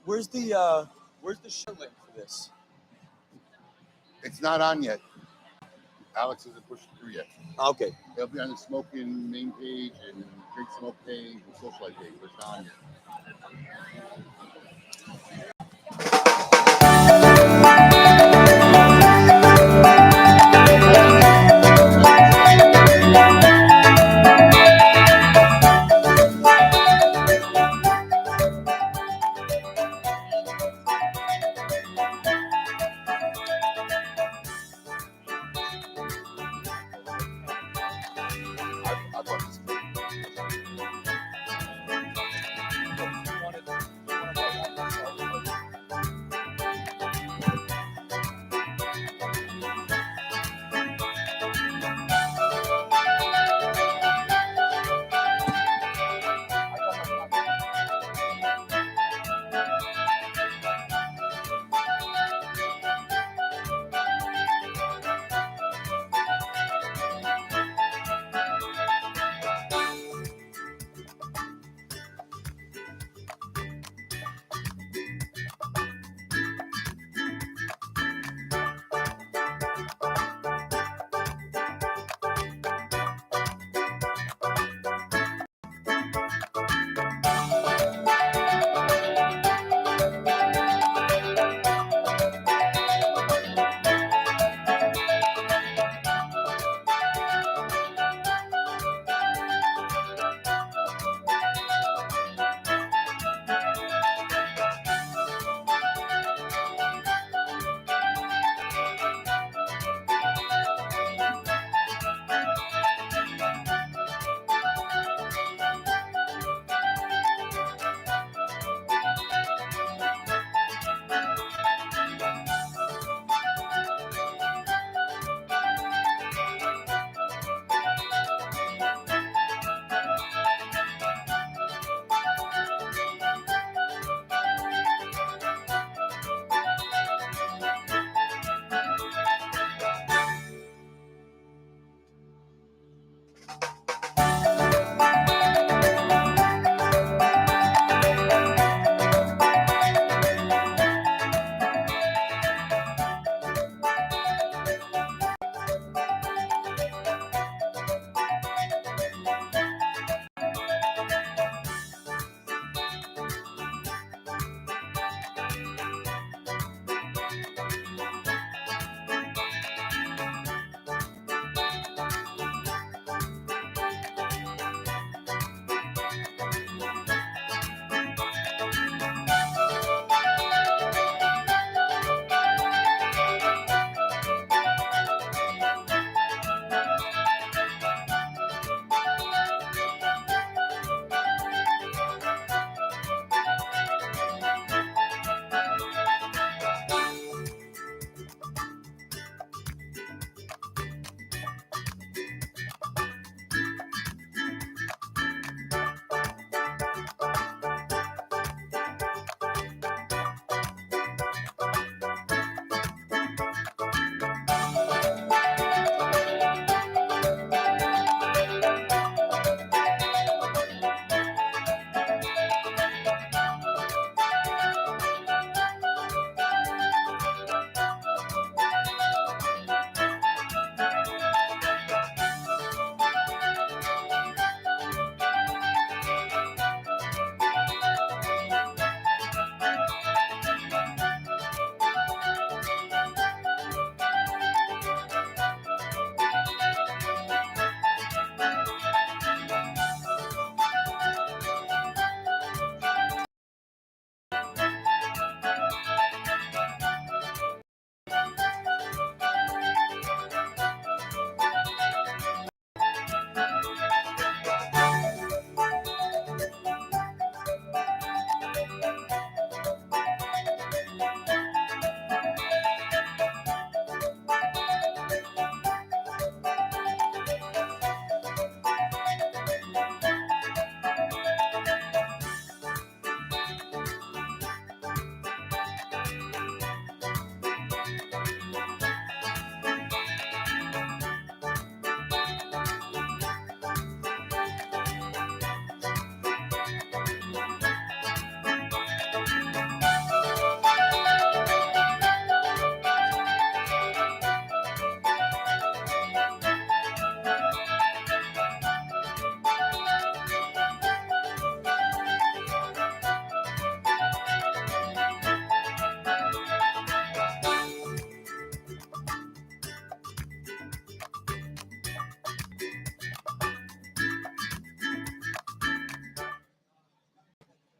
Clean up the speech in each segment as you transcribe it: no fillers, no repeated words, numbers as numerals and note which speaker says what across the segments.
Speaker 1: Where's the show link for this?
Speaker 2: It's not on yet. Alex isn't pushing through yet.
Speaker 1: Okay.
Speaker 2: It'll be on the smoking main page and drink smoke page and socialite page, but it's not on yet.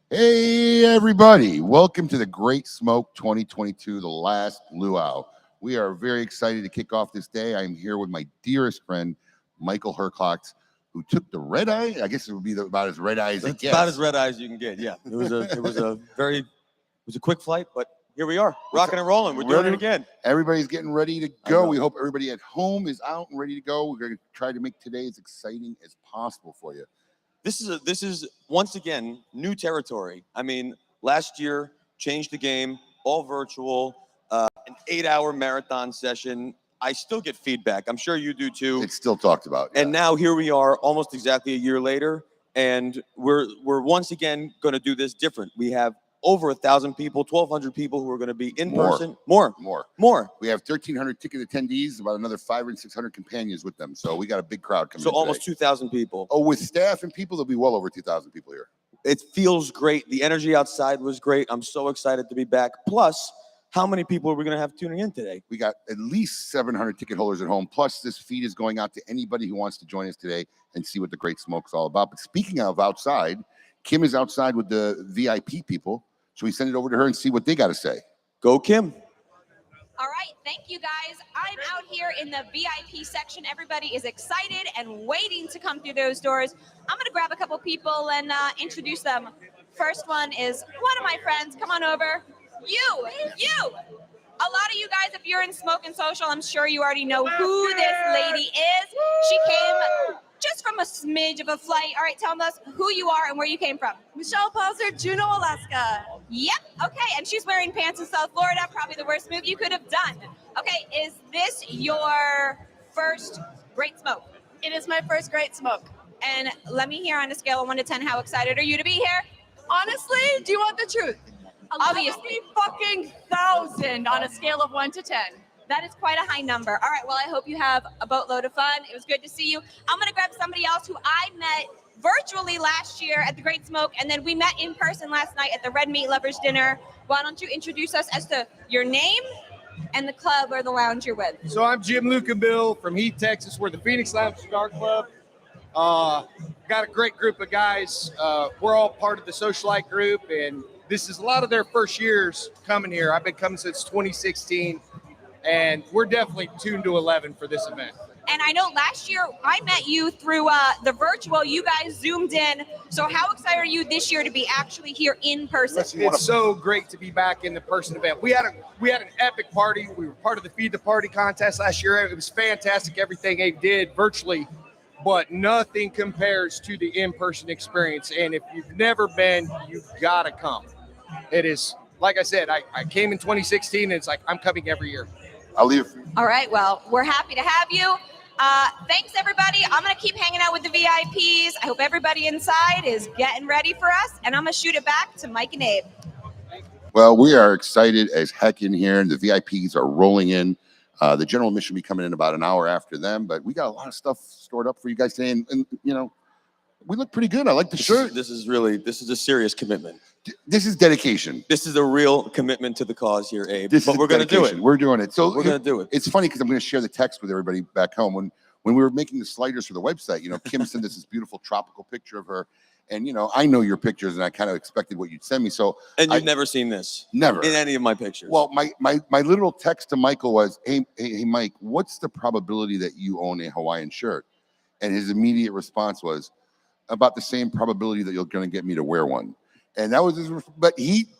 Speaker 2: Hey, everybody. Welcome to the Great Smoke 2022, the last luau. We are very excited to kick off this day. I'm here with my dearest friend, Michael Herclox, who took the red eye. I guess it would be about as red eye as it gets.
Speaker 1: About as red eye as you can get. Yeah, it was a quick flight, but here we are, rocking and rolling. We're doing it again.
Speaker 2: Everybody's getting ready to go. We hope everybody at home is out and ready to go. We're going to try to make today as exciting as possible for you.
Speaker 1: This is once again new territory. I mean, last year changed the game, all virtual, an 8-hour marathon session. I still get feedback. I'm sure you do too.
Speaker 2: It's still talked about.
Speaker 1: Yeah. And now here we are, almost exactly a year later, and we're once again going to do this different. We have over 1,000 people, 1,200 people who are going to be in person. More.
Speaker 2: We have 1,300 ticket attendees, about another 500 and 600 companions with them. So we got a big crowd coming.
Speaker 1: So almost 2,000 people.
Speaker 2: Oh, with staff and people, there'll be well over 2,000 people here.
Speaker 1: It feels great. The energy outside was great. I'm so excited to be back. Plus, how many people are we going to have tuning in today?
Speaker 2: We got at least 700 ticket holders at home. Plus, this feed is going out to anybody who wants to join us today and see what the Great Smoke's all about. But speaking of outside, Kim is outside with the VIP people. So we send it over to her and see what they got to say.
Speaker 1: Go, Kim.
Speaker 3: All right, thank you guys. I'm out here in the VIP section. Everybody is excited and waiting to come through those doors. I'm gonna grab a couple people and introduce them. First one is one of my friends. Come on over. You. A lot of you guys, if you're in Smoke and Social, I'm sure you already know who this lady is. She came just from a smidge of a flight. All right, tell us who you are and where you came from.
Speaker 4: Michelle Pauser, Juneau, Alaska.
Speaker 3: Yep, okay, and she's wearing pants in South Florida, probably the worst move you could have done. Okay, is this your first Great Smoke?
Speaker 4: It is my first Great Smoke.
Speaker 3: And let me hear on a scale of 1 to 10, how excited are you to be here?
Speaker 4: Honestly, do you want the truth?
Speaker 3: Obviously.
Speaker 4: Fucking 1,000 on a scale of 1 to 10.
Speaker 3: That is quite a high number. All right, well, I hope you have a boatload of fun. It was good to see you. I'm going to grab somebody else who I met virtually last year at the Great Smoke, and then we met in person last night at the Red Meat Lovers Dinner. Why don't you introduce us as to your name and the club or the lounge you're with?
Speaker 5: So I'm Jim Lucabill from Heath, Texas. We're the Phoenix Lounge Cigar Club. Got a great group of guys. We're all part of the Socialite group, and this is a lot of their first years coming here. I've been coming since 2016. And we're definitely tuned to 11 for this event.
Speaker 3: And I know last year I met you through the virtual. You guys zoomed in. So how excited are you this year to be actually here in person?
Speaker 5: It's so great to be back in the person event. We had an epic party. We were part of the Feed the Party contest last year. It was fantastic, everything they did virtually, but nothing compares to the in-person experience. And if you've never been, you've got to come. It is, like I said, I came in 2016, and it's like I'm coming every year.
Speaker 2: I'll leave it for you.
Speaker 3: All right, well, we're happy to have you. Thanks, everybody. I'm going to keep hanging out with the VIPs. I hope everybody inside is getting ready for us, and I'm going to shoot it back to Mike and Abe.
Speaker 2: Well, we are excited as heck in here, and the VIPs are rolling in. The general admission will be coming in about an hour after them, but we got a lot of stuff stored up for you guys today, and you know, we look pretty good. I like the shirt.
Speaker 1: This is a serious commitment.
Speaker 2: This is dedication.
Speaker 1: This is a real commitment to the cause here, Abe.
Speaker 2: But we're going to do it. We're doing it. So
Speaker 1: we're going to do it.
Speaker 2: It's funny because I'm going to share the text with everybody back home. When we were making the sliders for the website, you know, Kim sent us this beautiful tropical picture of her. And, you know, I know your pictures, and I kind of expected what you'd send me. So
Speaker 1: and you've never seen this?
Speaker 2: Never.
Speaker 1: In any of my pictures?
Speaker 2: Well, my literal text to Michael was, hey, Mike, what's the probability that you own a Hawaiian shirt? And his immediate response was, about the same probability that you're going to get me to wear one. And that was his, but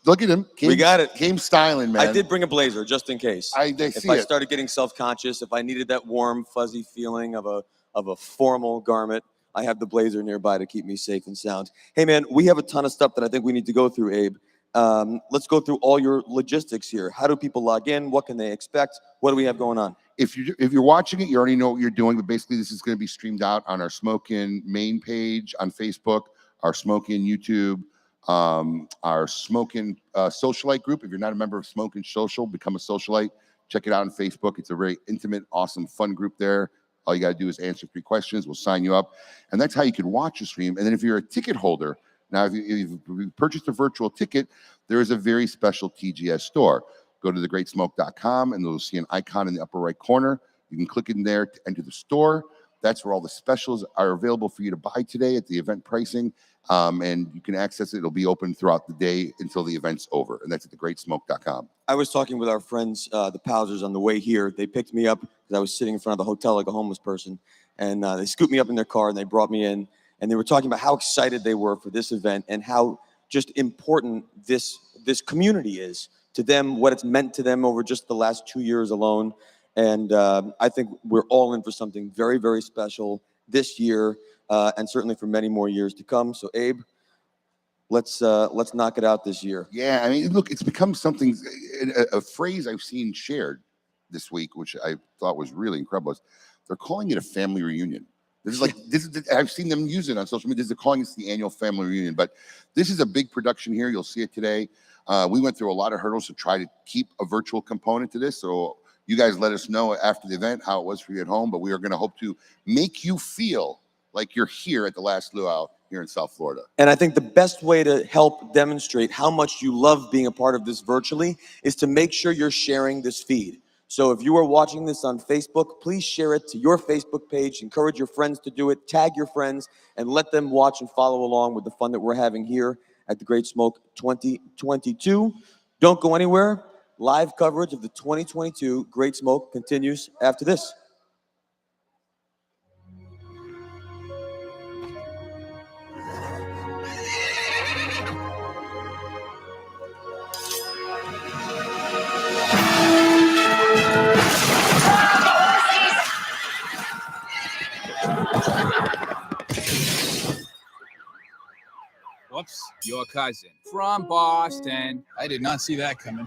Speaker 2: look at him.
Speaker 1: We got it.
Speaker 2: Came styling, man.
Speaker 1: I did bring a blazer just in case. If I started getting self-conscious, if I needed that warm, fuzzy feeling of a formal garment, I have the blazer nearby to keep me safe and sound. Hey, man, we have a ton of stuff that I think we need to go through, Abe. Let's go through all your logistics here. How do people log in? What can they expect? What do we have going on? If
Speaker 2: you're watching it, you already know what you're doing, but basically this is going to be streamed out on our Smokin' main page on Facebook, our Smokin' YouTube, our Smokin' Socialite group. If you're not a member of Smokin' Social, become a Socialite. Check it out on Facebook. It's a very intimate, awesome, fun group there. All you got to do is answer 3 questions. We'll sign you up. And that's how you can watch the stream. And then if you're a ticket holder, now if you've purchased a virtual ticket, there is a very special TGS store. Go to thegreatsmoke.com and you'll see an icon in the upper right corner. You can click in there to enter the store. That's where all the specials are available for you to buy today at the event pricing. And you can access it. It'll be open throughout the day until the event's over. And that's at thegreatsmoke.com.
Speaker 1: I was talking with our friends, the Pousers, on the way here. They picked me up because I was sitting in front of the hotel like a homeless person. And they scooped me up in their car and they brought me in. And they were talking about how excited they were for this event and how just important this community is to them, what it's meant to them over just the last 2 years alone. And I think we're all in for something very, very special this year, and certainly for many more years to come. So, Abe, let's knock it out this year.
Speaker 2: Yeah, I mean, look, it's become something, a phrase I've seen shared this week, which I thought was really incredible. They're calling it a family reunion. I've seen them use it on social media. They're calling it the annual family reunion, but this is a big production here. You'll see it today. We went through a lot of hurdles to try to keep a virtual component to this. So you guys let us know after the event how it was for you at home, but we are going to hope to make you feel like you're here at the last luau here in South Florida.
Speaker 1: And I think the best way to help demonstrate how much you love being a part of this virtually is to make sure you're sharing this feed. So if you are watching this on Facebook, please share it to your Facebook page. Encourage your friends to do it. Tag your friends and let them watch and follow along with the fun that we're having here at the Great Smoke 2022. Don't go anywhere. Live coverage of the 2022 Great Smoke continues after this.
Speaker 6: Whoops, your cousin from Boston. I did not see that coming.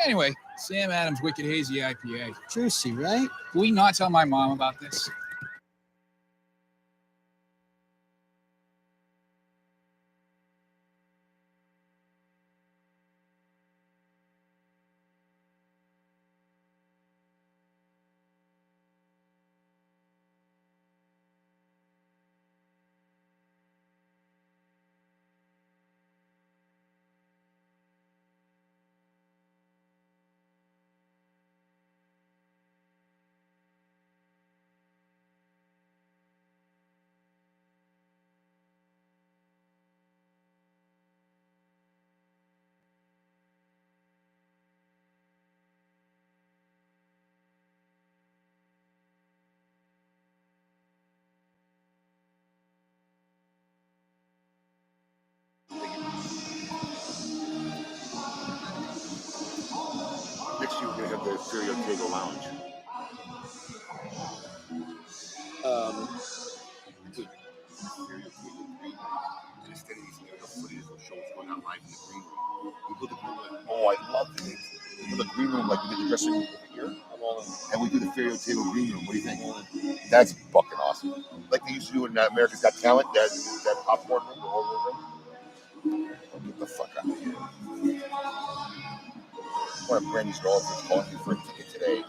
Speaker 6: Anyway, Sam Adams Wicked Hazy IPA. Juicy, right? Can we not tell my mom about this?
Speaker 2: Next year, we're going to have the Stereo Table Lounge. Instead of these aerial footage will show what's going on live in the green room. We put the green room. Oh, I love it. We put the green room like we did the dressing room over here. And we do the Stereo Table green room. What do you think? That's fucking awesome. Like they used to do in America's Got Talent, that popcorn room, the horror room. Get the fuck out of here. One of Brandy's relatives calling me for a ticket today.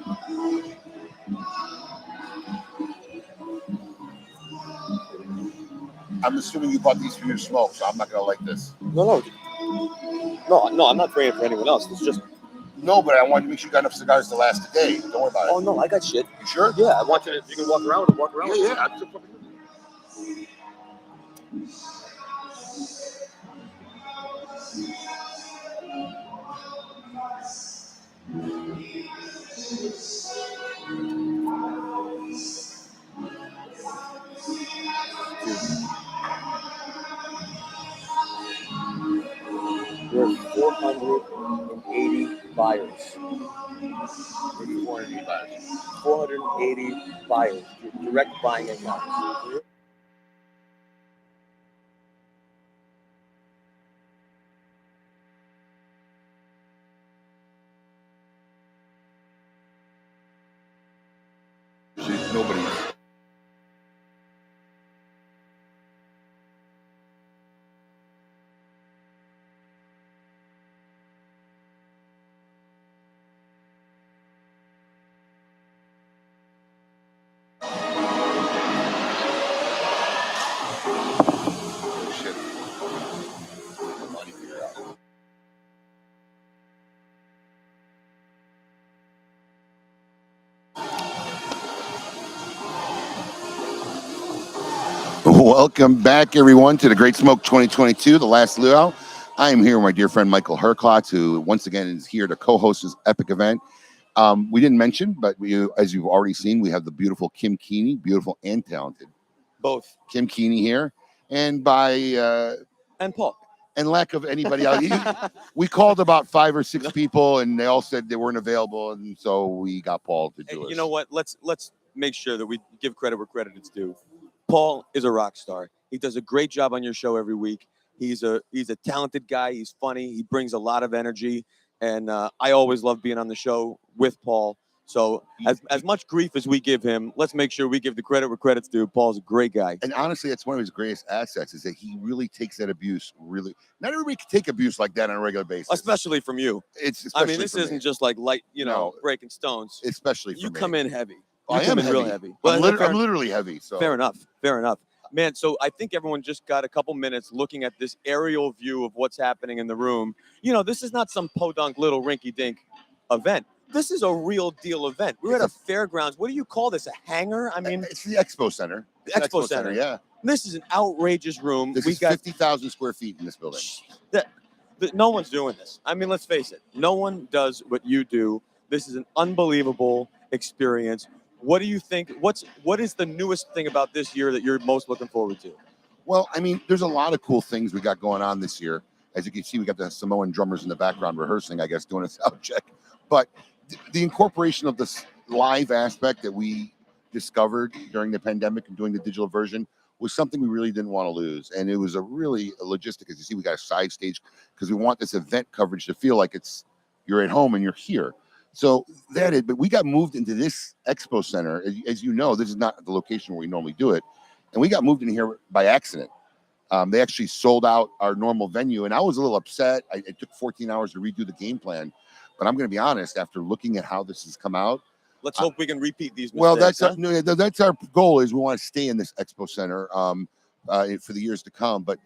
Speaker 2: I'm assuming you bought these for your smoke, so I'm not gonna like this.
Speaker 1: No, I'm not praying for anyone else. It's just
Speaker 2: no, but I wanted to make sure you got enough cigars to last a day. Don't worry about it.
Speaker 1: Oh no, I got shit.
Speaker 2: You sure?
Speaker 1: Yeah, I want you to. You can walk around and walk around.
Speaker 2: Yeah.
Speaker 1: There are 480 buyers.
Speaker 2: Maybe 480 buyers.
Speaker 1: 480 buyers. Direct buying accounts.
Speaker 2: Nobody. Welcome back, everyone, to the Great Smoke 2022, the last luau. I am here with my dear friend Michael Herklotz, who once again is here to co-host this epic event. We didn't mention, but as you've already seen, we have the beautiful Kim Keeney, beautiful and talented.
Speaker 1: Both.
Speaker 2: Kim Keeney here, and
Speaker 1: and Paul.
Speaker 2: And lack of anybody else. We called about 5 or 6 people, and they all said they weren't available, and so we got Paul to do it.
Speaker 1: You know what? Let's make sure that we give credit where credit is due. Paul is a rock star. He does a great job on your show every week. He's a talented guy. He's funny. He brings a lot of energy, and I always love being on the show with Paul. So as much grief as we give him, let's make sure we give the credit where credit's due. Paul's a great guy.
Speaker 2: And honestly, that's one of his greatest assets is that he really takes that abuse really. Not everybody can take abuse like that on a regular basis.
Speaker 1: Especially from you. I mean, this isn't just like light, breaking stones.
Speaker 2: Especially for
Speaker 1: you
Speaker 2: me.
Speaker 1: come in heavy.
Speaker 2: I am heavy.
Speaker 1: Real heavy.
Speaker 2: I'm literally heavy. So
Speaker 1: fair enough. Man, so I think everyone just got a couple minutes looking at this aerial view of what's happening in the room. This is not some podunk little rinky-dink event. This is a real deal event. We're at a fairgrounds. What do you call this? A hangar? I mean,
Speaker 2: it's the Expo Center.
Speaker 1: The Expo Center,
Speaker 2: yeah.
Speaker 1: This is an outrageous room.
Speaker 2: We got 50,000 square feet in this building.
Speaker 1: No one's doing this. I mean, let's face it. No one does what you do. This is an unbelievable experience. What do you think? What is the newest thing about this year that you're most looking forward to?
Speaker 2: Well, I mean, there's a lot of cool things we got going on this year. As you can see, we got the Samoan drummers in the background rehearsing, I guess, doing a sound check. But the incorporation of this live aspect that we discovered during the pandemic and doing the digital version was something we really didn't want to lose. And it was a logistic. As you see, we got a side stage because we want this event coverage to feel like you're at home and you're here. So but we got moved into this Expo Center. As you know, this is not the location where we normally do it. And we got moved in here by accident. They actually sold out our normal venue. And I was a little upset. It took 14 hours to redo the game plan. But I'm going to be honest, after looking at how this has come out.
Speaker 1: Let's hope we can repeat these mistakes.
Speaker 2: Well, that's our goal is we want to stay in this Expo Center for the years to come. But,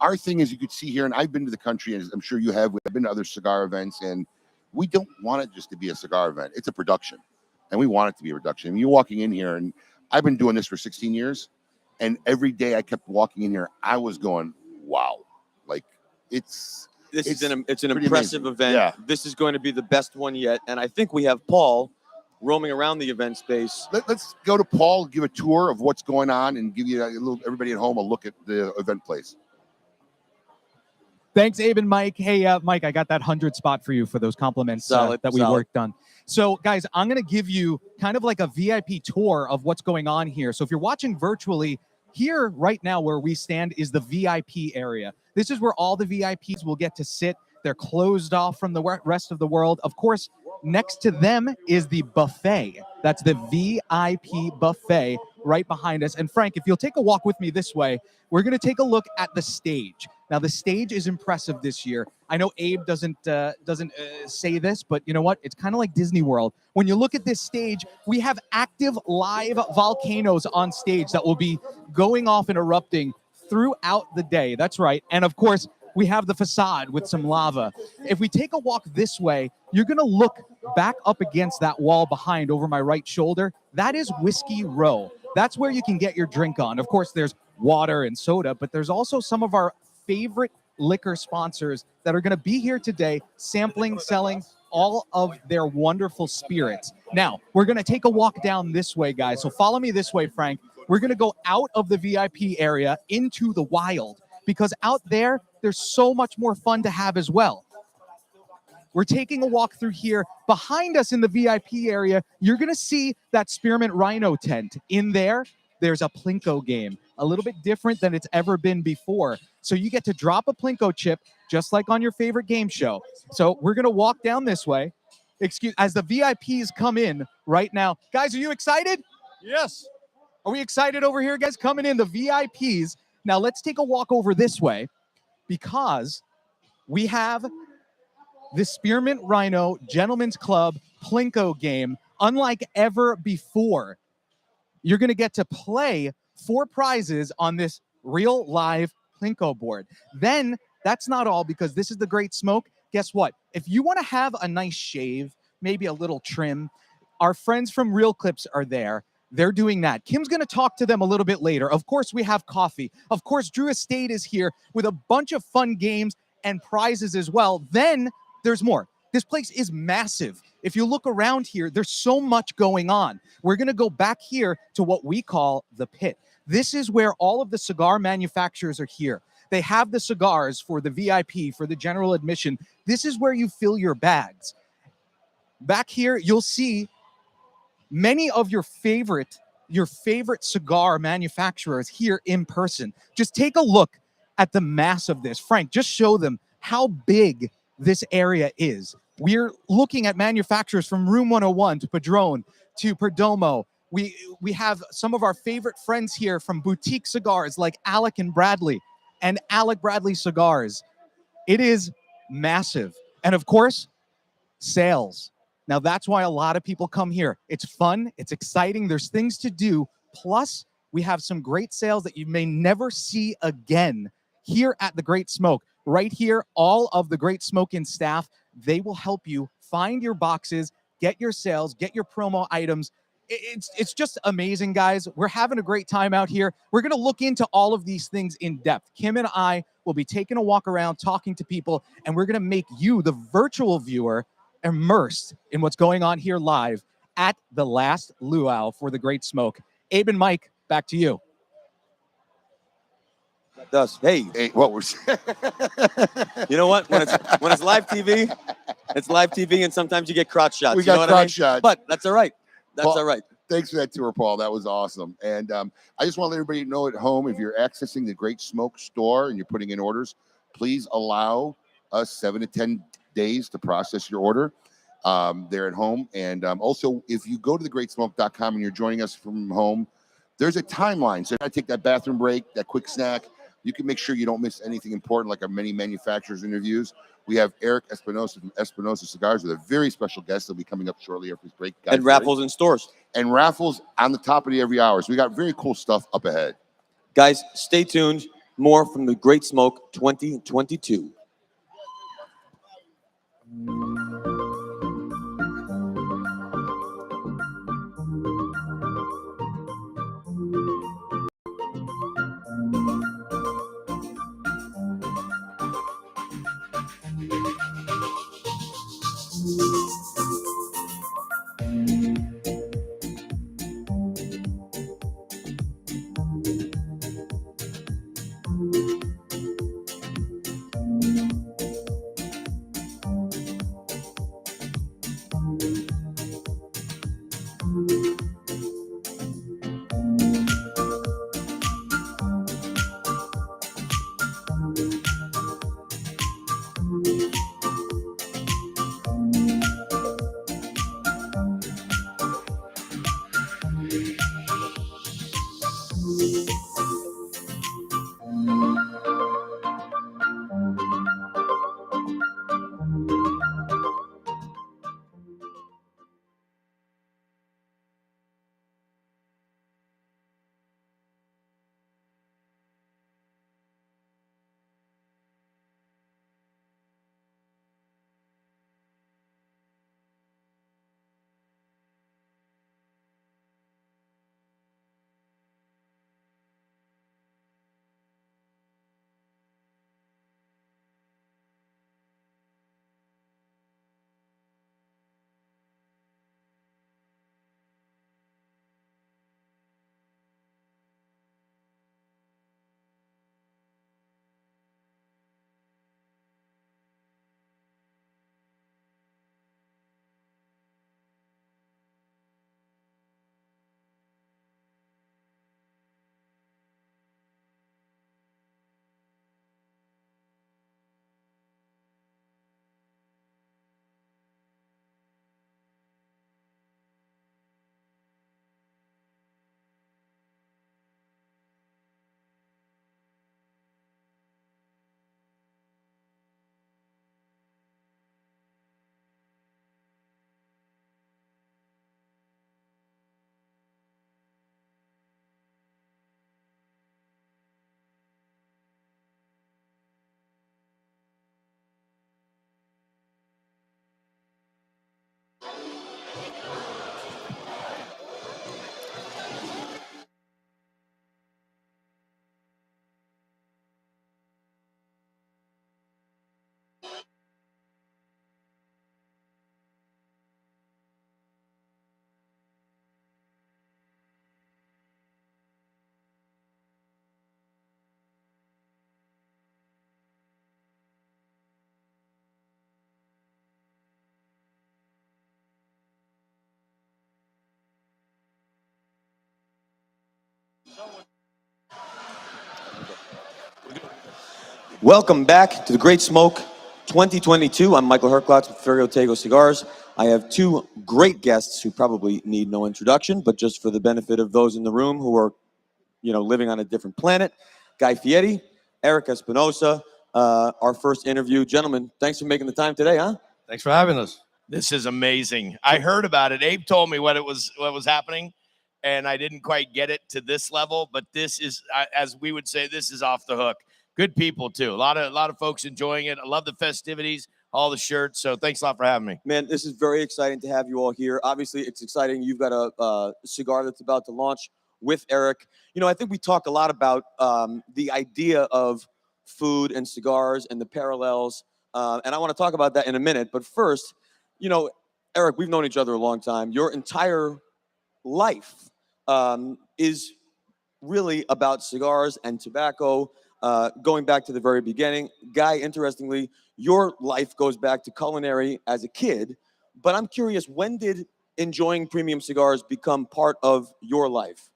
Speaker 2: our thing is you could see here, and I've been to the country, and I'm sure you have. I've been to other cigar events, and we don't want it just to be a cigar event. It's a production, and we want it to be a production. I mean, you're walking in here, and I've been doing this for 16 years, and every day I kept walking in here, I was going, wow. Like, it's an impressive event. Yeah. This is going to be the best one yet. And I think we have Paul roaming around the event space. Let's go to Paul, give a tour of what's going on, and give you everybody at home a look at the event place.
Speaker 7: Thanks, Abe and Mike. Hey, Mike, I got that 100 spot for you for those compliments that we worked on. So, guys, I'm going to give you kind of like a VIP tour of what's going on here. So if you're watching virtually, here right now where we stand is the VIP area. This is where all the VIPs will get to sit. They're closed off from the rest of the world. Of course, next to them is the buffet. That's the VIP buffet right behind us. And Frank, if you'll take a walk with me this way, we're going to take a look at the stage. Now, the stage is impressive this year. I know Abe doesn't say this, but you know what? It's kind of like Disney World. When you look at this stage, we have active live volcanoes on stage that will be going off and erupting throughout the day. That's right. And of course, we have the facade with some lava. If we take a walk this way, you're going to look back up against that wall behind over my right shoulder. That is Whiskey Row. That's where you can get your drink on. Of course, there's water and soda, but there's also some of our favorite liquor sponsors that are going to be here today sampling, selling all of their wonderful spirits. Now, we're going to take a walk down this way, guys. So follow me this way, Frank. We're going to go out of the VIP area into the wild because out there, there's so much more fun to have as well. We're taking a walk through here. Behind us in the VIP area, you're going to see that Spearmint Rhino tent. In there, there's a Plinko game, a little bit different than it's ever been before. So you get to drop a Plinko chip, just like on your favorite game show. So we're going to walk down this way. As the VIPs come in right now. Guys, are you excited?
Speaker 8: Yes.
Speaker 7: Are we excited over here, guys? Coming in, the VIPs. Now let's take a walk over this way because we have the Spearmint Rhino Gentlemen's Club Plinko game, unlike ever before. You're going to get to play for prizes on this real live Plinko board. Then that's not all because this is the Great Smoke. Guess what? If you want to have a nice shave, maybe a little trim, our friends from Real Clips are there. They're doing that. Kim's going to talk to them a little bit later. Of course, we have coffee. Of course, Drew Estate is here with a bunch of fun games and prizes as well. Then there's more. This place is massive. If you look around here, there's so much going on. We're going to go back here to what we call the pit. This is where all of the cigar manufacturers are here. They have the cigars for the VIP, for the general admission. This is where you fill your bags. Back here, you'll see many of your favorite cigar manufacturers here in person. Just take a look at the mass of this. Frank, just show them how big this area is. We're looking at manufacturers from Room 101 to Padron to Perdomo. We have some of our favorite friends here from boutique cigars like Alec and Bradley and Alec Bradley Cigars. It is massive. And of course, sales. Now, that's why a lot of people come here. It's fun. It's exciting. There's things to do. Plus, we have some great sales that you may never see again here at the Great Smoke. Right here, all of the Great Smoke-In staff, they will help you find your boxes, get your sales, get your promo items. It's just amazing, guys. We're having a great time out here. We're going to look into all of these things in depth. Kim and I will be taking a walk around, talking to people, and we're going to make you, the virtual viewer, immersed in what's going on here live at the last luau for the Great Smoke. Abe and Mike, back to you.
Speaker 1: Hey,
Speaker 2: what we're
Speaker 1: you know what? When it's live TV, it's live TV, and sometimes you get crotch shots.
Speaker 2: We got crotch shots,
Speaker 1: but that's all right. That's
Speaker 2: Paul,
Speaker 1: all right.
Speaker 2: Thanks for that tour, Paul. That was awesome. And I just want to let everybody know at home, if you're accessing the Great Smoke store and you're putting in orders, please allow us 7 to 10 days to process your order there at home. And also, if you go to thegreatsmoke.com and you're joining us from home, there's a timeline. So I take that bathroom break, that quick snack. You can make sure you don't miss anything important, like our many manufacturers interviews. We have Eric Espinosa from Espinosa Cigars with a very special guest. They'll be coming up shortly after this break. Guy
Speaker 1: And
Speaker 2: Fieri.
Speaker 1: raffles in stores.
Speaker 2: And raffles on the top of the every hour. So we got very cool stuff up ahead.
Speaker 1: Guys, stay tuned. More from the Great Smoke 2022. Welcome back to the Great Smoke 2022. I'm Michael Herklotz with Ferio Tego Cigars. I have two great guests who probably need no introduction, but just for the benefit of those in the room who are, living on a different planet. Guy Fieri, Eric Espinosa, our first interview. Gentlemen, thanks for making the time today, huh?
Speaker 8: Thanks for having us.
Speaker 9: This is amazing. I heard about it. Abe told me what was happening, and I didn't quite get it to this level. But this is, as we would say, this is off the hook. Good people too. A lot of folks enjoying it. I love the festivities, all the shirts. So thanks a lot for having me.
Speaker 1: Man, this is very exciting to have you all here. Obviously, it's exciting. You've got a cigar that's about to launch with Eric. I think we talk a lot about the idea of food and cigars and the parallels. And I want to talk about that in a minute. But first, Eric, we've known each other a long time. Your entire life is really about cigars and tobacco, going back to the very beginning. Guy, interestingly, your life goes back to Culinary as a kid. But I'm curious, when did enjoying premium cigars become part of your life?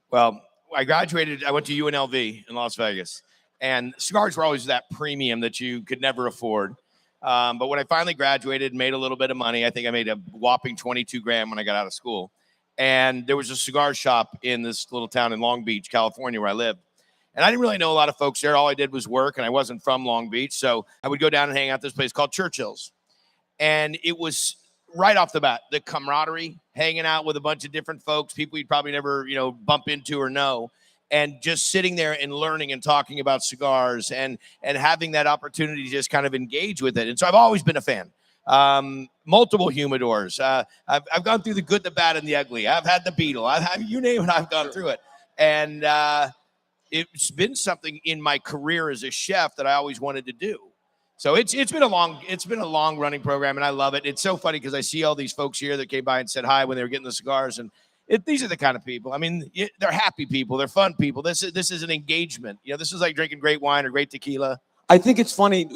Speaker 9: Well, I graduated. I went to UNLV in Las Vegas. And cigars were always that premium that you could never afford. But when I finally graduated and made a little bit of money, I think I made a whopping 22 grand when I got out of school. And there was a cigar shop in this little town in Long Beach, California, where I lived. And I didn't really know a lot of folks there. All I did was work, and I wasn't from Long Beach. So I would go down and hang out at this place called Churchill's. And it was right off the bat, the camaraderie, hanging out with a bunch of different folks, people you'd probably never, bump into or know. And just sitting there and learning and talking about cigars and having that opportunity to just kind of engage with it. And so I've always been a fan. Multiple humidors. I've gone through the good, the bad, and the ugly. I've had the Beetle. I've had, you name it, I've gone through it. And it's been something in my career as a chef that I always wanted to do. So it's been a long running program, and I love it. It's so funny because I see all these folks here that came by and said hi when they were getting the cigars, and these are the kind of people. I mean, they're happy people. They're fun people. This is an engagement. This is like drinking great wine or great tequila.
Speaker 1: I think it's funny,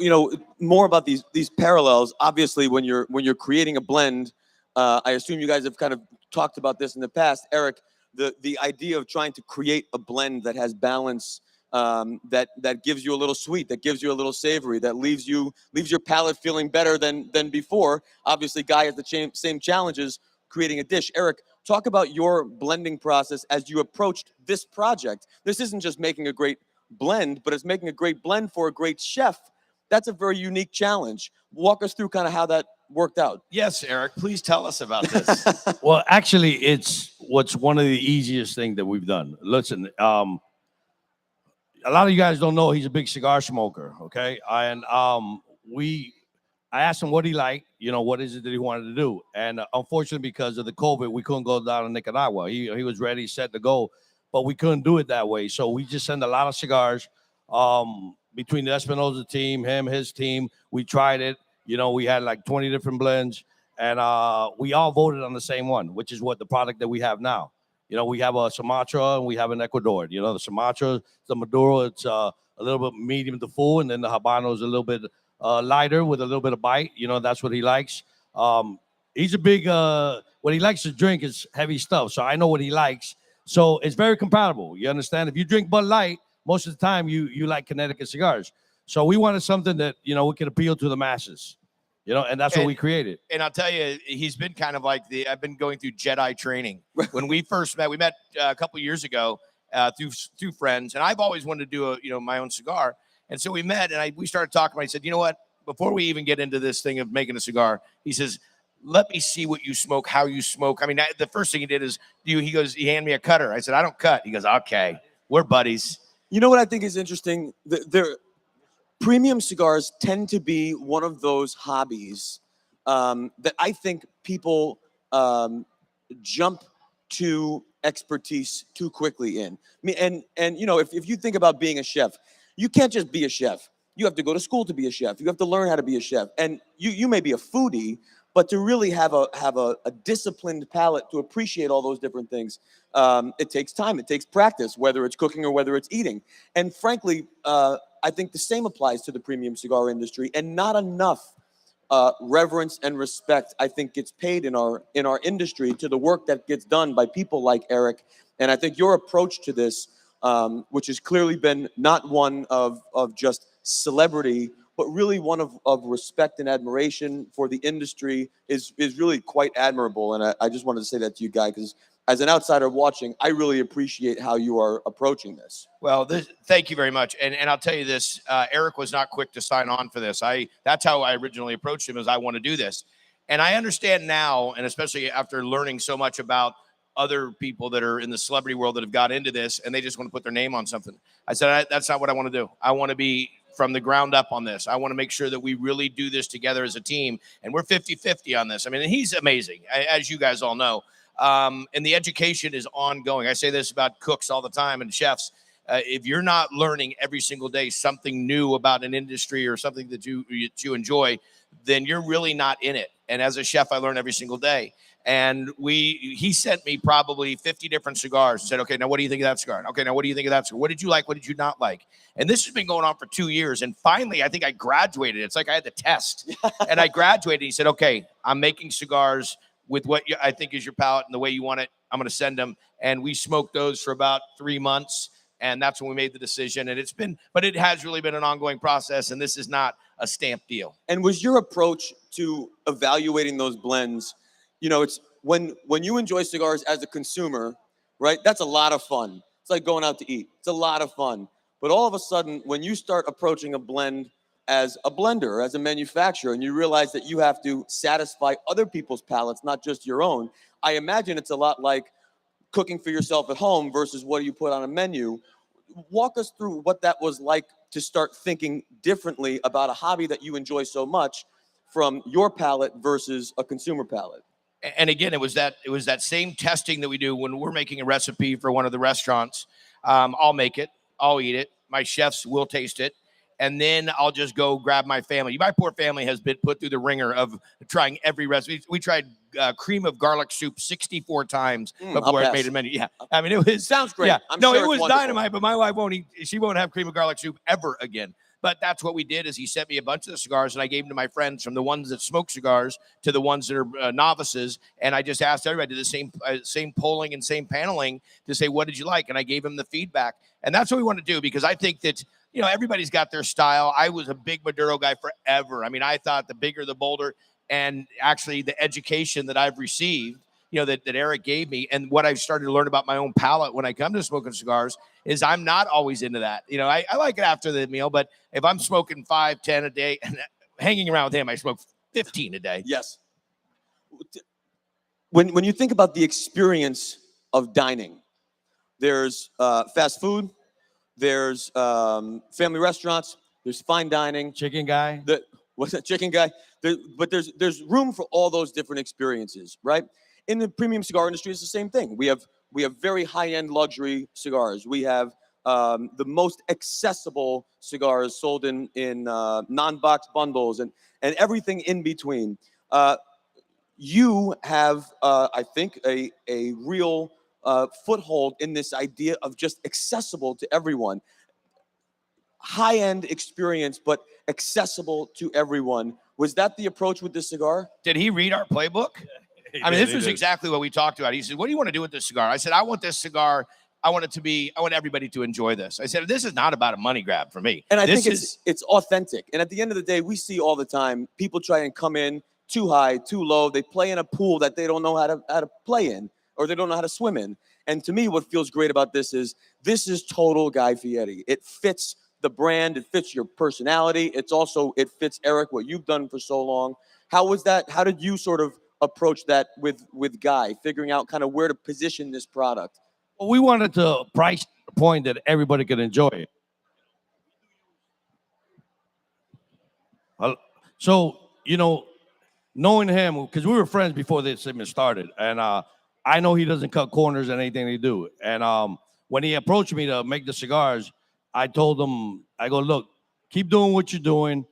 Speaker 1: more about these parallels. Obviously, when you're creating a blend, I assume you guys have kind of talked about this in the past, Eric. The idea of trying to create a blend that has balance, that gives you a little sweet, that gives you a little savory, that leaves your palate feeling better than before. Obviously, Guy has the same challenges creating a dish. Eric, talk about your blending process as you approached this project. This isn't just making a great blend, but it's making a great blend for a great chef. That's a very unique challenge. Walk us through kind of how that worked out.
Speaker 9: Yes, Eric, please tell us about this.
Speaker 8: Well, actually, it's one of the easiest things that we've done. Listen, a lot of you guys don't know he's a big cigar smoker, okay? And I asked him what he liked, what is it that he wanted to do. And unfortunately, because of the COVID, we couldn't go down to Nicaragua. He was ready, set to go, but we couldn't do it that way. So we just sent a lot of cigars between the Espinosa team, his team. We tried it. We had like 20 different blends, and we all voted on the same one, which is what the product that we have now. We have a Sumatra and we have an Ecuador. The Sumatra, the Maduro, it's a little bit medium to full, and then the Habano is a little bit lighter with a little bit of bite. That's what he likes. He's a big, what he likes to drink is heavy stuff. So I know what he likes. So it's very compatible. You understand? If you drink Bud Light, most of the time you like Connecticut cigars. So we wanted something that, we could appeal to the masses, and that's what we created.
Speaker 9: And I'll tell you, he's been kind of like I've been going through Jedi training. When we first met, we met a couple of years ago through friends. And I've always wanted to do my own cigar. And so we met and we started talking. I said, you know what? Before we even get into this thing of making a cigar, he says, let me see what you smoke, how you smoke. I mean, the first thing he did is he handed me a cutter. I said, I don't cut. He goes, okay, we're buddies.
Speaker 1: You know what I think is interesting? Premium cigars tend to be one of those hobbies that I think people jump to expertise too quickly in. And if you think about being a chef, you can't just be a chef. You have to go to school to be a chef. You have to learn how to be a chef. And you may be a foodie, but to really have a disciplined palate to appreciate all those different things, it takes time. It takes practice, whether it's cooking or whether it's eating. And frankly, I think the same applies to the premium cigar industry, and not enough reverence and respect, I think, gets paid in our industry to the work that gets done by people like Eric And I think your approach to this, which has clearly been not one of just celebrity, but really one of respect and admiration for the industry is really quite admirable. And I just wanted to say that to you, Guy, because as an outsider watching, I really appreciate how you are approaching this.
Speaker 9: Well, thank you very much. And I'll tell you this, Eric was not quick to sign on for this. That's how I originally approached him, is I want to do this. And I understand now, and especially after learning so much about other people that are in the celebrity world that have got into this and they just want to put their name on something. I said, that's not what I want to do. I want to be from the ground up on this. I want to make sure that we really do this together as a team. And we're 50-50 on this. I mean, he's amazing, as you guys all know. And the education is ongoing. I say this about cooks all the time and chefs. If you're not learning every single day something new about an industry or something that you enjoy, then you're really not in it. And as a chef, I learn every single day. And he sent me probably 50 different cigars and said, okay, now what do you think of that cigar? Okay, now what do you think of that cigar? What did you like? What did you not like? And this has been going on for 2 years. And finally, I think I graduated. It's like I had the test. And I graduated. He said, okay, I'm making cigars with what I think is your palate and the way you want it. I'm going to send them. And we smoked those for about 3 months. And that's when we made the decision. And it has really been an ongoing process. And this is not a stamp deal.
Speaker 1: And was your approach to evaluating those blends, it's when you enjoy cigars as a consumer, right? That's a lot of fun. It's like going out to eat. It's a lot of fun. But all of a sudden, when you start approaching a blend as a blender, as a manufacturer, and you realize that you have to satisfy other people's palates, not just your own, I imagine it's a lot like cooking for yourself at home versus what do you put on a menu. Walk us through what that was like to start thinking differently about a hobby that you enjoy so much from your palate versus a consumer palate.
Speaker 9: And again, it was that same testing that we do when we're making a recipe for one of the restaurants. I'll make it, I'll eat it. My chefs will taste it. And then I'll just go grab my family. My poor family has been put through the ringer of trying every recipe. We tried cream of garlic soup 64 times before I made a menu. Yeah, I mean, it sounds
Speaker 1: great.
Speaker 9: Yeah.
Speaker 1: No,
Speaker 9: it was dynamite, but my wife won't eat. She won't have cream of garlic soup ever again. But that's what we did. Is he sent me a bunch of the cigars, and I gave them to my friends, from the ones that smoke cigars to the ones that are novices. And I just asked everybody, did the same polling and same paneling to say, what did you like? And I gave them the feedback. And that's what we want to do, because I think that, everybody's got their style. I was a big Maduro guy forever. I mean, I thought the bigger, the bolder. And actually the education that I've received, that Eric gave me, and what I've started to learn about my own palate when I come to smoking cigars, is I'm not always into that. I like it after the meal, but if I'm smoking 5, 10 a day, and hanging around with him, I smoke 15 a day.
Speaker 1: Yes. When you think about the experience of dining, there's fast food, there's family restaurants, there's fine dining.
Speaker 8: Chicken Guy.
Speaker 1: What's that, Chicken Guy? But there's room for all those different experiences, right? In the premium cigar industry, it's the same thing. We have very high-end luxury cigars. We have the most accessible cigars sold in non-box bundles and everything in between. You have, I think, a real foothold in this idea of just accessible to everyone. High-end experience, but accessible to everyone. Was that the approach with this cigar?
Speaker 9: Did he read our playbook? This was exactly what we talked about. He said, what do you want to do with this cigar? I said, I want this cigar. I want everybody to enjoy this. I said, this is not about a money grab for me.
Speaker 1: And I think it's authentic. And at the end of the day, we see all the time, people try and come in too high, too low. They play in a pool that they don't know how to play in, or they don't know how to swim in. And to me, what feels great about this is total Guy Fieri. It fits the brand, it fits your personality. It fits, Eric, what you've done for so long. How was that? How did you sort of approach that with Guy, figuring out kind of where to position this product?
Speaker 8: Well, we wanted to price the point that everybody could enjoy it. So, knowing him, because we were friends before this even started, and I know he doesn't cut corners in anything they do. And when he approached me to make the cigars, I told him, I go, look, keep doing what you're doing.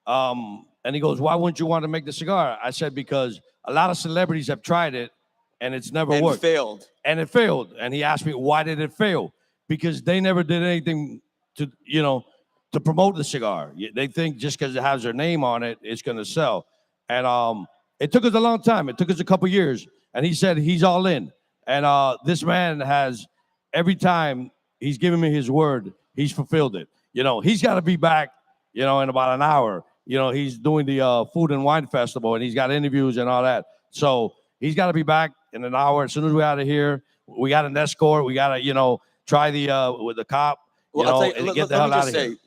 Speaker 8: And he goes, why wouldn't you want to make the cigar? I said, because a lot of celebrities have tried it, and it's never worked. And it failed. And he asked me, why did it fail? Because they never did anything to promote the cigar. They think just because it has their name on it, it's going to sell. And it took us a long time. It took us a couple years. And he said he's all in. And this man has every time he's given me his word, he's fulfilled it. You know, he's got to be back, you know, in about an hour. You know, he's doing the Food and Wine Festival, and he's got interviews and all that. So he's got to be back in an hour. As soon as we're out of here, we got an escort. We got to, you know, try the with the cop.
Speaker 1: Well,
Speaker 8: I'll
Speaker 1: tell you,
Speaker 8: and get the
Speaker 1: let
Speaker 8: hell
Speaker 1: me
Speaker 8: out
Speaker 1: just
Speaker 8: of
Speaker 1: say,
Speaker 8: here.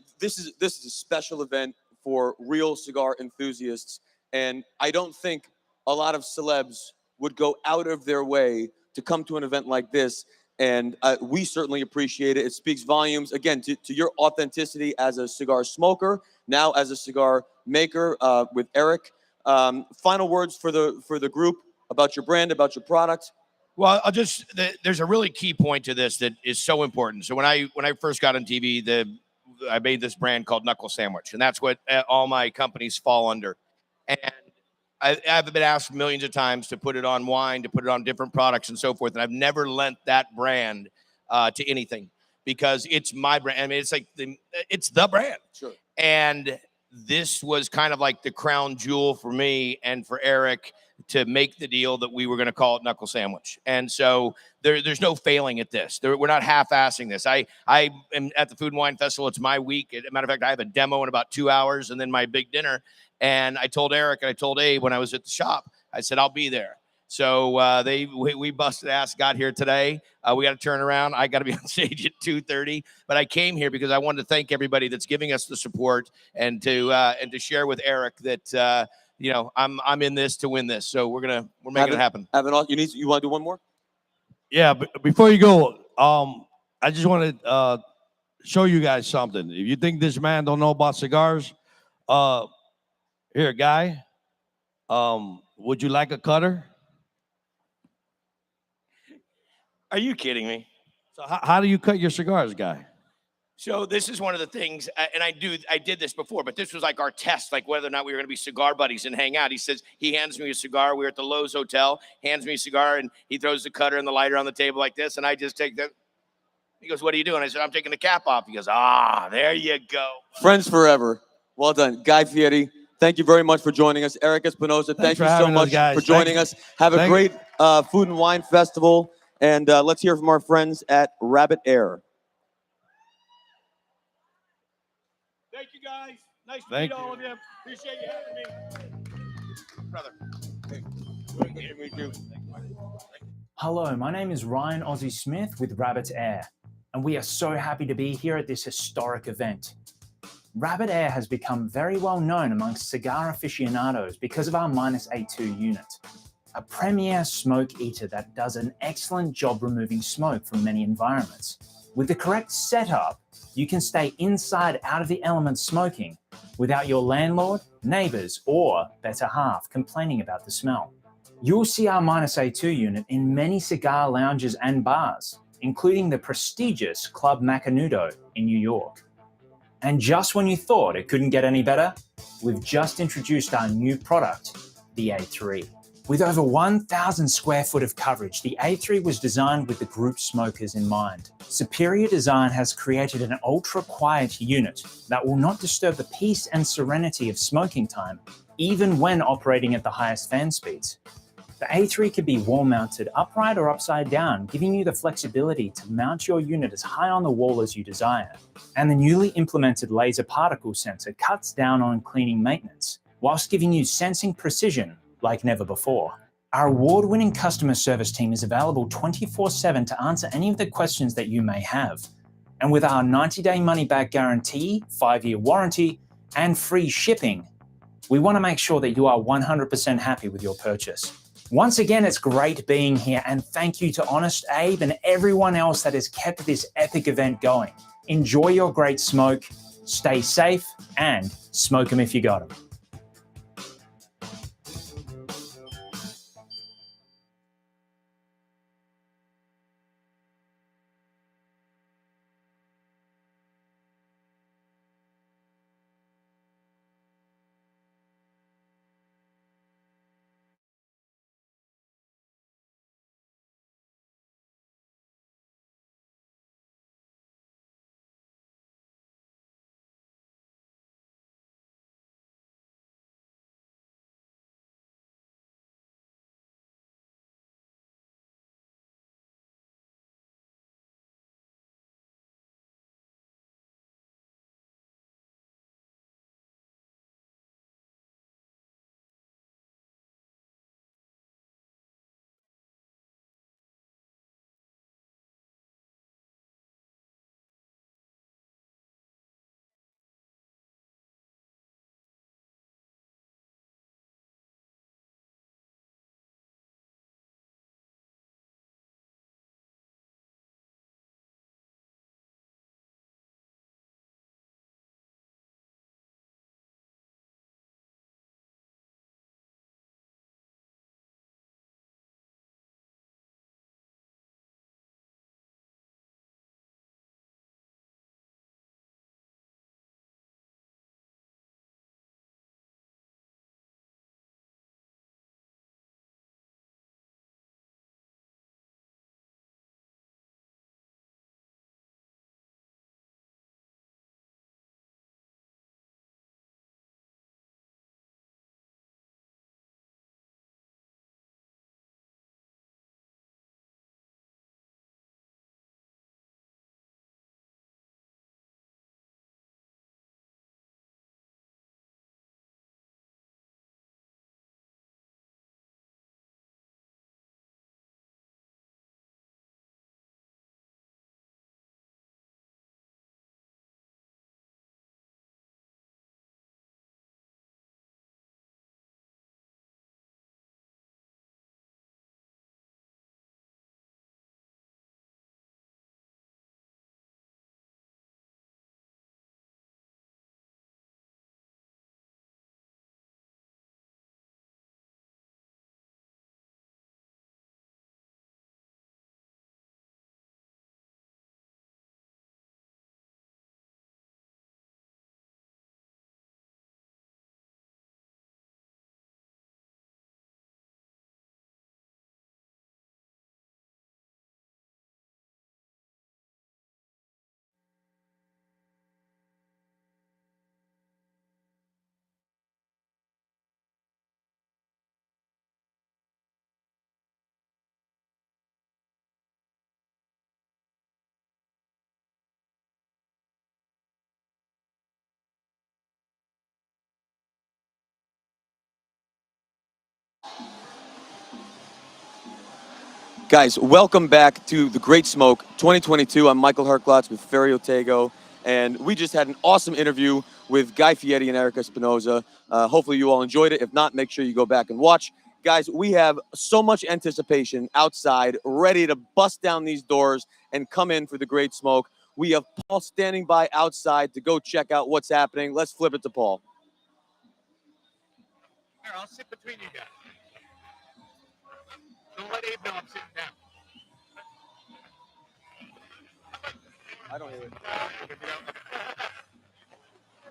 Speaker 1: this is a special event for real cigar enthusiasts, and I don't think a lot of celebs would go out of their way to come to an event like this. And we certainly appreciate it. It speaks volumes, again, to your authenticity as a cigar smoker, now as a cigar maker with Eric. Final words for the group about your brand, about your product.
Speaker 9: Well, there's a really key point to this that is so important. So when I first got on TV, I made this brand called Knuckle Sandwich, and that's what all my companies fall under. And I've been asked millions of times to put it on wine, to put it on different products and so forth. And I've never lent that brand to anything because it's my brand. I mean, it's like it's the brand.
Speaker 1: Sure.
Speaker 9: And this was kind of like the crown jewel for me and for Eric to make the deal that we were going to call it Knuckle Sandwich. And so there's no failing at this. We're not half-assing this. I am at the Food and Wine Festival. It's my week. As a matter of fact, I have a demo in about 2 hours and then my big dinner. And I told Eric and I told Abe when I was at the shop, I said, I'll be there. So we busted ass, got here today. We got to turn around. I got to be on stage at 2:30. But I came here because I wanted to thank everybody that's giving us the support and to share with Eric that you know I'm in this to win this. So we're making it happen.
Speaker 1: You want to do one more?
Speaker 8: Yeah, but before you go, I just want to show you guys something. If you think this man don't know about cigars, here, Guy, would you like a cutter?
Speaker 9: Are you kidding me?
Speaker 8: So how do you cut your cigars, Guy?
Speaker 9: So this is one of the things, and I did this before, but this was like our test, like whether or not we were going to be cigar buddies and hang out. He hands me a cigar. We were at the Lowe's Hotel, hands me a cigar, and he throws the cutter and the lighter on the table like this, and I just take that. He goes, "What are you doing?" I said, "I'm taking the cap off." He goes, there you go.
Speaker 1: Friends forever. Well done. Guy Fieri, thank you very much for joining us. Eric Espinosa, thank you so much for joining us. Have a great Food and Wine Festival, and let's hear from our friends at Rabbit Air.
Speaker 9: Thank you, guys. Nice to meet all of you. Appreciate you having me. Brother. Hey. Good to meet you.
Speaker 10: Hello, my name is Ryan Ozzie Smith with Rabbit Air, and we are so happy to be here at this historic event. Rabbit Air has become very well known amongst cigar aficionados because of our -A2 unit, a premier smoke eater that does an excellent job removing smoke from many environments. With the correct setup, you can stay inside out of the elements smoking without your landlord, neighbors, or better half complaining about the smell. You'll see our -A2 unit in many cigar lounges and bars, including the prestigious Club Macanudo in New York. And just when you thought it couldn't get any better, we've just introduced our new product, the A3. With over 1,000 square foot of coverage, the A3 was designed with the group smokers in mind. Superior design has created an ultra-quiet unit that will not disturb the peace and serenity of smoking time, even when operating at the highest fan speeds. The A3 can be wall-mounted upright or upside down, giving you the flexibility to mount your unit as high on the wall as you desire. And the newly implemented laser particle sensor cuts down on cleaning maintenance, whilst giving you sensing precision like never before. Our award-winning customer service team is available 24/7 to answer any of the questions that you may have. And with our 90-day money-back guarantee, 5-year warranty, and free shipping, we want to make sure that you are 100% happy with your purchase. Once again, it's great being here, and thank you to Honest Abe and everyone else that has kept this epic event going. Enjoy your great smoke, stay safe, and smoke 'em if you got 'em.
Speaker 1: Guys, welcome back to the Great Smoke 2022. I'm Michael Herklotz with Ferry Otego, and we just had an awesome interview with Guy Fieri and Erica Espinoza. Hopefully you all enjoyed it. If not, make sure you go back and watch. Guys, we have so much anticipation outside, ready to bust down these doors and come in for the Great Smoke. We have Paul standing by outside to go check out what's happening. Let's flip it to Paul.
Speaker 11: Here, I'll sit between you guys. Don't let Abe know I'm sitting down.
Speaker 1: I don't hear it.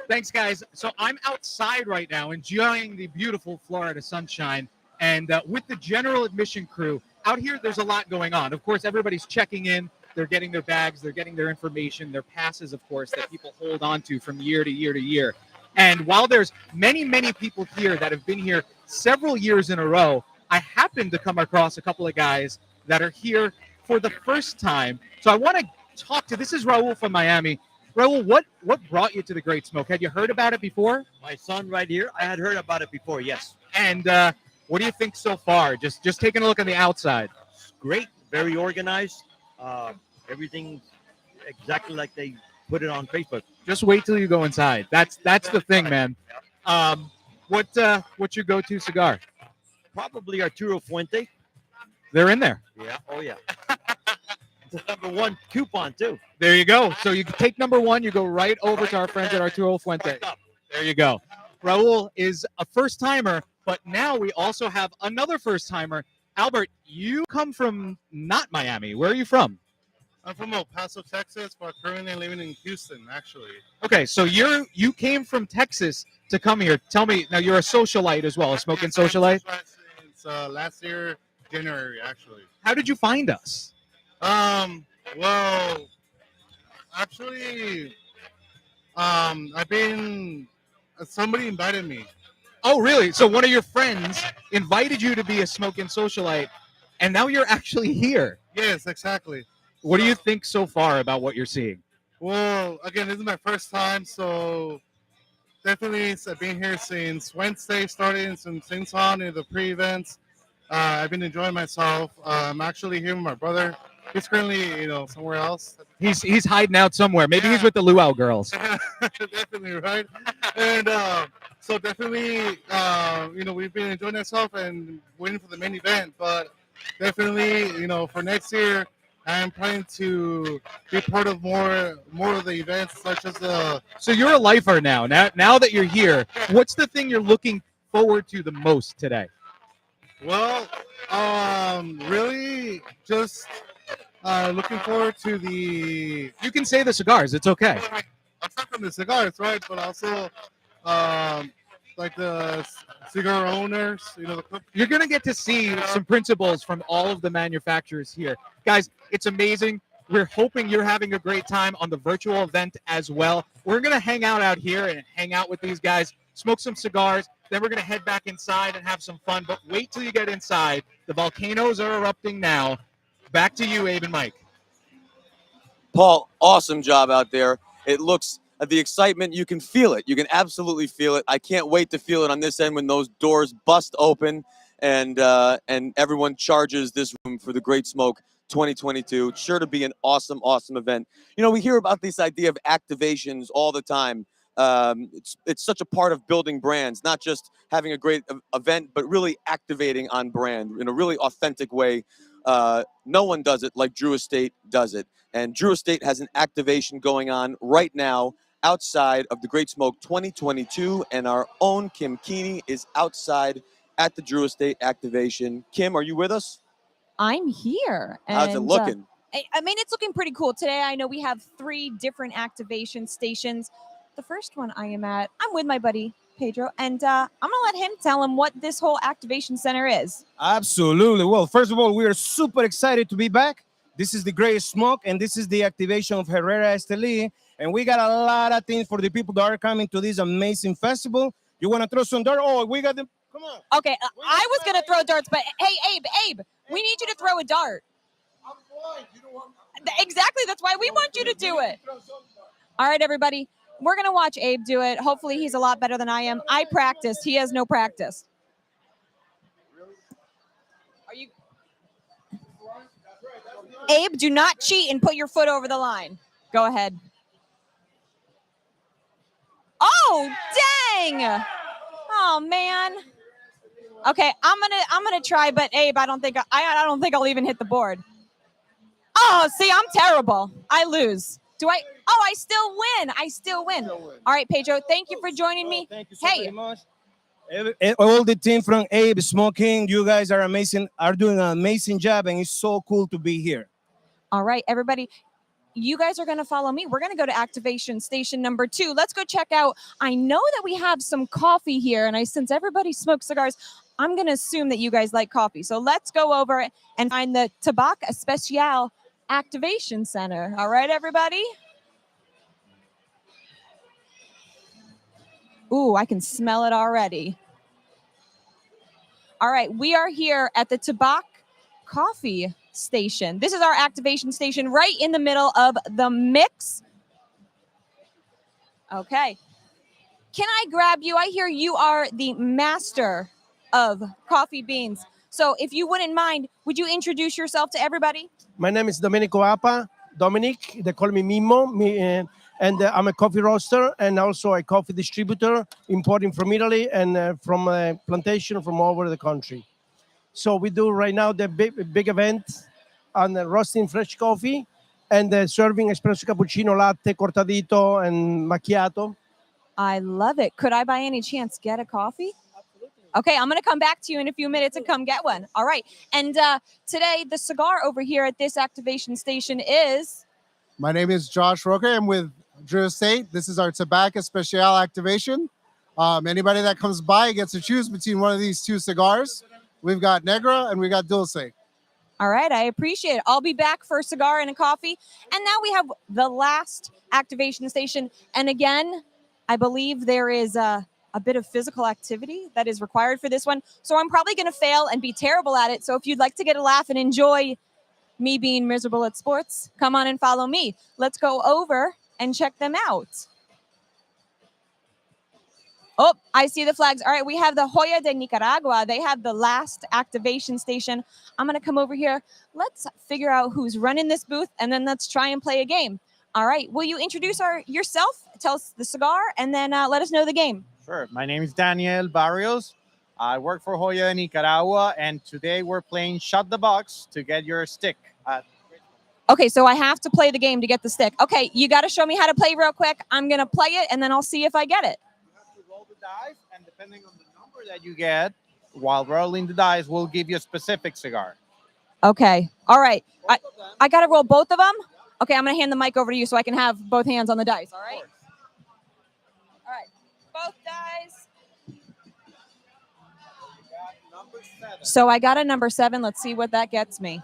Speaker 11: Thanks, guys. So I'm outside right now enjoying the beautiful Florida sunshine. And with the general admission crew, out here, there's a lot going on. Of course, everybody's checking in. They're getting their bags. They're getting their information, their passes, of course, that people hold on to from year to year to year. And while there's many, many people here that have been here several years in a row, I happened to come across a couple of guys that are here for the first time. So I want to talk to, this is Raul from Miami. Raul, what brought you to the Great Smoke? Had you heard about it before?
Speaker 12: My son right here, I had heard about it before, yes.
Speaker 11: And what do you think so far? Just taking a look on the outside.
Speaker 12: Great, very organized. Everything exactly like they put it on Facebook.
Speaker 11: Just wait till you go inside. That's the thing, man. What's your go-to cigar?
Speaker 12: Probably Arturo Fuente.
Speaker 11: They're in there.
Speaker 12: Yeah. Oh, yeah. The #1 coupon, too.
Speaker 11: There you go. So you take #1, you go right over to our friends at Arturo Fuente. There you go. Raul is a first-timer, but now we also have another first-timer. Albert, you come from not Miami. Where are you from?
Speaker 13: I'm from El Paso, Texas, but currently living in Houston, actually.
Speaker 11: Okay, so you came from Texas to come here. Tell me, now you're a socialite as well, a smoking socialite?
Speaker 13: Since last year, January, actually.
Speaker 11: How did you find us?
Speaker 13: Well, actually, somebody invited me.
Speaker 11: Oh, really? So one of your friends invited you to be a smoking socialite, and now you're actually here.
Speaker 13: Yes, exactly.
Speaker 11: What do you think so far about what you're seeing?
Speaker 13: Well, again, this is my first time, so definitely I've been here since Wednesday, starting since on in the pre-events. I've been enjoying myself. I'm actually here with my brother. He's currently, somewhere else.
Speaker 11: He's hiding out somewhere. Maybe he's with the Luau girls.
Speaker 13: Definitely, right? And so definitely, we've been enjoying ourselves and waiting for the main event. But definitely, for next year, I'm planning to be part of more of the events, such as the.
Speaker 11: So you're a lifer now. Now that you're here, what's the thing you're looking forward to the most today?
Speaker 13: Well, really just looking forward to the.
Speaker 11: You can say the cigars. It's okay.
Speaker 13: Aside from the cigars, right? But also, like the cigar owners,
Speaker 11: You're going to get to see some principles from all of the manufacturers here. Guys, it's amazing. We're hoping you're having a great time on the virtual event as well. We're going to hang out here and hang out with these guys, smoke some cigars. Then we're going to head back inside and have some fun. But wait till you get inside. The volcanoes are erupting now. Back to you, Abe and Mike.
Speaker 1: Paul, awesome job out there. It looks, the excitement, you can feel it. You can absolutely feel it. I can't wait to feel it on this end when those doors bust open and everyone charges this room for the Great Smoke 2022. It's sure to be an awesome, awesome event. We hear about this idea of activations all the time. It's such a part of building brands, not just having a great event, but really activating on brand in a really authentic way. No one does it like Drew Estate does it. And Drew Estate has an activation going on right now outside of the Great Smoke 2022. And our own Kim Keeney is outside at the Drew Estate activation. Kim, are you with us?
Speaker 3: I'm here.
Speaker 1: How's it looking?
Speaker 3: I mean, it's looking pretty cool. Today, I know we have 3 different activation stations. The first one I am at, I'm with my buddy Pedro, and I'm going to let him tell him what this whole activation center is.
Speaker 14: Absolutely. Well, first of all, we are super excited to be back. This is the Great Smoke, and this is the activation of Herrera Esteli. And we got a lot of things for the people that are coming to this amazing festival. You want to throw some dirt? Oh, we got them. Come on.
Speaker 3: Okay, I was going to throw darts, but hey, Abe, we need you to throw a dart.
Speaker 2: I'm blind. You don't want.
Speaker 3: Exactly. That's why we want you to do it. All right, everybody. We're going to watch Abe do it. Hopefully, he's a lot better than I am. I practiced. He has no practice.
Speaker 2: Really?
Speaker 3: Abe, do not cheat and put your foot over the line. Go ahead. Oh, dang! Oh man. Okay, I'm gonna try, but Abe, I don't think I'll even hit the board. Oh, see, I'm terrible. I lose. Do I? Oh, I still win. All right, Pedro, thank you for joining me.
Speaker 14: Thank you so very much. All the team from Abe Smoking, you guys are amazing, are doing an amazing job, and it's so cool to be here.
Speaker 3: All right, everybody. You guys are going to follow me. We're going to go to activation station number 2. Let's go check out. I know that we have some coffee here, and since everybody smokes cigars, I'm going to assume that you guys like coffee. So let's go over and find the Tabac Especial Activation Center. All right, everybody? Ooh, I can smell it already. All right, we are here at the Tabac Coffee Station. This is our activation station right in the middle of the mix. Okay. Can I grab you? I hear you are the master of coffee beans. So if you wouldn't mind, would you introduce yourself to everybody?
Speaker 15: My name is Domenico Appa. Dominic, they call me Mimo. And I'm a coffee roaster and also a coffee distributor, importing from Italy and from a plantation from all over the country. So we do right now the big event on roasting fresh coffee and serving espresso cappuccino, latte, cortadito, and macchiato.
Speaker 3: I love it. Could I by any chance get a coffee? Okay, I'm going to come back to you in a few minutes and come get one. All right. And today, the cigar over here at this activation station is...
Speaker 16: My name is Josh Roker. I'm with Drew Estate. This is our Tobacco Special activation. Anybody that comes by gets to choose between one of these 2 cigars. We've got Negra and we got Dulce.
Speaker 3: All right, I appreciate it. I'll be back for a cigar and a coffee. And now we have the last activation station. And again, I believe there is a bit of physical activity that is required for this one. So I'm probably going to fail and be terrible at it. So if you'd like to get a laugh and enjoy me being miserable at sports, come on and follow me. Let's go over and check them out. Oh, I see the flags. All right, we have the Joya de Nicaragua. They have the last activation station. I'm going to come over here. Let's figure out who's running this booth, and then let's try and play a game. All right, will you introduce yourself, tell us the cigar, and then let us know the game?
Speaker 17: Sure. My name is Daniel Barrios. I work for Joya de Nicaragua, and today we're playing Shut the Box to get your stick.
Speaker 3: Okay, so I have to play the game to get the stick. Okay, you got to show me how to play real quick. I'm going to play it, and then I'll see if I get it.
Speaker 17: Roll the dice, and depending on the number that you get, while rolling the dice, we'll give you a specific cigar.
Speaker 3: Okay, all right. I got to roll both of them? Okay, I'm going to hand the mic over to you so I can have both hands on the dice, all right? All right, both dice. So I got a number 7. Let's see what that gets me.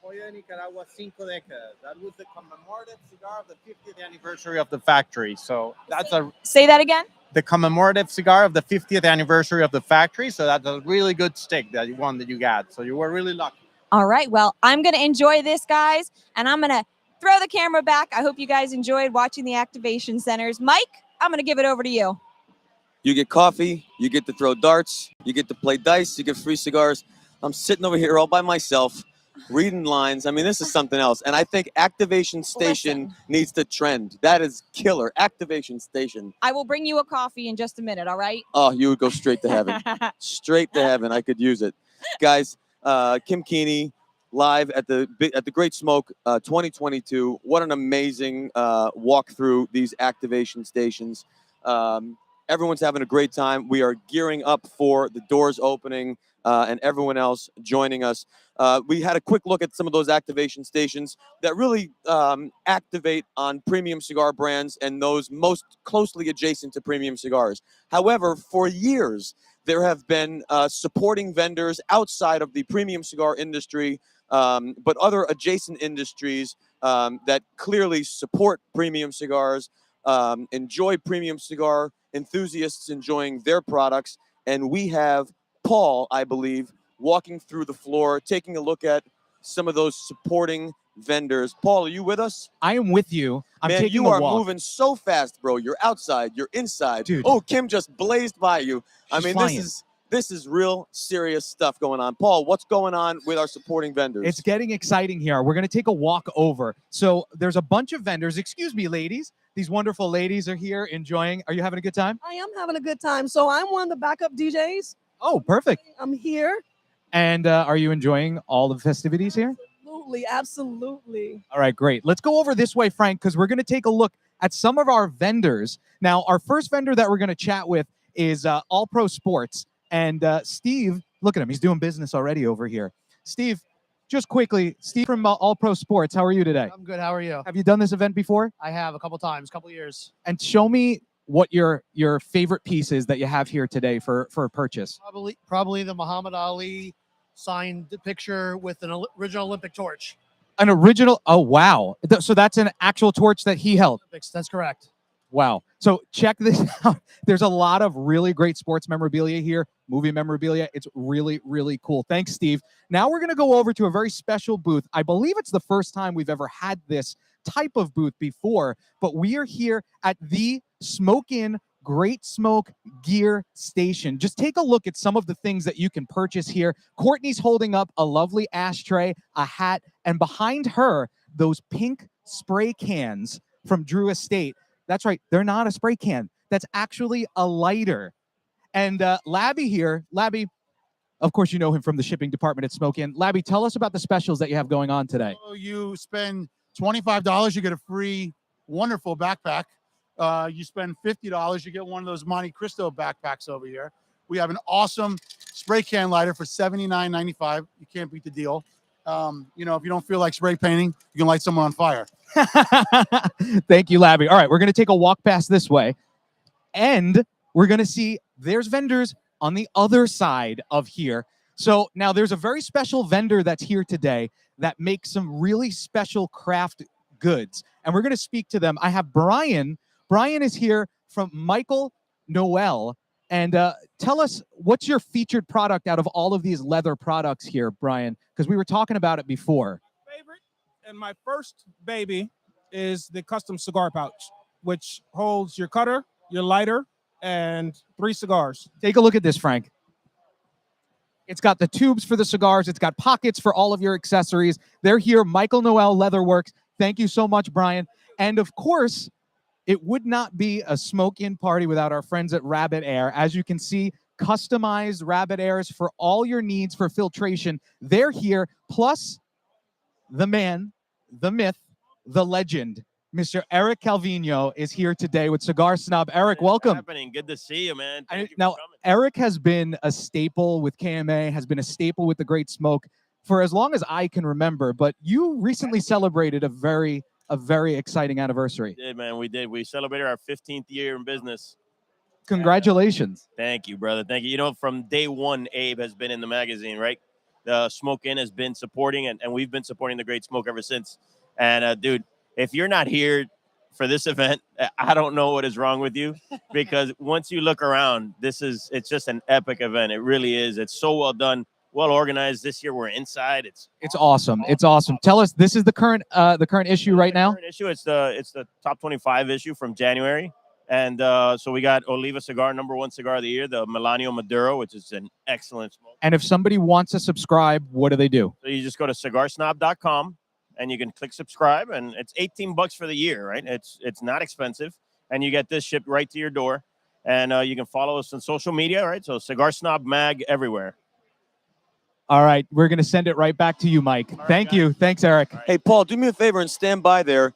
Speaker 17: Joya de Nicaragua, Cinco Décadas. That was the commemorative cigar of the 50th anniversary of the factory. So that's
Speaker 3: Say that again?
Speaker 17: The commemorative cigar of the 50th anniversary of the factory. So that's a really good stick that you got. So you were really lucky.
Speaker 3: All right, well, I'm going to enjoy this, guys, and I'm going to throw the camera back. I hope you guys enjoyed watching the activation centers. Mike, I'm going to give it over to you.
Speaker 1: You get coffee, you get to throw darts, you get to play dice, you get free cigars. I'm sitting over here all by myself, reading lines. I mean, this is something else. And I think Activation Station needs to trend. That is killer. Activation Station.
Speaker 3: I will bring you a coffee in just a minute, all right?
Speaker 1: Oh, you would go straight to heaven. Straight to heaven. I could use it. Guys, Kim Keeney, live at the Great Smoke 2022. What an amazing walk through these activation stations. Everyone's having a great time. We are gearing up for the doors opening and everyone else joining us. We had a quick look at some of those activation stations that really activate on premium cigar brands and those most closely adjacent to premium cigars. However, for years, there have been supporting vendors outside of the premium cigar industry, but other adjacent industries that clearly support premium cigars, enjoy premium cigar enthusiasts enjoying their products. And we have Paul, I believe, walking through the floor, taking a look at some of those supporting vendors. Paul, are you with us?
Speaker 7: I am with you. I'm
Speaker 1: Man,
Speaker 7: taking
Speaker 1: you
Speaker 7: a
Speaker 1: are
Speaker 7: walk.
Speaker 1: moving so fast, bro. You're outside. You're inside.
Speaker 7: Dude.
Speaker 1: Oh, Kim just blazed by you. I
Speaker 7: She's
Speaker 1: mean,
Speaker 7: flying.
Speaker 1: this is real serious stuff going on. Paul, what's going on with our supporting vendors?
Speaker 7: It's getting exciting here. We're going to take a walk over. So there's a bunch of vendors. Excuse me, ladies. These wonderful ladies are here enjoying. Are you having a good time?
Speaker 18: I am having a good time. So I'm one of the backup DJs.
Speaker 7: Oh, perfect.
Speaker 18: I'm here.
Speaker 7: And are you enjoying all the festivities here?
Speaker 18: Absolutely, absolutely.
Speaker 7: All right, great. Let's go over this way, Frank, because we're going to take a look at some of our vendors. Now, our first vendor that we're going to chat with is All Pro Sports. And Steve, look at him. He's doing business already over here. Steve, just quickly, Steve from All Pro Sports, how are you today?
Speaker 19: I'm good. How are you?
Speaker 7: Have you done this event before?
Speaker 19: I have a couple times, couple years.
Speaker 7: And show me what your favorite piece is that you have here today for a purchase.
Speaker 19: Probably the Muhammad Ali signed picture with an original Olympic torch.
Speaker 7: An original, oh, wow. So that's an actual torch that he held.
Speaker 19: That's correct.
Speaker 7: Wow. So check this out. There's a lot of really great sports memorabilia here, movie memorabilia. It's really, really cool. Thanks, Steve. Now we're going to go over to a very special booth. I believe it's the first time we've ever had this type of booth before, but we are here at the Smoke Inn Great Smoke Gear Station. Just take a look at some of the things that you can purchase here. Courtney's holding up a lovely ashtray, a hat, and behind her, those pink spray cans from Drew Estate. That's right. They're not a spray can. That's actually a lighter. And Labby here, Labby, of course, you know him from the shipping department at Smoke Inn. Labby, tell us about the specials that you have going on today.
Speaker 20: So you spend $25, you get a free, wonderful backpack. You spend $50, you get one of those Monte Cristo backpacks over here. We have an awesome spray can lighter for $79.95. You can't beat the deal. You know, if you don't feel like spray painting, you can light someone on fire.
Speaker 7: Thank you, Labby. All right, we're going to take a walk past this way, and we're going to see there's vendors on the other side of here. So now there's a very special vendor that's here today that makes some really special craft goods, and we're going to speak to them. I have Brian. Brian is here from Michael Noel. And tell us, what's your featured product out of all of these leather products here, Brian? Because we were talking about it before.
Speaker 21: And my first baby is the custom cigar pouch, which holds your cutter, your lighter, and 3 cigars.
Speaker 7: Take a look at this, Frank. It's got the tubes for the cigars. It's got pockets for all of your accessories. They're here, Michael Noel Leatherworks. Thank you so much, Brian. And of course, it would not be a smoke-in party without our friends at Rabbit Air. As you can see, customized Rabbit Airs for all your needs for filtration. They're here, plus the man, the myth, the legend, Mr. Eric Calvino is here today with Cigar Snob. Eric, welcome.
Speaker 22: Happening. Good to see you, man. Thank you for
Speaker 7: Now,
Speaker 22: coming.
Speaker 7: Eric has been a staple with KMA, has been a staple with the Great Smoke for as long as I can remember, but you recently celebrated a very exciting anniversary.
Speaker 22: We did, man. We did. We celebrated our 15th year in business.
Speaker 7: Congratulations.
Speaker 22: Thank you, brother. Thank you. You know, from day one, Abe has been in the magazine, right? The Smoke Inn has been supporting, and we've been supporting the Great Smoke ever since. And, dude, if you're not here for this event, I don't know what is wrong with you, because once you look around, it's just an epic event. It really is. It's so well done, well organized. This year we're inside. It's
Speaker 7: awesome. It's awesome. Tell us, this is the current issue right now.
Speaker 22: current issue. It's the top 25 issue from January. And so we got Oliva cigar, #1 cigar of the year, the Melanio Maduro, which is an excellent smoke.
Speaker 7: And if somebody wants to subscribe, what do they do?
Speaker 22: So you just go to cigarsnob.com and you can click subscribe, and it's $18 for the year, right? It's not expensive, and you get this shipped right to your door. And you can follow us on social media, right? So Cigar Snob Mag everywhere.
Speaker 7: All right, we're going to send it right back to you, Mike. Thank you. Thanks, Eric.
Speaker 1: Hey, Paul, do me a favor and stand by there,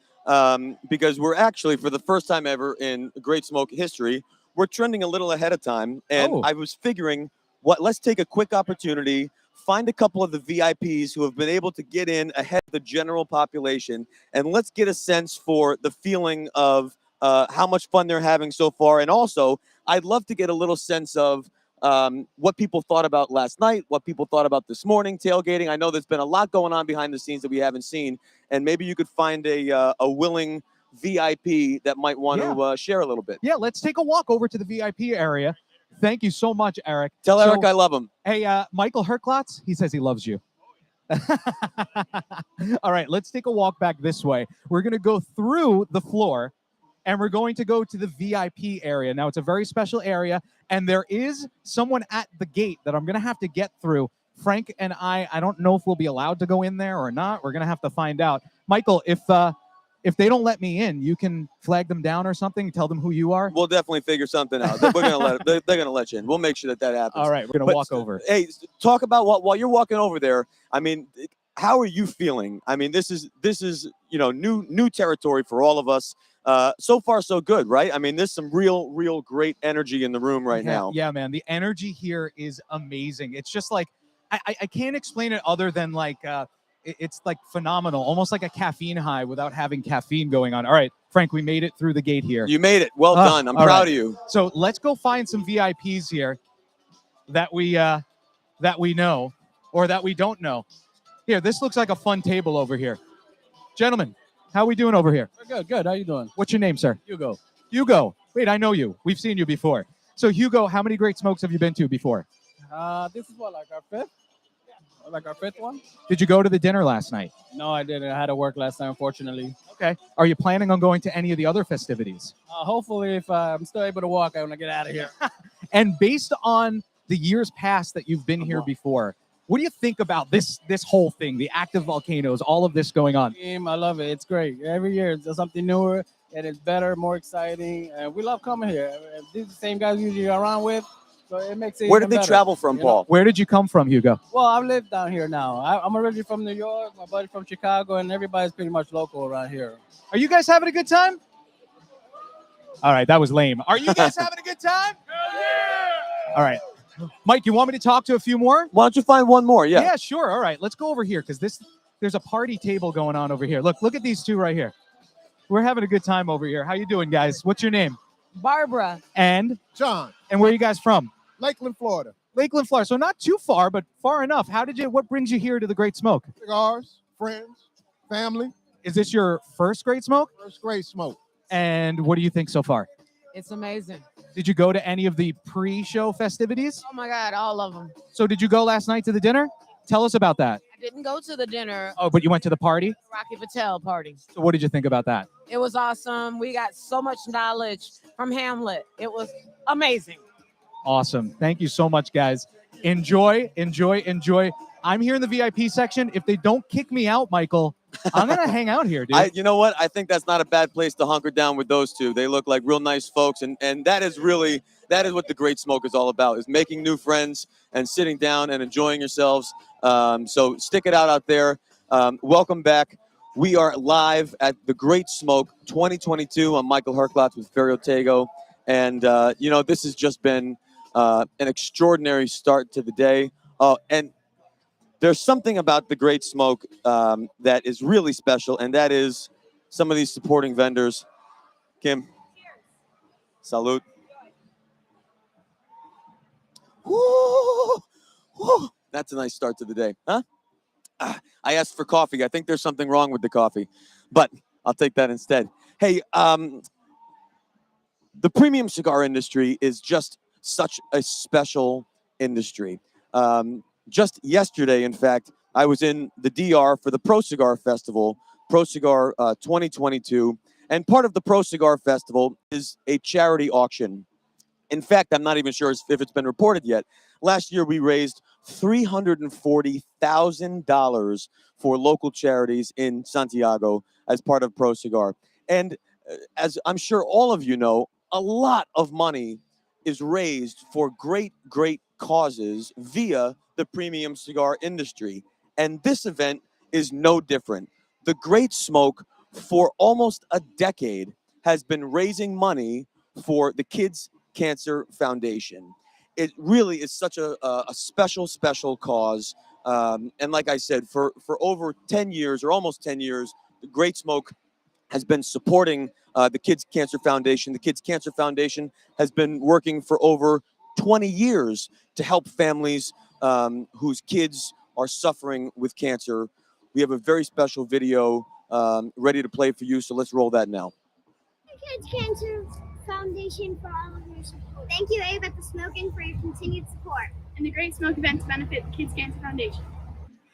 Speaker 1: because we're actually, for the first time ever in Great Smoke history, we're trending a little ahead of time. And I was figuring, let's take a quick opportunity, find a couple of the VIPs who have been able to get in ahead of the general population, and let's get a sense for the feeling of how much fun they're having so far. And also, I'd love to get a little sense of what people thought about last night, what people thought about this morning, tailgating. I know there's been a lot going on behind the scenes that we haven't seen, and maybe you could find a willing VIP that might want to share a little bit.
Speaker 7: Yeah, let's take a walk over to the VIP area. Thank you so much, Eric.
Speaker 1: Tell Eric I love him.
Speaker 7: Hey, Michael Herklotz, he says he loves you. All right, let's take a walk back this way. We're going to go through the floor and we're going to go to the VIP area. Now, it's a very special area, and there is someone at the gate that I'm going to have to get through. Frank and I don't know if we'll be allowed to go in there or not. We're going to have to find out. Michael, if they don't let me in, you can flag them down or something, tell them who you are.
Speaker 1: We'll definitely figure something out. We're gonna they're gonna let you in. We'll make sure that happens.
Speaker 7: All right, we're gonna walk over.
Speaker 1: Hey, talk about while you're walking over there. I mean, how are you feeling? I mean, this is new territory for all of us. So far, so good, right? I mean, there's some real great energy in the room right now.
Speaker 7: Yeah, man. The energy here is amazing. It's just like I can't explain it other than like it's like phenomenal, almost like a caffeine high without having caffeine going on. All right, Frank, we made it through the gate here.
Speaker 1: You made it. Well done. I'm proud of you.
Speaker 7: So let's go find some VIPs here that we know or that we don't know. Here, this looks like a fun table over here. Gentlemen, how are we doing over here?
Speaker 4: We're good. How you doing?
Speaker 7: What's your name, sir?
Speaker 4: Hugo.
Speaker 7: Hugo. Wait, I know you. We've seen you before. So Hugo, how many Great Smokes have you been to before?
Speaker 4: This is what, like our fifth? Like our fifth one?
Speaker 7: Did you go to the dinner last night?
Speaker 4: No, I didn't. I had to work last night, unfortunately.
Speaker 7: Okay. Are you planning on going to any of the other festivities?
Speaker 4: Hopefully, if I'm still able to walk, I want to get out of here.
Speaker 7: And based on the years past that you've been here before, what do you think about this whole thing, the active volcanoes, all of this going on?
Speaker 4: I love it. It's great. Every year, there's something newer, and it's better, more exciting. And we love coming here. These are the same guys we usually around with, so it makes it
Speaker 1: Where
Speaker 4: even
Speaker 1: did they
Speaker 4: better,
Speaker 1: travel from,
Speaker 4: you
Speaker 1: Paul?
Speaker 4: know?
Speaker 7: Where did you come from, Hugo?
Speaker 4: Well, I live down here now. I'm originally from New York. My buddy from Chicago, and everybody's pretty much local around here.
Speaker 7: Are you guys having a good time? All right, that was lame. Are you guys having a good time? All right. Mike, you want me to talk to a few more?
Speaker 1: Why don't you find one more? Yeah.
Speaker 7: Yeah, sure. All right, let's go over here because there's a party table going on over here. Look at these two right here. We're having a good time over here. How you doing, guys? What's your name?
Speaker 5: Barbara.
Speaker 7: And?
Speaker 5: John.
Speaker 7: And where are you guys from?
Speaker 5: Lakeland, Florida.
Speaker 7: Lakeland, Florida. So not too far, but far enough. What brings you here to the Great Smoke?
Speaker 5: Cigars, friends, family.
Speaker 7: Is this your first Great Smoke?
Speaker 5: First Great Smoke.
Speaker 7: And what do you think so far?
Speaker 5: It's amazing.
Speaker 7: Did you go to any of the pre-show festivities?
Speaker 5: Oh my God, all of them.
Speaker 7: So did you go last night to the dinner? Tell us about that.
Speaker 5: I didn't go to the dinner.
Speaker 7: Oh, but you went to the party?
Speaker 5: Rocky Patel party.
Speaker 7: So what did you think about that?
Speaker 5: It was awesome. We got so much knowledge from Hamlet. It was amazing.
Speaker 7: Awesome. Thank you so much, guys. Enjoy. I'm here in the VIP section. If they don't kick me out, Michael, I'm going to hang out here, dude.
Speaker 1: You know what? I think that's not a bad place to hunker down with those two. They look like real nice folks. And that is what the Great Smoke is all about, is making new friends and sitting down and enjoying yourselves. So stick it out there. Welcome back. We are live at the Great Smoke 2022. I'm Michael Herklotz with Ferio Tego. And, this has just been an extraordinary start to the day. And there's something about the Great Smoke that is really special, and that is some of these supporting vendors. Kim, salute. Woo! Woo! That's a nice start to the day, huh? I asked for coffee. I think there's something wrong with the coffee, but I'll take that instead. Hey, the premium cigar industry is just such a special industry. Just yesterday, in fact, I was in the DR for the Pro Cigar Festival, Pro Cigar 2022. And part of the Pro Cigar Festival is a charity auction. In fact, I'm not even sure if it's been reported yet. Last year, we raised $340,000 for local charities in Santiago as part of Pro Cigar. And as I'm sure all of you know, a lot of money is raised for great causes via the premium cigar industry. And this event is no different. The Great Smoke, for almost a decade, has been raising money for the Kids Cancer Foundation. It really is such a special cause. And like I said, for over 10 years or almost 10 years, the Great Smoke has been supporting the Kids Cancer Foundation. The Kids Cancer Foundation has been working for over 20 years to help families whose kids are suffering with cancer. We have a very special video ready to play for you, so let's roll that now.
Speaker 23: Kids Cancer Foundation for all of your support. Thank you, Abe at the Smoking, for your continued support.
Speaker 24: And the Great Smoke event to benefit the Kids Cancer Foundation.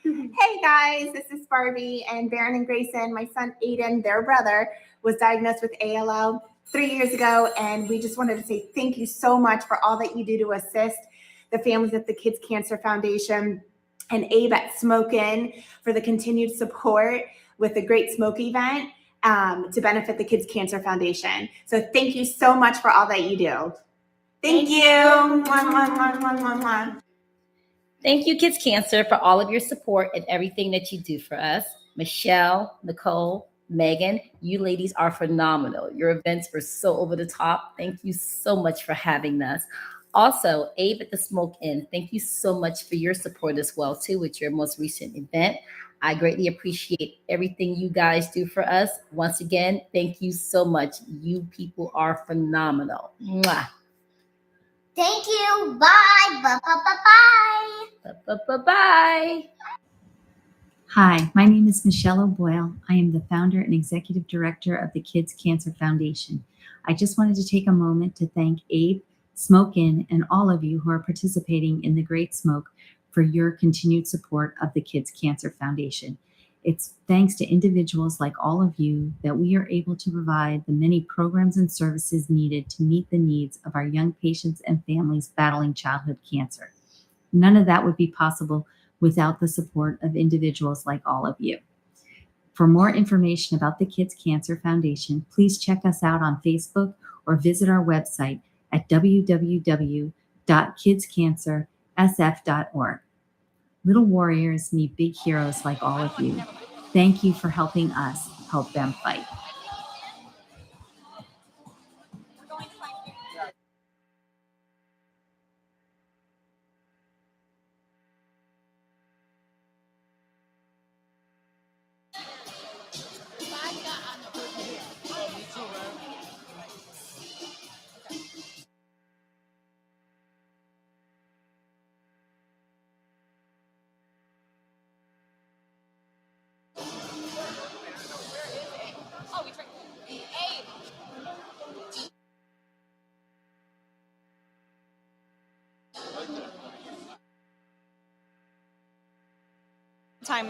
Speaker 6: Hey guys, this is Barbie, and Baron and Grayson, my son Aiden, their brother, was diagnosed with ALL 3 years ago, and we just wanted to say thank you so much for all that you do to assist the families at the Kids Cancer Foundation, and Abe at Smoke In for the continued support with the Great Smoke event to benefit the Kids Cancer Foundation. So thank you so much for all that you do. Thank you. Mwah, mwah, mwah, mwah, mwah, mwah.
Speaker 8: Thank you, Kids Cancer, for all of your support and everything that you do for us. Michelle, Nicole, Megan, you ladies are phenomenal. Your events were so over the top. Thank you so much for having us. Also, Abe at the Smoke Inn, thank you so much for your support as well, too, with your most recent event. I greatly appreciate everything you guys do for us. Once again, thank you so much. You people are phenomenal. Mwah.
Speaker 23: Thank you. Bye. Bye.
Speaker 8: Bye.
Speaker 9: Hi, my name is Michelle O'Boyle. I am the founder and executive director of the Kids Cancer Foundation. I just wanted to take a moment to thank Abe, Smoke In, and all of you who are participating in the Great Smoke for your continued support of the Kids Cancer Foundation. It's thanks to individuals like all of you that we are able to provide the many programs and services needed to meet the needs of our young patients and families battling childhood cancer. None of that would be possible without the support of individuals like all of you. For more information about the Kids Cancer Foundation, please check us out on Facebook or visit our website at www.kidscancersf.org. Little warriors need big heroes like all of you. Thank you for helping us help them fight.
Speaker 3: Time.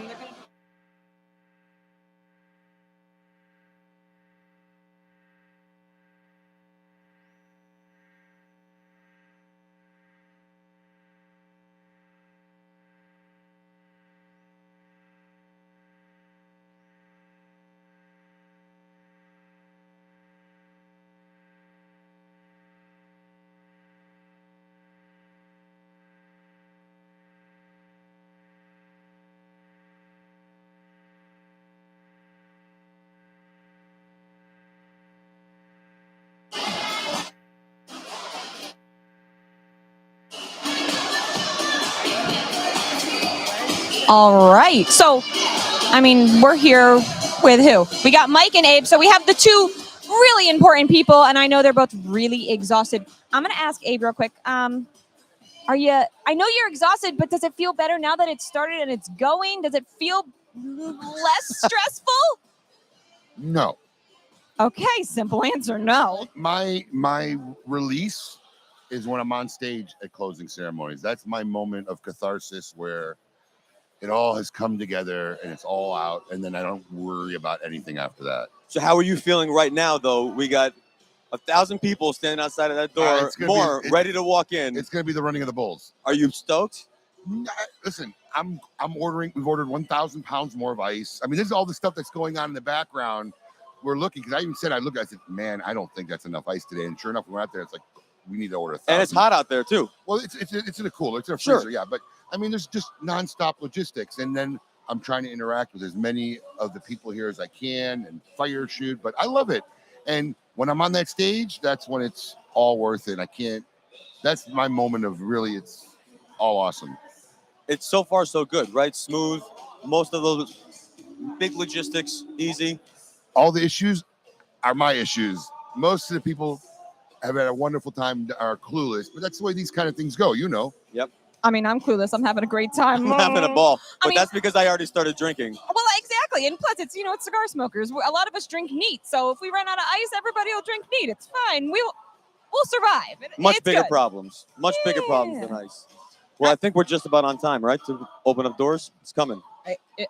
Speaker 3: All right. So, I mean, we're here with who? We got Mike and Abe. So we have the two really important people, and I know they're both really exhausted. I'm going to ask Abe real quick. I know you're exhausted, but does it feel better now that it's started and it's going? Does it feel less stressful?
Speaker 2: No.
Speaker 3: Okay, simple answer, no.
Speaker 2: My release is when I'm on stage at closing ceremonies. That's my moment of catharsis where it all has come together and it's all out, and then I don't worry about anything after that.
Speaker 1: So how are you feeling right now, though? We got 1,000 people standing outside of that door, ready to walk in.
Speaker 2: It's going to be the running of the bulls.
Speaker 1: Are you stoked?
Speaker 2: Listen, I'm ordering. We've ordered 1,000 pounds more of ice. I mean, this is all the stuff that's going on in the background. We're looking, because I even said, I said, man, I don't think that's enough ice today. And sure enough, when we're out there, it's like, we need to order 1,000.
Speaker 1: And it's hot out there too.
Speaker 2: Well, it's in a cooler, it's in a freezer, yeah. But I mean, there's just nonstop logistics, and then I'm trying to interact with as many of the people here as I can and fire shoot. But I love it, and when I'm on that stage, that's when it's all worth it. That's my moment of really, it's all awesome.
Speaker 1: It's so far so good, right? Smooth. Most of those big logistics, easy.
Speaker 2: All the issues are my issues. Most of the people have had a wonderful time, are clueless, but that's the way these kind of things go, you know.
Speaker 1: Yep.
Speaker 3: I mean, I'm clueless. I'm having a great time.
Speaker 1: I'm having a ball, but that's because I already started drinking.
Speaker 3: Well, exactly. And plus, it's cigar smokers. A lot of us drink neat. So if we run out of ice, everybody will drink neat. It's fine. We'll survive.
Speaker 1: Much
Speaker 3: It's
Speaker 1: bigger
Speaker 3: good.
Speaker 1: problems. Much bigger problems than ice. Well, I think we're just about on time, right? To open up doors. It's coming.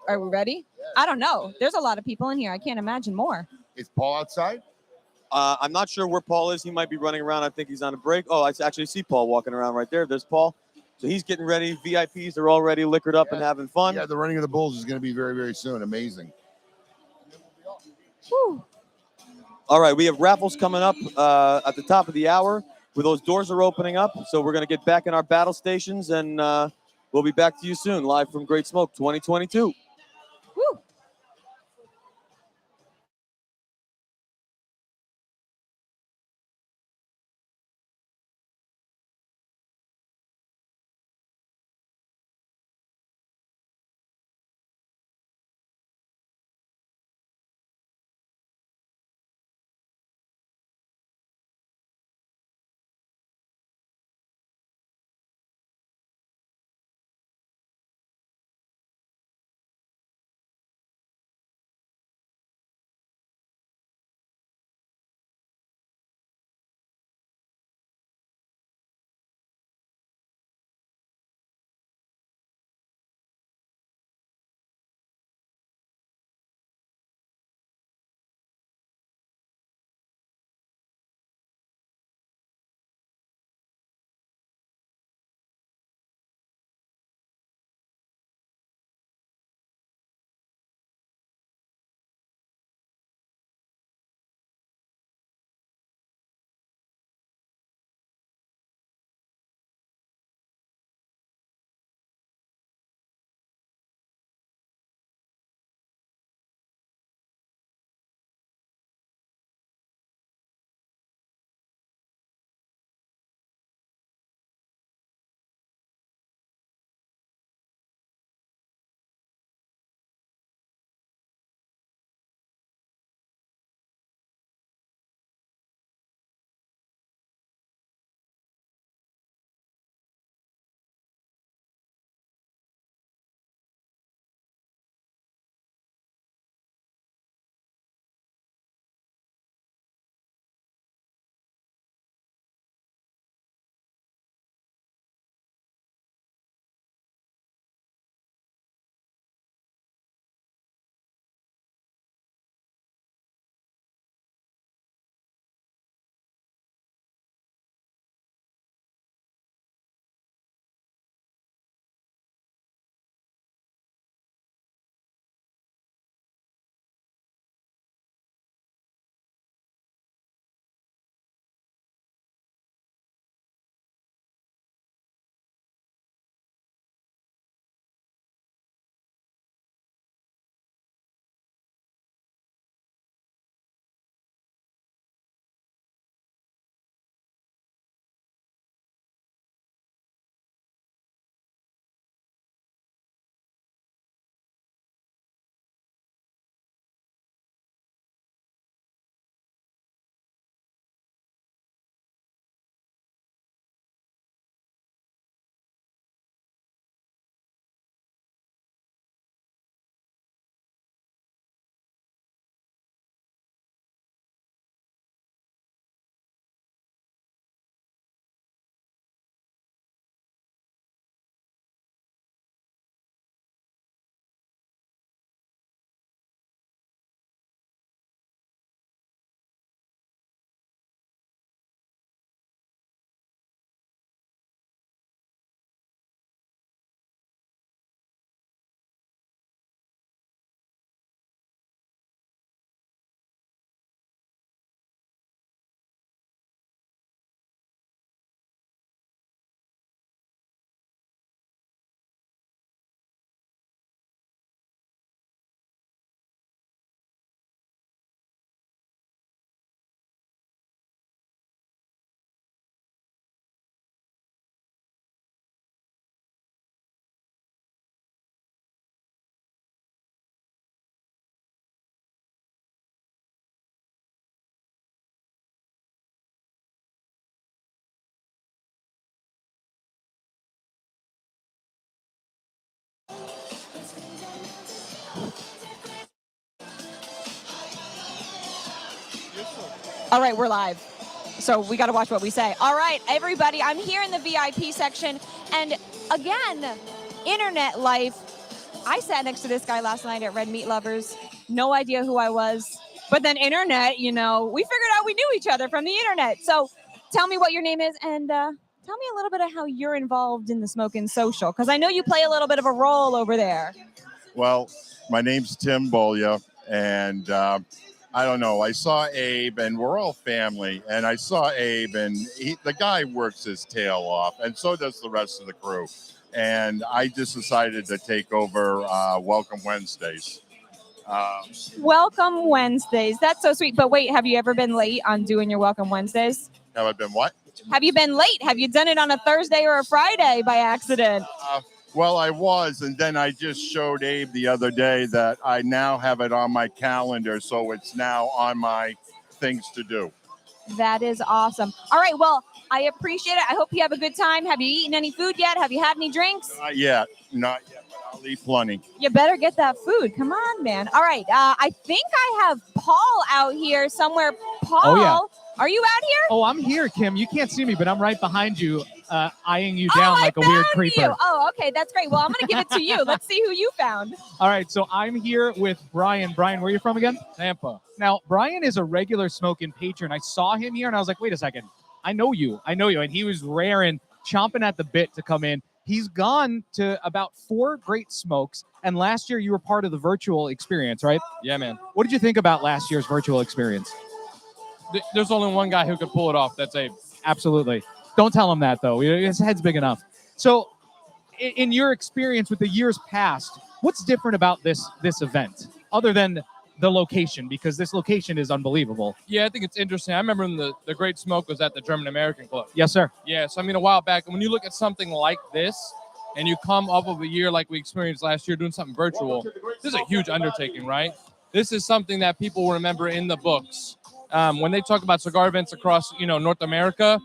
Speaker 3: Are we ready? I don't know. There's a lot of people in here. I can't imagine more.
Speaker 2: Is Paul outside?
Speaker 1: I'm not sure where Paul is. He might be running around. I think he's on a break. Oh, I actually see Paul walking around right there. There's Paul. So he's getting ready. VIPs are already liquored up and having fun.
Speaker 2: Yeah, the running of the bulls is going to be very, very soon. Amazing.
Speaker 3: Whew.
Speaker 1: All right, we have raffles coming up at the top of the hour where those doors are opening up. So we're going to get back in our battle stations, and we'll be back to you soon, live from Great Smoke 2022.
Speaker 3: Woo. All right, we're live. So we got to watch what we say. All right, everybody, I'm here in the VIP section. And again, internet life. I sat next to this guy last night at Red Meat Lovers. No idea who I was. But then internet, we figured out we knew each other from the internet. So tell me what your name is and tell me a little bit of how you're involved in the Smokin' Social, because I know you play a little bit of a role over there.
Speaker 10: Well, my name's Tim Bolya, and I don't know. I saw Abe, and we're all family, and I saw Abe, and the guy works his tail off, and so does the rest of the crew. And I just decided to take over Welcome Wednesdays.
Speaker 3: Welcome Wednesdays. That's so sweet. But wait, have you ever been late on doing your Welcome Wednesdays?
Speaker 10: Have I been what?
Speaker 3: Have you been late? Have you done it on a Thursday or a Friday by accident?
Speaker 10: Well, I was, and then I just showed Abe the other day that I now have it on my calendar, so it's now on my things to do.
Speaker 3: That is awesome. All right, well, I appreciate it. I hope you have a good time. Have you eaten any food yet? Have you had any drinks?
Speaker 10: Not yet, but I'll eat plenty.
Speaker 3: You better get that food. Come on, man. All right, I think I have Paul out here somewhere. Paul,
Speaker 7: Oh, yeah.
Speaker 3: Are you out here?
Speaker 7: Oh, I'm here, Kim. You can't see me, but I'm right behind you, eyeing you down like a weird creeper.
Speaker 3: You. Oh, okay, that's great. Well, I'm going to give it to you. Let's see who you found.
Speaker 7: All right, so I'm here with Brian. Brian, where are you from again? Tampa. Now, Brian is a regular Smokin' patron. I saw him here, and I was like, wait a second. I know you. And he was raring, chomping at the bit to come in. He's gone to about 4 great smokes, and last year you were part of the virtual experience, right?
Speaker 12: Yeah, man.
Speaker 7: What did you think about last year's virtual experience?
Speaker 12: There's only one guy who could pull it off. That's Abe.
Speaker 7: Absolutely. Don't tell him that, though. His head's big enough. So, in your experience with the years past, what's different about this event, other than the location? Because this location is unbelievable.
Speaker 12: Yeah, I think it's interesting. I remember when the Great Smoke was at the German American Club.
Speaker 7: Yes, sir.
Speaker 12: Yeah, so I mean, a while back, when you look at something like this, and you come up of a year like we experienced last year doing something virtual, this is a huge undertaking, right? This is something that people will remember in the books. When they talk about cigar events across, North America,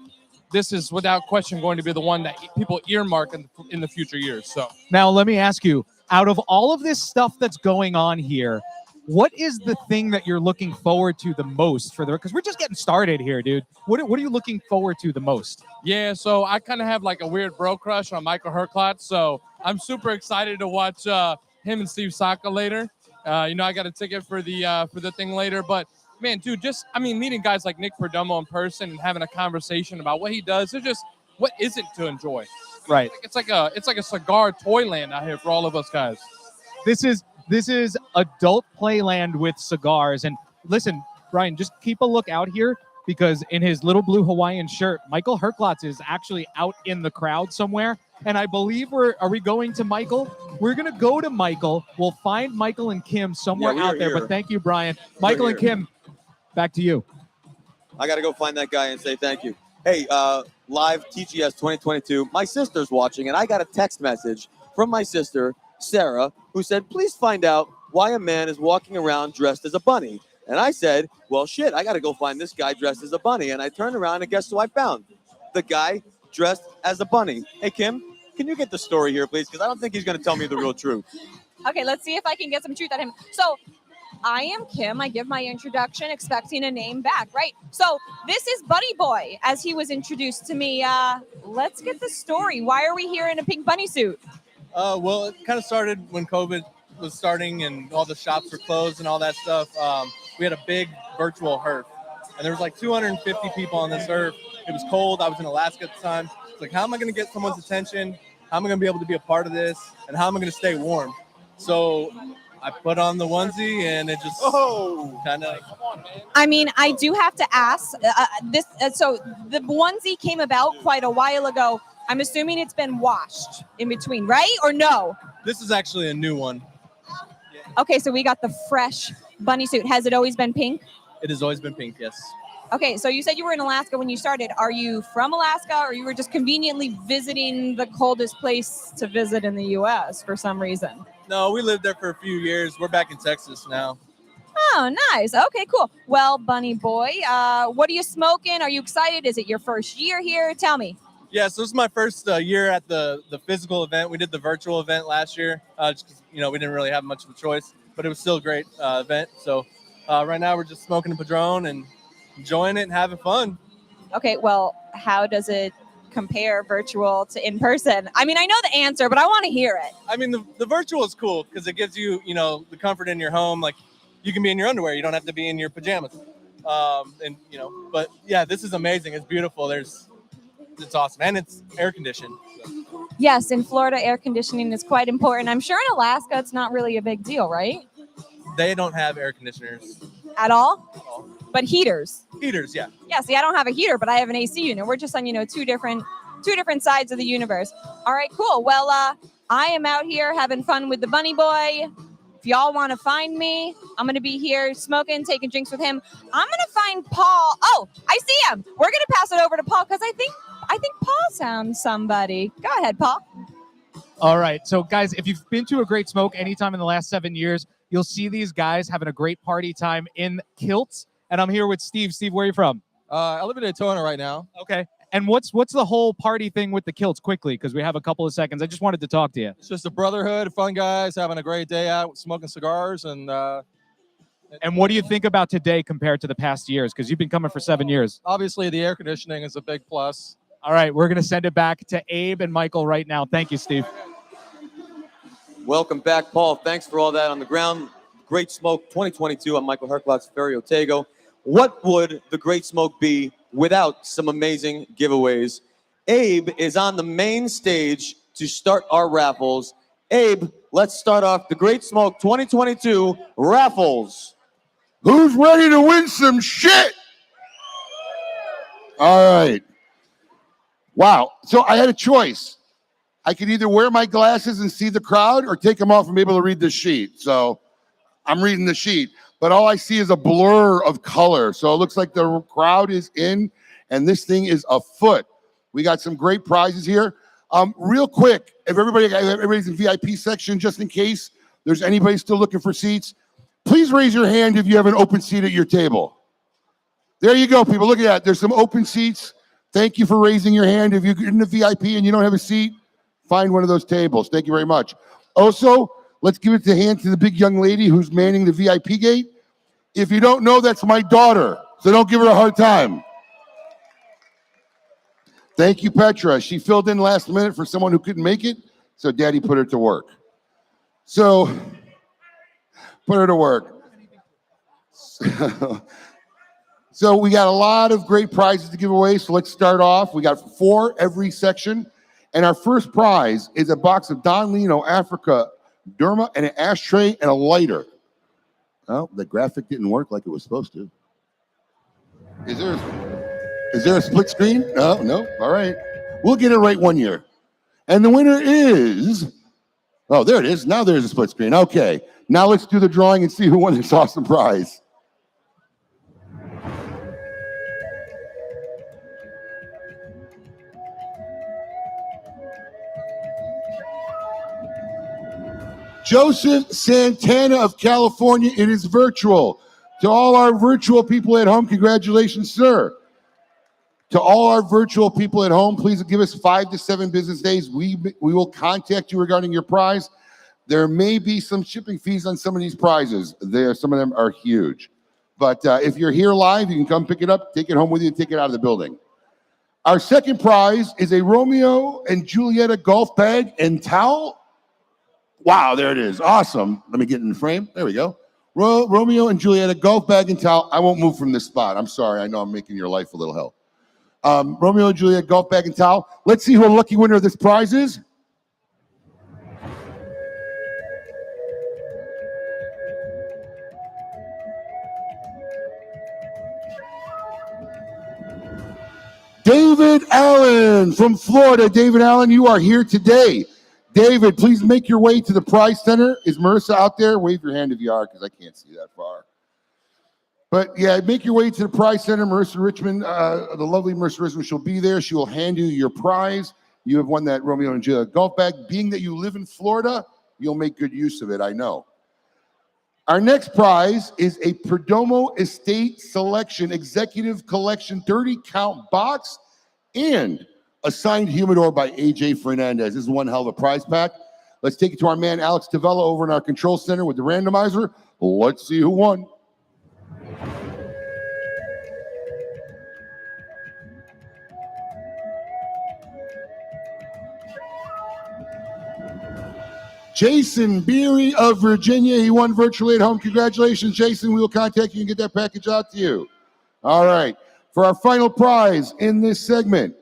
Speaker 12: this is without question going to be the one that people earmark in the future years. So
Speaker 7: Now, let me ask you, out of all of this stuff that's going on here, what is the thing that you're looking forward to the most because we're just getting started here, dude. What are you looking forward to the most?
Speaker 12: yeah, so I kind of have like a weird bro crush on Michael Herklotz. So I'm super excited to watch him and Steve Saka later. I got a ticket for the thing later, but man, dude, meeting guys like Nick Perdomo in person and having a conversation about what he does, it's just what isn't to enjoy.
Speaker 7: Right.
Speaker 12: It's like a cigar toyland out here for all of us guys.
Speaker 7: This is adult playland with cigars. And listen, Brian, just keep a look out here because in his little blue Hawaiian shirt, Michael Herklotz is actually out in the crowd somewhere. And I believe are we going to Michael? We're going to go to Michael. We'll find Michael and Kim somewhere out there.
Speaker 1: here.
Speaker 7: But thank you, Brian. Michael and Kim, back to you.
Speaker 1: I got to go find that guy and say thank you. Hey, live TGS 2022. My sister's watching, and I got a text message from my sister, Sarah, who said, please find out why a man is walking around dressed as a bunny. And I said, well, shit, I got to go find this guy dressed as a bunny. And I turned around, and guess who I found? The guy dressed as a bunny. Hey, Kim, can you get the story here, please? Because I don't think he's going to tell me the real truth.
Speaker 3: Okay, let's see if I can get some truth out of him. So I am Kim. I give my introduction expecting a name back, right? So this is Bunny Boy, as he was introduced to me. Let's get the story. Why are we here in a pink bunny suit?
Speaker 13: Well, it kind of started when COVID was starting and all the shops were closed and all that stuff. We had a big virtual HERF, and there was like 250 people on this HERF. It was cold. I was in Alaska at the time. It's like, how am I going to get someone's attention? How am I going to be able to be a part of this? And how am I going to stay warm? So I put on the onesie, and it just kind of.
Speaker 3: I mean, I do have to ask this. So the onesie came about quite a while ago. I'm assuming it's been washed in between, right? Or no?
Speaker 13: This is actually a new one.
Speaker 3: Okay, so we got the fresh bunny suit. Has it always been pink?
Speaker 13: It has always been pink, yes.
Speaker 3: Okay, so you said you were in Alaska when you started. Are you from Alaska, or you were just conveniently visiting the coldest place to visit in the U.S. for some reason?
Speaker 13: No, we lived there for a few years. We're back in Texas now.
Speaker 3: Oh, nice. Okay, cool. Well, Bunny Boy, what are you smoking? Are you excited? Is it your first year here? Tell me.
Speaker 13: Yeah, so this is my first year at the physical event. We did the virtual event last year, just 'cause, we didn't really have much of a choice, but it was still a great event. So right now we're just smoking a Padron and enjoying it and having fun.
Speaker 3: Okay, well, how does it compare virtual to in person? I mean, I know the answer, but I want to hear it.
Speaker 13: I mean, the virtual is cool because it gives you, the comfort in your home. Like, you can be in your underwear. You don't have to be in your pajamas. But yeah, this is amazing. It's beautiful. It's awesome. And it's air conditioned. So.
Speaker 3: Yes, in Florida, air conditioning is quite important. I'm sure in Alaska, it's not really a big deal, right?
Speaker 13: They don't have air conditioners.
Speaker 3: At all? But heaters.
Speaker 13: Heaters, yeah.
Speaker 3: Yeah, see, I don't have a heater, but I have an AC unit. We're just on, two different sides of the universe. All right, cool. Well, I am out here having fun with the bunny boy. If y'all want to find me, I'm going to be here smoking, taking drinks with him. I'm going to find Paul. Oh, I see him. We're going to pass it over to Paul because I think Paul sounds somebody. Go ahead, Paul.
Speaker 7: All right. So, guys, if you've been to a Great Smoke anytime in the last 7 years, you'll see these guys having a great party time in kilts. And I'm here with Steve. Steve, where are you from?
Speaker 11: I live in Daytona right now.
Speaker 7: Okay. And what's the whole party thing with the kilts? Quickly, because we have a couple of seconds. I just wanted to talk to you.
Speaker 11: It's just a brotherhood, fun guys having a great day out, smoking cigars, and
Speaker 7: what do you think about today compared to the past years? Because you've been coming for 7 years.
Speaker 11: Obviously, the air conditioning is a big plus.
Speaker 7: All right, we're going to send it back to Abe and Michael right now. Thank you, Steve.
Speaker 1: Welcome back, Paul. Thanks for all that on the ground. Great Smoke 2022. I'm Michael Herklotz, Ferry Otego. What would the Great Smoke be without some amazing giveaways? Abe is on the main stage to start our raffles. Abe, let's start off the Great Smoke 2022 raffles.
Speaker 2: Who's ready to win some shit? All right. Wow. So I had a choice. I could either wear my glasses and see the crowd or take them off and be able to read the sheet. So I'm reading the sheet, but all I see is a blur of color. So it looks like the crowd is in and this thing is afoot. We got some great prizes here. Real quick, if everybody's in VIP section, just in case there's anybody still looking for seats, please raise your hand if you have an open seat at your table. There you go, people. Look at that. There's some open seats. Thank you for raising your hand. If you're in the VIP and you don't have a seat, find one of those tables. Thank you very much. Also, let's give it the hand to the big young lady who's manning the VIP gate. If you don't know, that's my daughter, so don't give her a hard time. Thank you, Petra. She filled in last minute for someone who couldn't make it, so Daddy put her to work. So, put her to work. So we got a lot of great prizes to give away, so let's start off. We got 4 every section, and our first prize is a box of Don Lino Africa Derma and an ashtray and a lighter. Oh, the graphic didn't work like it was supposed to. Is there a split screen? Oh, no. All right. We'll get it right one year. And the winner is, oh, there it is. Now there's a split screen. Okay. Now let's do the drawing and see who won this awesome prize. Joseph Santana of California. It is virtual. To all our virtual people at home, congratulations, sir. To all our virtual people at home, please give us 5 to 7 business days. We will contact you regarding your prize. There may be some shipping fees on some of these prizes. Some of them are huge. But if you're here live, you can come pick it up, take it home with you, and take it out of the building. Our second prize is a Romeo and Julieta golf bag and towel. Wow, there it is. Awesome. Let me get in the frame. There we go. Romeo and Julieta golf bag and towel. I won't move from this spot. I'm sorry. I know I'm making your life a little hell. Romeo and Juliet golf bag and towel. Let's see who a lucky winner of this prize is. David Allen from Florida. David Allen, you are here today. David, please make your way to the prize center. Is Marissa out there? Wave your hand if you are, because I can't see that far. But yeah, make your way to the prize center. Marissa Richmond, the lovely Marissa Richmond, she'll be there. She will hand you your prize. You have won that Romeo and Juliet golf bag. Being that you live in Florida, you'll make good use of it, I know. Our next prize is a Perdomo Estate Selection Executive Collection 30-count box and a signed humidor by AJ Fernandez. This is one hell of a prize pack. Let's take it to our man Alex Tavella over in our control center with the randomizer. Let's see who won. Jason Beery of Virginia. He won virtually at home. Congratulations, Jason. We will contact you and get that package out to you. All right. For our final prize in this segment,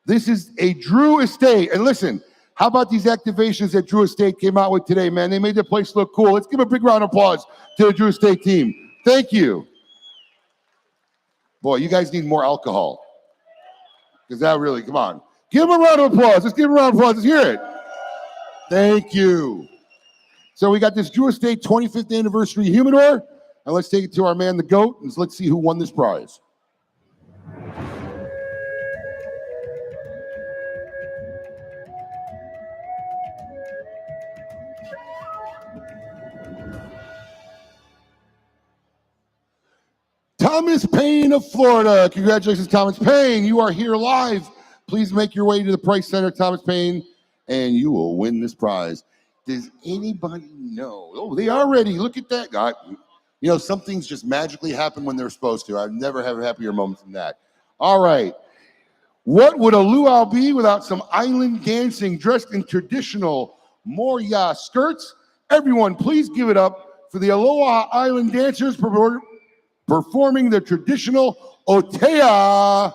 Speaker 2: this is a Drew Estate. And listen, how about these activations that Drew Estate came out with today, man? They made the place look cool. Let's give a big round of applause to the Drew Estate team. Thank you. Boy, you guys need more alcohol. Because that really, come on. Give them a round of applause. Let's give them a round of applause. Let's hear it. Thank you. So we got this Drew Estate 25th anniversary humidor. And let's take it to our man, the GOAT, and let's see who won this prize. Thomas Payne of Florida. Congratulations, Thomas Payne. You are here live. Please make your way to the Price Center, Thomas Payne, and you will win this prize. Does anybody know? Oh, they are ready. Look at that guy. You know, some things just magically happen when they're supposed to. I've never had happier moments than that. All right. What would a luau be without some island dancing dressed in traditional Moria skirts? Everyone, please give it up for the Aloha Island dancers performing the traditional otea.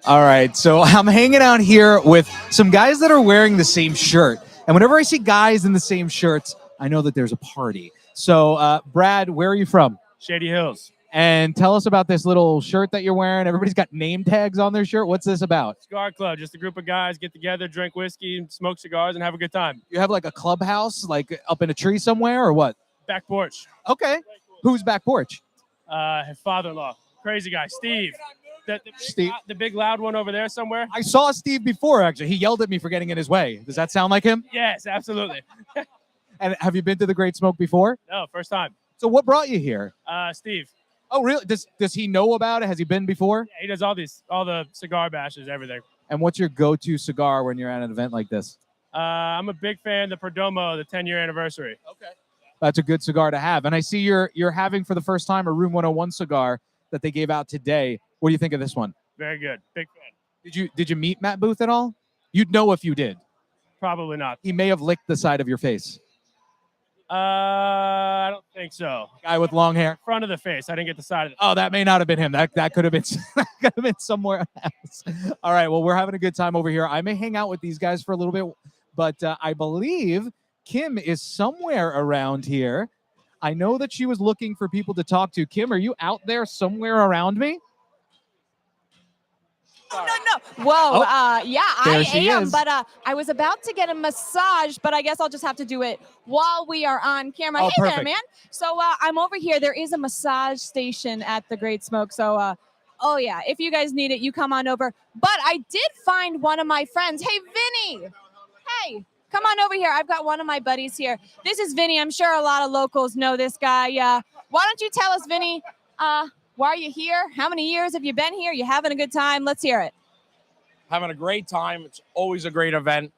Speaker 7: All right, so I'm hanging out here with some guys that are wearing the same shirt. And whenever I see guys in the same shirts, I know that there's a party. So, Brad, where are you from?
Speaker 14: Shady Hills.
Speaker 7: And tell us about this little shirt that you're wearing. Everybody's got name tags on their shirt. What's this about?
Speaker 14: Cigar Club, just a group of guys get together, drink whiskey, smoke cigars, and have a good time.
Speaker 7: You have like a clubhouse, like up in a tree somewhere, or what?
Speaker 14: Back porch.
Speaker 7: Okay. Who's back porch?
Speaker 14: His father-in-law. Crazy guy, Steve.
Speaker 7: Steve.
Speaker 14: The big loud one over there somewhere.
Speaker 7: I saw Steve before, actually. He yelled at me for getting in his way. Does that sound like him?
Speaker 14: Yes, absolutely.
Speaker 7: And have you been to the Great Smoke before?
Speaker 14: No, first time.
Speaker 7: So what brought you here?
Speaker 14: Steve.
Speaker 7: Oh, really? Does he know about it? Has he been before?
Speaker 14: Yeah, he does all the cigar bashes, everything.
Speaker 7: And what's your go-to cigar when you're at an event like this?
Speaker 14: I'm a big fan of the Perdomo, the 10-year anniversary.
Speaker 7: Okay. That's a good cigar to have. And I see you're having for the first time a Room 101 cigar that they gave out today. What do you think of this one?
Speaker 14: Very good. Big fan.
Speaker 7: Did you meet Matt Booth at all? You'd know if you did.
Speaker 14: Probably not.
Speaker 7: He may have licked the side of your face.
Speaker 14: I don't think so.
Speaker 7: Guy with long hair.
Speaker 14: Front of the face. I didn't get the side of the
Speaker 7: Oh, that may not have been him. That could have been could have been somewhere else. All right. Well, we're having a good time over here. I may hang out with these guys for a little bit, but I believe Kim is somewhere around here. I know that she was looking for people to talk to. Kim, are you out there somewhere around me?
Speaker 3: No. Whoa. Yeah,
Speaker 7: there
Speaker 3: I
Speaker 7: she
Speaker 3: am.
Speaker 7: is.
Speaker 3: But I was about to get a massage, but I guess I'll just have to do it while we are on camera.
Speaker 7: Oh,
Speaker 3: Hey there,
Speaker 7: perfect.
Speaker 3: man. So I'm over here. There is a massage station at the Great Smoke. So Oh yeah, if you guys need it, you come on over. But I did find one of my friends. Hey, Vinny. Hey, come on over here. I've got one of my buddies here. This is Vinny. I'm sure a lot of locals know this guy. Why don't you tell us, Vinny, why are you here? How many years have you been here? You having a good time? Let's hear it.
Speaker 15: Having a great time. It's always a great event.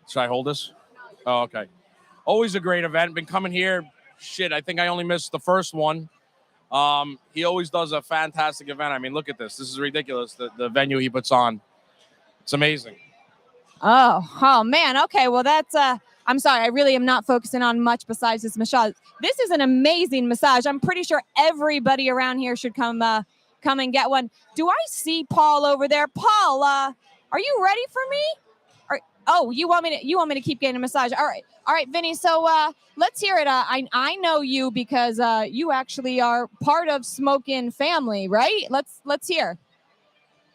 Speaker 15: Should I hold this? Oh, okay. Always a great event. Been coming here. Shit, I think I only missed the first one. He always does a fantastic event. I mean, look at this. This is ridiculous, the venue he puts on. It's amazing.
Speaker 3: Oh man. Okay, well that's I'm sorry. I really am not focusing on much besides this massage. This is an amazing massage. I'm pretty sure everybody around here should come and get one. Do I see Paul over there? Paul, are you ready for me? Oh, you want me to keep getting a massage? All right, Vinny. So let's hear it. I know you because you actually are part of Smokin' family, right? Let's hear.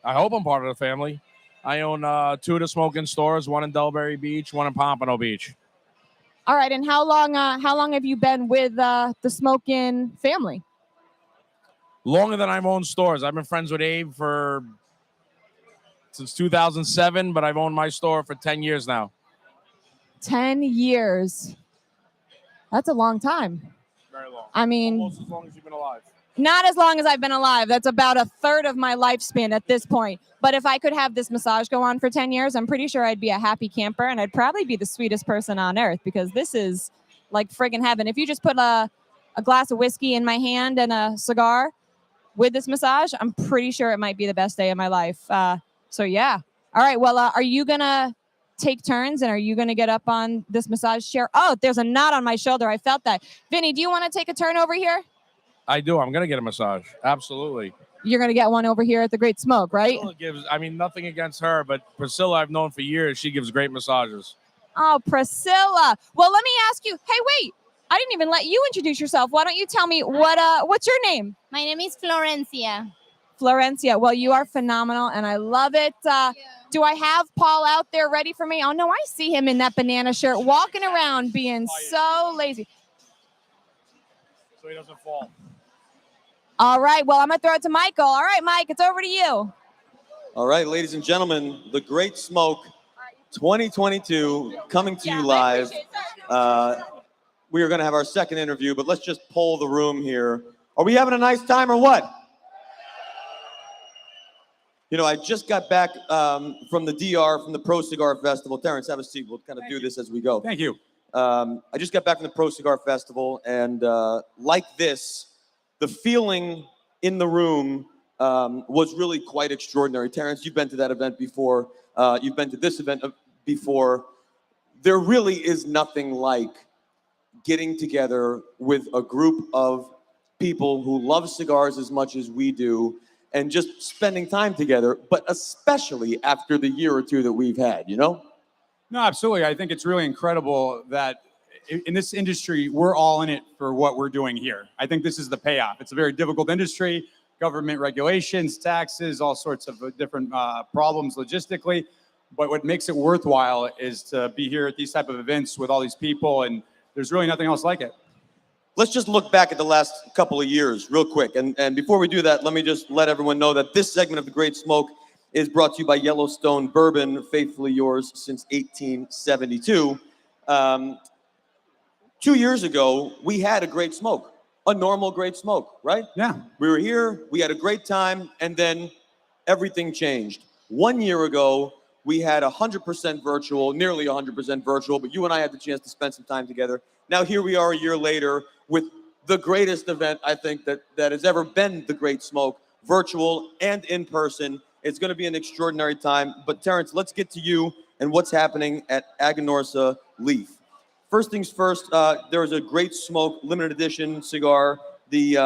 Speaker 15: I hope I'm part of the family. I own 2 of the Smokin' stores, one in Delberry Beach, one in Pompano Beach.
Speaker 3: All right, and how long have you been with the Smokin' family?
Speaker 15: Longer than I've owned stores. I've been friends with Abe since 2007, but I've owned my store for 10 years now.
Speaker 3: 10 years. That's a long time.
Speaker 15: Very long.
Speaker 3: I mean,
Speaker 15: almost as long as you've been alive.
Speaker 3: Not as long as I've been alive. That's about a third of my lifespan at this point. But if I could have this massage go on for 10 years, I'm pretty sure I'd be a happy camper and I'd probably be the sweetest person on earth because this is like friggin' heaven. If you just put a glass of whiskey in my hand and a cigar with this massage, I'm pretty sure it might be the best day of my life. So yeah. All right. Well, are you going to take turns and are you going to get up on this massage chair? Oh, there's a knot on my shoulder. I felt that. Vinny, do you want to take a turn over here?
Speaker 15: I do. I'm going to get a massage. Absolutely.
Speaker 3: You're going to get one over here at the Great Smoke, right?
Speaker 15: Nothing against her, but Priscilla I've known for years. She gives great massages.
Speaker 3: Oh, Priscilla. Well, let me ask you. Hey, wait. I didn't even let you introduce yourself. Why don't you tell me what's your name?
Speaker 16: My name is Florencia.
Speaker 3: Florencia. Well, you are phenomenal, and I love it. Do I have Paul out there ready for me? Oh, no, I see him in that banana shirt walking around being so lazy.
Speaker 15: So he doesn't fall.
Speaker 3: All right. Well, I'm going to throw it to Michael. All right, Mike, it's over to you.
Speaker 1: All right, ladies and gentlemen, the Great Smoke 2022 coming to you live. We are going to have our second interview, but let's just poll the room here. Are we having a nice time or what? You know, I just got back from the DR, from the Pro Cigar Festival. Terrence, have a seat. We'll kind of do this as we go.
Speaker 17: Thank you.
Speaker 1: I just got back from the Pro Cigar Festival, and like this, the feeling in the room was really quite extraordinary. Terrence, you've been to that event before. You've been to this event before. There really is nothing like getting together with a group of people who love cigars as much as we do and just spending time together, but especially after the year or two that we've had, you know?
Speaker 17: No, absolutely. I think it's really incredible that in this industry, we're all in it for what we're doing here. I think this is the payoff. It's a very difficult industry, government regulations, taxes, all sorts of different problems logistically. But what makes it worthwhile is to be here at these type of events with all these people, and there's really nothing else like it.
Speaker 1: Let's just look back at the last couple of years real quick. And before we do that, let me just let everyone know that this segment of The Great Smoke is brought to you by Yellowstone Bourbon, faithfully yours since 1872. 2 years ago, we had a Great Smoke, a normal Great Smoke, right?
Speaker 17: Yeah.
Speaker 1: We were here, we had a great time, and then everything changed. 1 year ago, we had 100% virtual, nearly 100% virtual, but you and I had the chance to spend some time together. Now here we are a year later with the greatest event, I think, that has ever been the Great Smoke, virtual and in person. It's going to be an extraordinary time. But Terrence, let's get to you and what's happening at Agonorsa Leaf. First things first, there is a Great Smoke limited edition cigar, the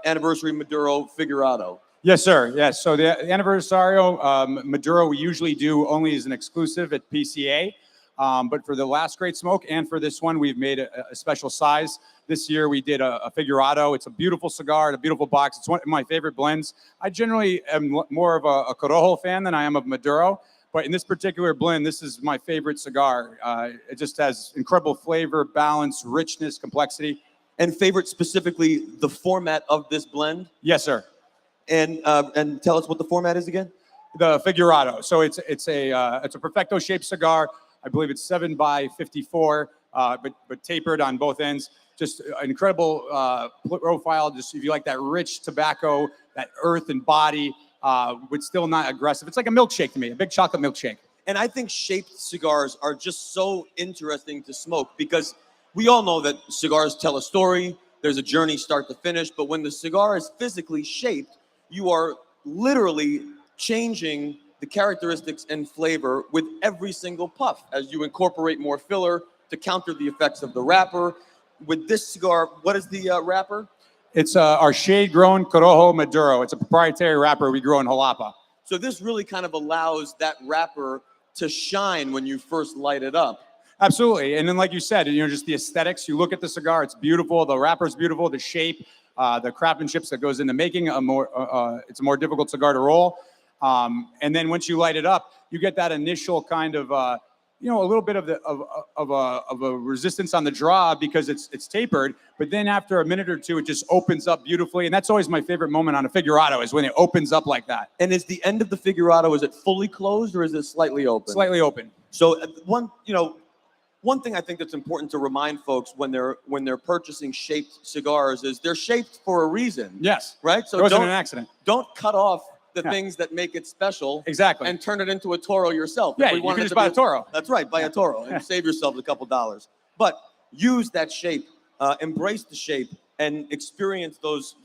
Speaker 1: Anniversary Maduro Figurado.
Speaker 17: Yes, sir. Yes. So the Anniversario Maduro we usually do only as an exclusive at PCA. But for the last Great Smoke and for this one, we've made a special size. This year we did a Figurado. It's a beautiful cigar, a beautiful box. It's one of my favorite blends. I generally am more of a Corojo fan than I am of Maduro. But in this particular blend, this is my favorite cigar. It just has incredible flavor, balance, richness, complexity.
Speaker 1: And favorite specifically the format of this blend?
Speaker 17: Yes, sir.
Speaker 1: And tell us what the format is again.
Speaker 17: The Figurado. So it's a perfecto shaped cigar. I believe it's 7x54, but tapered on both ends. Just an incredible profile. Just if you like that rich tobacco, that earth and body, but still not aggressive. It's like a milkshake to me, a big chocolate milkshake.
Speaker 1: And I think shaped cigars are just so interesting to smoke because we all know that cigars tell a story. There's a journey start to finish. But when the cigar is physically shaped, you are literally changing the characteristics and flavor with every single puff as you incorporate more filler to counter the effects of the wrapper. With this cigar, what is the wrapper?
Speaker 17: It's our shade-grown Corojo Maduro. It's a proprietary wrapper we grow in Jalapa.
Speaker 1: So this really kind of allows that wrapper to shine when you first light it up.
Speaker 17: Absolutely. And then like you said, just the aesthetics. You look at the cigar, it's beautiful. The wrapper's beautiful. The shape, the craftsmanship that goes into making it's a more difficult cigar to roll. And then once you light it up, you get that initial kind of, a little bit of a resistance on the draw because it's tapered. But then after a minute or two, it just opens up beautifully. And that's always my favorite moment on a Figurado is when it opens up like that.
Speaker 1: And is the end of the Figurado, is it fully closed or is it slightly open?
Speaker 17: Slightly open.
Speaker 1: So one thing I think that's important to remind folks when they're purchasing shaped cigars is they're shaped for a reason.
Speaker 17: Yes.
Speaker 1: Right? So
Speaker 17: it wasn't an accident.
Speaker 1: Don't cut off the things that make it special.
Speaker 17: Exactly.
Speaker 1: And turn it into a Toro yourself.
Speaker 17: Yeah, you can just buy a Toro.
Speaker 1: That's right, buy a Toro and save yourself a couple dollars. But use that shape, embrace the shape, and experience those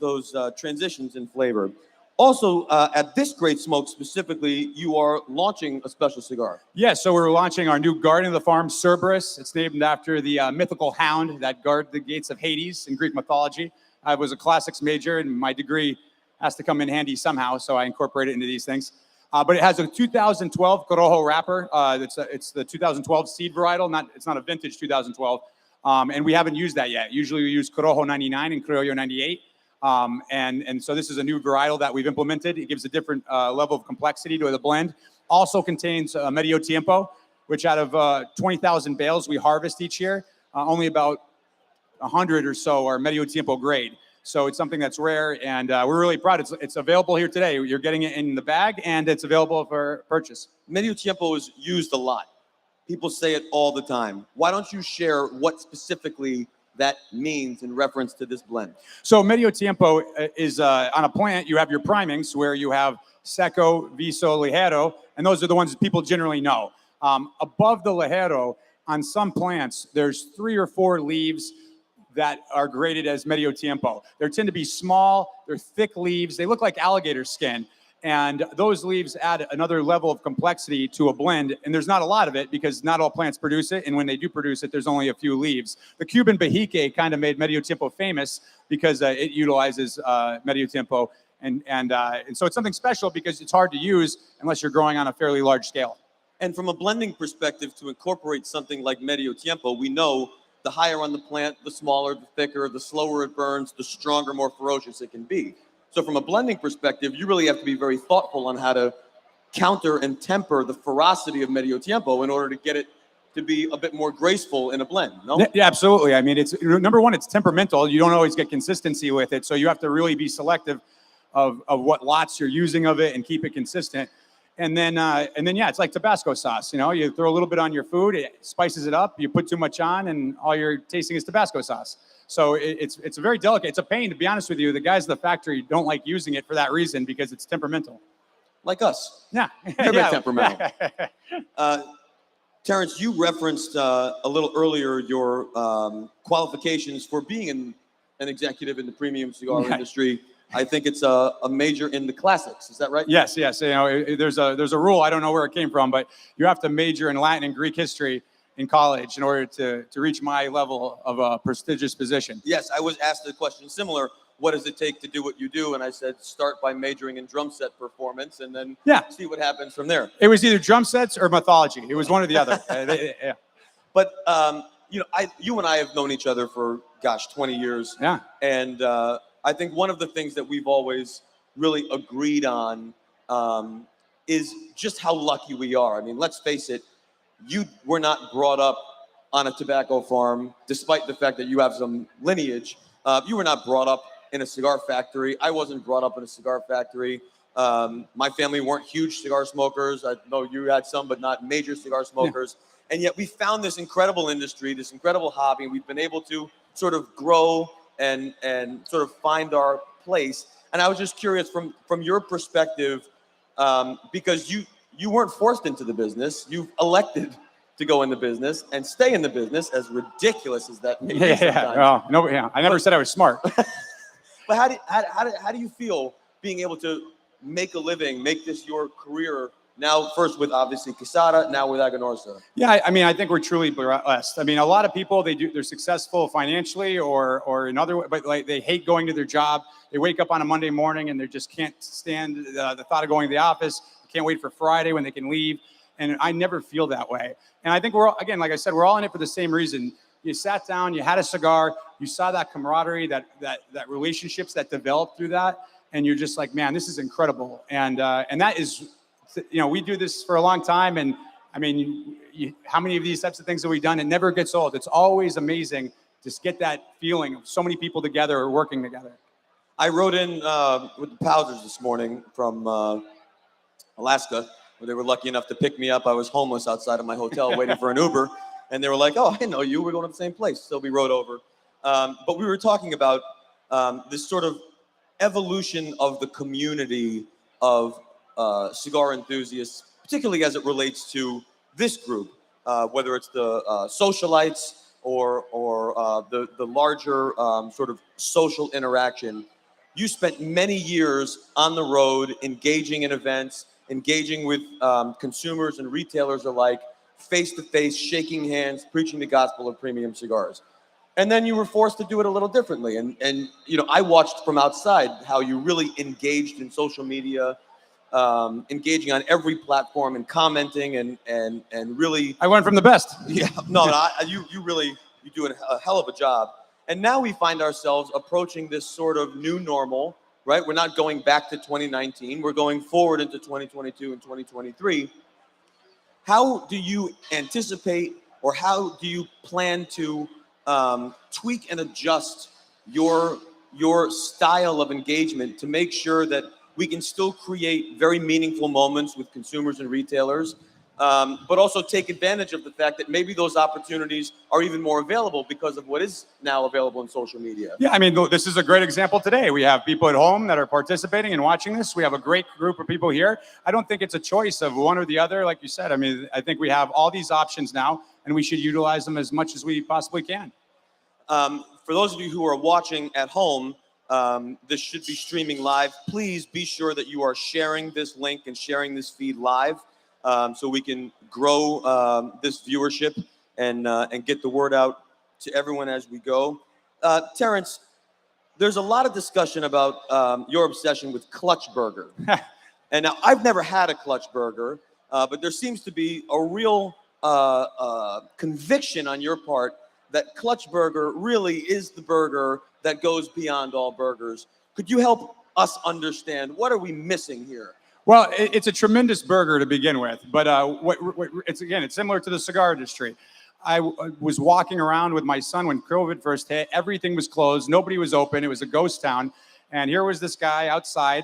Speaker 1: transitions in flavor. Also, at this Great Smoke specifically, you are launching a special cigar.
Speaker 17: Yeah, so we're launching our new Garden of the Farm Cerberus. It's named after the mythical hound that guarded the gates of Hades in Greek mythology. I was a classics major, and my degree has to come in handy somehow, so I incorporate it into these things. But it has a 2012 Corojo wrapper. It's the 2012 seed varietal. It's not a vintage 2012, and we haven't used that yet. Usually we use Corojo 99 and Criollo 98. And so this is a new varietal that we've implemented. It gives a different level of complexity to the blend. Also contains Medio Tiempo, which out of 20,000 bales we harvest each year, only about 100 or so are Medio Tiempo grade. So it's something that's rare, and we're really proud. It's available here today. You're getting it in the bag, and it's available for purchase.
Speaker 1: Medio Tiempo is used a lot. People say it all the time. Why don't you share what specifically that means in reference to this blend?
Speaker 17: So Medio Tiempo is on a plant, you have your primings where you have Seco, Viso, Ligero, and those are the ones that people generally know. Above the Ligero, on some plants, there's 3 or 4 leaves that are graded as Medio Tiempo. They tend to be small, they're thick leaves, they look like alligator skin. And those leaves add another level of complexity to a blend. And there's not a lot of it because not all plants produce it. And when they do produce it, there's only a few leaves. The Cuban Bahique kind of made Medio Tiempo famous because it utilizes Medio Tiempo. And so it's something special because it's hard to use unless you're growing on a fairly large scale.
Speaker 1: And from a blending perspective, to incorporate something like Medio Tiempo, we know the higher on the plant, the smaller, the thicker, the slower it burns, the stronger, more ferocious it can be. So from a blending perspective, you really have to be very thoughtful on how to counter and temper the ferocity of Medio Tiempo in order to get it to be a bit more graceful in a blend, no?
Speaker 17: Yeah, absolutely. I mean, it's number one, it's temperamental. You don't always get consistency with it. So you have to really be selective of what lots you're using of it and keep it consistent. And then, yeah, it's like Tabasco sauce. You throw a little bit on your food, it spices it up. You put too much on, and all you're tasting is Tabasco sauce. So it's very delicate. It's a pain, to be honest with you. The guys at the factory don't like using it for that reason because it's temperamental.
Speaker 1: Like us.
Speaker 17: Yeah.
Speaker 1: You're a bit temperamental. Terrence, you referenced a little earlier your qualifications for being an executive in the premium cigar industry. I think it's a major in the classics. Is that right?
Speaker 17: Yes. There's a rule. I don't know where it came from, but you have to major in Latin and Greek history in college in order to reach my level of a prestigious position.
Speaker 1: Yes, I was asked a question similar. What does it take to do what you do? And I said, start by majoring in drum set performance and then see what happens from there.
Speaker 17: It was either drum sets or mythology. It was one or the other. Yeah.
Speaker 1: But, you and I have known each other for, 20 years.
Speaker 17: Yeah.
Speaker 1: And I think one of the things that we've always really agreed on is just how lucky we are. I mean, let's face it, you were not brought up on a tobacco farm, despite the fact that you have some lineage. You were not brought up in a cigar factory. I wasn't brought up in a cigar factory. My family weren't huge cigar smokers. I know you had some, but not major cigar smokers. Yeah. And yet we found this incredible industry, this incredible hobby. We've been able to sort of grow and sort of find our place. And I was just curious from your perspective, because you weren't forced into the business. You've elected to go in the business and stay in the business, as ridiculous as that may be sometimes.
Speaker 17: Well, no, I never said I was smart.
Speaker 1: But how do you feel being able to make a living, make this your career now, first with obviously Quesada, now with Agonorsa?
Speaker 17: Yeah, I mean, I think we're truly blessed. I mean, a lot of people, they're successful financially or in other ways, but like they hate going to their job. They wake up on a Monday morning and they just can't stand the thought of going to the office. They can't wait for Friday when they can leave. And I never feel that way. And I think we're all, again, like I said, we're all in it for the same reason. You sat down, you had a cigar, you saw that camaraderie, that relationships that developed through that, and you're just like, man, this is incredible. And that is, we do this for a long time, and I mean, how many of these types of things have we done? It never gets old. It's always amazing to get that feeling of so many people together or working together.
Speaker 1: I rode in with the Powders this morning from Alaska, where they were lucky enough to pick me up. I was homeless outside of my hotel waiting for an Uber, and they were like, "Oh, I know you. We're going to the same place." So we rode over. But we were talking about this sort of evolution of the community of cigar enthusiasts, particularly as it relates to this group, whether it's the socialites or the larger sort of social interaction. You spent many years on the road, engaging in events, engaging with consumers and retailers alike, face-to-face, shaking hands, preaching the gospel of premium cigars. And then you were forced to do it a little differently. And I watched from outside how you really engaged in social media, engaging on every platform and commenting and really.
Speaker 17: I went from the best.
Speaker 1: Yeah, you do a hell of a job. And now we find ourselves approaching this sort of new normal, right? We're not going back to 2019. We're going forward into 2022 and 2023. How do you anticipate, or how do you plan to tweak and adjust your style of engagement to make sure that we can still create very meaningful moments with consumers and retailers, but also take advantage of the fact that maybe those opportunities are even more available because of what is now available in social media?
Speaker 17: Yeah, I mean, this is a great example today. We have people at home that are participating and watching this. We have a great group of people here. I don't think it's a choice of one or the other, like you said. I mean, I think we have all these options now, and we should utilize them as much as we possibly can.
Speaker 1: For those of you who are watching at home, this should be streaming live. Please be sure that you are sharing this link and sharing this feed live, so we can grow this viewership and get the word out to everyone as we go. Terrence, there's a lot of discussion about your obsession with Clutch Burger. And now I've never had a Clutch Burger, but there seems to be a real conviction on your part that Clutch Burger really is the burger that goes beyond all burgers. Could you help us understand, what are we missing here?
Speaker 17: Well, it's a tremendous burger to begin with, but it's similar to the cigar industry. I was walking around with my son when COVID first hit. Everything was closed. Nobody was open. It was a ghost town. And here was this guy outside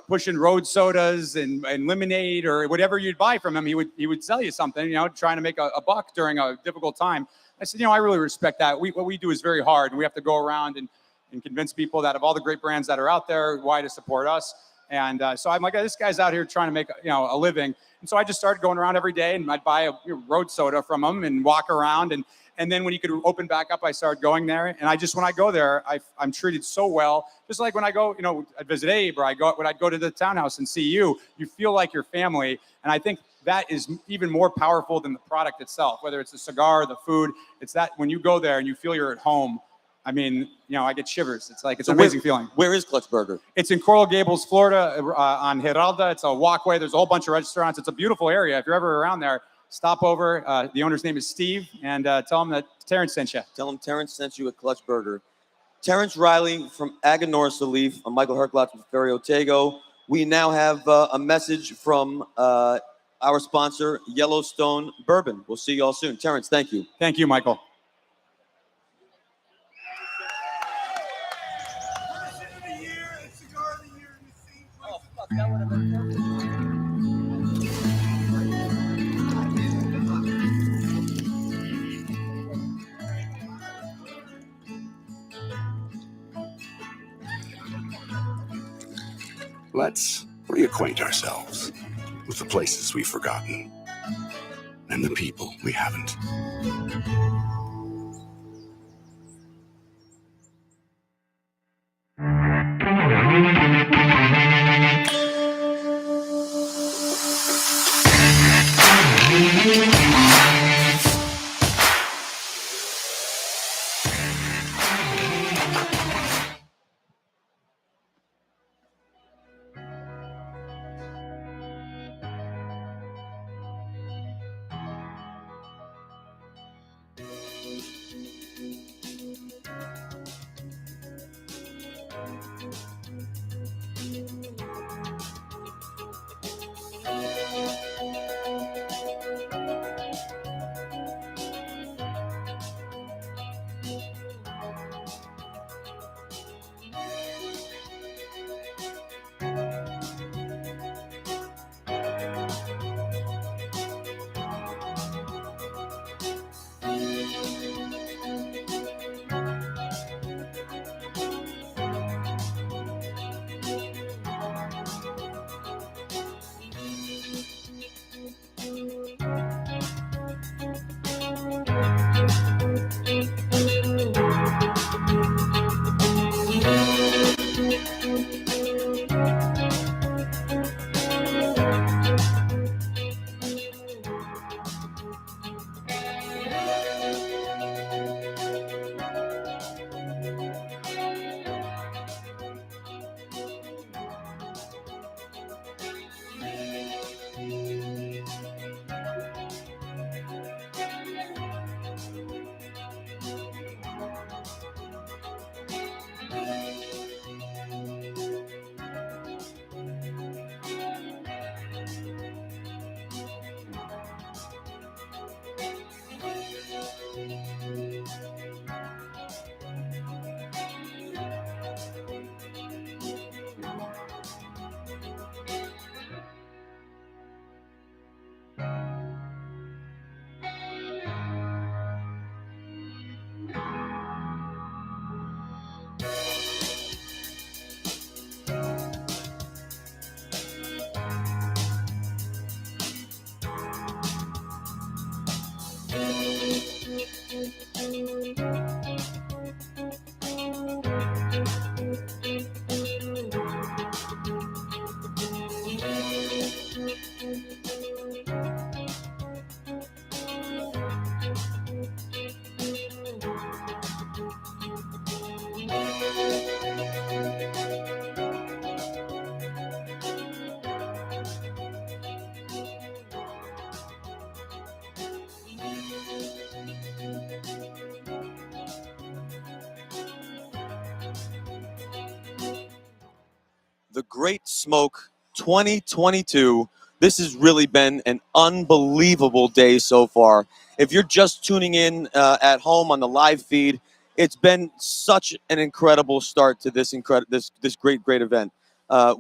Speaker 17: pushing road sodas and lemonade or whatever you'd buy from him. He would sell you something, trying to make a buck during a difficult time. I said, I really respect that. What we do is very hard, and we have to go around and convince people that of all the great brands that are out there, why to support us. And so I'm like, this guy's out here trying to make a living. And so I just started going around every day, and I'd buy a road soda from him and walk around. And then when he could open back up, I started going there. And when I go there, I'm treated so well. Just like when I go, I'd visit Abe, or when I'd go to the townhouse and see you feel like your family. And I think that is even more powerful than the product itself, whether it's the cigar, the food. It's that when you go there and you feel you're at home. I mean, I get shivers. It's an amazing feeling.
Speaker 1: Where is Clutch Burger?
Speaker 17: It's in Coral Gables, Florida, on Giralda. It's a walkway. There's a whole bunch of restaurants. It's a beautiful area. If you're ever around there, stop over. The owner's name is Steve, and tell him that Terrence sent you.
Speaker 1: Tell him Terrence sent you at Clutch Burger. Terrence Riley from Agonorsa Leaf. I'm Michael Herklotz from Ferry Otego. We now have a message from our sponsor, Yellowstone Bourbon. We'll see you all soon. Terrence, thank you.
Speaker 17: Thank you, Michael.
Speaker 18: Let's reacquaint ourselves with the places we've forgotten and the people we haven't.
Speaker 1: The Great Smoke 2022. This has really been an unbelievable day so far. If you're just tuning in at home on the live feed, it's been such an incredible start to this this great event.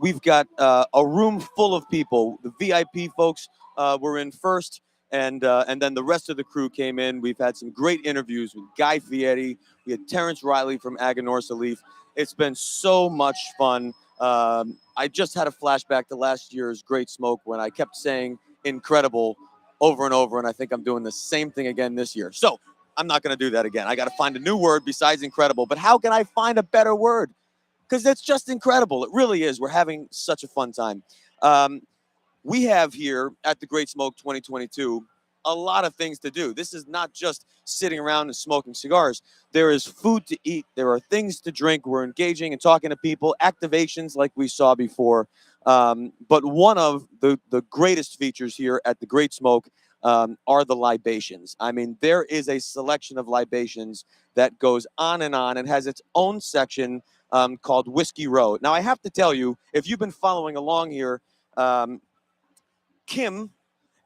Speaker 1: We've got a room full of people. The VIP folks were in first, and then the rest of the crew came in. We've had some great interviews with Guy Fieri. We had Terrence Riley from Agonorsa Leaf. It's been so much fun. I just had a flashback to last year's Great Smoke when I kept saying incredible over and over, and I think I'm doing the same thing again this year. So I'm not going to do that again. I got to find a new word besides incredible, but how can I find a better word? Because it's just incredible. It really is. We're having such a fun time. We have here at the Great Smoke 2022 a lot of things to do. This is not just sitting around and smoking cigars. There is food to eat. There are things to drink. We're engaging and talking to people, activations like we saw before. But one of the greatest features here at the Great Smoke are the libations. I mean, there is a selection of libations that goes on and has its own section called Whiskey Row. Now, I have to tell you, if you've been following along here, Kim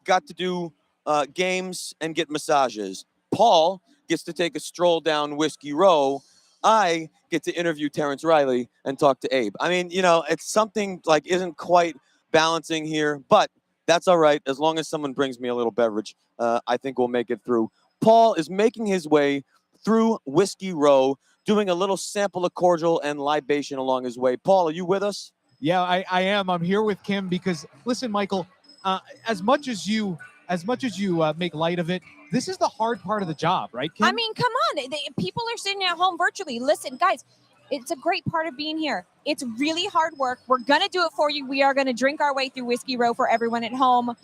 Speaker 1: got to do games and get massages. Paul gets to take a stroll down Whiskey Row. I get to interview Terrence Riley and talk to Abe. I mean, it's something like isn't quite balancing here, but that's all right. As long as someone brings me a little beverage, I think we'll make it through. Paul is making his way through Whiskey Row, doing a little sample of cordial and libation along his way. Paul, are you with us?
Speaker 7: Yeah, I am. I'm here with Kim because, listen, Michael, as much as you make light of it, this is the hard part of the job, right, Kim?
Speaker 3: I mean, come on. People are sitting at home virtually. Listen, guys, it's a great part of being here. It's really hard work. We're going to do it for you. We are going to drink our way through Whiskey Row for everyone at home.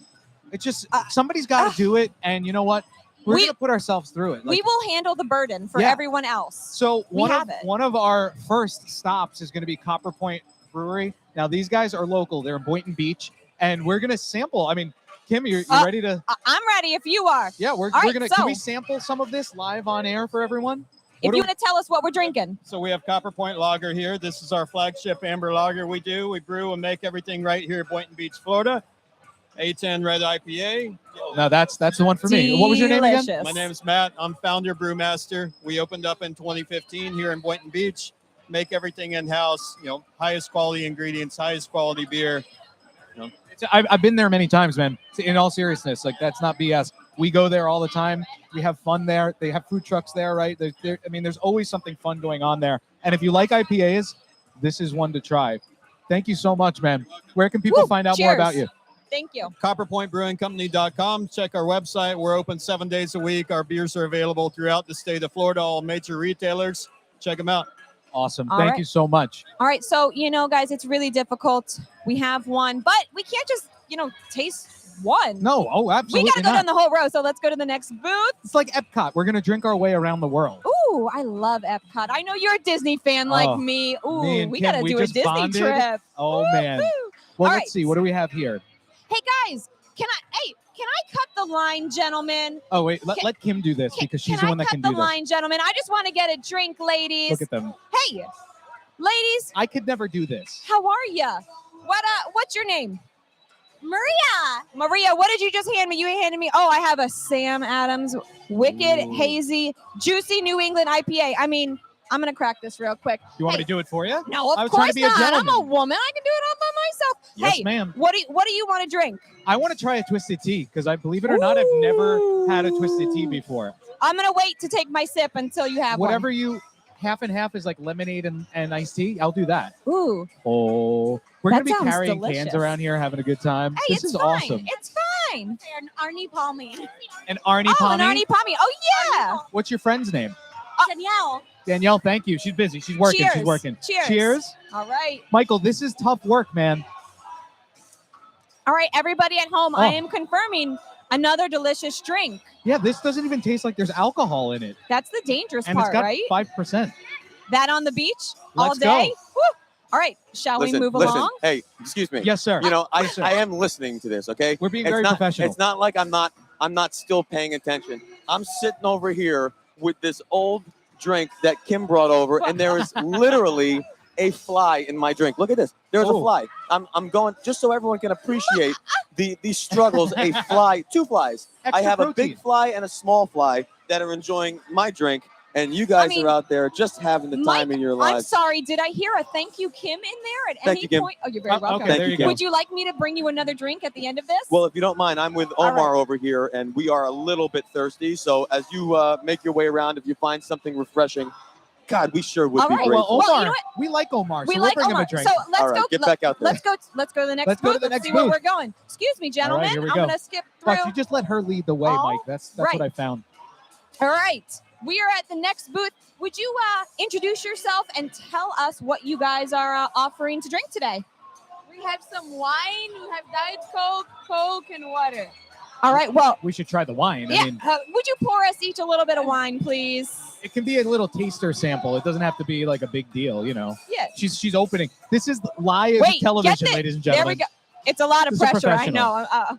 Speaker 7: It's just somebody's got to do it. And you know what? We're going to put ourselves through it.
Speaker 3: We will handle the burden for everyone else.
Speaker 7: So one of our first stops is going to be Copper Point Brewery. Now, these guys are local. They're in Boynton Beach. And we're going to sample. I mean, Kim, you're ready to?
Speaker 3: I'm ready if you are.
Speaker 7: Yeah, we're going to. Can we sample some of this live on air for everyone?
Speaker 3: If you want to tell us what we're drinking.
Speaker 13: So we have Copper Point Lager here. This is our flagship amber lager we do. We brew and make everything right here at Boynton Beach, Florida. A10 Red IPA.
Speaker 7: No, that's the one for me. What was your name again?
Speaker 13: My name is Matt. I'm founder, brewmaster. We opened up in 2015 here in Boynton Beach. Make everything in-house, highest quality ingredients, highest quality beer.
Speaker 7: I've been there many times, man. In all seriousness, like that's not BS. We go there all the time. We have fun there. They have food trucks there, right? There's always something fun going on there. And if you like IPAs, this is one to try. Thank you so much, man. Where can people find out more about you?
Speaker 3: Thank you.
Speaker 13: CopperPointBrewingCompany.com. Check our website. We're open 7 days a week. Our beers are available throughout the state of Florida, all major retailers. Check them out.
Speaker 7: Awesome. Thank you so much.
Speaker 3: All right. So, guys, it's really difficult. We have one, but we can't just, taste one.
Speaker 7: No. Oh, absolutely
Speaker 3: We got to go down the whole row. So let's go to the next booth.
Speaker 7: It's like Epcot. We're going to drink our way around the world.
Speaker 3: Ooh, I love Epcot. I know you're a Disney fan like me. Ooh, we got to do a Disney
Speaker 7: bonded.
Speaker 3: trip.
Speaker 7: Oh, man. Well, let's see. What do we have here?
Speaker 3: Hey, guys, can I cut the line, gentlemen?
Speaker 7: Oh, wait. Let Kim do this because she's the one that can do this.
Speaker 3: Can I cut the line, gentlemen? I just want to get a drink, ladies.
Speaker 7: Look at them.
Speaker 3: Hey, ladies.
Speaker 7: I could never do this.
Speaker 3: How are ya? What's your name? Maria, what did you just hand me? You handed me, I have a Sam Adams Wicked Hazy Juicy New England IPA. I mean, I'm going to crack this real quick.
Speaker 7: You want me to do it for you?
Speaker 3: No,
Speaker 7: I
Speaker 3: of
Speaker 7: was trying
Speaker 3: course
Speaker 7: to be a
Speaker 3: not. I'm
Speaker 7: gentleman.
Speaker 3: a woman. I can do it all by myself.
Speaker 7: Yes,
Speaker 3: hey,
Speaker 7: ma'am.
Speaker 3: What do you want to drink?
Speaker 7: I want to try a twisted tea because I believe it or not, I've never had a twisted tea before.
Speaker 3: I'm going to wait to take my sip until you have
Speaker 7: Whatever
Speaker 3: one.
Speaker 7: you half and half is like lemonade and iced tea. I'll do that.
Speaker 3: Ooh.
Speaker 7: Oh, we're going to be
Speaker 3: sounds
Speaker 7: carrying
Speaker 3: delicious.
Speaker 7: cans around here, having a good time.
Speaker 3: Hey,
Speaker 7: This is
Speaker 3: fine.
Speaker 7: awesome.
Speaker 3: It's fine.
Speaker 23: And Arnie Palmy.
Speaker 7: And Arnie
Speaker 3: Oh, and
Speaker 7: Palmy?
Speaker 3: Arnie Palmy. Oh, yeah.
Speaker 7: What's your friend's name?
Speaker 23: Danielle.
Speaker 7: Danielle, thank you. She's busy. She's working.
Speaker 3: Cheers.
Speaker 7: She's working.
Speaker 3: Cheers.
Speaker 7: Cheers.
Speaker 3: All right.
Speaker 7: Michael, this is tough work, man.
Speaker 3: All right, everybody at home,
Speaker 7: Oh.
Speaker 3: I am confirming another delicious drink.
Speaker 7: Yeah, this doesn't even taste like there's alcohol in it.
Speaker 3: That's the dangerous
Speaker 7: And
Speaker 3: part,
Speaker 7: it's got
Speaker 3: right?
Speaker 7: 5%.
Speaker 3: That on the beach all
Speaker 7: Let's
Speaker 3: day?
Speaker 7: go.
Speaker 3: Woo. All right, shall we move
Speaker 1: Listen.
Speaker 3: along?
Speaker 1: Hey, excuse me.
Speaker 7: Yes, sir.
Speaker 1: I am listening to this, okay?
Speaker 7: We're being
Speaker 1: It's
Speaker 7: very
Speaker 1: not,
Speaker 7: professional.
Speaker 1: It's not like I'm not still paying attention. I'm sitting over here with this old drink that Kim brought over, and there is literally a fly in my drink. Look at this. There's a fly. I'm going, just so everyone can appreciate the struggles, a fly, two flies.
Speaker 7: Extra
Speaker 1: I have a
Speaker 7: protein.
Speaker 1: big fly and a small fly that are enjoying my drink, and you guys are out there just having the time in your
Speaker 3: I'm
Speaker 1: lives.
Speaker 3: sorry, did I hear a thank you, Kim, in there at
Speaker 1: Thank
Speaker 3: any
Speaker 1: you, Kim.
Speaker 3: point? Oh, you're very welcome.
Speaker 1: Thank you, Kim.
Speaker 3: Would you like me to bring you another drink at the end of this?
Speaker 1: Well, if you don't mind, I'm with Omar over here, and we are a little bit thirsty. So as you make your way around, if you find something refreshing, God, we sure would
Speaker 3: All
Speaker 1: be
Speaker 3: right.
Speaker 1: grateful.
Speaker 7: Well, Omar,
Speaker 3: you know what?
Speaker 7: we like Omar,
Speaker 3: We
Speaker 7: so
Speaker 3: like
Speaker 7: we'll bring
Speaker 3: Omar.
Speaker 7: him a drink.
Speaker 3: So let's
Speaker 1: All right,
Speaker 3: go.
Speaker 1: get back out there.
Speaker 3: Let's go to the next
Speaker 7: Let's go to
Speaker 3: booth.
Speaker 7: the
Speaker 3: Let's
Speaker 7: next
Speaker 3: see where
Speaker 7: booth.
Speaker 3: we're going. Excuse me,
Speaker 7: All
Speaker 3: gentlemen.
Speaker 7: right, here we
Speaker 3: I'm
Speaker 7: go.
Speaker 3: going to skip through.
Speaker 7: Watch, you just let her lead the way, Mike. That's
Speaker 3: right.
Speaker 7: what I found.
Speaker 3: All right. We are at the next booth. Would you introduce yourself and tell us what you guys are offering to drink today?
Speaker 19: We have some wine, we have Diet Coke, and water.
Speaker 3: All right. Well,
Speaker 7: We should try the wine.
Speaker 3: yeah.
Speaker 7: I mean,
Speaker 3: Would you pour us each a little bit of wine, please?
Speaker 7: it can be a little taster sample. It doesn't have to be like a big deal, you know.
Speaker 3: Yeah.
Speaker 7: She's opening. This is live
Speaker 3: Wait,
Speaker 7: television,
Speaker 3: get
Speaker 7: ladies and
Speaker 3: There
Speaker 7: gentlemen.
Speaker 3: we go. It's a lot of
Speaker 7: This is
Speaker 3: pressure. I
Speaker 7: professional.
Speaker 3: know.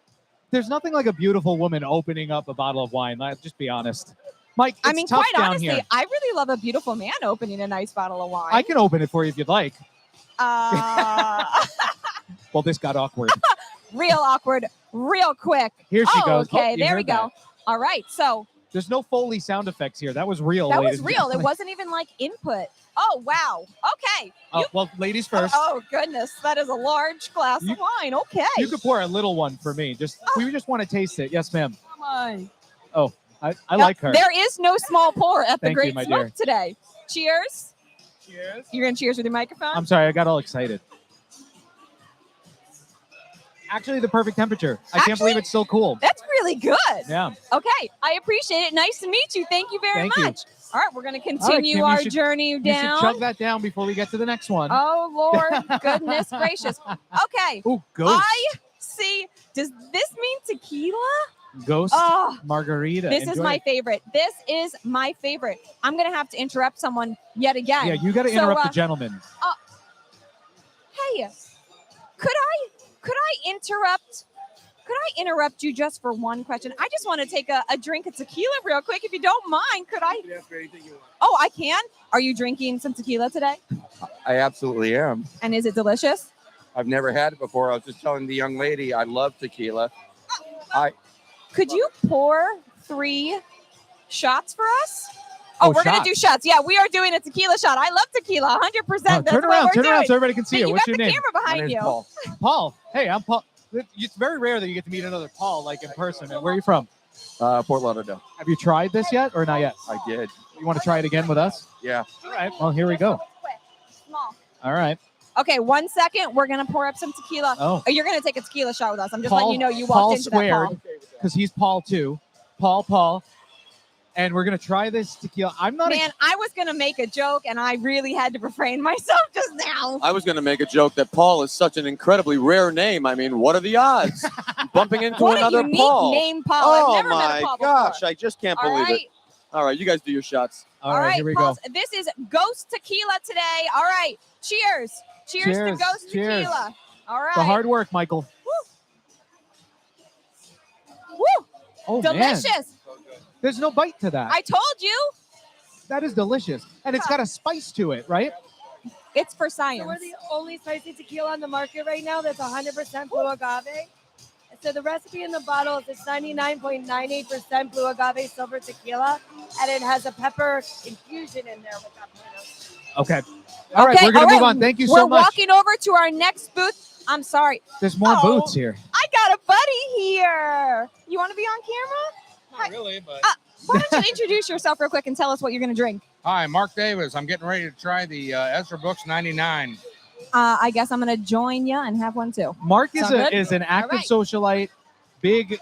Speaker 7: There's nothing like a beautiful woman opening up a bottle of wine. Let's just be honest. Mike, it's
Speaker 3: I mean,
Speaker 7: tough
Speaker 3: quite
Speaker 7: down
Speaker 3: honestly,
Speaker 7: here.
Speaker 3: I really love a beautiful man opening a nice bottle of wine.
Speaker 7: I can open it for you if you'd like.
Speaker 3: Uh,
Speaker 7: Well, this got awkward.
Speaker 3: real awkward, real quick.
Speaker 7: Here she goes.
Speaker 3: Okay,
Speaker 7: Oh, you
Speaker 3: there we
Speaker 7: heard
Speaker 3: go.
Speaker 7: that.
Speaker 3: All right, so
Speaker 7: There's no Foley sound effects here. That was real.
Speaker 3: That was
Speaker 7: ladies and
Speaker 3: real. It
Speaker 7: gentlemen.
Speaker 3: wasn't even like input. Oh, wow. Okay.
Speaker 7: Oh, well, ladies first.
Speaker 3: Oh, goodness. That is a large glass of wine. Okay.
Speaker 7: You could pour a little one for me. We just want to taste it. Yes, ma'am.
Speaker 3: Come on.
Speaker 7: Oh, I like her.
Speaker 3: There is no small pour at the
Speaker 7: Thank you,
Speaker 3: Great
Speaker 7: my
Speaker 3: Smoke
Speaker 7: dear.
Speaker 3: today. Cheers.
Speaker 14: Cheers.
Speaker 3: You're going to cheers with your microphone?
Speaker 7: I'm sorry, I got all excited. Actually, the perfect temperature. I can't believe it's still cool.
Speaker 3: That's really good.
Speaker 7: Yeah.
Speaker 3: Okay. I appreciate it. Nice to meet you. Thank you very
Speaker 7: Thank you.
Speaker 3: much. All right. We're going to
Speaker 7: All right,
Speaker 3: continue
Speaker 7: Kim,
Speaker 3: our
Speaker 7: you should-
Speaker 3: journey
Speaker 7: You should
Speaker 3: down.
Speaker 7: chug that down before we get to the next one.
Speaker 3: Oh, Lord. Goodness gracious. Okay.
Speaker 7: Ooh, ghost.
Speaker 3: I see. Does this mean tequila?
Speaker 7: Ghost
Speaker 3: Oh,
Speaker 7: margarita.
Speaker 3: This is
Speaker 7: Enjoy
Speaker 3: my
Speaker 7: it.
Speaker 3: favorite. This is my favorite. I'm going to have to interrupt someone yet again.
Speaker 7: Yeah, you got to
Speaker 3: So,
Speaker 7: interrupt the gentleman.
Speaker 3: Hey, could I interrupt you just for one question? I just want to take a drink of tequila real quick. If you don't mind, could I? Oh, I can. Are you drinking some tequila today?
Speaker 20: I absolutely am.
Speaker 3: And is it delicious?
Speaker 20: I've never had it before. I was just telling the young lady I love tequila.
Speaker 3: Could you pour 3 shots for us? Oh, we're going to do shots. Yeah, we are doing a tequila shot. I love tequila, 100%. That's
Speaker 7: Turn
Speaker 3: what
Speaker 7: around
Speaker 3: we're
Speaker 7: so
Speaker 3: doing.
Speaker 7: everybody can see
Speaker 3: Hey,
Speaker 7: it.
Speaker 3: you
Speaker 7: What's
Speaker 3: got
Speaker 7: your
Speaker 3: the
Speaker 7: name?
Speaker 3: camera behind
Speaker 20: My name's
Speaker 3: you.
Speaker 20: Paul.
Speaker 7: Paul. Hey, I'm Paul. It's very rare that you get to meet another Paul like in person. Man. Where are you from?
Speaker 20: Fort Lauderdale.
Speaker 7: Have you tried this yet or not yet?
Speaker 20: I did.
Speaker 7: You want to try it again with us?
Speaker 20: Yeah.
Speaker 7: All right. Well, here we go.
Speaker 3: Small.
Speaker 7: All right.
Speaker 3: Okay, 1 second. We're going to pour up some tequila.
Speaker 7: Oh.
Speaker 3: You're going to take a tequila shot with us. I'm just
Speaker 7: Paul,
Speaker 3: letting you know you
Speaker 7: Paul
Speaker 3: walked into
Speaker 7: squared,
Speaker 3: that, Paul.
Speaker 7: because he's Paul too. Paul. And we're going to try this tequila. I'm not
Speaker 3: Man, I was going to make a joke, and I really had to refrain myself just now.
Speaker 1: I was going to make a joke that Paul is such an incredibly rare name. I mean, what are the odds? Bumping into
Speaker 3: What a
Speaker 1: another
Speaker 3: unique
Speaker 1: Paul.
Speaker 3: name, Paul. I've
Speaker 1: Oh
Speaker 3: never met a
Speaker 1: my
Speaker 3: Paul
Speaker 1: gosh,
Speaker 3: before.
Speaker 1: I just can't
Speaker 3: All
Speaker 1: believe
Speaker 3: right.
Speaker 1: it. All right, you guys do your shots.
Speaker 7: All right, here we
Speaker 3: Paul,
Speaker 7: go.
Speaker 3: This is Ghost Tequila today. All right, cheers. Cheers to
Speaker 7: Cheers.
Speaker 3: Ghost
Speaker 7: Cheers.
Speaker 3: Tequila. All right.
Speaker 7: The hard work, Michael.
Speaker 3: Woo.
Speaker 7: Oh,
Speaker 3: Delicious.
Speaker 7: man. There's no bite to that.
Speaker 3: I told you.
Speaker 7: That is delicious. And it's got a spice to it, right?
Speaker 3: It's for science.
Speaker 21: So we're the only spicy tequila on the market right now that's 100% blue agave. So the recipe in the bottle is it's 99.98% blue agave silver tequila, and it has a pepper infusion in there with that flavor.
Speaker 7: Okay. All right, we're going to move on. Thank you so
Speaker 3: We're
Speaker 7: much.
Speaker 3: walking over to our next booth. I'm sorry.
Speaker 7: There's more
Speaker 3: Oh,
Speaker 7: booths here.
Speaker 3: I got a buddy here. You want to be on camera?
Speaker 22: Not really, but.
Speaker 3: Why don't you introduce yourself real quick and tell us what you're going to drink?
Speaker 22: Hi, Mark Davis. I'm getting ready to try the Ezra Brooks 99.
Speaker 3: I guess I'm going to join you and have one too.
Speaker 7: Mark
Speaker 3: Sound good?
Speaker 7: is an active
Speaker 3: All right.
Speaker 7: socialite, big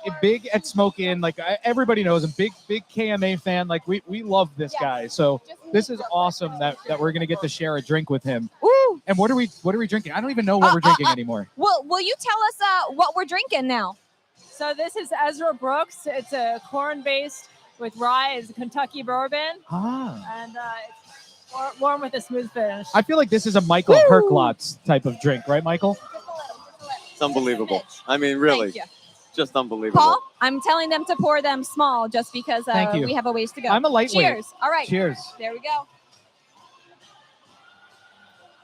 Speaker 7: at smoking. Like everybody knows him, big KMA fan. Like we love this guy. So this is awesome that we're gonna get to share a drink with him.
Speaker 3: Ooh.
Speaker 7: And what are we drinking? I don't even know what we're drinking anymore.
Speaker 3: Will you tell us what we're drinking now?
Speaker 21: So this is Ezra Brooks. It's a corn-based with rye. It's a Kentucky bourbon. And it's warm with a smooth finish.
Speaker 7: I feel like this is a Michael Herklotz type of drink, right, Michael?
Speaker 1: It's unbelievable. I mean, really,
Speaker 3: Thank you.
Speaker 1: just unbelievable.
Speaker 3: Paul, I'm telling them to pour them small just because
Speaker 7: Thank you.
Speaker 3: we have a ways to go.
Speaker 7: I'm a lightweight.
Speaker 3: Cheers. All right.
Speaker 7: Cheers.
Speaker 3: There we go.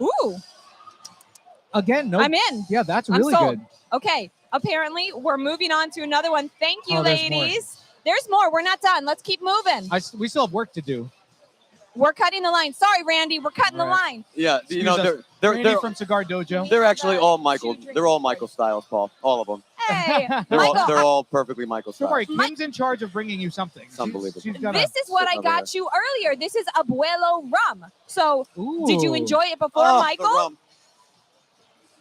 Speaker 3: Ooh.
Speaker 7: Again, no.
Speaker 3: I'm in.
Speaker 7: Yeah, that's
Speaker 3: I'm
Speaker 7: really
Speaker 3: sold.
Speaker 7: good.
Speaker 3: Okay. Apparently, we're moving on to another one. Thank you,
Speaker 7: Oh, there's more.
Speaker 3: ladies. There's more. We're not done. Let's keep moving.
Speaker 7: We still have work to do.
Speaker 3: We're cutting the line. Sorry, Randy. We're cutting the line.
Speaker 1: Yeah, you know,
Speaker 7: Excuse us.
Speaker 1: they're
Speaker 7: Randy from Cigar Dojo.
Speaker 1: They're actually all Michael. They're all Michael styles, Paul. All of them.
Speaker 3: Hey,
Speaker 1: They're all perfectly Michael
Speaker 7: Don't worry,
Speaker 1: styles.
Speaker 7: Kim's in charge of bringing you something.
Speaker 1: It's unbelievable.
Speaker 7: She's gonna
Speaker 3: This is what I
Speaker 1: over
Speaker 3: got you earlier. This is Abuelo rum. So, did you
Speaker 7: Ooh.
Speaker 3: enjoy it before,
Speaker 1: Oh, the
Speaker 3: Michael?
Speaker 1: rum.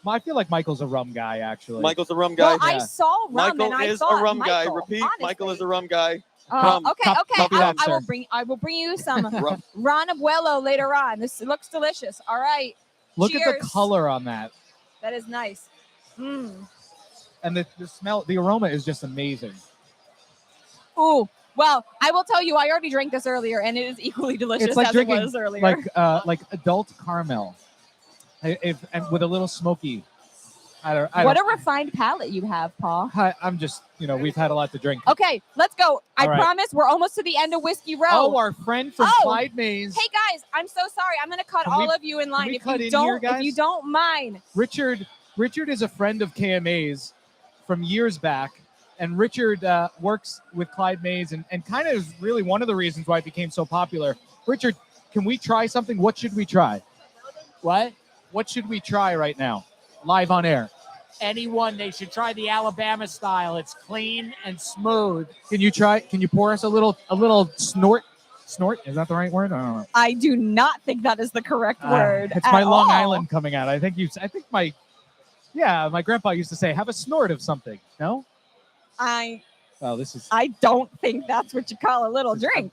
Speaker 7: I feel like Michael's a rum guy, actually.
Speaker 1: Michael's a rum guy.
Speaker 3: Well, I saw rum
Speaker 1: Michael
Speaker 3: and I
Speaker 1: is
Speaker 3: thought
Speaker 1: a rum guy.
Speaker 3: Michael,
Speaker 1: Repeat,
Speaker 3: honestly.
Speaker 1: Michael is a rum guy.
Speaker 3: Okay.
Speaker 7: Copy that,
Speaker 3: I will
Speaker 7: sir.
Speaker 3: bring you some
Speaker 1: Rum.
Speaker 3: Ron Abuelo later on. This looks delicious. All right.
Speaker 7: Look at the
Speaker 3: Cheers.
Speaker 7: color on that.
Speaker 3: That is nice. Mm.
Speaker 7: And the smell, the aroma is just amazing.
Speaker 3: Ooh. Well, I will tell you, I already drank this earlier, and it is equally delicious
Speaker 7: It's like
Speaker 3: as
Speaker 7: drinking
Speaker 3: it was earlier.
Speaker 7: like adult caramel, and with a little smoky. I
Speaker 3: what
Speaker 7: don't,
Speaker 3: a refined palate you have, Paul.
Speaker 7: I'm just, we've had a lot to drink.
Speaker 3: Okay, let's go. I
Speaker 7: All right.
Speaker 3: promise we're almost to the end of Whiskey Row.
Speaker 7: Oh, our friend from
Speaker 3: Oh.
Speaker 7: Clyde Mays,
Speaker 3: Hey guys, I'm so sorry. I'm gonna cut
Speaker 7: Can
Speaker 3: all
Speaker 7: we-
Speaker 3: of you in line
Speaker 7: we
Speaker 3: if
Speaker 7: cut
Speaker 3: you
Speaker 7: in
Speaker 3: don't.
Speaker 7: here,
Speaker 3: If
Speaker 7: guys?
Speaker 3: you don't mind.
Speaker 7: Richard is a friend of KMA's from years back. And Richard works with Clyde Mays and kind of is really one of the reasons why it became so popular. Richard, can we try something? What should we try?
Speaker 4: What?
Speaker 7: What should we try right now? Live on air.
Speaker 4: Anyone, they should try the Alabama style. It's clean and smooth.
Speaker 7: Can you pour us a little snort? Snort? Is that the right word? I don't know.
Speaker 3: I do not think that is the correct word.
Speaker 7: It's my Long
Speaker 3: all.
Speaker 7: Island coming out. I think my grandpa used to say, have a snort of something. No?
Speaker 3: I don't think that's what you call a little drink.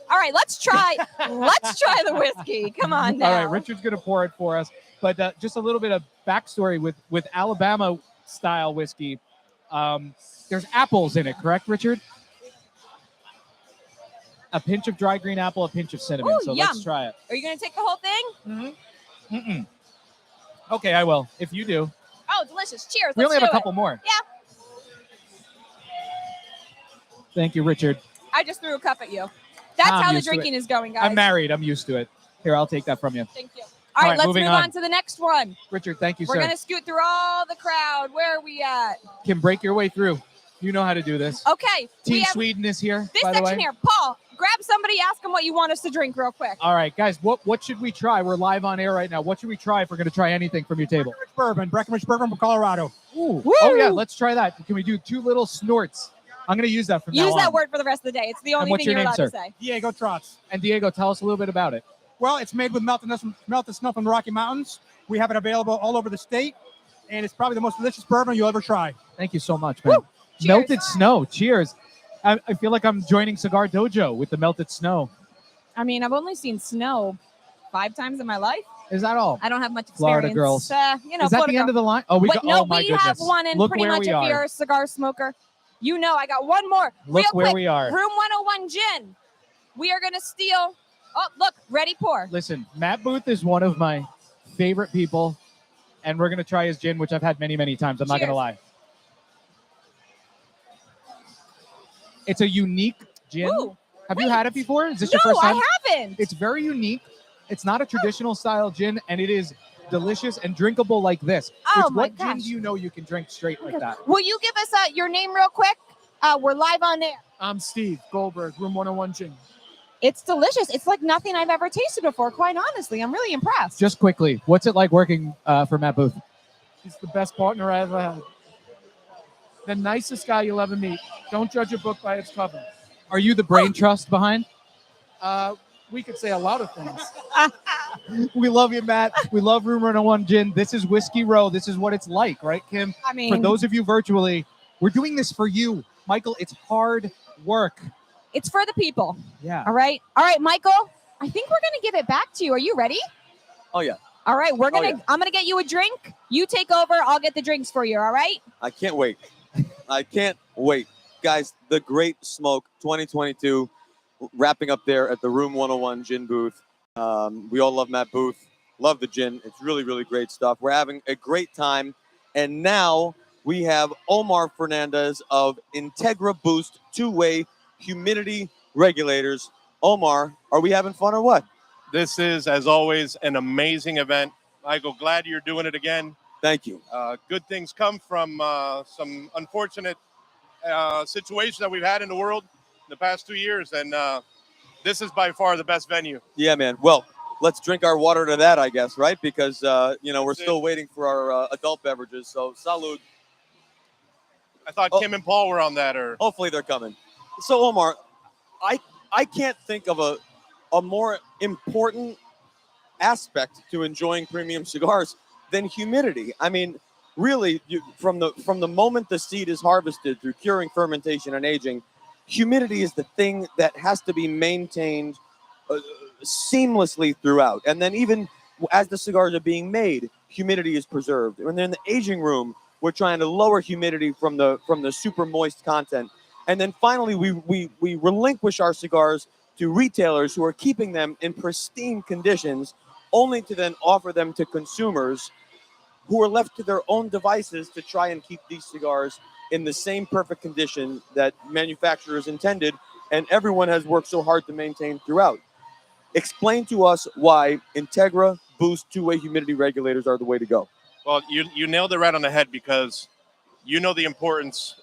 Speaker 3: All right, let's try the whiskey. Come on now.
Speaker 7: All right, Richard's going to pour it for us. But just a little bit of backstory with Alabama style whiskey. There's apples in it, correct, Richard? A pinch of dry green apple, a pinch of cinnamon.
Speaker 3: Ooh,
Speaker 7: so
Speaker 3: yum.
Speaker 7: let's try it.
Speaker 3: Are you going to take the whole thing?
Speaker 7: Mm-hmm. Okay, I will, if you do.
Speaker 3: Oh, delicious. Cheers.
Speaker 7: We
Speaker 3: Let's
Speaker 7: only have
Speaker 3: do
Speaker 7: a
Speaker 3: it.
Speaker 7: couple more.
Speaker 3: Yeah.
Speaker 7: Thank you, Richard.
Speaker 3: I just threw a cup at you. That's
Speaker 7: I'm
Speaker 3: how the
Speaker 7: used to
Speaker 3: drinking
Speaker 7: it.
Speaker 3: is going, guys.
Speaker 7: I'm married. I'm used to it. Here, I'll take that from you.
Speaker 3: Thank you. All right, let's
Speaker 7: moving
Speaker 3: move on to the next one.
Speaker 7: Richard, thank you,
Speaker 3: We're
Speaker 7: sir.
Speaker 3: going to scoot through all the crowd. Where are we at?
Speaker 7: Kim, break your way through. You know how to do this.
Speaker 3: Okay. we
Speaker 7: Team
Speaker 3: have
Speaker 7: Sweden is here,
Speaker 3: This
Speaker 7: by the
Speaker 3: section
Speaker 7: way.
Speaker 3: here. Paul, grab somebody, ask them what you want us to drink real quick.
Speaker 7: All right, guys, what should we try? We're live on air right now. What should we try if we're going to try anything from your table?
Speaker 14: Breckenridge Bourbon from Colorado.
Speaker 7: Ooh. Oh, yeah, let's try that. Can we do 2 little snorts? I'm going to use that from now on.
Speaker 3: Use that word for the rest of the day. It's the only
Speaker 7: what's
Speaker 3: thing
Speaker 7: your
Speaker 3: you're
Speaker 7: name,
Speaker 3: allowed
Speaker 7: sir?
Speaker 3: to say.
Speaker 14: Diego Trotz.
Speaker 7: And Diego, tell us a little bit about it.
Speaker 14: Well, it's made with melted snow from the Rocky Mountains. We have it available all over the state, and it's probably the most delicious bourbon you'll ever try.
Speaker 7: Thank you so much, man.
Speaker 3: Cheers.
Speaker 7: Melted snow. Cheers. I feel like I'm joining Cigar Dojo with the melted snow.
Speaker 3: I mean, I've only seen snow 5 times in my life.
Speaker 7: Is that all?
Speaker 3: I don't have much experience.
Speaker 7: Florida girls.
Speaker 3: Is that
Speaker 7: the end of the line? Oh, we got.
Speaker 3: No,
Speaker 7: Oh my
Speaker 3: we
Speaker 7: goodness.
Speaker 3: have one, and
Speaker 7: Look
Speaker 3: pretty
Speaker 7: where
Speaker 3: much
Speaker 7: we
Speaker 3: if
Speaker 7: are.
Speaker 3: you're a cigar smoker, you know I got one more.
Speaker 7: Look
Speaker 3: Real
Speaker 7: where
Speaker 3: quick,
Speaker 7: we are.
Speaker 3: Room 101 gin. We are going to steal. Oh, look, ready, pour.
Speaker 7: Listen, Matt Booth is one of my favorite people, and we're going to try his gin, which I've had many, many times. I'm not going to
Speaker 3: Cheers.
Speaker 7: lie. It's a unique gin.
Speaker 3: Ooh,
Speaker 7: Have you had it before? Is this
Speaker 3: no,
Speaker 7: your first time?
Speaker 3: I haven't.
Speaker 7: It's very unique. It's not a traditional style gin, and it is delicious and drinkable like this.
Speaker 3: Oh,
Speaker 7: Which,
Speaker 3: my
Speaker 7: what gin
Speaker 3: gosh.
Speaker 7: do you know you can drink straight like that?
Speaker 3: Will you give us your name real quick? We're live on air.
Speaker 4: I'm Steve Goldberg, Room 101 Gin.
Speaker 3: It's delicious. It's like nothing I've ever tasted before, quite honestly. I'm really impressed.
Speaker 7: Just quickly, what's it like working for Matt Booth?
Speaker 4: He's the best partner I ever had. The nicest guy you'll ever meet. Don't judge a book by its cover.
Speaker 7: Are you the brain trust behind?
Speaker 4: We could say a lot of things.
Speaker 7: We love you, Matt. We love Room 101 Gin. This is Whiskey Row. This is what it's like, right, Kim?
Speaker 3: I mean,
Speaker 7: for those of you virtually, we're doing this for you. Michael, it's hard work.
Speaker 3: it's for the people.
Speaker 7: Yeah.
Speaker 3: All right, Michael. I think we're gonna give it back to you. Are you ready?
Speaker 1: Oh, yeah.
Speaker 3: All right, we're gonna.
Speaker 1: yeah.
Speaker 3: I'm gonna get you a drink. You take over. I'll get the drinks for you. All right.
Speaker 1: I can't wait. I can't wait. Guys, the Great Smoke 2022 wrapping up there at the Room 101 Gin booth. We all love Matt Booth. Love the gin. It's really, really great stuff. We're having a great time. And now we have Omar Fernandez of Integra Boost two-way humidity regulators. Omar, are we having fun or what?
Speaker 5: This is, as always, an amazing event. Michael, glad you're doing it again.
Speaker 1: Thank you.
Speaker 5: Good things come from some unfortunate situations that we've had in the world in the past 2 years, and this is by far the best venue.
Speaker 1: Yeah, man. Well, let's drink our water to that, I guess, right? Because, we're still waiting for our adult beverages. So, salud.
Speaker 5: I thought Kim and Paul were on that, or
Speaker 1: hopefully they're coming. So, Omar, I can't think of a more important aspect to enjoying premium cigars than humidity. I mean, really, from the moment the seed is harvested through curing, fermentation, and aging, humidity is the thing that has to be maintained seamlessly throughout. And then even as the cigars are being made, humidity is preserved. When they're in the aging room, we're trying to lower humidity from the super moist content. And then finally, we relinquish our cigars to retailers who are keeping them in pristine conditions, only to then offer them to consumers who are left to their own devices to try and keep these cigars in the same perfect condition that manufacturers intended and everyone has worked so hard to maintain throughout. Explain to us why Integra Boost two-way humidity regulators are the way to go.
Speaker 5: well, you nailed it right on the head, because you know the importance.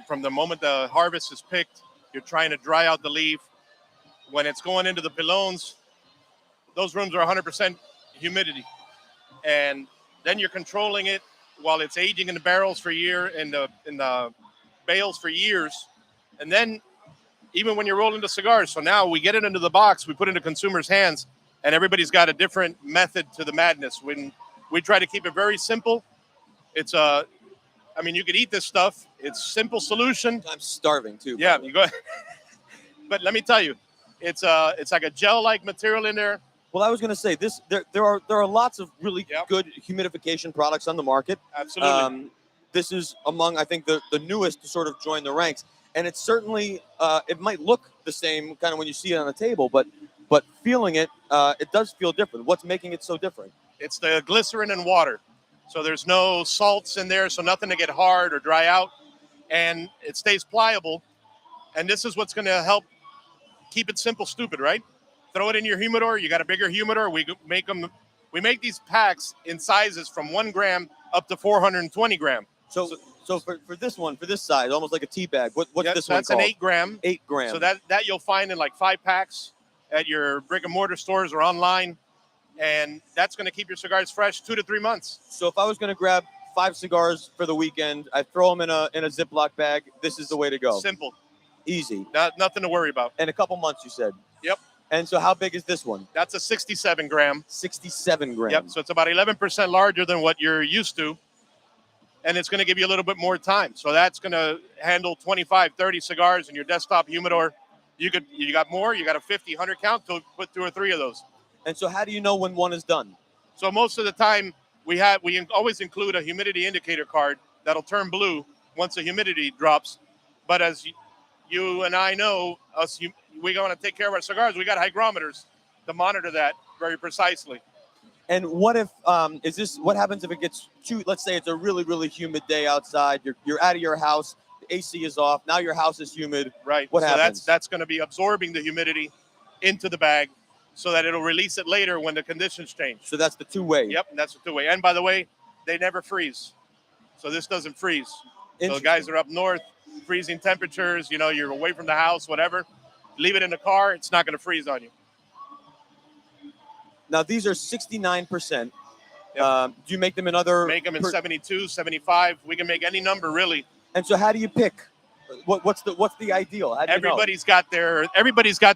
Speaker 5: from the moment the harvest is picked, you're trying to dry out the leaf. When it's going into the pilons, those rooms are 100% humidity. And then you're controlling it while it's aging in the barrels for a year, in the bales for years. And then even when you're rolling the cigars, so now we get it into the box, we put it into consumers' hands, and everybody's got a different method to the madness. When we try to keep it very simple, it's I mean, you could eat this stuff. It's simple solution.
Speaker 1: I'm starving too.
Speaker 5: Yeah, you go. But let me tell you, it's like a gel-like material in there.
Speaker 1: Well, I was going to say this. There are lots of really good humidification products on the market.
Speaker 5: Absolutely.
Speaker 1: This is among, I think, the newest to sort of join the ranks, and it's certainly it might look the same kind of when you see it on the table, but feeling it, it does feel different. What's making it so different?
Speaker 5: It's the glycerin and water. So there's no salts in there, so nothing to get hard or dry out, and it stays pliable. And this is what's going to help keep it simple, stupid, right? Throw it in your humidor. You got a bigger humidor. We make these packs in sizes from 1 gram up to 420 gram.
Speaker 1: So for this one, for this size, almost like a tea bag. What's this one
Speaker 5: That's
Speaker 1: called?
Speaker 5: an 8 gram.
Speaker 1: 8 gram.
Speaker 5: So that you'll find in like 5 packs at your brick and mortar stores or online. And that's going to keep your cigars fresh 2 to 3 months.
Speaker 1: So if I was going to grab 5 cigars for the weekend, I throw them in a Ziploc bag. This is the way to go.
Speaker 5: Simple.
Speaker 1: Easy.
Speaker 5: Nothing to worry about.
Speaker 1: In a couple months, you said.
Speaker 5: Yep.
Speaker 1: And so how big is this one?
Speaker 5: That's a 67 gram.
Speaker 1: 67 gram.
Speaker 5: Yep. So it's about 11% larger than what you're used to. And it's going to give you a little bit more time. So that's going to handle 25, 30 cigars in your desktop humidor. You got more. You got a 50, 100 count to put 2 or 3 of those.
Speaker 1: And so how do you know when one is done?
Speaker 5: So most of the time we always include a humidity indicator card that'll turn blue once the humidity drops. But as you and I know, we want to take care of our cigars. We got hygrometers to monitor that very precisely.
Speaker 1: And what if what happens if it gets too? Let's say it's a really, really humid day outside. You're out of your house. The AC is off. Now your house is humid.
Speaker 5: Right.
Speaker 1: What happens?
Speaker 5: That's going to be absorbing the humidity into the bag, so that it'll release it later when the conditions change.
Speaker 1: So that's the 2-way.
Speaker 5: Yep, that's the 2-way. And by the way, they never freeze. So this doesn't freeze. So guys are up north, freezing temperatures, you're away from the house, whatever. Leave it in the car, it's not going to freeze on you.
Speaker 1: Now these are 69%. Yep. Do you make them in other?
Speaker 5: Make them in 72, 75. We can make any number, really.
Speaker 1: And so how do you pick? What's the ideal? How do you know?
Speaker 5: Everybody's got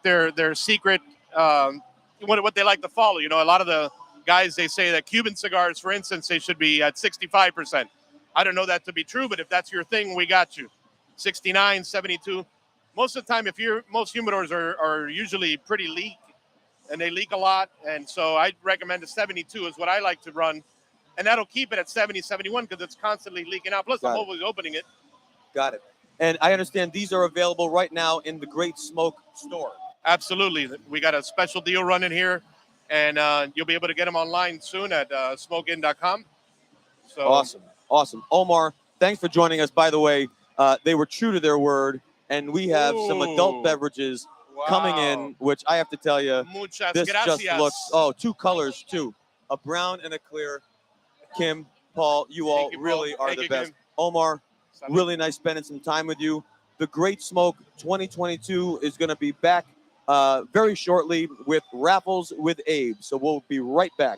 Speaker 5: their secret what they like to follow. A lot of the guys, they say that Cuban cigars, for instance, they should be at 65%. I don't know that to be true, but if that's your thing, we got you. 69, 72. Most of the time, most humidors are usually pretty leak, and they leak a lot. And so I recommend a 72 is what I like to run. And that'll keep it at 70, 71 because it's constantly leaking out. Plus, I'm always opening it.
Speaker 1: Got it. And I understand these are available right now in the Great Smoke store.
Speaker 5: Absolutely. We got a special deal running here, and you'll be able to get them online soon at smokein.com. So
Speaker 1: Awesome. Omar, thanks for joining us. By the way, they were true to their word, and we have some adult beverages coming in, which I have to tell you, this just looks, 2 colors too, a brown and a clear. Kim, Paul, you all really are the best. Omar, really nice spending some time with you. The Great Smoke 2022 is going to be back very shortly with Raffles with Abe. So we'll be right back.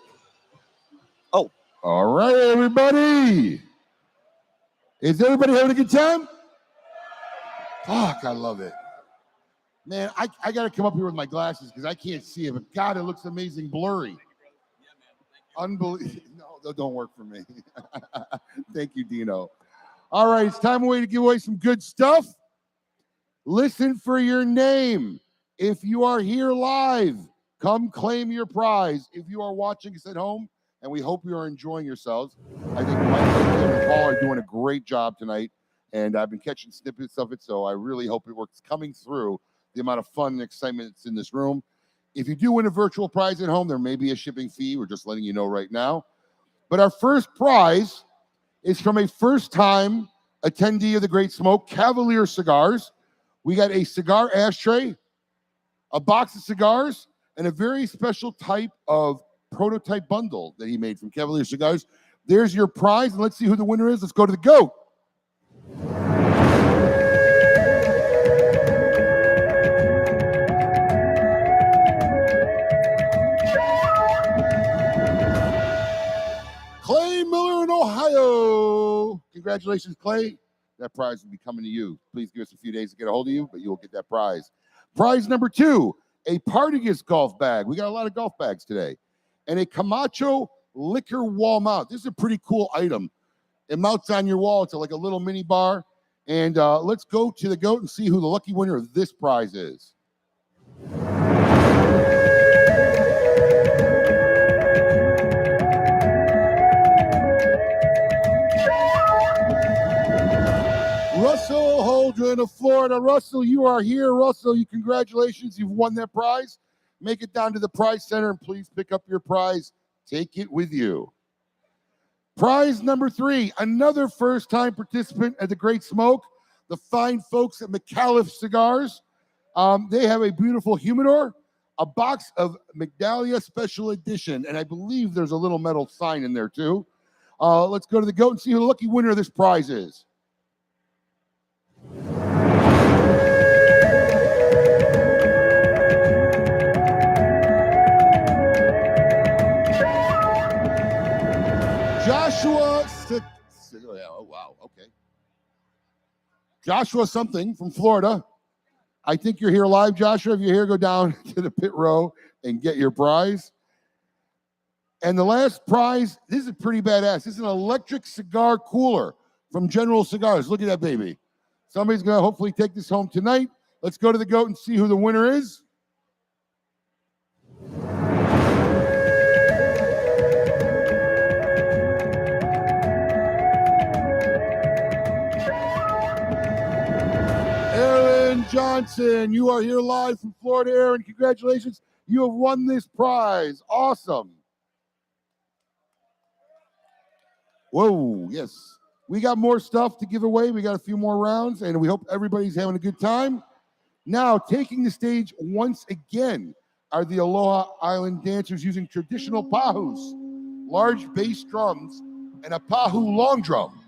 Speaker 1: Oh.
Speaker 2: All right, everybody. Is everybody having a good time? Fuck, I love it. Man, I got to come up here with my glasses because I can't see it. But God, it looks amazing blurry. Unbelievable. No, don't work for me. Thank you, Dino. All right, it's time to give away some good stuff. Listen for your name. If you are here live, come claim your prize. If you are watching us at home, and we hope you are enjoying yourselves, I think Mike and Paul are doing a great job tonight, and I've been catching snippets of it, so I really hope it works coming through the amount of fun and excitement that's in this room. If you do win a virtual prize at home, there may be a shipping fee. We're just letting you know right now. But our first prize is from a first-time attendee of the Great Smoke, Cavalier Cigars. We got a cigar ashtray, a box of cigars, and a very special type of prototype bundle that he made from Cavalier Cigars. There's your prize, and let's see who the winner is. Let's go to the GOAT. Congratulations, Clay. That prize will be coming to you. Please give us a few days to get a hold of you, but you will get that prize. Prize number 2, a Partagas golf bag. We got a lot of golf bags today. And a Camacho liquor wall mount. This is a pretty cool item. It mounts on your wall. It's like a little mini bar. And let's go to the goat and see who the lucky winner of this prize is. Russell Holdren of Florida. Russell, you are here. Russell, congratulations. You've won that prize. Make it down to the prize center and please pick up your prize. Take it with you. Prize number 3, another first-time participant at the Great Smoke, the fine folks at McAuliffe Cigars. They have a beautiful humidor, a box of Magdalia Special Edition, and I believe there's a little metal sign in there too. Let's go to the goat and see who the lucky winner of this prize is. Joshua, oh wow, okay. Joshua something from Florida. I think you're here live, Joshua. If you're here, go down to the pit row and get your prize. And the last prize, this is pretty badass. This is an electric cigar cooler from General Cigars. Look at that baby. Somebody's going to hopefully take this home tonight. Let's go to the goat and see who the winner is. Aaron Johnson, you are here live from Florida. Aaron, congratulations. You have won this prize. Awesome. Whoa, yes. We got more stuff to give away. We got a few more rounds, and we hope everybody's having a good time. Now, taking the stage once again are the Aloha Island dancers using traditional pahus, large bass drums, and a pahu long drum.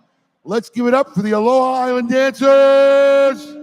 Speaker 2: Let's give it up for the Aloha Island dancers.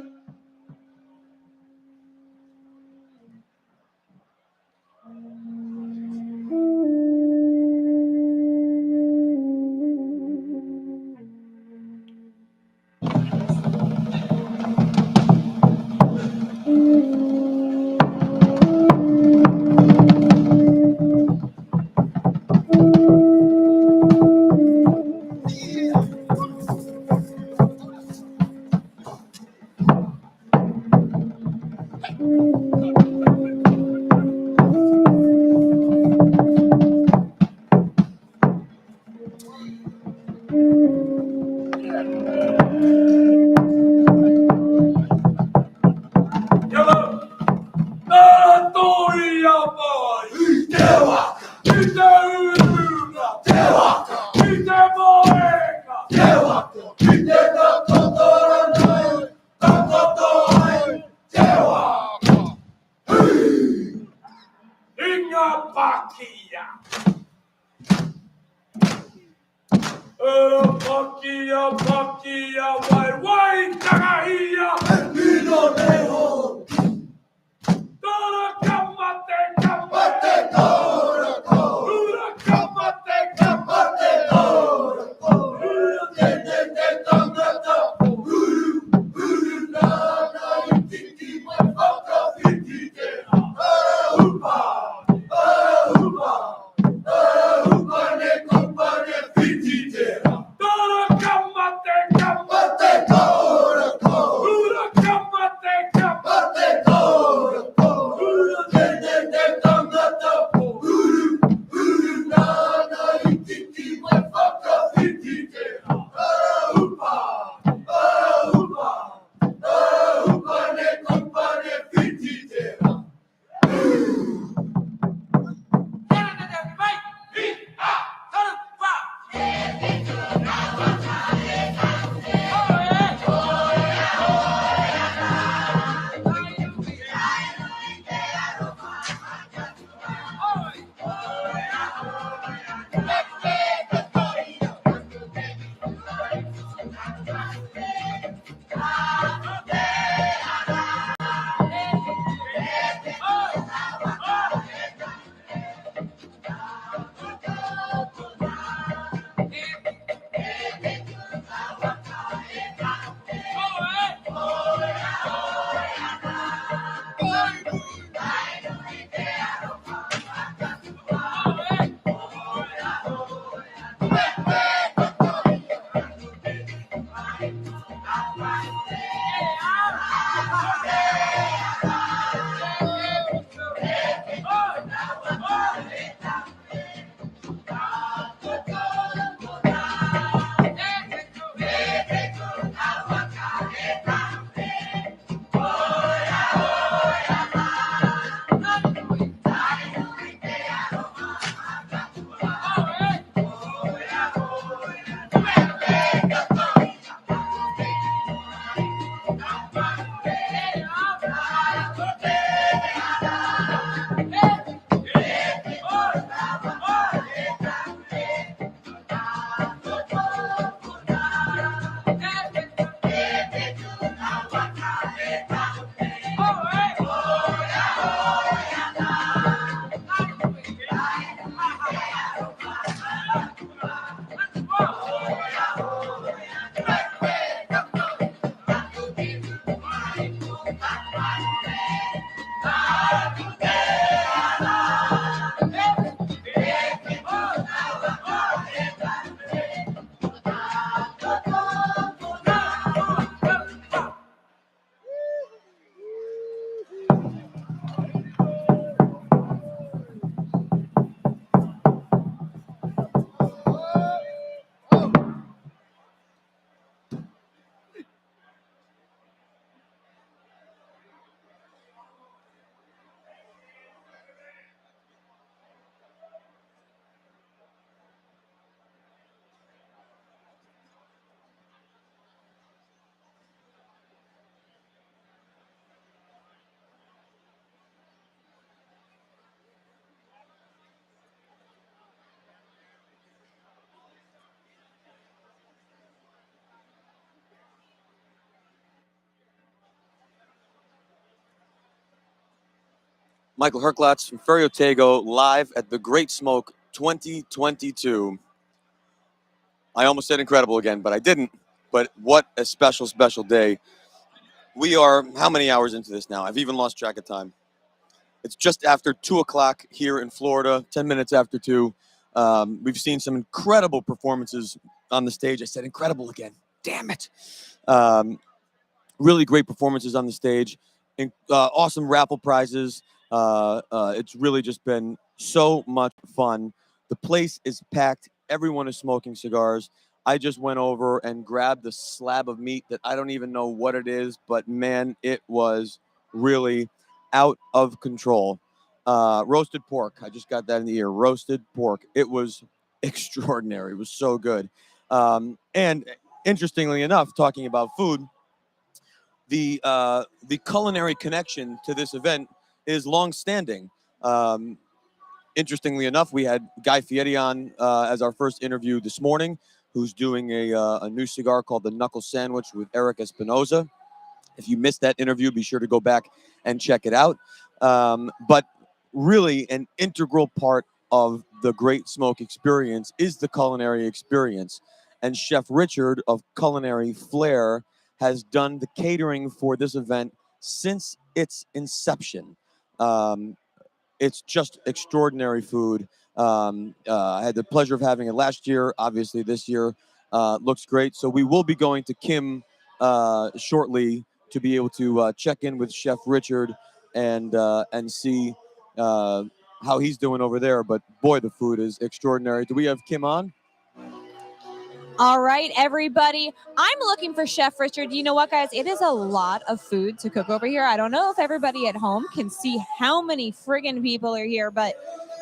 Speaker 1: Michael Herklatz from Ferry Otago, live at the Great Smoke 2022. I almost said incredible again, but I didn't. But what a special, special day. We are how many hours into this now? I've even lost track of time. It's just after 2 o'clock here in Florida, 10 minutes after 2. We've seen some incredible performances on the stage. I said incredible again. Damn it. Really great performances on the stage. Awesome raffle prizes. It's really just been so much fun. The place is packed. Everyone is smoking cigars. I just went over and grabbed a slab of meat that I don't even know what it is, but man, it was really out of control. Roasted pork. I just got that in the ear. Roasted pork. It was extraordinary. It was so good. And interestingly enough, talking about food, the culinary connection to this event is long-standing. Interestingly enough, we had Guy Fieri on as our first interview this morning, who's doing a new cigar called the Knuckle Sandwich with Eric Espinoza. If you missed that interview, be sure to go back and check it out. But really, an integral part of the Great Smoke experience is the culinary experience. And Chef Richard of Culinary Flair has done the catering for this event since its inception. It's just extraordinary food. I had the pleasure of having it last year. Obviously, this year looks great. So we will be going to Kim shortly to be able to check in with Chef Richard and see how he's doing over there. But boy, the food is extraordinary. Do we have Kim on?
Speaker 3: All right, everybody. I'm looking for Chef Richard. You know what, guys? It is a lot of food to cook over here. I don't know if everybody at home can see how many friggin' people are here, but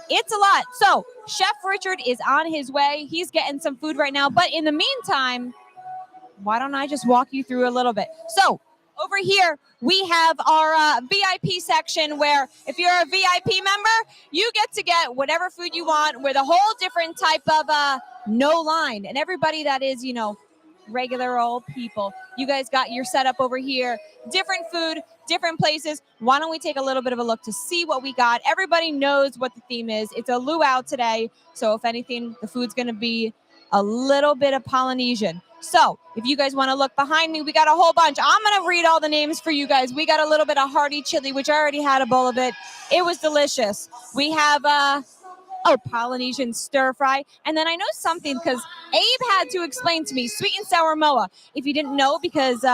Speaker 3: it's a lot. So Chef Richard is on his way. He's getting some food right now. But in the meantime, why don't I just walk you through a little bit? So over here, we have our VIP section where if you're a VIP member, you get whatever food you want with a whole different type of no line. And everybody that is, regular old people, you guys got your setup over here. Different food, different places. Why don't we take a little bit of a look to see what we got? Everybody knows what the theme is. It's a luau today. So if anything, the food's going to be a little bit of Polynesian. So if you guys want to look behind me, we got a whole bunch. I'm going to read all the names for you guys. We got a little bit of hearty chili, which I already had a bowl of it. It was delicious. We have, Polynesian stir fry. And then I know something because Abe had to explain to me, sweet and sour moa. If you didn't know, because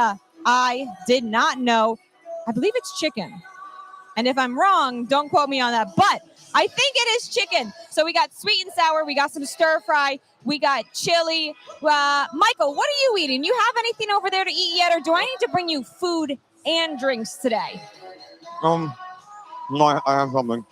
Speaker 3: I did not know, I believe it's chicken. And if I'm wrong, don't quote me on that. But I think it is chicken. So we got sweet and sour. We got some stir fry. We got chili. Michael, what are you eating? You have anything over there to eat yet? Or do I need to bring you food and drinks today?
Speaker 1: No, I have something.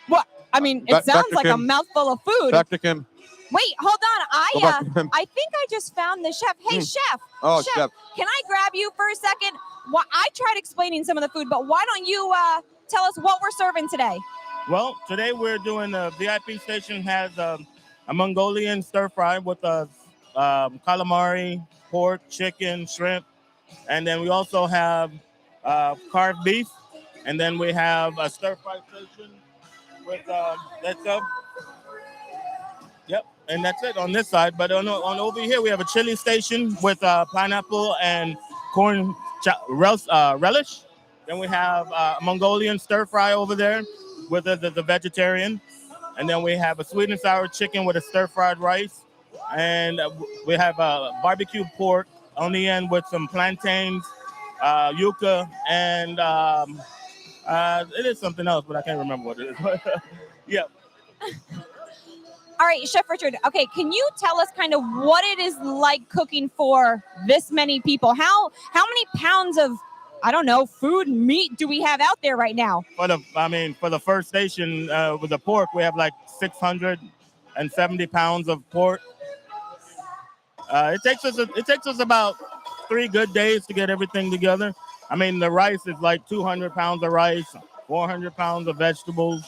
Speaker 3: What? I mean, it sounds like a mouthful of food.
Speaker 1: Back to Kim.
Speaker 3: Wait, hold on. I think I just found the chef. Hey, chef.
Speaker 1: Oh, chef.
Speaker 3: Can I grab you for a second? Well, I tried explaining some of the food, but why don't you tell us what we're serving today?
Speaker 6: Well, today we're doing the VIP station has a Mongolian stir fry with calamari, pork, chicken, shrimp, and then we also have carved beef, and then we have a stir fry station with Yep, and that's it on this side. But on over here we have a chili station with pineapple and corn relish. Then we have Mongolian stir fry over there with the vegetarian. And then we have a sweet and sour chicken with a stir fried rice. And we have barbecue pork on the end with some plantains, yuca, and it is something else, but I can't remember what it is. Yeah.
Speaker 3: All right, Chef Richard. Okay, can you tell us kind of what it is like cooking for this many people? How many pounds of, I don't know, food, meat do we have out there right now?
Speaker 6: For the first station with the pork, we have like 670 pounds of pork. It takes us about 3 good days to get everything together. I mean, the rice is like 200 pounds of rice, 400 pounds of vegetables.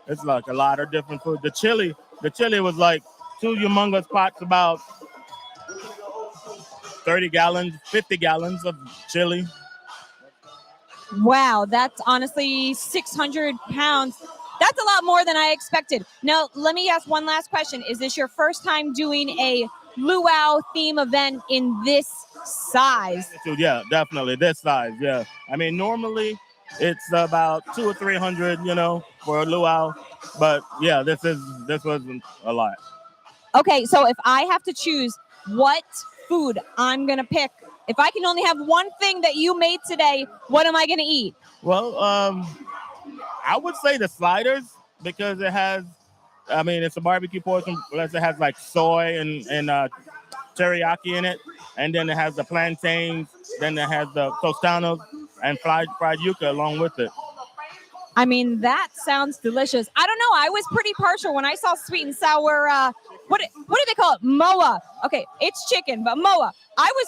Speaker 6: It's like a lot of different food. The chili was like 2 humongous pots, about 30 gallons, 50 gallons of chili.
Speaker 3: Wow, that's honestly 600 pounds. That's a lot more than I expected. Now, let me ask one last question. Is this your first time doing a luau theme event in this size?
Speaker 6: Yeah, definitely this size. Yeah, I mean normally it's about 200 or 300, for a luau, but yeah, this wasn't a lot.
Speaker 3: Okay, so if I have to choose what food I'm going to pick, if I can only have one thing that you made today, what am I going to eat?
Speaker 6: Well, I would say the sliders because it's a barbecue portion, plus it has like soy and teriyaki in it, and then it has the plantains, then it has the tostanos and fried yuca along with it.
Speaker 3: I mean, that sounds delicious. I don't know. I was pretty partial when I saw sweet and sour. What do they call it? Moa. Okay, it's chicken, but moa. I was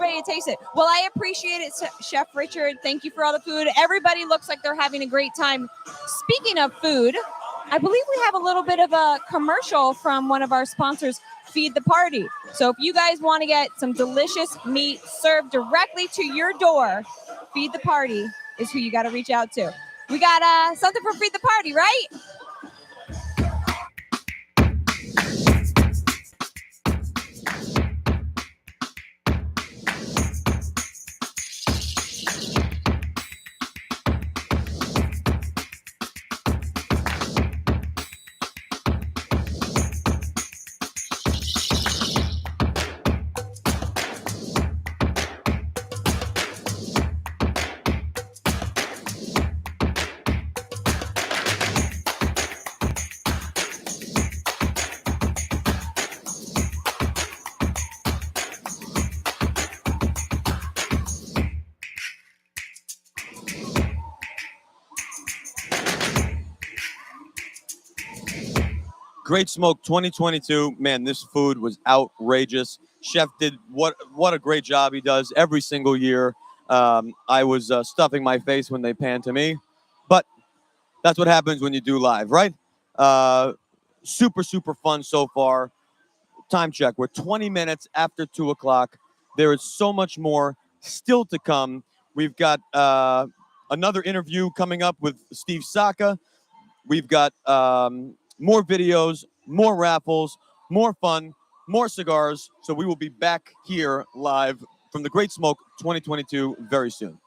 Speaker 3: ready to taste it. Well, I appreciate it, Chef Richard. Thank you for all the food. Everybody looks like they're having a great time. Speaking of food, I believe we have a little bit of a commercial from one of our sponsors, Feed the Party. So if you guys want to get some delicious meat served directly to your door, Feed the Party is who you got to reach out to. We got something for Feed the Party, right?
Speaker 1: Great Smoke 2022. Man, this food was outrageous. Chef did what a great job he does every single year. I was stuffing my face when they panned to me, but that's what happens when you do live, right? Super, super fun so far. Time check. We're 20 minutes after 2 o'clock. There is so much more still to come. We've got another interview coming up with Steve Saka. We've got more videos, more raffles, more fun, more cigars. So we will be back here live from the Great Smoke 2022 very soon.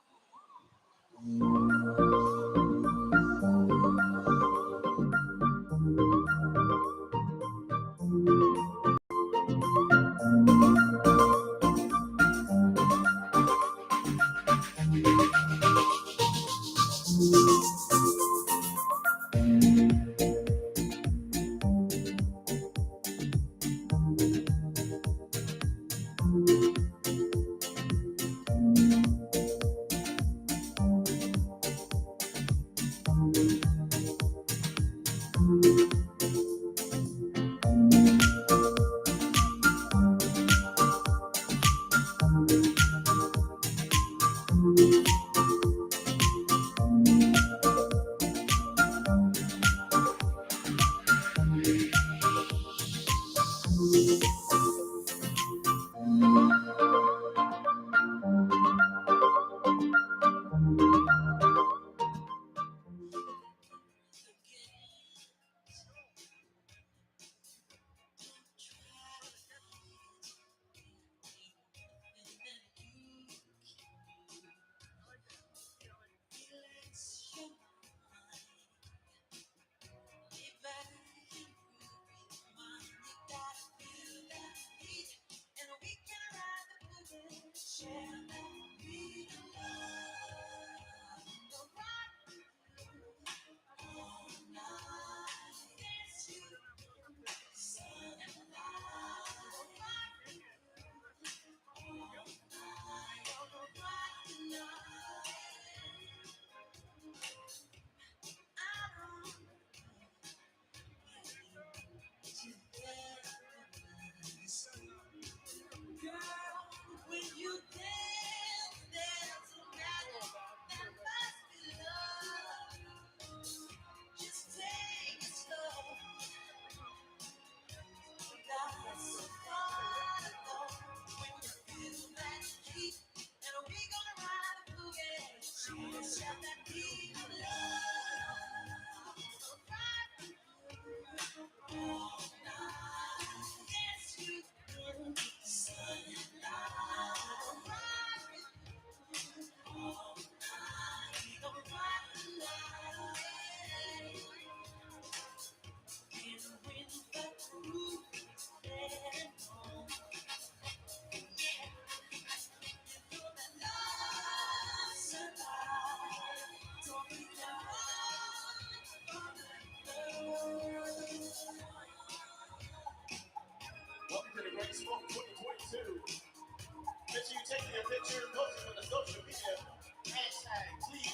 Speaker 8: picture, post it on the social media. #TGS22.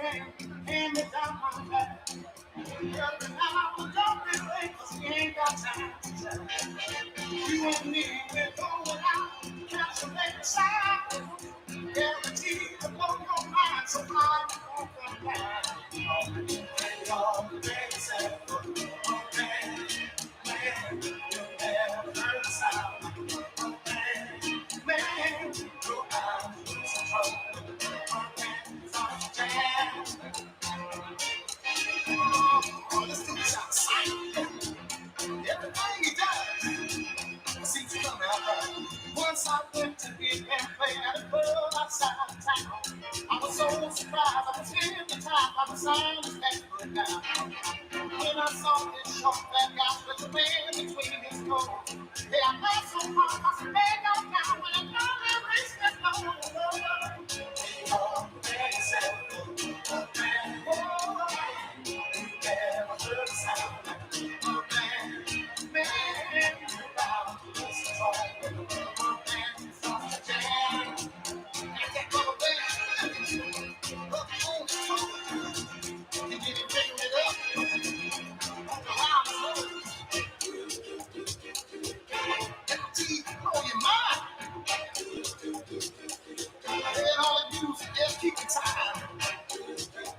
Speaker 8: hand me down my back. Every now and don't be late, 'cause we ain't got time to chat. You and me, we're going out, catch a late side. Guaranteed to blow your mind, so I'm gonna come back. All the baby said, oh man, man, you never heard the sound. Oh man, go out with some trouble. Oh man, it's on the jam. Oh, let's do this outside. Everything he does seems to come out right. Once I went to hear him play at a club outside of town. I was so surprised, I was hypnotized by the sound of that foot down. When I saw this short fat guy with the man between his toes. Hey, I felt so hard, I said, man, don't count when I know that reached that low. Oh, man, he said, oh, man, oh, you never heard the sound. Oh, man, man, you about this is all. Oh, man, it's on the jam. I can't go away. Up on the toe. You didn't bring it up. Around the road. Empty on your mind. And all you do is just keep the time.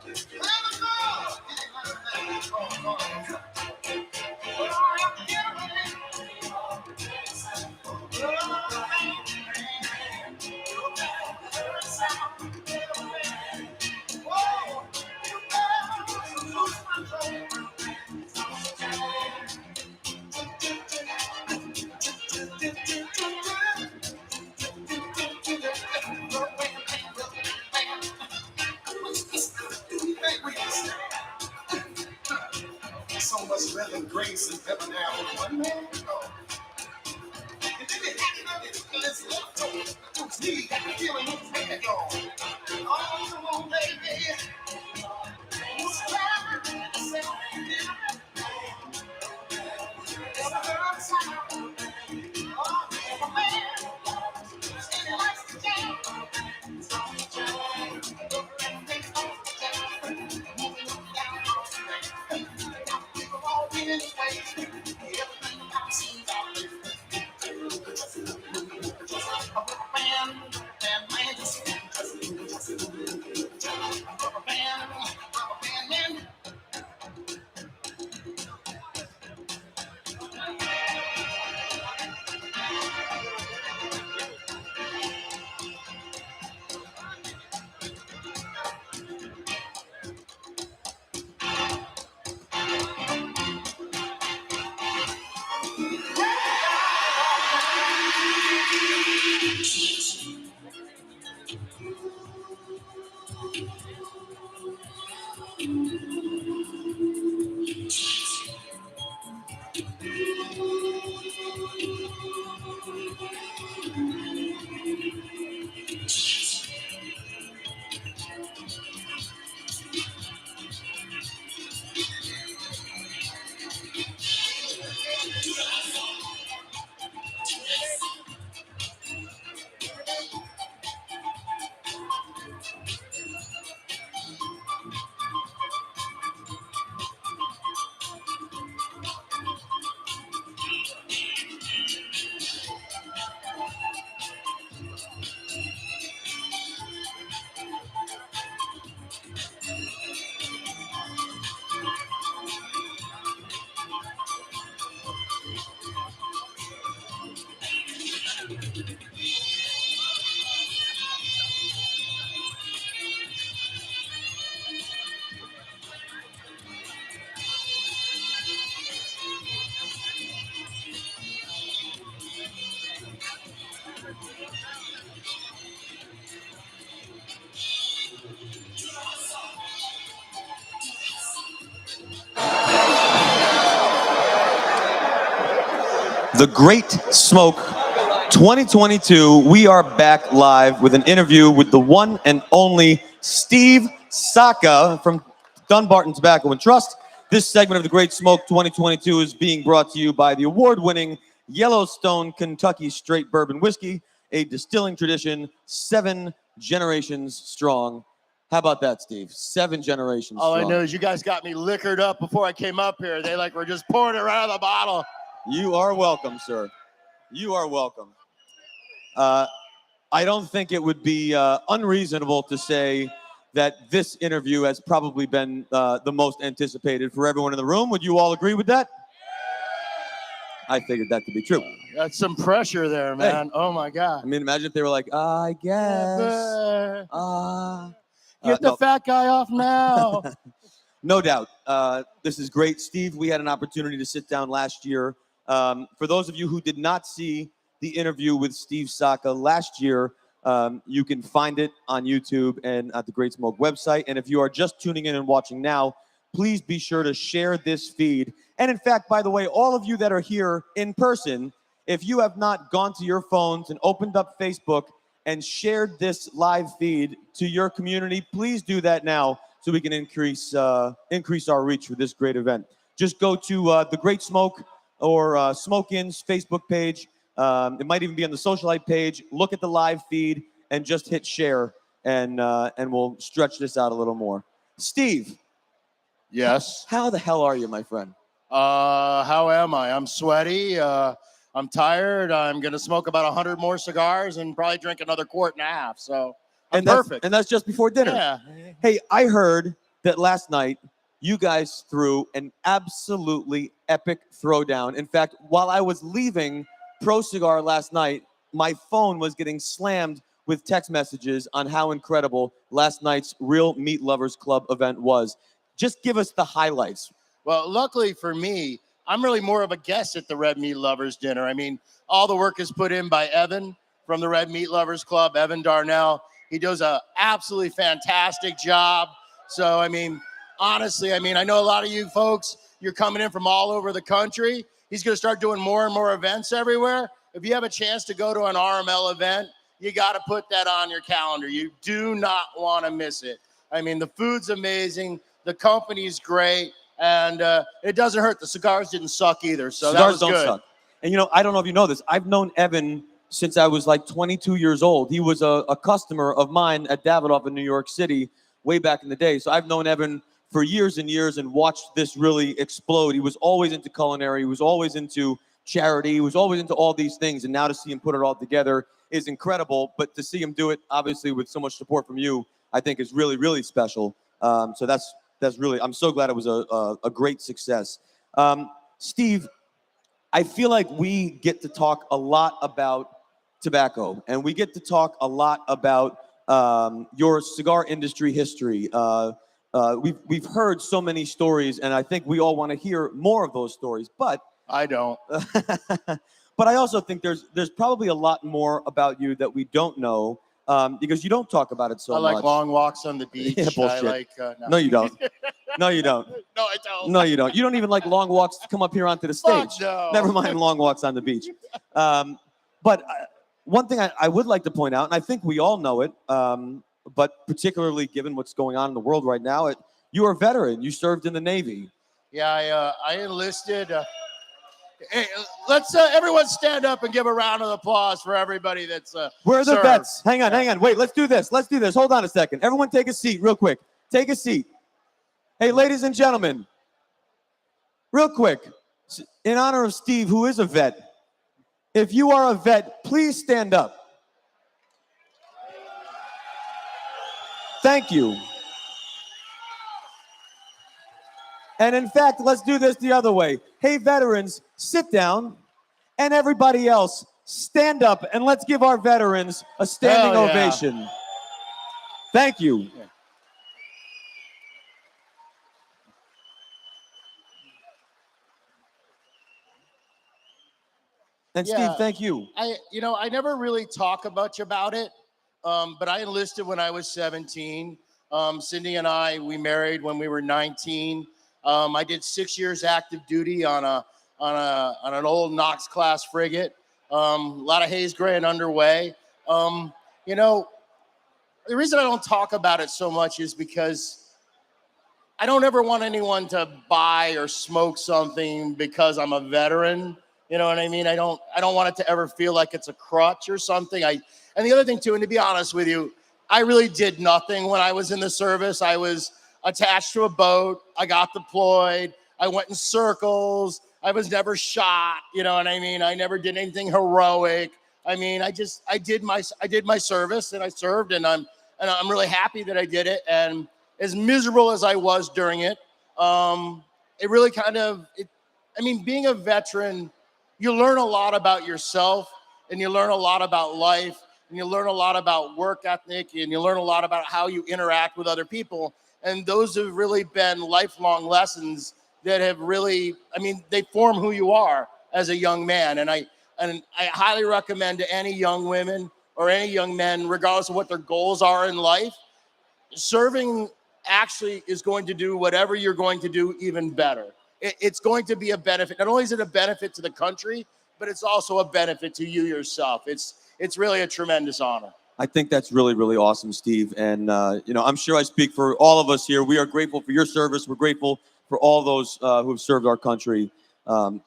Speaker 8: Let it go. So much rhythm, grace, and pepper now with one man. Oh. And then it happened on this left toe. Whose knee got the feeling of head gone. Oh, come on, baby. Who's driving yourself? Never heard a sound. Oh, a man. And he likes to jam.
Speaker 1: The Great Smoke 2022. We are back live with an interview with the one and only Steve Saka from Dunbarton Tobacco and Trust. This segment of the Great Smoke 2022 is being brought to you by the award-winning Yellowstone Kentucky Straight Bourbon Whiskey, a distilling tradition 7 generations strong. How about that, Steve? 7 generations
Speaker 9: All I
Speaker 1: strong.
Speaker 9: know is you guys got me liquored up before I came up here. They were just pouring it right out of the bottle.
Speaker 1: You are welcome, sir. You are welcome. I don't think it would be unreasonable to say that this interview has probably been the most anticipated for everyone in the room. Would you all agree with that? I figured that to be true.
Speaker 9: That's some pressure there, man.
Speaker 1: Hey.
Speaker 9: Oh my God.
Speaker 1: I mean, imagine if they were like, I guess.
Speaker 9: Get the fat guy off now.
Speaker 1: No doubt. This is great. Steve, we had an opportunity to sit down last year. For those of you who did not see the interview with Steve Saka last year, you can find it on YouTube and at the Great Smoke website. And if you are just tuning in and watching now, please be sure to share this feed. And in fact, by the way, all of you that are here in person, if you have not gone to your phones and opened up Facebook and shared this live feed to your community, please do that now so we can increase our reach for this great event. Just go to the Great Smoke or Smoke-In's Facebook page. It might even be on the Socialite page. Look at the live feed and just hit share, and we'll stretch this out a little more. Steve.
Speaker 9: Yes.
Speaker 1: How the hell are you, my friend?
Speaker 9: How am I? I'm sweaty. I'm tired. I'm going to smoke about 100 more cigars and probably drink another quart and a half. So I'm perfect.
Speaker 1: And that's just before dinner.
Speaker 9: Yeah.
Speaker 1: Hey, I heard that last night you guys threw an absolutely epic throwdown. In fact, while I was leaving Pro Cigar last night, my phone was getting slammed with text messages on how incredible last night's Real Meat Lovers Club event was. Just give us the highlights.
Speaker 9: Well, luckily for me, I'm really more of a guest at the Red Meat Lovers dinner. I mean, all the work is put in by Evan from the Red Meat Lovers Club, Evan Darnell. He does an absolutely fantastic job. So, I mean, honestly, I know a lot of you folks, you're coming in from all over the country. He's going to start doing more and more events everywhere. If you have a chance to go to an RML event, you got to put that on your calendar. You do not want to miss it. I mean, the food's amazing. The company's great. And it doesn't hurt. The cigars didn't suck either. So
Speaker 1: Cigars
Speaker 9: that was
Speaker 1: don't
Speaker 9: good.
Speaker 1: suck. And, I don't know if you know this. I've known Evan since I was like 22 years old. He was a customer of mine at Davidoff in New York City way back in the day. So I've known Evan for years and years and watched this really explode. He was always into culinary. He was always into charity. He was always into all these things. And now to see him put it all together is incredible. But to see him do it, obviously, with so much support from you, I think is really, really special. So that's really, I'm so glad it was a great success. Steve, I feel like we get to talk a lot about tobacco, and we get to talk a lot about your cigar industry history. We've heard so many stories, and I think we all want to hear more of those stories, but
Speaker 9: I don't.
Speaker 1: But I also think there's probably a lot more about you that we don't know. Because you don't talk about it so much.
Speaker 9: I like long walks on the beach.
Speaker 1: Yeah, bullshit.
Speaker 9: I like,
Speaker 1: No, you don't. No, you don't.
Speaker 9: No, I don't.
Speaker 1: No, you don't. You don't even like long walks to come up here onto the stage.
Speaker 9: Fuck no.
Speaker 1: Never mind long walks on the beach. But one thing I would like to point out, and I think we all know it, but particularly given what's going on in the world right now, you are a veteran. You served in the Navy.
Speaker 9: Yeah, I enlisted. Hey, let's everyone stand up and give a round of applause for everybody that's
Speaker 1: Where are the
Speaker 9: served.
Speaker 1: vets? Hang on. Wait, let's do this. Hold on a second. Everyone take a seat real quick. Take a seat. Hey, ladies and gentlemen, real quick, in honor of Steve, who is a vet, if you are a vet, please stand up. Thank you. And in fact, let's do this the other way. Hey, veterans, sit down, and everybody else, stand up, and let's give our veterans a standing
Speaker 9: Hell yeah.
Speaker 1: ovation. Thank you. And Steve, thank you.
Speaker 9: I never really talk much about it, but I enlisted when I was 17. Cindy and I, we married when we were 19. I did 6 years active duty on an old Knox class frigate. A lot of haze gray and underway. The reason I don't talk about it so much is because I don't ever want anyone to buy or smoke something because I'm a veteran. You know what I mean? I don't want it to ever feel like it's a crutch or something. And the other thing too, and to be honest with you, I really did nothing when I was in the service. I was attached to a boat. I got deployed. I went in circles. I was never shot. You know what I mean? I never did anything heroic. I mean, I did my service, and I served, and I'm really happy that I did it. And as miserable as I was during it, it really being a veteran, you learn a lot about yourself, and you learn a lot about life, and you learn a lot about work ethic, and you learn a lot about how you interact with other people. And those have really been lifelong lessons that have really, they form who you are as a young man. And I highly recommend to any young women or any young men, regardless of what their goals are in life, serving actually is going to do whatever you're going to do even better. It's going to be a benefit. Not only is it a benefit to the country, but it's also a benefit to you yourself. It's really a tremendous honor.
Speaker 1: I think that's really, really awesome, Steve. And, I'm sure I speak for all of us here. We are grateful for your service. We're grateful for all those who have served our country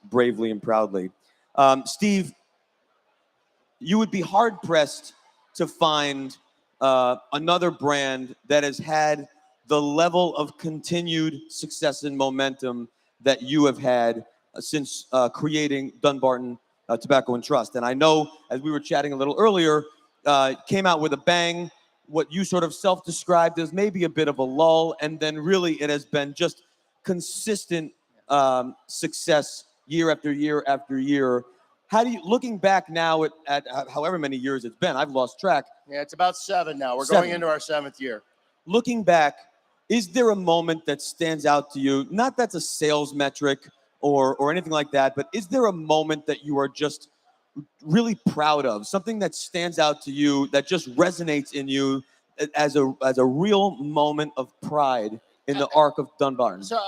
Speaker 1: bravely and proudly. Steve, you would be hard-pressed to find another brand that has had the level of continued success and momentum that you have had since creating Dunbarton Tobacco and Trust. And I know, as we were chatting a little earlier, came out with a bang, what you sort of self-described as maybe a bit of a lull, and then really it has been just consistent success year after year after year. How do you, looking back now at however many years it's been, I've lost track.
Speaker 9: Yeah, it's about 7 now. We're going into our 7th year.
Speaker 1: Looking back, is there a moment that stands out to you? Not that's a sales metric or anything like that, but is there a moment that you are just really proud of, something that stands out to you that just resonates in you as a real moment of pride in the arc of Dunbarton?
Speaker 9: So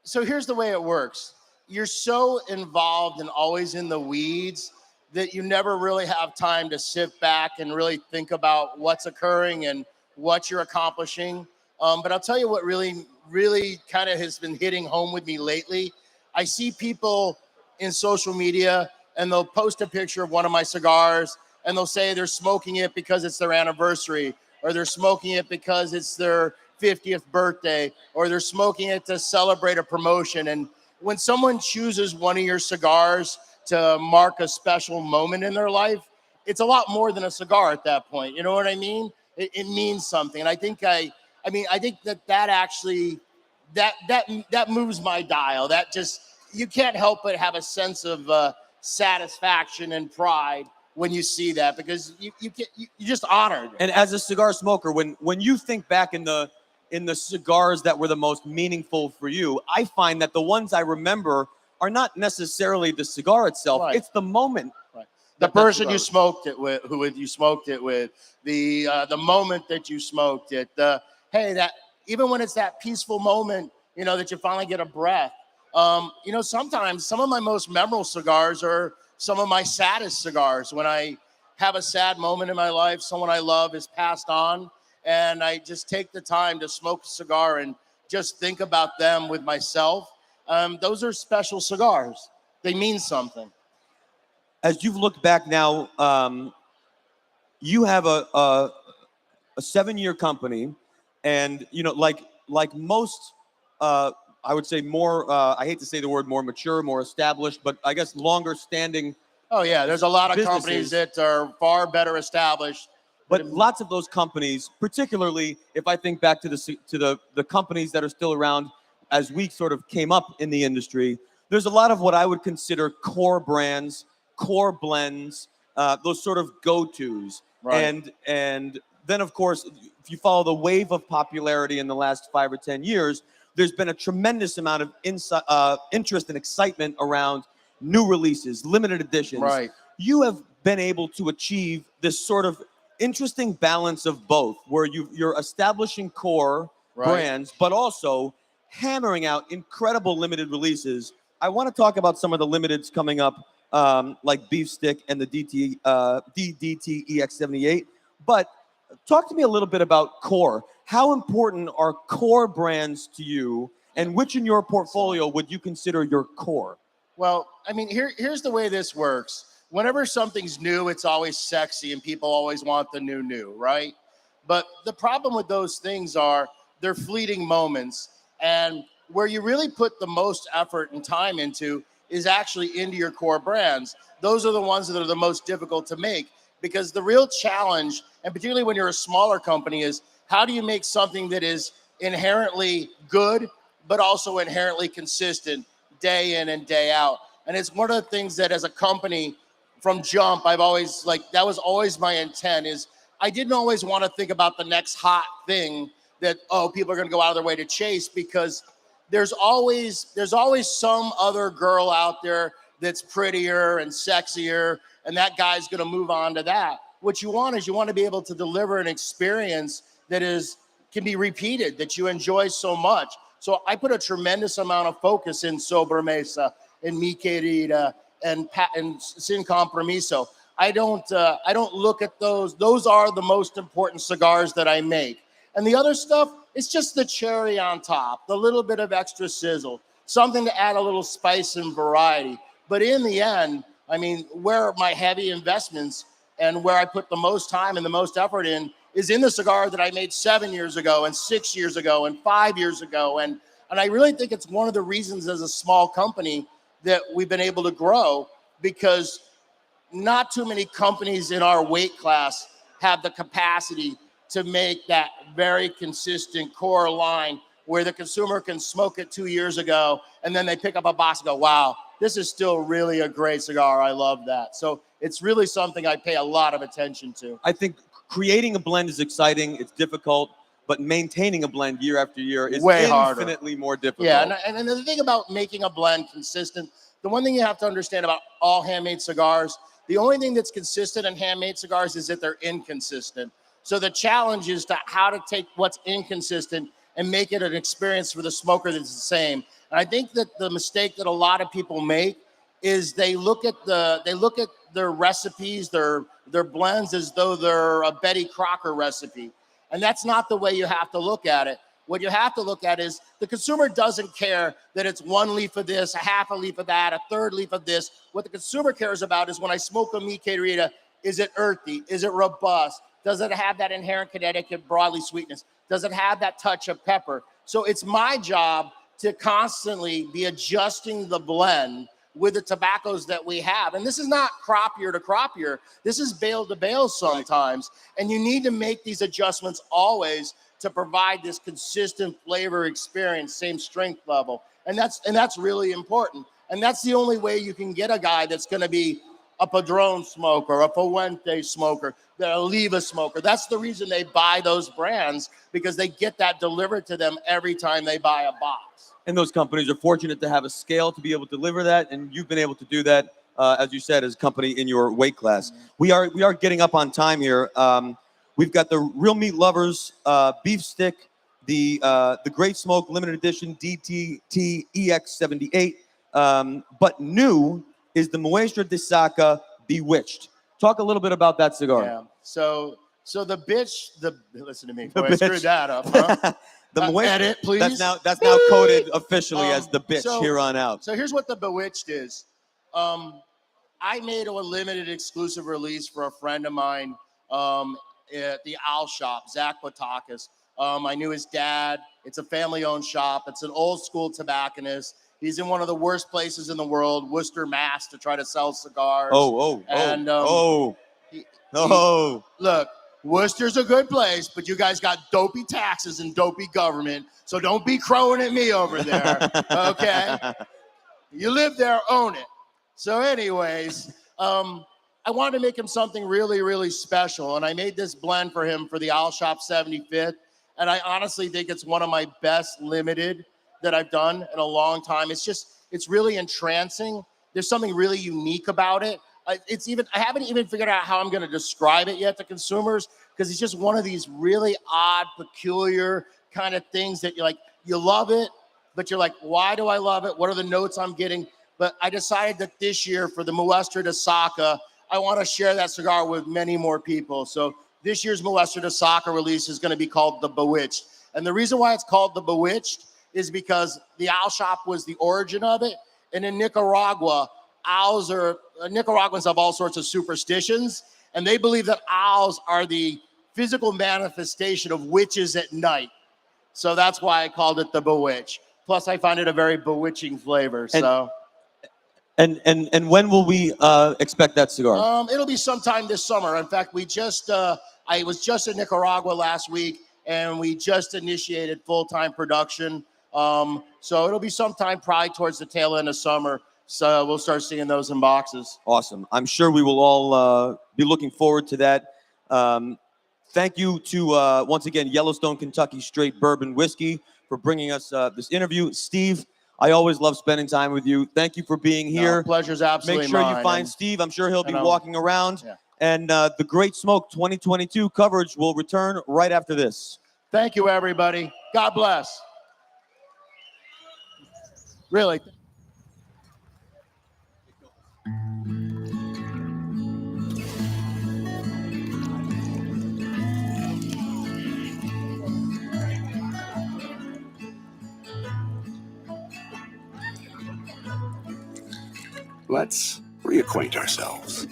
Speaker 9: so here's the way it works. You're so involved and always in the weeds that you never really have time to sit back and really think about what's occurring and what you're accomplishing. But I'll tell you what really, really kind of has been hitting home with me lately. I see people in social media and they'll post a picture of one of my cigars and they'll say they're smoking it because it's their anniversary, or they're smoking it because it's their 50th birthday, or they're smoking it to celebrate a promotion. And when someone chooses one of your cigars to mark a special moment in their life, it's a lot more than a cigar at that point. You know what I mean? It means something. And I think I think that actually that moves my dial. That just, you can't help but have a sense of satisfaction and pride when you see that, because you just honored.
Speaker 1: And as a cigar smoker, when you think back in the cigars that were the most meaningful for you, I find that the ones I remember are not necessarily the cigar itself.
Speaker 9: Right.
Speaker 1: It's the moment.
Speaker 9: Right. The person you smoked it with, who you smoked it with, the moment that you smoked it, that even when it's that peaceful moment, that you finally get a breath. Sometimes some of my most memorable cigars are some of my saddest cigars. When I have a sad moment in my life, someone I love is passed on, and I just take the time to smoke a cigar and just think about them with myself. Those are special cigars. They mean something.
Speaker 1: As you've looked back now, you have a 7-year company, and like most, I would say more. I hate to say the word more mature, more established, but I guess longer standing.
Speaker 9: Oh yeah, there's a lot of
Speaker 1: businesses.
Speaker 9: companies that are far better established.
Speaker 1: But lots of those companies, particularly if I think back to the companies that are still around as we sort of came up in the industry, there's a lot of what I would consider core brands, core blends, those sort of go-tos.
Speaker 9: Right.
Speaker 1: And then, of course, if you follow the wave of popularity in the last 5 or 10 years, there's been a tremendous amount of interest and excitement around new releases, limited editions.
Speaker 9: Right.
Speaker 1: You have been able to achieve this sort of interesting balance of both, where you're establishing core brands, but also hammering out incredible limited releases. I want to talk about some of the limiteds coming up, like Beef Stick and the DDT EX78. But talk to me a little bit about core. How important are core brands to you, and which in your portfolio would you consider your core?
Speaker 9: Well, here's the way this works. whenever something's new, it's always sexy and people always want the new, right? But the problem with those things are they're fleeting moments. And where you really put the most effort and time into is actually into your core brands. Those are the ones that are the most difficult to make, because the real challenge, and particularly when you're a smaller company, is how do you make something that is inherently good, but also inherently consistent day in and day out. And it's one of the things that as a company from jump, I've always that was always my intent, is I didn't always want to think about the next hot thing that, people are going to go out of their way to chase, because there's always some other girl out there that's prettier and sexier, and that guy's going to move on to that. What you want is you want to be able to deliver an experience that can be repeated, that you enjoy so much. So I put a tremendous amount of focus in Sobremesa, in Mi Querida, and Sin Compromiso. I don't look at those. Those are the most important cigars that I make. And the other stuff, it's just the cherry on top, the little bit of extra sizzle, something to add a little spice and variety. But in the end, I mean, where my heavy investments and where I put the most time and the most effort in is in the cigar that I made 7 years ago and 6 years ago and 5 years ago. And I really think it's one of the reasons as a small company that we've been able to grow, because not too many companies in our weight class have the capacity to make that very consistent core line where the consumer can smoke it 2 years ago and then they pick up a box and go, wow, this is still really a great cigar. I love that. So it's really something I pay a lot of attention to.
Speaker 1: I think creating a blend is exciting. It's difficult, but maintaining a blend year after year is
Speaker 9: way harder.
Speaker 1: Infinitely more difficult.
Speaker 9: Yeah, and the thing about making a blend consistent, the one thing you have to understand about all handmade cigars, the only thing that's consistent in handmade cigars is that they're inconsistent. So the challenge is to how to take what's inconsistent and make it an experience for the smoker that's the same. And I think that the mistake that a lot of people make is they look at their recipes, their blends, as though they're a Betty Crocker recipe. And that's not the way you have to look at it. What you have to look at is the consumer doesn't care that it's 1 leaf of this, a half a leaf of that, a third leaf of this. What the consumer cares about is when I smoke a Mi Querida, is it earthy? Is it robust? Does it have that inherent Connecticut broadleaf sweetness? Does it have that touch of pepper? So it's my job to constantly be adjusting the blend with the tobaccos that we have. And this is not crop year to crop year. This is bale to bale sometimes. And you need to make these adjustments always to provide this consistent flavor experience, same strength level. And that's really important. And that's the only way you can get a guy that's going to be a Padron smoker, a Fuente smoker, a Oliva smoker. That's the reason they buy those brands, because they get that delivered to them every time they buy a box.
Speaker 1: And those companies are fortunate to have a scale to be able to deliver that, and you've been able to do that, as you said, as a company in your weight class. We are getting up on time here. We've got the Real Meat Lovers beef stick, the Great Smoke limited edition DTT EX78, but new is the Muestra de Saka Bewitched. Talk a little bit about that cigar.
Speaker 9: Yeah. So the bitch, listen to me.
Speaker 1: The
Speaker 9: Boy, I
Speaker 1: bitch.
Speaker 9: screwed that up, huh?
Speaker 1: The Muestra,
Speaker 9: edit, please.
Speaker 1: That's now coded officially as the bitch here on out.
Speaker 9: So here's what the Bewitched is. I made a limited exclusive release for a friend of mine at the Owl Shop, Zach Batakis. I knew his dad. It's a family-owned shop. It's an old-school tobacconist. He's in one of the worst places in the world, Worcester, Mass, to try to sell cigars. Look, Worcester's a good place, but you guys got dopey taxes and dopey government, so don't be crowing at me over there, okay? You live there, own it. So anyways, I wanted to make him something really, really special, and I made this blend for him for the Owl Shop 75th, and I honestly think it's one of my best limited that I've done in a long time. It's really entrancing. There's something really unique about it. I haven't even figured out how I'm going to describe it yet to consumers, because it's just one of these really odd, peculiar kind of things that you love it, but you're like, why do I love it? What are the notes I'm getting? But I decided that this year for the Muestra de Saka, I want to share that cigar with many more people. So this year's Muestra de Saka release is going to be called The Bewitched. And the reason why it's called The Bewitched is because the Owl Shop was the origin of it. And in Nicaragua, owls are, Nicaraguans have all sorts of superstitions, and they believe that owls are the physical manifestation of witches at night. So that's why I called it the Bewitch. Plus, I find it a very bewitching flavor.
Speaker 1: And when will we expect that cigar?
Speaker 9: It'll be sometime this summer. In fact, I was just in Nicaragua last week, and we just initiated full-time production. So it'll be sometime probably towards the tail end of summer. So we'll start seeing those in boxes.
Speaker 1: Awesome. I'm sure we will all be looking forward to that. Thank you to, once again, Yellowstone, Kentucky Straight Bourbon Whiskey for bringing us this interview. Steve, I always love spending time with you. Thank you for being here.
Speaker 9: No, pleasure's absolutely
Speaker 1: Make sure
Speaker 9: mine.
Speaker 1: you find
Speaker 9: And-
Speaker 1: Steve. I'm sure he'll be
Speaker 9: and I'll-
Speaker 1: walking around.
Speaker 9: Yeah.
Speaker 1: And the Great Smoke 2022 coverage will return right after this.
Speaker 9: Thank you, everybody. God bless. Really.
Speaker 18: Let's reacquaint ourselves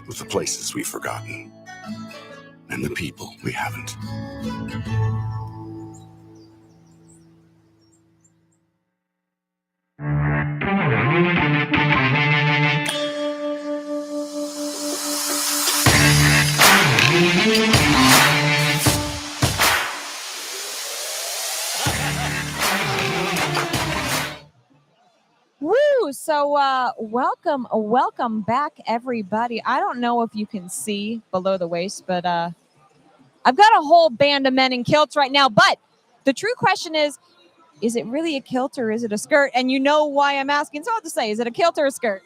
Speaker 18: with the places we've forgotten and the people we haven't.
Speaker 3: Woo! So welcome back, everybody. I don't know if you can see below the waist, but I've got a whole band of men in kilts right now. But the true question is it really a kilt or is it a skirt? And you know why I'm asking, so I'll just say, is it a kilt or a skirt?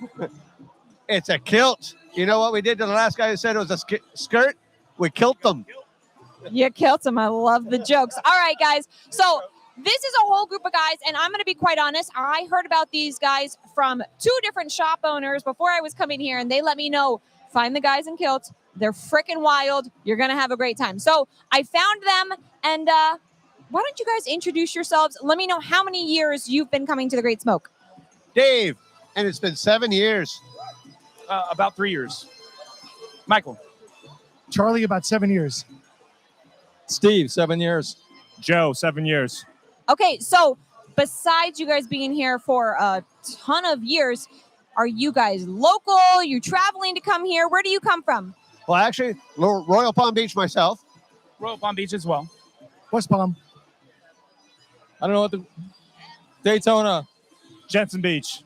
Speaker 10: It's a kilt. You know what we did to the last guy who said it was a skirt? We kilt them.
Speaker 3: You killed him. I love the jokes. All right, guys. So this is a whole group of guys, and I'm going to be quite honest. I heard about these guys from 2 different shop owners before I was coming here, and they let me know, find the guys in kilts. They're freaking wild. You're going to have a great time. So I found them, and why don't you guys introduce yourselves? Let me know how many years you've been coming to the Great Smoke.
Speaker 10: Dave, and it's been 7 years.
Speaker 11: About 3 years. Michael.
Speaker 4: Charlie, about 7 years.
Speaker 11: Steve, 7 years. Joe, 7 years.
Speaker 3: Okay, so besides you guys being here for a ton of years, are you guys local? You traveling to come here? Where do you come from?
Speaker 10: Well, actually, Royal Palm Beach myself.
Speaker 11: Royal Palm Beach as well.
Speaker 4: West Palm.
Speaker 11: I don't know what the... Daytona. Jensen Beach.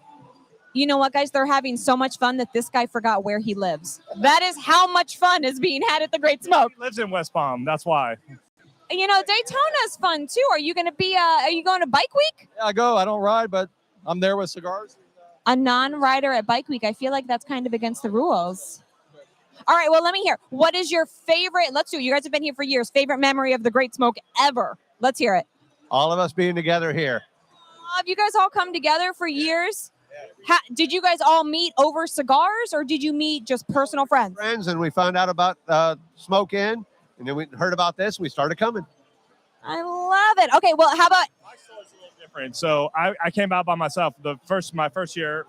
Speaker 3: You know what, guys? They're having so much fun that this guy forgot where he lives. That is how much fun is being had at the Great Smoke.
Speaker 11: He lives in West Palm. That's why.
Speaker 3: You know, Daytona's fun too. Are you going to be, are you going to Bike Week?
Speaker 11: Yeah, I go. I don't ride, but I'm there with cigars.
Speaker 3: A non-rider at Bike Week. I feel like that's kind of against the rules. All right, well, let me hear. What is your favorite, let's do it. You guys have been here for years. Favorite memory of the Great Smoke ever? Let's hear it.
Speaker 10: All of us being together here.
Speaker 3: Have you guys all come together for years? Did you guys all meet over cigars or did you meet just personal friends?
Speaker 10: Friends, and we found out about Smoke Inn, and then we heard about this. We started coming.
Speaker 3: I love it. Okay, well, how about...
Speaker 11: Different. So I came out by myself my first year,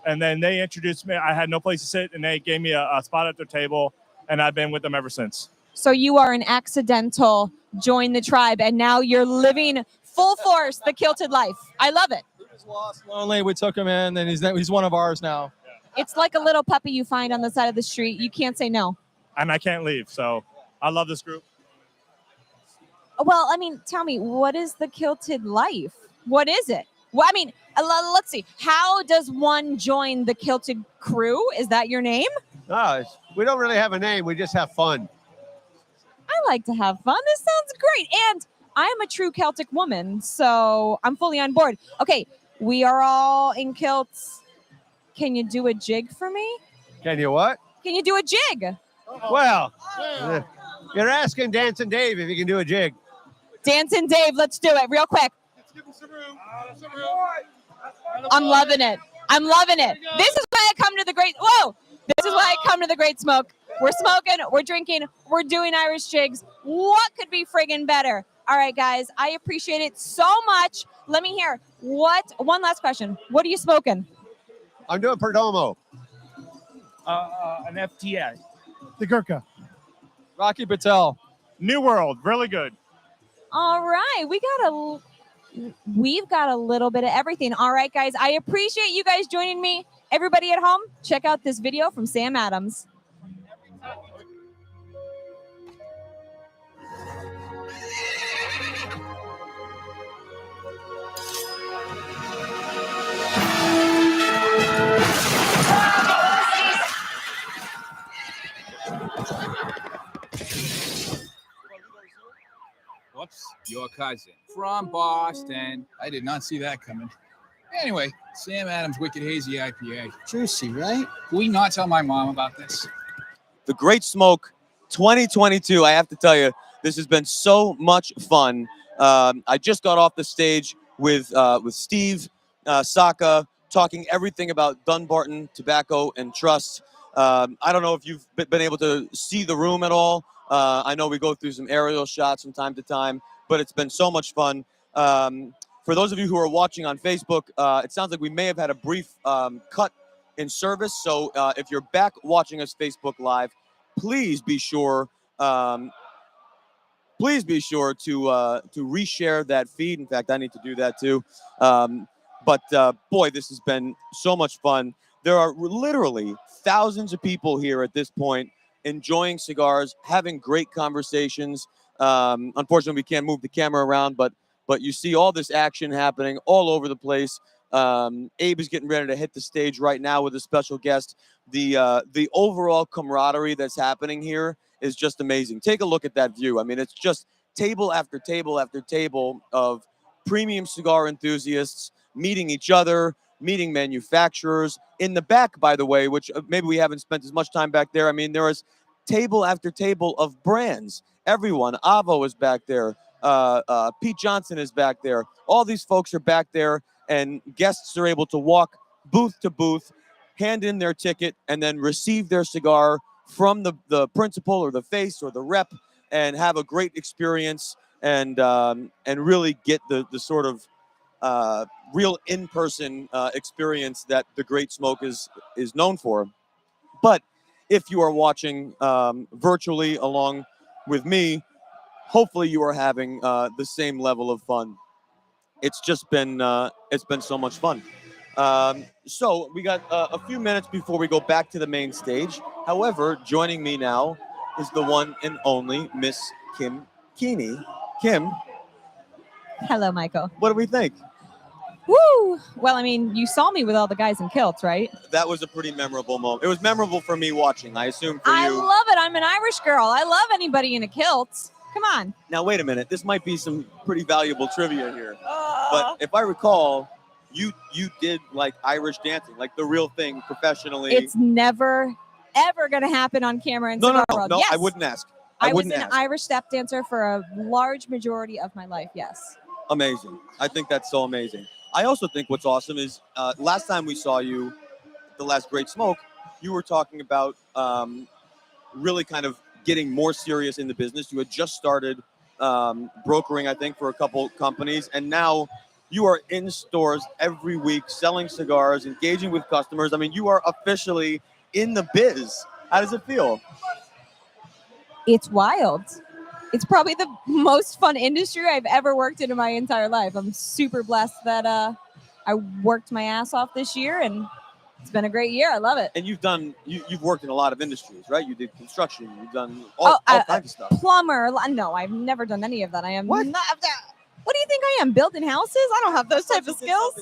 Speaker 11: and then they introduced me. I had no place to sit, and they gave me a spot at their table, and I've been with them ever since.
Speaker 3: So you are an accidental join the tribe, and now you're living full force the kilted life. I love it.
Speaker 11: He was lost, lonely. We took him in, and he's one of ours now.
Speaker 3: It's like a little puppy you find on the side of the street. You can't say no.
Speaker 11: And I can't leave, so I love this group.
Speaker 3: Well, I mean, tell me, what is the kilted life? What is it? Well, I mean, let's see. How does one join the kilted crew? Is that your name?
Speaker 10: No, we don't really have a name. We just have fun.
Speaker 3: I like to have fun. This sounds great. And I am a true Celtic woman, so I'm fully on board. Okay, we are all in kilts. Can you do a jig for me?
Speaker 10: Can you what?
Speaker 3: Can you do a jig?
Speaker 10: Well, you're asking Dancing Dave if he can do a jig.
Speaker 3: Dancing Dave, let's do it real quick. I'm loving it. I'm loving it. This is why I come to the Great... Whoa! This is why I come to the Great Smoke. We're smoking, we're drinking, we're doing Irish jigs. What could be friggin' better? All right, guys, I appreciate it so much. Let me hear. One last question. What are you smoking?
Speaker 12: I'm doing Perdomo.
Speaker 11: An FTA.
Speaker 4: The Gurkha.
Speaker 11: Rocky Patel. New World, really good.
Speaker 3: All right, we've got a little bit of everything. All right, guys, I appreciate you guys joining me. Everybody at home, check out this video from Sam Adams.
Speaker 15: Whoops, your cousin from Boston. I did not see that coming. Anyway, Sam Adams Wicked Hazy IPA. Juicy, right? Can we not tell my mom about this?
Speaker 1: The Great Smoke 2022. I have to tell you, this has been so much fun. I just got off the stage with Steve Saka, talking everything about Dunbarton Tobacco and Trust. I don't know if you've been able to see the room at all. I know we go through some aerial shots from time to time, but it's been so much fun. For those of you who are watching on Facebook, it sounds like we may have had a brief cut in service. So if you're back watching us Facebook Live, please be sure to reshare that feed. In fact, I need to do that too. But boy, this has been so much fun. There are literally thousands of people here at this point enjoying cigars, having great conversations. Unfortunately, we can't move the camera around, but you see all this action happening all over the place. Abe is getting ready to hit the stage right now with a special guest. The overall camaraderie that's happening here is just amazing. Take a look at that view. I mean, it's just table after table after table of premium cigar enthusiasts meeting each other, meeting manufacturers. In the back, by the way, which maybe we haven't spent as much time back there. I mean, there is table after table of brands. Everyone, Avo is back there. Pete Johnson is back there. All these folks are back there, and guests are able to walk booth to booth, hand in their ticket, and then receive their cigar from the principal or the face or the rep, and have a great experience and really get the sort of real in-person experience that the Great Smoke is known for. But if you are watching virtually along with me, hopefully you are having the same level of fun. It's just been so much fun. So we got a few minutes before we go back to the main stage. However, joining me now is the one and only Miss Kim Keeney. Kim.
Speaker 3: Hello, Michael.
Speaker 1: What do we think?
Speaker 3: Woo! Well, I mean, you saw me with all the guys in kilts, right?
Speaker 1: That was a pretty memorable moment. It was memorable for me watching. I assume for you.
Speaker 3: I love it. I'm an Irish girl. I love anybody in a kilt. Come on.
Speaker 1: Now, wait a minute. This might be some pretty valuable trivia here. But if I recall, you did like Irish dancing, like the real thing professionally.
Speaker 3: It's never, ever going to happen on camera in Cigar World.
Speaker 1: No,
Speaker 3: Yes.
Speaker 1: I wouldn't ask.
Speaker 3: I was an Irish step dancer for a large majority of my life, yes.
Speaker 1: Amazing. I think that's so amazing. I also think what's awesome is last time we saw you, the last Great Smoke, you were talking about really kind of getting more serious in the business. You had just started brokering, I think, for a couple companies, and now you are in stores every week selling cigars, engaging with customers. I mean, you are officially in the biz. How does it feel?
Speaker 3: It's wild. It's probably the most fun industry I've ever worked in my entire life. I'm super blessed that I worked my ass off this year, and it's been a great year. I love it.
Speaker 1: And you've worked in a lot of industries, right? You did construction. You've done all kinds of stuff.
Speaker 3: Plumber. No, I've never done any of that. I am not. What do you think I am? Building houses? I don't have those type of skills.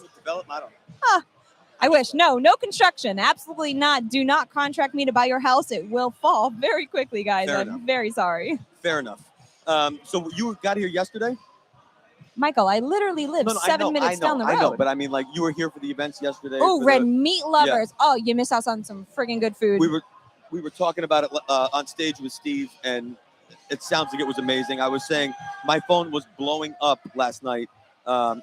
Speaker 1: I don't.
Speaker 3: I wish. No construction. Absolutely not. Do not contract me to buy your house. It will fall very quickly, guys.
Speaker 1: Fair
Speaker 3: I'm
Speaker 1: enough.
Speaker 3: very sorry.
Speaker 1: Fair enough. So you got here yesterday?
Speaker 3: Michael, I literally live 7 minutes down the road.
Speaker 1: I know, but I mean, like, you were here for the events yesterday.
Speaker 3: Oh,
Speaker 1: for
Speaker 3: red
Speaker 1: the-
Speaker 3: meat lovers. Oh, you missed out on some friggin' good food.
Speaker 1: We were talking about it on stage with Steve, and it sounds like it was amazing. I was saying my phone was blowing up last night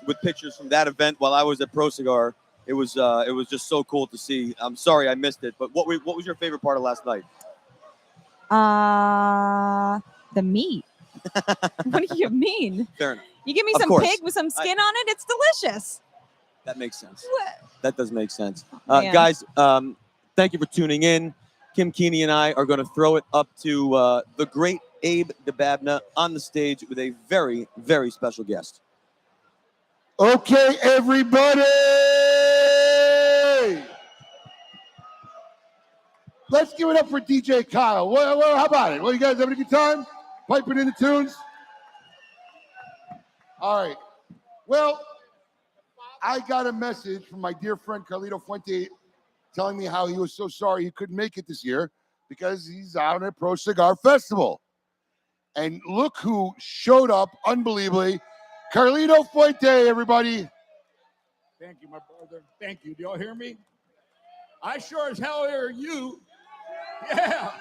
Speaker 1: with pictures from that event while I was at Pro Cigar. It was just so cool to see. I'm sorry I missed it, but what was your favorite part of last night?
Speaker 3: The meat. What do you mean?
Speaker 1: Fair enough.
Speaker 3: You give me
Speaker 1: Of
Speaker 3: some
Speaker 1: course.
Speaker 3: pig with some skin on it, it's delicious.
Speaker 1: That makes sense.
Speaker 3: What?
Speaker 1: That does make sense.
Speaker 3: Man.
Speaker 1: Guys, thank you for tuning in. Kim Keeney and I are going to throw it up to the great Abe DeBabna on the stage with a very, very special guest.
Speaker 2: Okay, everybody. Let's give it up for DJ Kyle. How about it? Well, you guys having a good time? Piping in the tunes? All right. Well, I got a message from my dear friend Carlito Fuente telling me how he was so sorry he couldn't make it this year because he's out at Pro Cigar Festival. And look who showed up unbelievably. Carlito Fuente, everybody.
Speaker 12: Thank you, my brother. Thank you. Do y'all hear me? I sure as hell hear you. Yeah.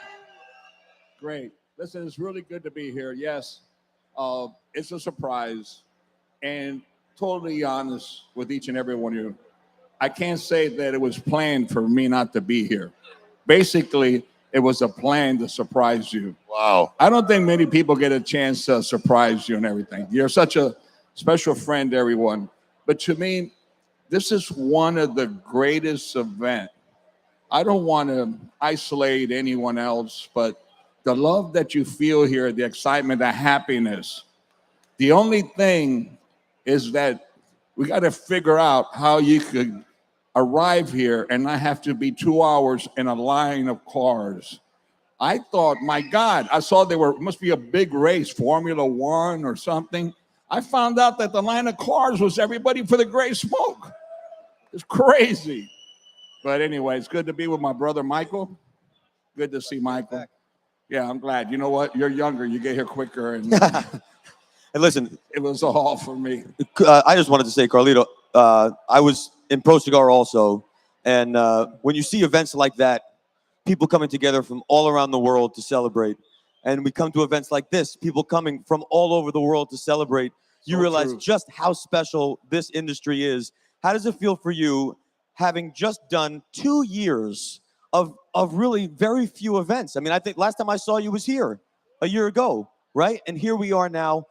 Speaker 12: Great. Listen, it's really good to be here. Yes, it's a surprise. And totally honest with each and every one of you, I can't say that it was planned for me not to be here. Basically, it was a plan to surprise you.
Speaker 2: Wow.
Speaker 12: I don't think many people get a chance to surprise you and everything. You're such a special friend to everyone. But to me, this is one of the greatest events. I don't want to isolate anyone else, but the love that you feel here, the excitement, the happiness, the only thing is that we got to figure out how you could arrive here and not have to be 2 hours in a line of cars. I thought, my God, I saw must be a big race, Formula One or something. I found out that the line of cars was everybody for the Gray Smoke. It's crazy. But anyway, it's good to be with my brother, Michael. Good to see Michael. Yeah, I'm glad. You know what? You're younger. You get here quicker. And
Speaker 1: And listen,
Speaker 12: it was all for me.
Speaker 1: I just wanted to say, Carlito, I was in Pro Cigar also. And when you see events like that, people coming together from all around the world to celebrate. And we come to events like this, people coming from all over the world to celebrate. You realize just how special this industry is. How does it feel for you having just done 2 years of really very few events? I mean, I think last time I saw you was here a year ago, right? And here we are now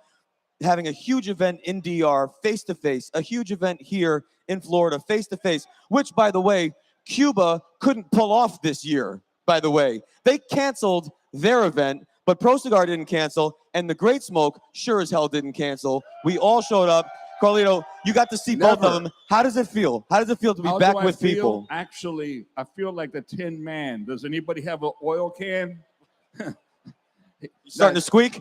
Speaker 1: having a huge event in DR face-to-face, a huge event here in Florida face-to-face, which, by the way, Cuba couldn't pull off this year, by the way. They canceled their event, but Pro Cigar didn't cancel, and the Great Smoke sure as hell didn't cancel. We all showed up. Carlito, you got to see both of them. How does it feel? How does it feel to be back with people?
Speaker 12: Actually, I feel like the Tin Man. Does anybody have an oil can?
Speaker 1: Starting to squeak?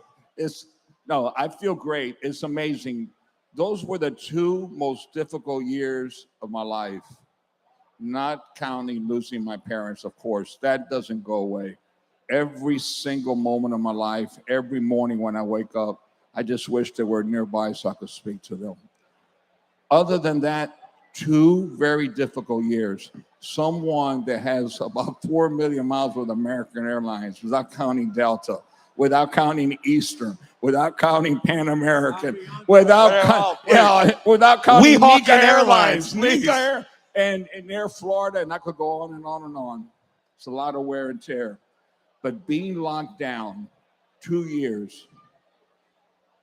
Speaker 12: No, I feel great. It's amazing. Those were the 2 most difficult years of my life. Not counting losing my parents, of course. That doesn't go away. Every single moment of my life, every morning when I wake up, I just wish they were nearby so I could speak to them. Other than that, 2 very difficult years. Someone that has about 4 million miles with American Airlines, without counting Delta, without counting Eastern, without counting Pan American, without counting Nika Airlines, Nika Air, and Air Florida, and I could go on and on and on. It's a lot of wear and tear. But being locked down 2 years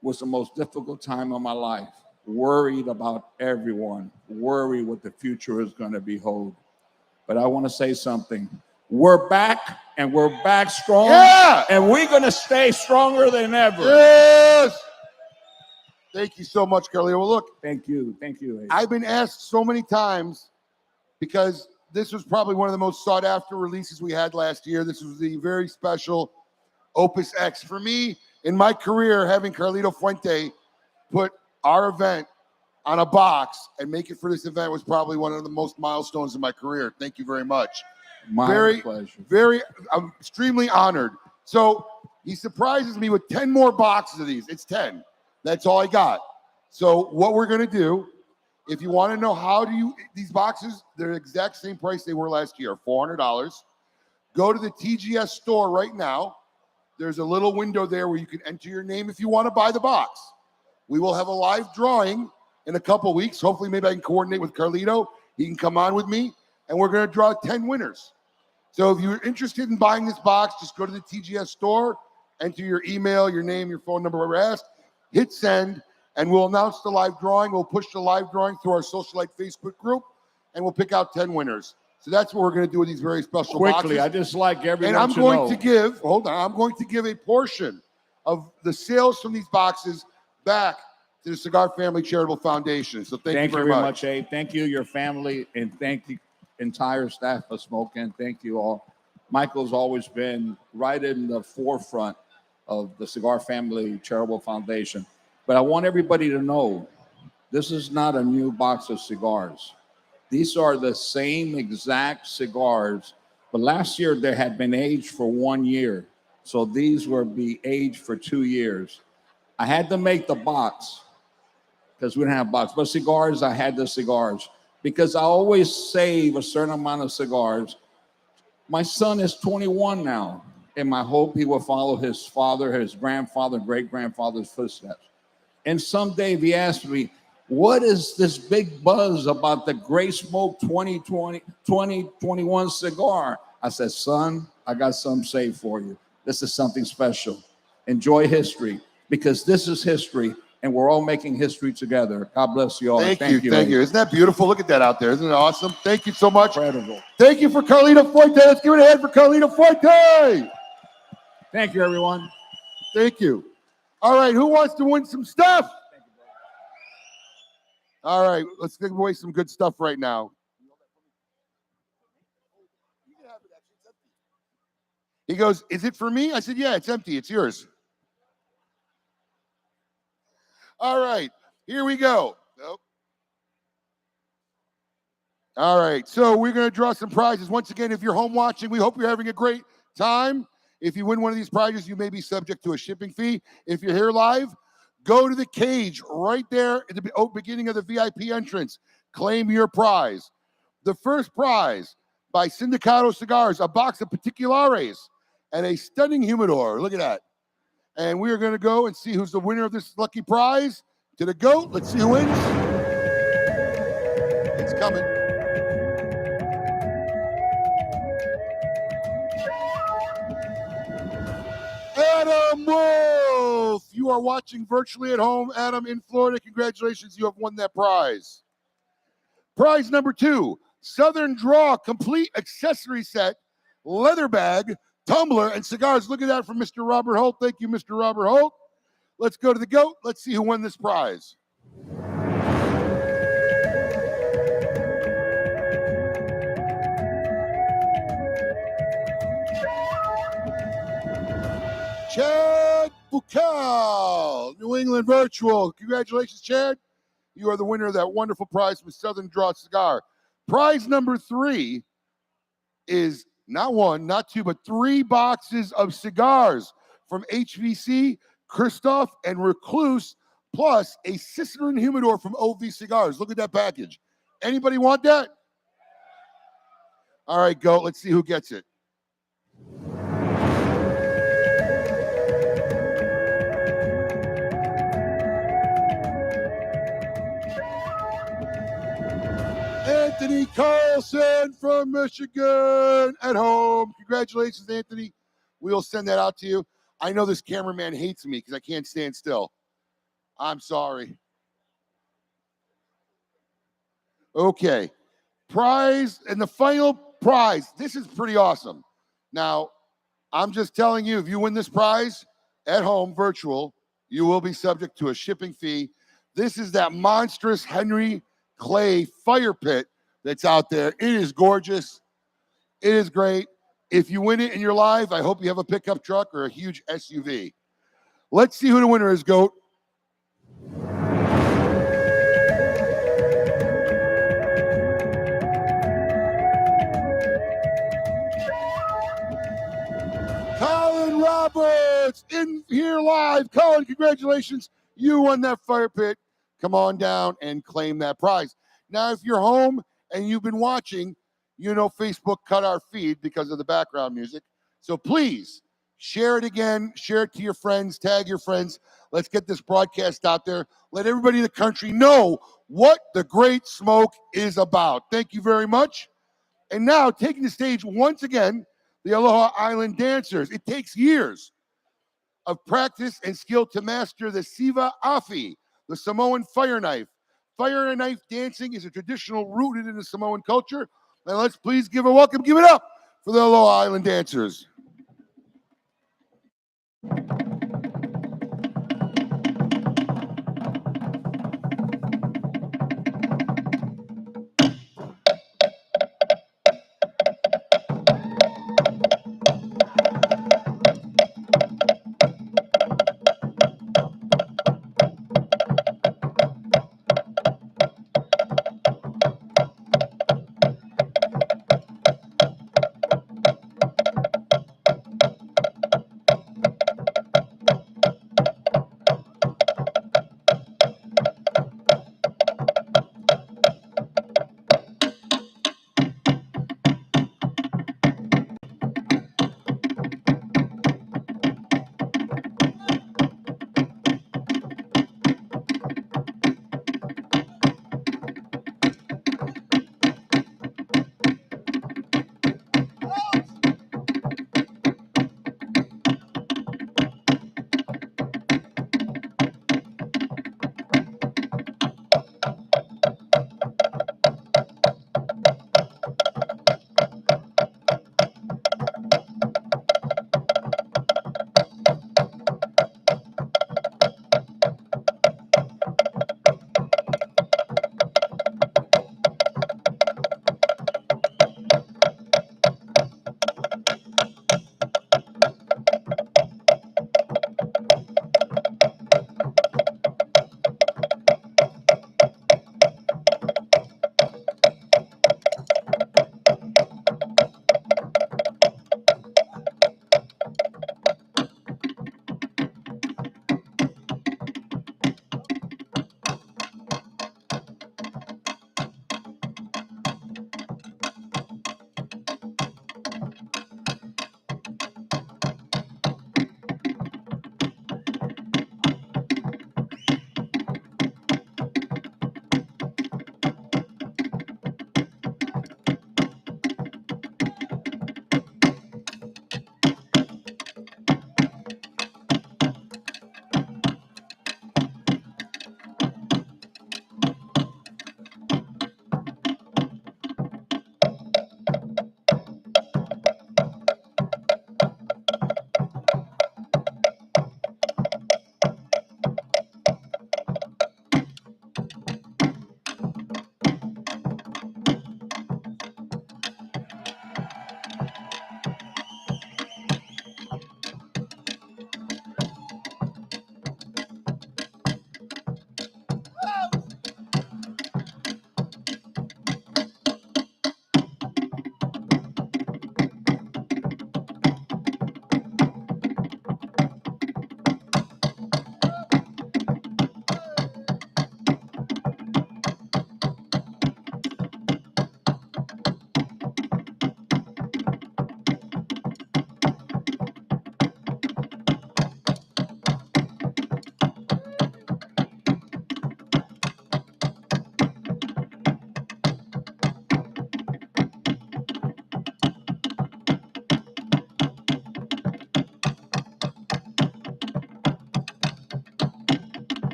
Speaker 12: was the most difficult time of my life. Worried about everyone, worried what the future is going to behold. But I want to say something. We're back, and we're back strong.
Speaker 2: Yeah!
Speaker 12: And we're going to stay stronger than ever.
Speaker 2: Yes! Thank you so much, Carlito. Well, look.
Speaker 12: Thank you. Thank you.
Speaker 2: I've been asked so many times because this was probably one of the most sought after releases we had last year. This was the very special Opus X. For me, in my career, having Carlito Fuente put our event on a box and make it for this event was probably one of the most milestones in my career. Thank you very much.
Speaker 12: My pleasure.
Speaker 2: I'm extremely honored. So he surprises me with 10 more boxes of these. It's 10. That's all I got. So what we're going to do, if you want to know these boxes, they're the exact same price they were last year, $400. Go to the TGS store right now. There's a little window there where you can enter your name if you want to buy the box. We will have a live drawing in a couple weeks. Hopefully, maybe I can coordinate with Carlito. He can come on with me, and we're going to draw 10 winners. So if you're interested in buying this box, just go to the TGS store, enter your email, your name, your phone number, whatever asked, hit send, and we'll announce the live drawing. We'll push the live drawing through our Socialite Facebook group, and we'll pick out 10 winners. So that's what we're going to do with these very special
Speaker 12: Quickly,
Speaker 2: boxes.
Speaker 12: I just like everyone
Speaker 2: And I'm
Speaker 12: to
Speaker 2: going
Speaker 12: know.
Speaker 2: to give, hold on, I'm going to give a portion of the sales from these boxes back to the Cigar Family Charitable Foundation. So thank you very much.
Speaker 12: Abe. Thank you, your family, and thank the entire staff of Smokin'. Thank you all. Michael's always been right in the forefront of the Cigar Family Charitable Foundation. But I want everybody to know this is not a new box of cigars. These are the same exact cigars, but last year they had been aged for 1 year. So these will be aged for 2 years. I had to make the box because we didn't have box, but cigars, I had the cigars because I always save a certain amount of cigars. My son is 21 now, and I hope he will follow his father, his grandfather, great-grandfather's footsteps. And someday if he asks me, what is this big buzz about the Gray Smoke 2021 cigar? I said, son, I got something saved for you. This is something special. Enjoy history, because this is history, and we're all making history together. God bless you all.
Speaker 2: Thank you. Isn't that beautiful? Look at that out there. Isn't it awesome? Thank you so much.
Speaker 12: Incredible.
Speaker 2: Thank you for Carlito Forte. Let's give it a hand for Carlito Forte.
Speaker 12: Thank you, everyone.
Speaker 2: Thank you. All right, who wants to win some stuff? All right, let's give away some good stuff right now. He goes, is it for me? I said, yeah, it's empty. It's yours. All right, here we go. Nope. All right, so we're going to draw some prizes. Once again, if you're home watching, we hope you're having a great time. If you win one of these prizes, you may be subject to a shipping fee. If you're here live, go to the cage right there at the beginning of the VIP entrance. Claim your prize. The first prize by Sindicato Cigars, a box of Particulares and a stunning humidor. Look at that. And we are going to go and see who's the winner of this lucky prize. To the GOAT. Let's see who wins. It's coming. Adam Wolf. You are watching virtually at home. Adam in Florida. Congratulations. You have won that prize. Prize number 2. Southern Draw complete accessory set, leather bag, tumbler, and cigars. Look at that from Mr. Robert Holt. Thank you, Mr. Robert Holt. Let's go to the GOAT. Let's see who won this prize. Chad Bucal, New England Virtual. Congratulations, Chad. You are the winner of that wonderful prize from Southern Draw Cigar. Prize number 3 is not 1, not 2, but 3 boxes of cigars from HVC, Christoph, and Recluse, plus a Cicerone humidor from OV Cigars. Look at that package. Anybody want that? All right, go. Let's see who gets it. Anthony Carlson from Michigan at home. Congratulations, Anthony. We'll send that out to you. I know this cameraman hates me because I can't stand still. I'm sorry. Okay. Prize and the final prize. This is pretty awesome. Now, I'm just telling you, if you win this prize at home, virtual, you will be subject to a shipping fee. This is that monstrous Henry Clay fire pit that's out there. It is gorgeous. It is great. If you win it in your live, I hope you have a pickup truck or a huge SUV. Let's see who the winner is, GOAT. Colin Roberts in here live. Colin, congratulations. You won that fire pit. Come on down and claim that prize. Now, if you're home and you've been watching, you know Facebook cut our feed because of the background music. So please share it again, share it to your friends, tag your friends. Let's get this broadcast out there. Let everybody in the country know what the Great Smoke is about. Thank you very much. And now, taking the stage once again, the Aloha Island Dancers. It takes years of practice and skill to master the Siva Afi, the Samoan fire knife. Fire and knife dancing is a traditional rooted in the Samoan culture. Now let's please give a welcome, give it up for the Aloha Island dancers.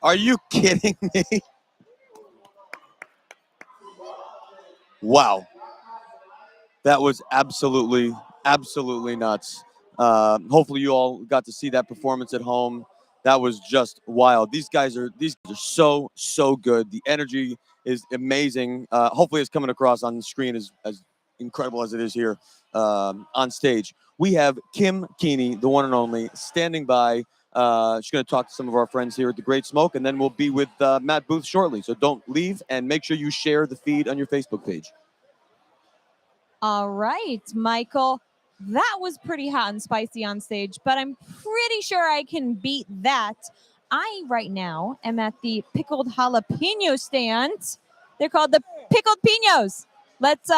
Speaker 1: Are you kidding me? Wow. That was absolutely nuts. Hopefully you all got to see that performance at home. That was just wild. These guys are so good. The energy is amazing. Hopefully it's coming across on the screen as incredible as it is here on stage. We have Kim Keeney, the one and only, standing by. She's going to talk to some of our friends here at the Great Smoke, and then we'll be with Matt Booth shortly. So don't leave, and make sure you share the feed on your Facebook page.
Speaker 3: All right, Michael. That was pretty hot and spicy on stage, but I'm pretty sure I can beat that. I, right now, am at the pickled jalapeno stand. They're called the Pickled Pinos. Let's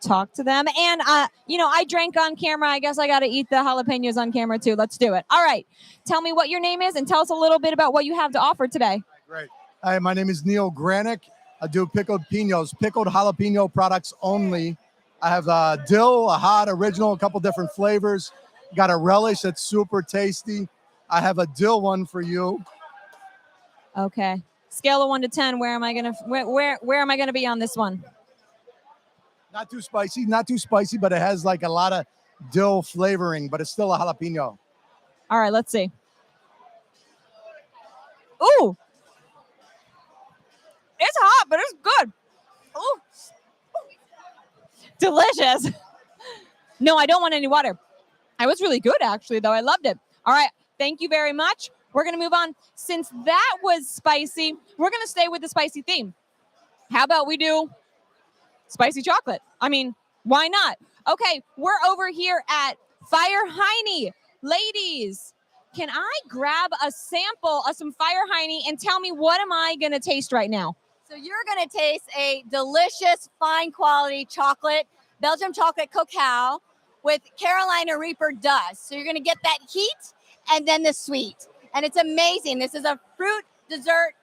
Speaker 3: talk to them. And, I drank on camera. I guess I got to eat the jalapenos on camera, too. Let's do it. All right. Tell me what your name is and tell us a little bit about what you have to offer today.
Speaker 13: Great. Hi, my name is Neil Granick. I do pickled pinos, pickled jalapeno products only. I have dill, a hot, original, a couple different flavors. Got a relish that's super tasty. I have a dill one for you.
Speaker 3: Okay. Scale of 1 to 10. Where am I gonna be on this one?
Speaker 13: Not too spicy, but it has like a lot of dill flavoring, but it's still a jalapeno.
Speaker 3: All right, let's see. Ooh. It's hot, but it's good. Ooh. Delicious. No, I don't want any water. It was really good, actually, though. I loved it. All right. Thank you very much. We're going to move on. Since that was spicy, we're going to stay with the spicy theme. How about we do spicy chocolate? I mean, why not? Okay, we're over here at Fire Heine. Ladies, can I grab a sample of some Fire Heine and tell me what am I going to taste right now?
Speaker 16: So you're going to taste a delicious, fine quality chocolate, Belgium chocolate cacao with Carolina Reaper dust. So you're going to get that heat and then the sweet. And it's amazing. This is a fruit dessert.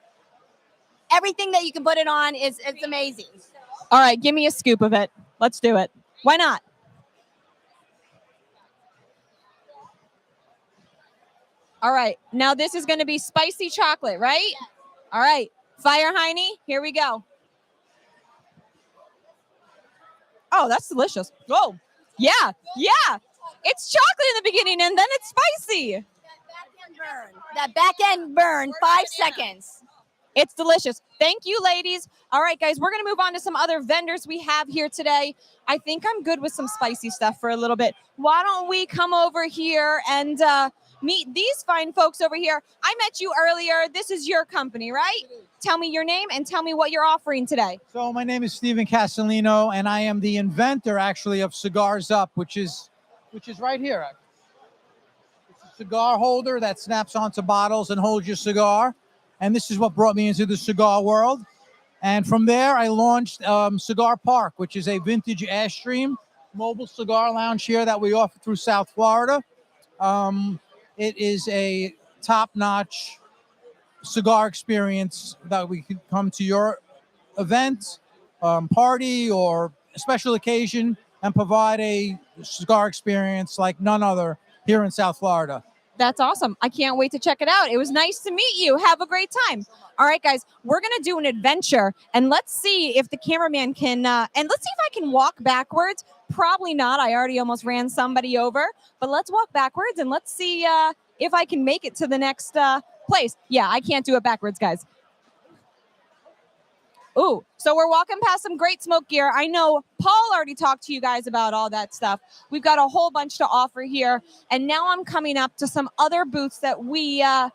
Speaker 16: Everything that you can put it on it's amazing.
Speaker 3: All right, give me a scoop of it. Let's do it. Why not? All right, now this is going to be spicy chocolate, right? Yeah. All right. Fire Heine, here we go. Oh, that's delicious. Whoa. Yeah. It's chocolate in the beginning and then it's spicy.
Speaker 16: That back end burn, 5 seconds.
Speaker 3: It's delicious. Thank you, ladies. All right, guys, we're going to move on to some other vendors we have here today. I think I'm good with some spicy stuff for a little bit. Why don't we come over here and meet these fine folks over here. I met you earlier. This is your company, right? Tell me your name and tell me what you're offering today.
Speaker 14: So my name is Steven Castellino, and I am the inventor, actually, of Cigars Up, which is right here. It's a cigar holder that snaps onto bottles and holds your cigar. And this is what brought me into the cigar world. And from there, I launched Cigar Park, which is a vintage Airstream mobile cigar lounge here that we offer through South Florida. It is a top-notch cigar experience that we could come to your event, party, or a special occasion and provide a cigar experience like none other here in South Florida.
Speaker 3: That's awesome. I can't wait to check it out. It was nice to meet you. Have a great time. All right, guys, we're going to do an adventure, and let's see if the cameraman can, and let's see if I can walk backwards. Probably not. I already almost ran somebody over, but let's walk backwards and let's see if I can make it to the next place. Yeah, I can't do it backwards, guys. Ooh, so we're walking past some Great Smoke gear. I know Paul already talked to you guys about all that stuff. We've got a whole bunch to offer here. And now I'm coming up to some other booths that we have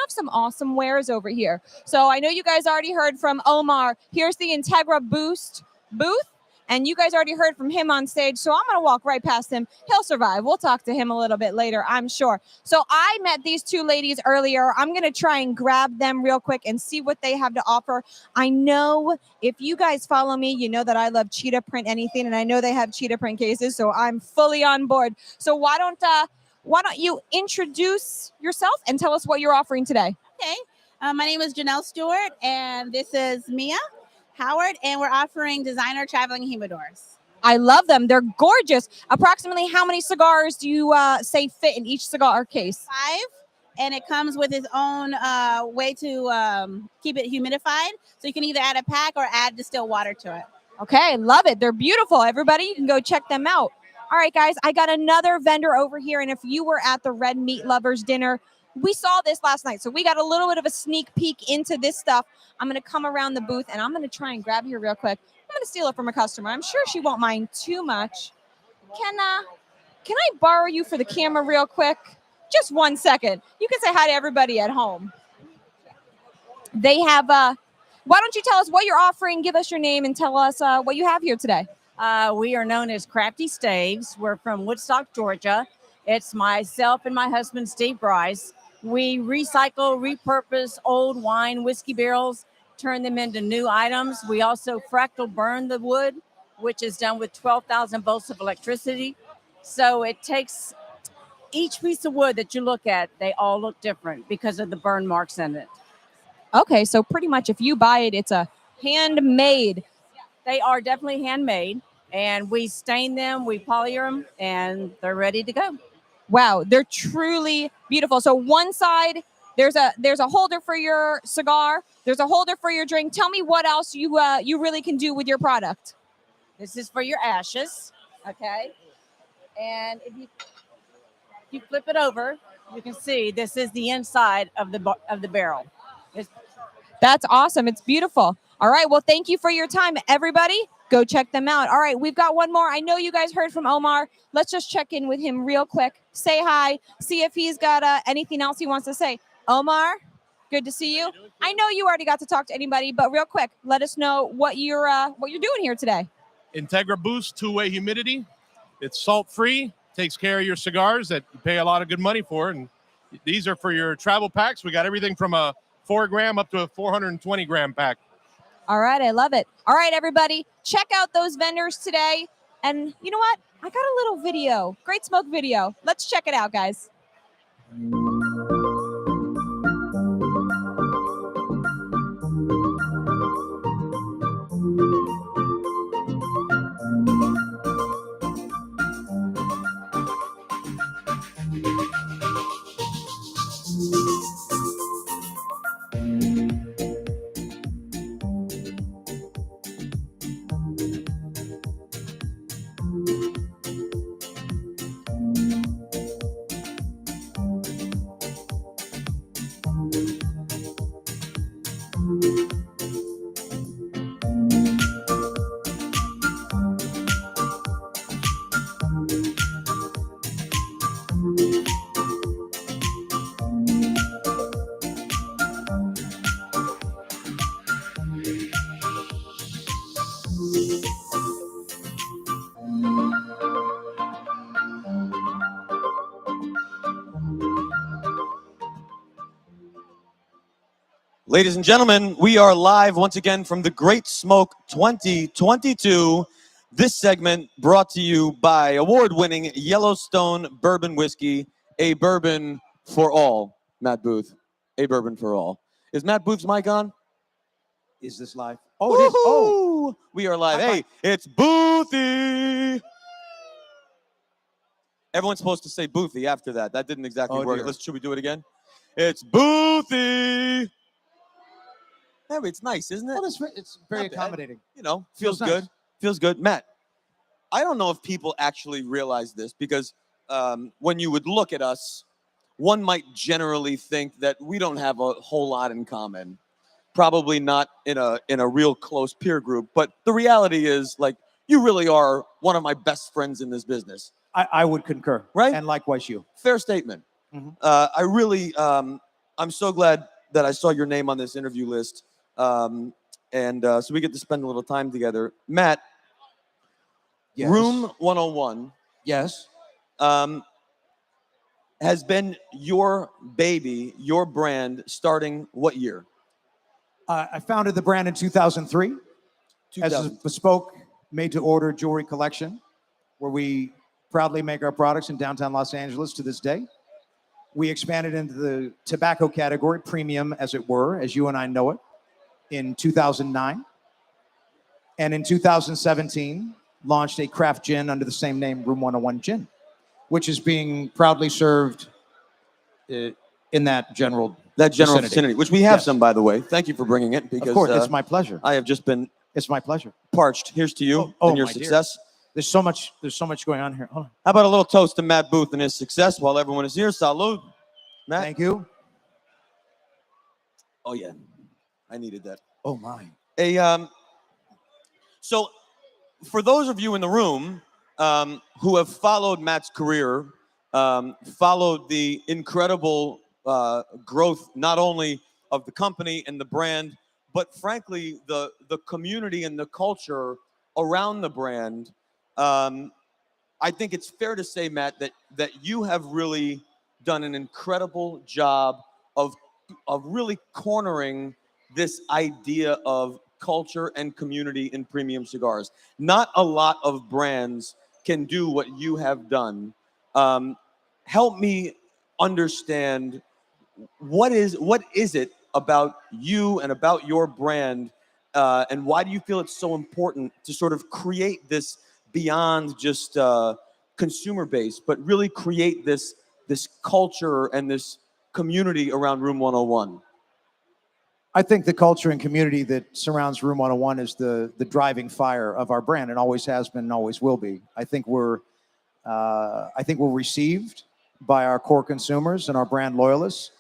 Speaker 3: some awesome wares over here. So I know you guys already heard from Omar. Here's the Integra Boost booth. And you guys already heard from him on stage, so I'm going to walk right past him. He'll survive. We'll talk to him a little bit later, I'm sure. So I met these two ladies earlier. I'm going to try and grab them real quick and see what they have to offer. I know if you guys follow me, you know that I love cheetah print anything, and I know they have cheetah print cases, so I'm fully on board. So why don't you introduce yourself and tell us what you're offering today?
Speaker 17: Okay. My name is Janelle Stewart, and this is Mia Howard, and we're offering designer traveling humidors.
Speaker 3: I love them. They're gorgeous. Approximately how many cigars do you say fit in each cigar case?
Speaker 17: 5, and it comes with its own way to keep it humidified. So you can either add a pack or add distilled water to it.
Speaker 3: Okay, love it. They're beautiful. Everybody, you can go check them out. All right, guys, I got another vendor over here. And if you were at the Red Meat Lovers dinner, we saw this last night. So we got a little bit of a sneak peek into this stuff. I'm going to come around the booth and I'm going to try and grab here real quick. I'm going to steal it from a customer. I'm sure she won't mind too much. Can I borrow you for the camera real quick? Just 1 second. You can say hi to everybody at home. They have, why don't you tell us what you're offering, give us your name, and tell us what you have here today.
Speaker 19: We are known as Crafty Staves. We're from Woodstock, Georgia. It's myself and my husband, Steve Bryce. We recycle, repurpose old wine, whiskey barrels, turn them into new items. We also fractal burn the wood, which is done with 12,000 volts of electricity. So it takes each piece of wood that you look at, they all look different because of the burn marks in it.
Speaker 3: Okay, so pretty much if you buy it, it's a handmade.
Speaker 19: They are definitely handmade, and we stain them, we polish them, and they're ready to go.
Speaker 3: Wow, they're truly beautiful. So one side, there's a holder for your cigar. There's a holder for your drink. Tell me what else you really can do with your product.
Speaker 19: This is for your ashes, okay? And if you flip it over, you can see this is the inside of the barrel.
Speaker 3: That's awesome. It's beautiful. All right. Well, thank you for your time, everybody. Go check them out. All right. We've got one more. I know you guys heard from Omar. Let's just check in with him real quick. Say hi. See if he's got anything else he wants to say. Omar, good to see you. I know you already got to talk to anybody, but real quick, let us know what you're doing here today.
Speaker 5: Integra Boost two-way humidity. It's salt-free. Takes care of your cigars that you pay a lot of good money for. And these are for your travel packs. We got everything from a 4-gram up to a 420-gram pack.
Speaker 3: All right. I love it. All right, everybody. Check out those vendors today. And you know what? I got a little video. Great smoke video. Let's check it out, guys.
Speaker 1: Ladies and gentlemen, we are live once again from the Great Smoke 2022. This segment brought to you by award-winning Yellowstone Bourbon Whiskey, a bourbon for all. Matt Booth, a bourbon for all. Is Matt Booth's mic on?
Speaker 20: Is this live? Oh, it is. Oh,
Speaker 1: we are live. Hey, it's Boothy. Everyone's supposed to say Boothy after that. That didn't exactly work. Should we do it again? It's Boothy. Yeah, it's nice, isn't it?
Speaker 20: Well, it's very accommodating.
Speaker 1: You know, feels good.
Speaker 20: Nice.
Speaker 1: Feels good. Matt, I don't know if people actually realize this because when you would look at us, one might generally think that we don't have a whole lot in common. Probably not in a real close peer group. But the reality is, like, you really are one of my best friends in this business.
Speaker 20: I would concur.
Speaker 1: Right?
Speaker 20: And likewise you.
Speaker 1: Fair statement.
Speaker 20: Mhm.
Speaker 1: I really, I'm so glad that I saw your name on this interview list. So we get to spend a little time together. Matt,
Speaker 20: Yes.
Speaker 1: Room 101
Speaker 20: Yes.
Speaker 1: has been your baby, your brand, starting what year?
Speaker 20: I founded the brand in 2003 as a bespoke made-to-order jewelry collection where we proudly make our products in downtown Los Angeles to this day. We expanded into the tobacco category, premium as it were, as you and I know it, in 2009. And in 2017, launched a craft gin under the same name, Room 101 Gin, which is being proudly served in that general
Speaker 1: vicinity, which we have some, by the way. Thank you for bringing it. Because,
Speaker 20: of course, it's my pleasure.
Speaker 1: I have just been
Speaker 20: It's my pleasure.
Speaker 1: Parched, here's to you and your
Speaker 20: my dear.
Speaker 1: success.
Speaker 20: There's so much going on here. Hold on.
Speaker 1: How about a little toast to Matt Booth and his success while everyone is here? Salud. Matt.
Speaker 20: Thank you.
Speaker 1: Oh, yeah. I needed that.
Speaker 20: Oh, my.
Speaker 1: So for those of you in the room who have followed Matt's career, followed the incredible growth, not only of the company and the brand, but frankly, the community and the culture around the brand, I think it's fair to say, Matt, that you have really done an incredible job of really cornering this idea of culture and community in premium cigars. Not a lot of brands can do what you have done. Help me understand what is it about you and about your brand, and why do you feel it's so important to sort of create this beyond just consumer base, but really create this culture and this community around Room 101?
Speaker 20: I think the culture and community that surrounds Room 101 is the driving fire of our brand, and always has been and always will be. I think we're received by our core consumers and our brand loyalists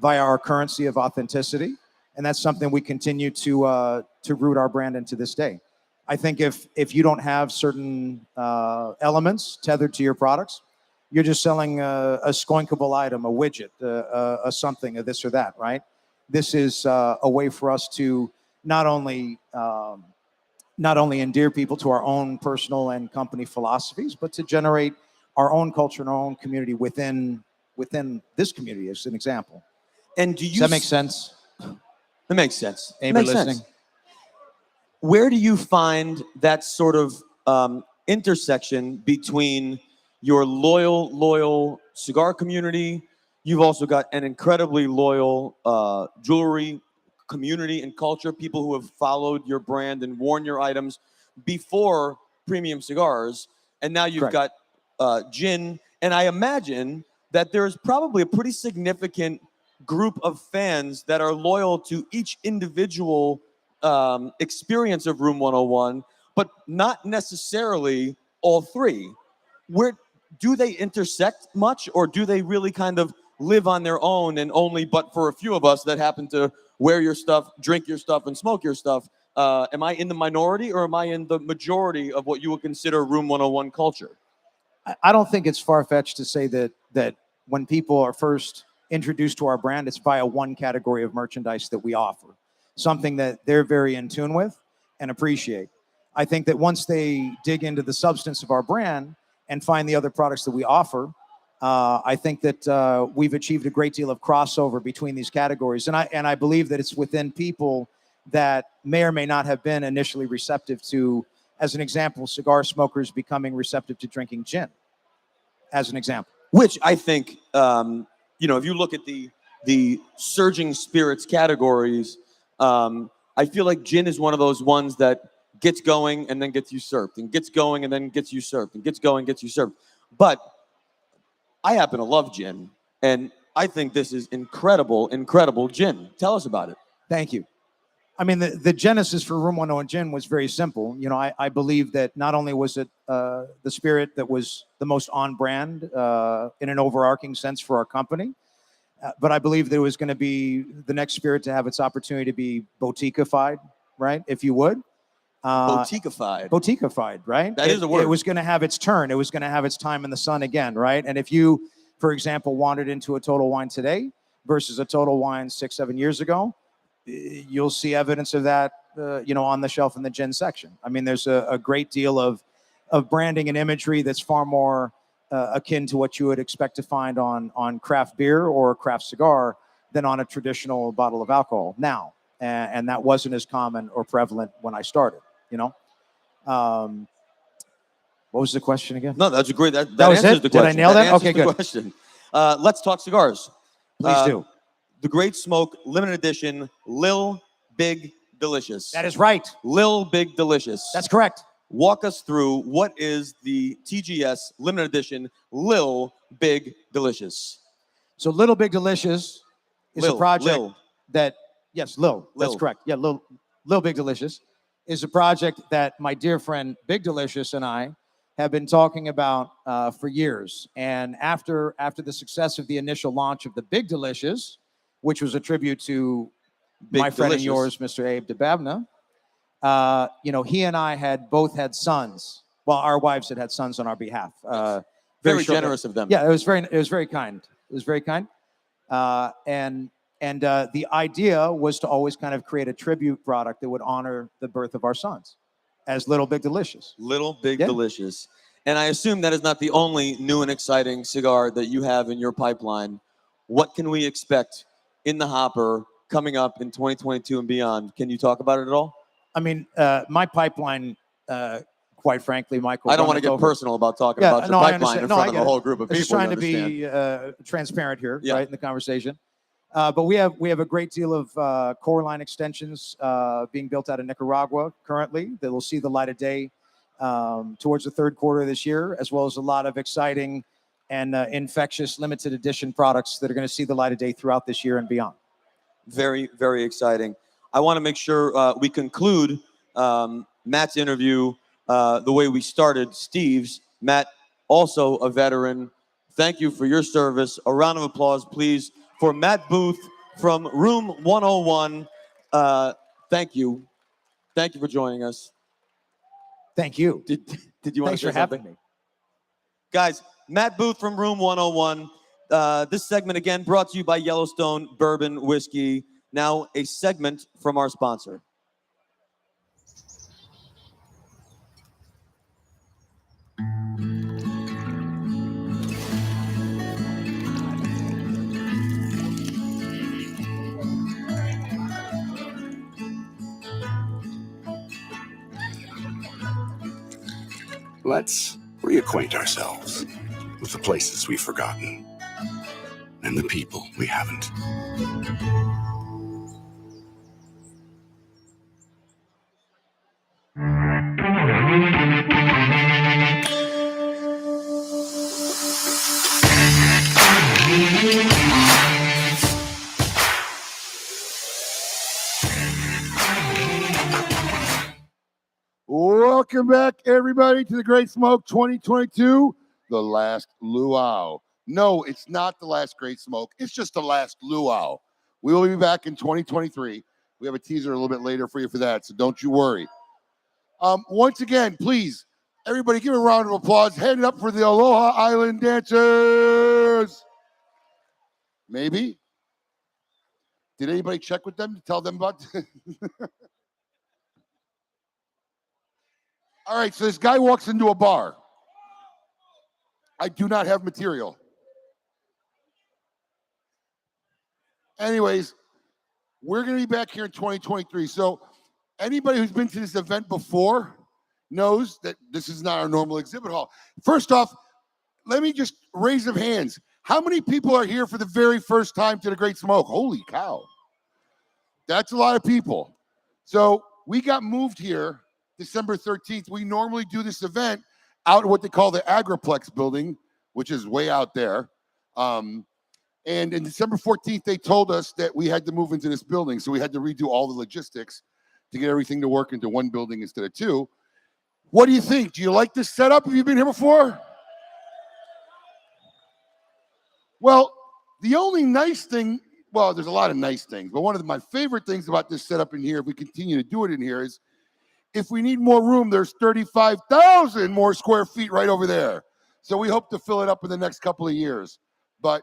Speaker 20: via our currency of authenticity, and that's something we continue to root our brand into this day. I think if you don't have certain elements tethered to your products, you're just selling a skoinkable item, a widget, a something, a this or that, right? This is a way for us to not only endear people to our own personal and company philosophies, but to generate our own culture and our own community within this community, as an example.
Speaker 1: And does
Speaker 20: that make sense?
Speaker 1: It makes sense.
Speaker 20: Anybody listening?
Speaker 1: Where do you find that sort of intersection between your loyal cigar community? You've also got an incredibly loyal jewelry community and culture, people who have followed your brand and worn your items before premium cigars. And now you've got gin. And I imagine that there's probably a pretty significant group of fans that are loyal to each individual experience of Room 101, but not necessarily all three. Where do they intersect much, or do they really kind of live on their own and only but for a few of us that happen to wear your stuff, drink your stuff, and smoke your stuff? Am I in the minority, or am I in the majority of what you would consider Room 101 culture?
Speaker 20: I don't think it's far-fetched to say that when people are first introduced to our brand, it's via one category of merchandise that we offer, something that they're very in tune with and appreciate. I think that once they dig into the substance of our brand and find the other products that we offer, I think that we've achieved a great deal of crossover between these categories. And I believe that it's within people that may or may not have been initially receptive to, as an example, cigar smokers becoming receptive to drinking gin, as an example.
Speaker 1: Which I think, if you look at the surging spirits categories, I feel like gin is one of those ones that gets going and then gets usurped, and gets going and then gets usurped, and gets going, gets usurped. But I happen to love gin, and I think this is incredible gin. Tell us about it.
Speaker 20: Thank you. I mean, the genesis for Room 101 Gin was very simple. I believe that not only was it the spirit that was the most on brand in an overarching sense for our company, but I believe that it was going to be the next spirit to have its opportunity to be boutiqueified, right? If you would.
Speaker 1: Boutiqueified.
Speaker 20: Boutiqueified, right?
Speaker 1: That is a word.
Speaker 20: It was going to have its turn. It was going to have its time in the sun again, right? And if you, for example, wandered into a Total Wine today versus a Total Wine 6-7 years ago, you'll see evidence of that, on the shelf in the gin section. I mean, there's a great deal of branding and imagery that's far more akin to what you would expect to find on craft beer or craft cigar than on a traditional bottle of alcohol now. And that wasn't as common or prevalent when I started, What was the question again?
Speaker 1: No, that's a great, that
Speaker 20: was
Speaker 1: answers
Speaker 20: it?
Speaker 1: the
Speaker 20: Did
Speaker 1: question.
Speaker 20: I nail that?
Speaker 1: answers
Speaker 20: Okay,
Speaker 1: the
Speaker 20: good.
Speaker 1: question. Let's talk cigars.
Speaker 20: Please do.
Speaker 1: The Great Smoke Limited Edition Lil Big Delicious.
Speaker 20: That is right.
Speaker 1: Lil Big Delicious.
Speaker 20: That's correct.
Speaker 1: Walk us through what is the TGS Limited Edition Lil Big Delicious.
Speaker 20: So Little Big Delicious is a project
Speaker 1: Lil.
Speaker 20: that, yes, Lil. That's
Speaker 1: Lil.
Speaker 20: correct. Yeah, Lil. Little Big Delicious, is a project that my dear friend Big Delicious and I have been talking about for years. And after the success of the initial launch of the Big Delicious, which was a tribute to my friend and yours, Mr. Abe Dababna, he and I had both had sons. Well, our wives had sons on our behalf.
Speaker 1: Very generous of them.
Speaker 20: Yeah, it was very kind. It was very kind. And the idea was to always kind of create a tribute product that would honor the birth of our sons as Little Big Delicious.
Speaker 1: Little Big Delicious. And I assume that is not the only new and exciting cigar that you have in your pipeline. What can we expect in the hopper coming up in 2022 and beyond? Can you talk about it at all?
Speaker 20: I mean, my pipeline, quite frankly, Michael.
Speaker 1: I don't want to get personal about talking about your pipeline in front of a whole group of people.
Speaker 20: Just trying to be transparent here, right, in the conversation. But we have a great deal of core line extensions being built out of Nicaragua currently that will see the light of day towards the third quarter of this year, as well as a lot of exciting and infectious limited edition products that are going to see the light of day throughout this year and beyond.
Speaker 1: Very, very exciting. I want to make sure we conclude Matt's interview the way we started Steve's. Matt, also a veteran. Thank you for your service. A round of applause, please, for Matt Booth from Room 101. Thank you. Thank you for joining us.
Speaker 20: Thank you.
Speaker 1: Did you want to say something?
Speaker 20: Thanks for having me.
Speaker 1: Guys, Matt Booth from Room 101. This segment, again, brought to you by Yellowstone Bourbon Whiskey. Now, a segment from our sponsor.
Speaker 18: Let's reacquaint ourselves with the places we've forgotten and the people we haven't.
Speaker 2: Welcome back, everybody, to the Great Smoke 2022, the last luau. No, it's not the last Great Smoke. It's just the last luau. We will be back in 2023. We have a teaser a little bit later for you for that, so don't you worry. Once again, please, everybody give a round of applause. Hand it up for the Aloha Island dancers. Maybe? Did anybody check with them to tell them about? All right, so this guy walks into a bar. I do not have material. Anyways, we're going to be back here in 2023. So anybody who's been to this event before knows that this is not our normal exhibit hall. First off, let me just raise of hands. How many people are here for the very first time to the Great Smoke? Holy cow. That's a lot of people. So we got moved here December 13th. We normally do this event out in what they call the Agriplex building, which is way out there. And in December 14th, they told us that we had to move into this building. So we had to redo all the logistics to get everything to work into one building instead of two. What do you think? Do you like this setup? Have you been here before? Well, the only nice thing, well, there's a lot of nice things, but one of my favorite things about this setup in here, if we continue to do it in here, is if we need more room, there's 35,000 more square feet right over there. So we hope to fill it up in the next couple of years. But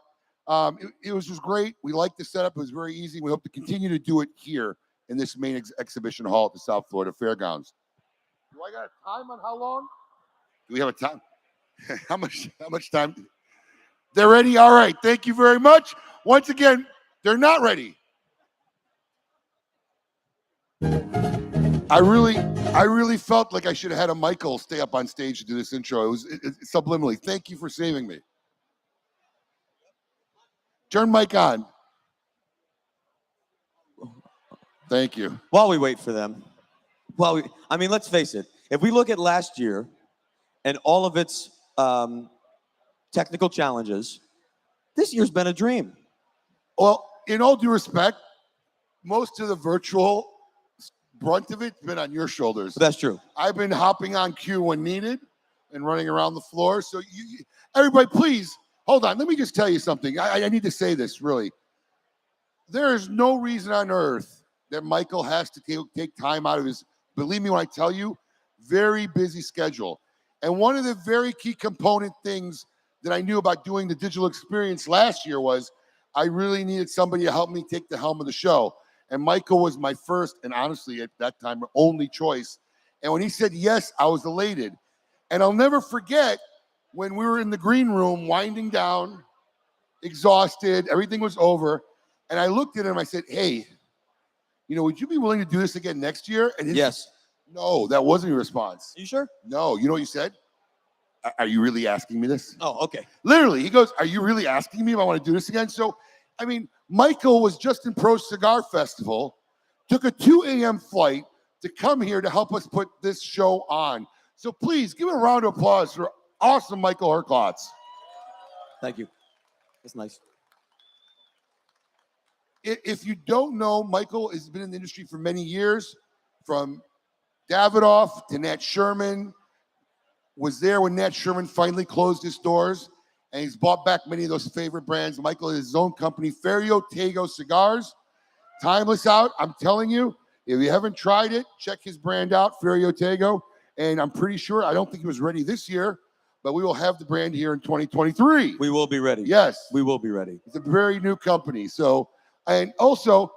Speaker 2: it was just great. We liked the setup. It was very easy. We hope to continue to do it here in this main exhibition hall at the South Florida Fairgrounds. Do I got a time on how long? Do we have a time? How much time? They're ready? All right. Thank you very much. Once again, they're not ready. I really felt like I should have had a Michael stay up on stage to do this intro. It was subliminally. Thank you for saving me. Turn mic on. Thank you.
Speaker 1: While we wait for them, I mean, let's face it. If we look at last year and all of its technical challenges, this year's been a dream.
Speaker 2: Well, in all due respect, most of the virtual brunt of it's been on your shoulders.
Speaker 1: That's true.
Speaker 2: I've been hopping on cue when needed and running around the floor. So everybody, please, hold on. Let me just tell you something. I need to say this, really. There is no reason on earth that Michael has to take time out of his, believe me when I tell you, very busy schedule. And one of the very key component things that I knew about doing the digital experience last year was I really needed somebody to help me take the helm of the show. And Michael was my first and honestly at that time only choice. And when he said yes, I was elated. And I'll never forget when we were in the green room winding down, exhausted, everything was over. And I looked at him, I said, hey, would you be willing to do this again next year? And
Speaker 1: yes.
Speaker 2: No, that wasn't your response.
Speaker 1: You sure?
Speaker 2: No, you know what you said? Are you really asking me this?
Speaker 1: Oh, okay.
Speaker 2: Literally, he goes, are you really asking me if I want to do this again? So, I mean, Michael was just in Pro Cigar Festival, took a 2 a.m. flight to come here to help us put this show on. So please give a round of applause for awesome Michael Herklotz.
Speaker 1: Thank you. That's nice.
Speaker 2: If you don't know, Michael has been in the industry for many years, from Davidoff to Nat Sherman, was there when Nat Sherman finally closed his doors, and he's bought back many of those favorite brands. Michael has his own company, Ferio Tego Cigars. Timeless out, I'm telling you. If you haven't tried it, check his brand out, Ferio Tego. And I'm pretty sure, I don't think it was ready this year, but we will have the brand here in 2023.
Speaker 1: We will be ready.
Speaker 2: Yes.
Speaker 1: We will be ready.
Speaker 2: It's a very new company. So, and also,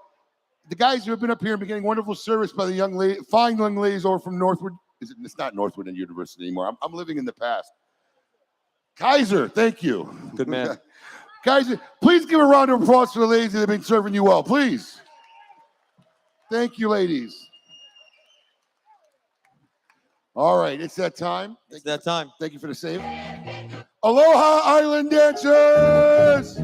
Speaker 2: the guys who have been up here and been getting wonderful service by the young lady, fine young ladies over from Northwood. It's not Northwood and University anymore. I'm living in the past. Kaiser, thank you.
Speaker 1: Good man.
Speaker 2: Kaiser, please give a round of applause for the ladies that have been serving you well, please. Thank you, ladies. All right, it's that time.
Speaker 1: It's that time.
Speaker 2: Thank you for the save. Aloha, Island Dancers!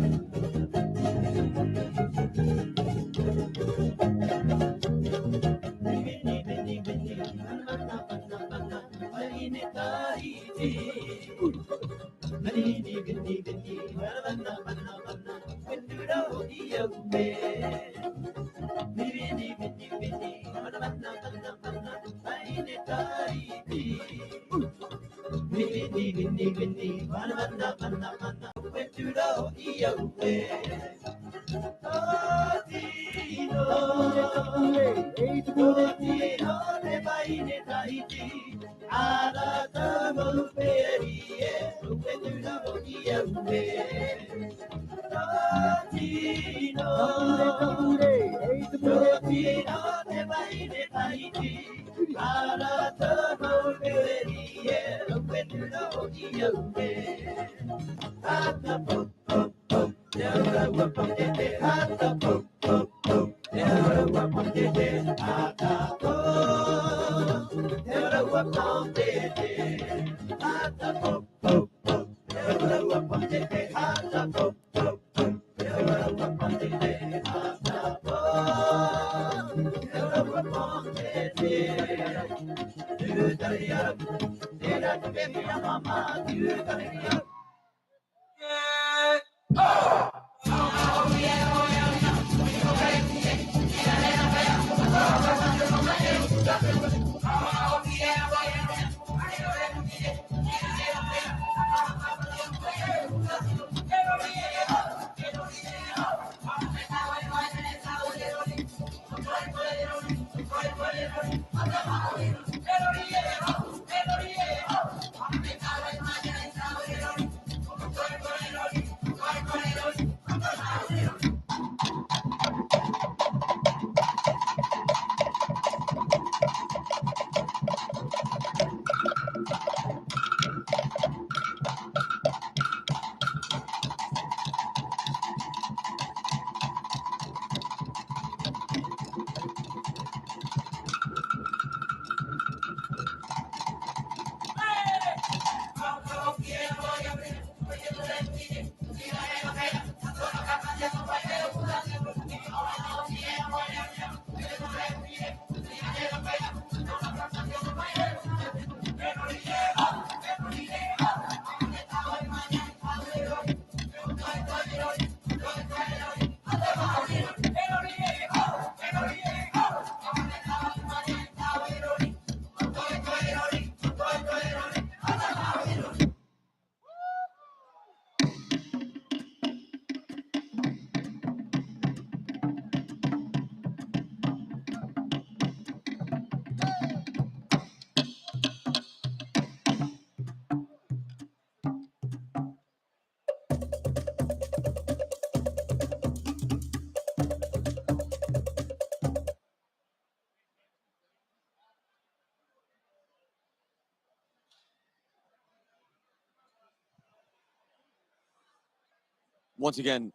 Speaker 1: once again,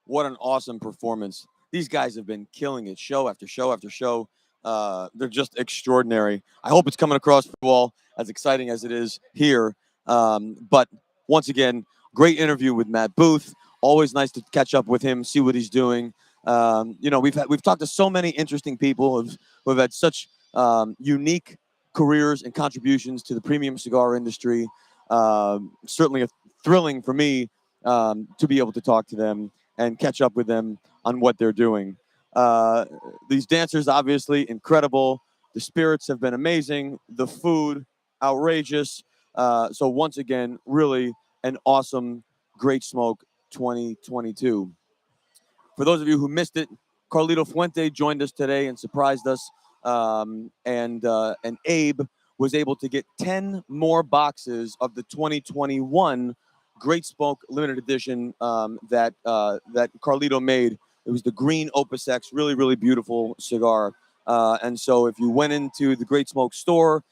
Speaker 1: what an awesome performance. These guys have been killing it show after show after show. They're just extraordinary. I hope it's coming across for you all as exciting as it is here. But once again, great interview with Matt Booth. Always nice to catch up with him, see what he's doing. You know, we've talked to so many interesting people who have had such unique careers and contributions to the premium cigar industry. Certainly thrilling for me to be able to talk to them and catch up with them on what they're doing. These dancers, obviously incredible. The spirits have been amazing. The food, outrageous. So once again, really an awesome Great Smoke 2022. For those of you who missed it, Carlito Fuente joined us today and surprised us. And Abe was able to get 10 more boxes of the 2021 Great Smoke limited edition that Carlito made. It was the green Opus X, really, really beautiful cigar. And so if you went into the Great Smoke store,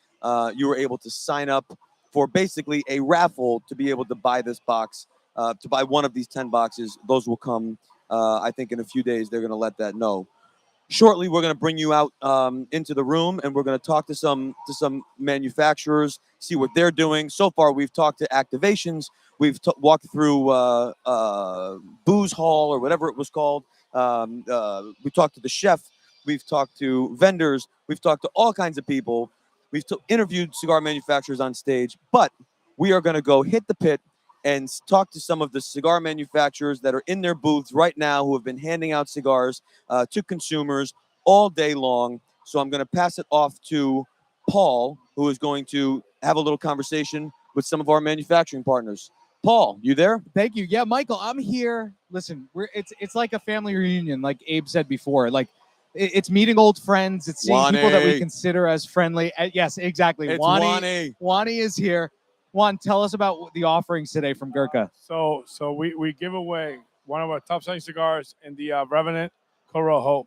Speaker 1: you were able to sign up for basically a raffle to be able to buy this box, to buy one of these 10 boxes. Those will come, I think in a few days, they're going to let that know. Shortly, we're going to bring you out into the room, and we're going to talk to some manufacturers, see what they're doing. So far, we've talked to activations. We've walked through Booze Hall or whatever it was called. We talked to the chef. We've talked to vendors. We've talked to all kinds of people. We've interviewed cigar manufacturers on stage. But we are going to go hit the pit and talk to some of the cigar manufacturers that are in their booths right now who have been handing out cigars to consumers all day long. So I'm going to pass it off to Paul, who is going to have a little conversation with some of our manufacturing partners. Paul, you there?
Speaker 7: Thank you. Yeah, Michael, I'm here. Listen, it's like a family reunion, like Abe said before. Like it's meeting old friends. It's seeing people that we consider as friendly. Yes, exactly.
Speaker 1: It's
Speaker 7: Wani is here. Juan, tell us about the offerings today from Gurkha.
Speaker 11: So we give away one of our top-selling cigars in the Revenant Corojo.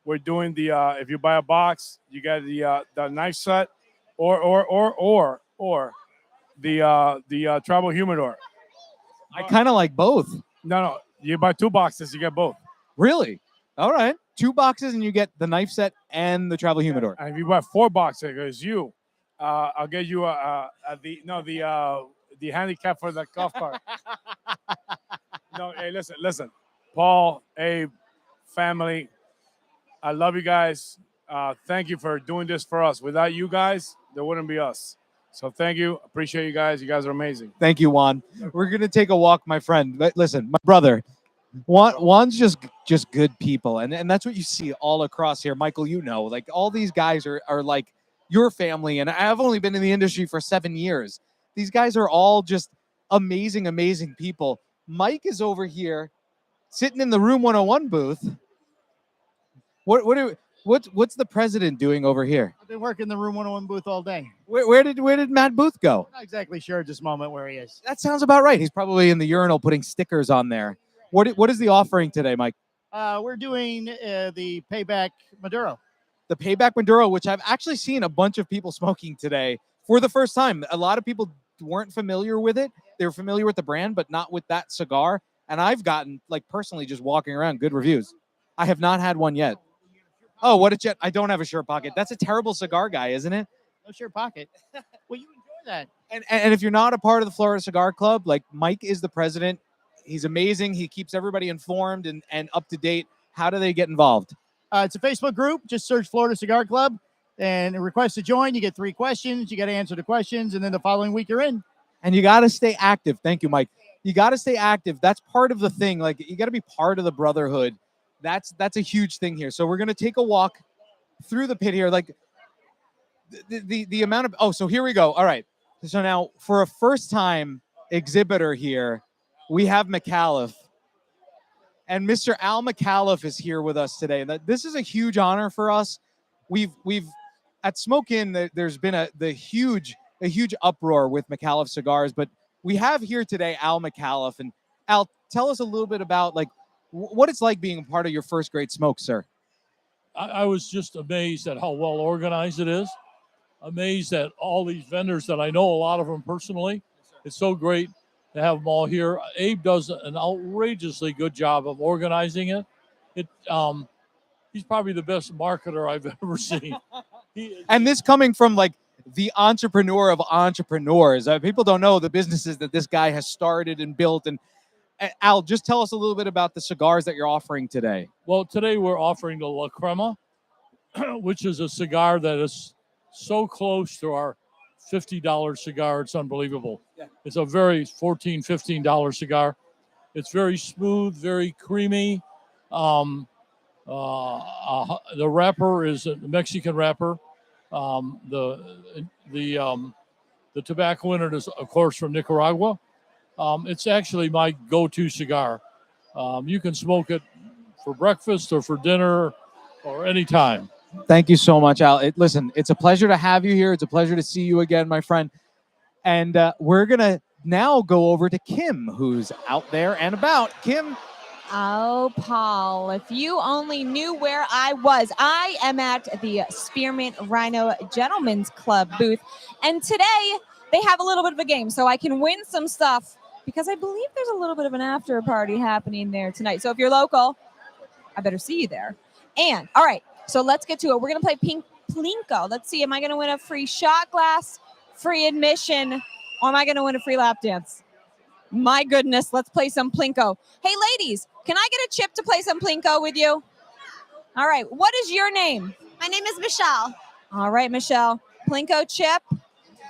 Speaker 11: We're doing the if you buy a box, you get the knife set, or the travel humidor.
Speaker 7: I kind of like both.
Speaker 11: No, you buy 2 boxes, you get both.
Speaker 7: Really? All right, 2 boxes and you get the knife set and the travel humidor.
Speaker 11: And if you buy 4 boxes, it's you. I'll get you the handicap for the golf cart. No, hey, listen, Paul, Abe, family, I love you guys. Thank you for doing this for us. Without you guys, there wouldn't be us. So thank you. Appreciate you guys. You guys are amazing.
Speaker 7: Thank you, Juan. We're gonna take a walk, my friend. Listen, my brother, Juan's just good people, and that's what you see all across here. Michael, you know, like all these guys are like your family, and I've only been in the industry for 7 years. These guys are all just amazing, amazing people. Mike is over here sitting in the Room 101 booth. What's the president doing over here?
Speaker 21: I've been working the Room 101 booth all day.
Speaker 7: Where did Matt Booth go?
Speaker 21: Not exactly sure at this moment where he is.
Speaker 7: That sounds about right. He's probably in the urinal putting stickers on there. What is the offering today, Mike?
Speaker 21: We're doing the Payback Maduro.
Speaker 7: The Payback Maduro, which I've actually seen a bunch of people smoking today for the first time. A lot of people weren't familiar with it. They were familiar with the brand, but not with that cigar. And I've gotten, like, personally just walking around, good reviews. I have not had one yet. Oh, what a jet. I don't have a shirt pocket. That's a terrible cigar guy, isn't it?
Speaker 21: No shirt pocket. Well, you enjoy that.
Speaker 7: And if you're not a part of the Florida Cigar Club, like Mike is the president. He's amazing. He keeps everybody informed and up to date. How do they get involved?
Speaker 21: It's a Facebook group. Just search Florida Cigar Club and request to join. You get 3 questions. You got to answer the questions, and then the following week you're in.
Speaker 7: And you got to stay active. Thank you, Mike. You got to stay active. That's part of the thing. Like, you got to be part of the brotherhood. That's a huge thing here. So we're going to take a walk through the pit here. Like the amount of, so here we go. All right. So now for a first time exhibitor here, we have McAuliffe. And Mr. Al McAuliffe is here with us today. This is a huge honor for us. We've at Smoke Inn, there's been a huge uproar with McAuliffe cigars, but we have here today Al McAuliffe. And Al, tell us a little bit about like what it's like being a part of your first Great Smoke, sir.
Speaker 22: I was just amazed at how well organized it is. Amazed at all these vendors that I know, a lot of them personally. It's so great. to have them all here. Abe does an outrageously good job of organizing it. He's probably the best marketer I've ever seen.
Speaker 7: And this coming from like the entrepreneur of entrepreneurs. People don't know the businesses that this guy has started and built. And Al, just tell us a little bit about the cigars that you're offering today.
Speaker 22: Well, today we're offering the La Crema, which is a cigar that is so close to our $50 cigar. It's unbelievable. Yeah. It's a very $14, $15 cigar. It's very smooth, very creamy. The wrapper is a Mexican wrapper. The tobacco in it is, of course, from Nicaragua. It's actually my go-to cigar. You can smoke it for breakfast or for dinner or any time.
Speaker 7: Thank you so much, Al. Listen, it's a pleasure to have you here. It's a pleasure to see you again, my friend. And we're going to now go over to Kim, who's out there and about. Kim.
Speaker 3: Oh, Paul, if you only knew where I was. I am at the Spearmint Rhino Gentlemen's Club booth. And today they have a little bit of a game, so I can win some stuff because I believe there's a little bit of an after party happening there tonight. So if you're local, I better see you there. And all right, so let's get to it. We're going to play Pink Plinko. Let's see, am I going to win a free shot glass, free admission, or am I going to win a free lap dance? My goodness, let's play some Plinko. Hey, ladies, can I get a chip to play some Plinko with you? All right, what is your name?
Speaker 6: My name is Michelle.
Speaker 3: All right, Michelle. Plinko chip.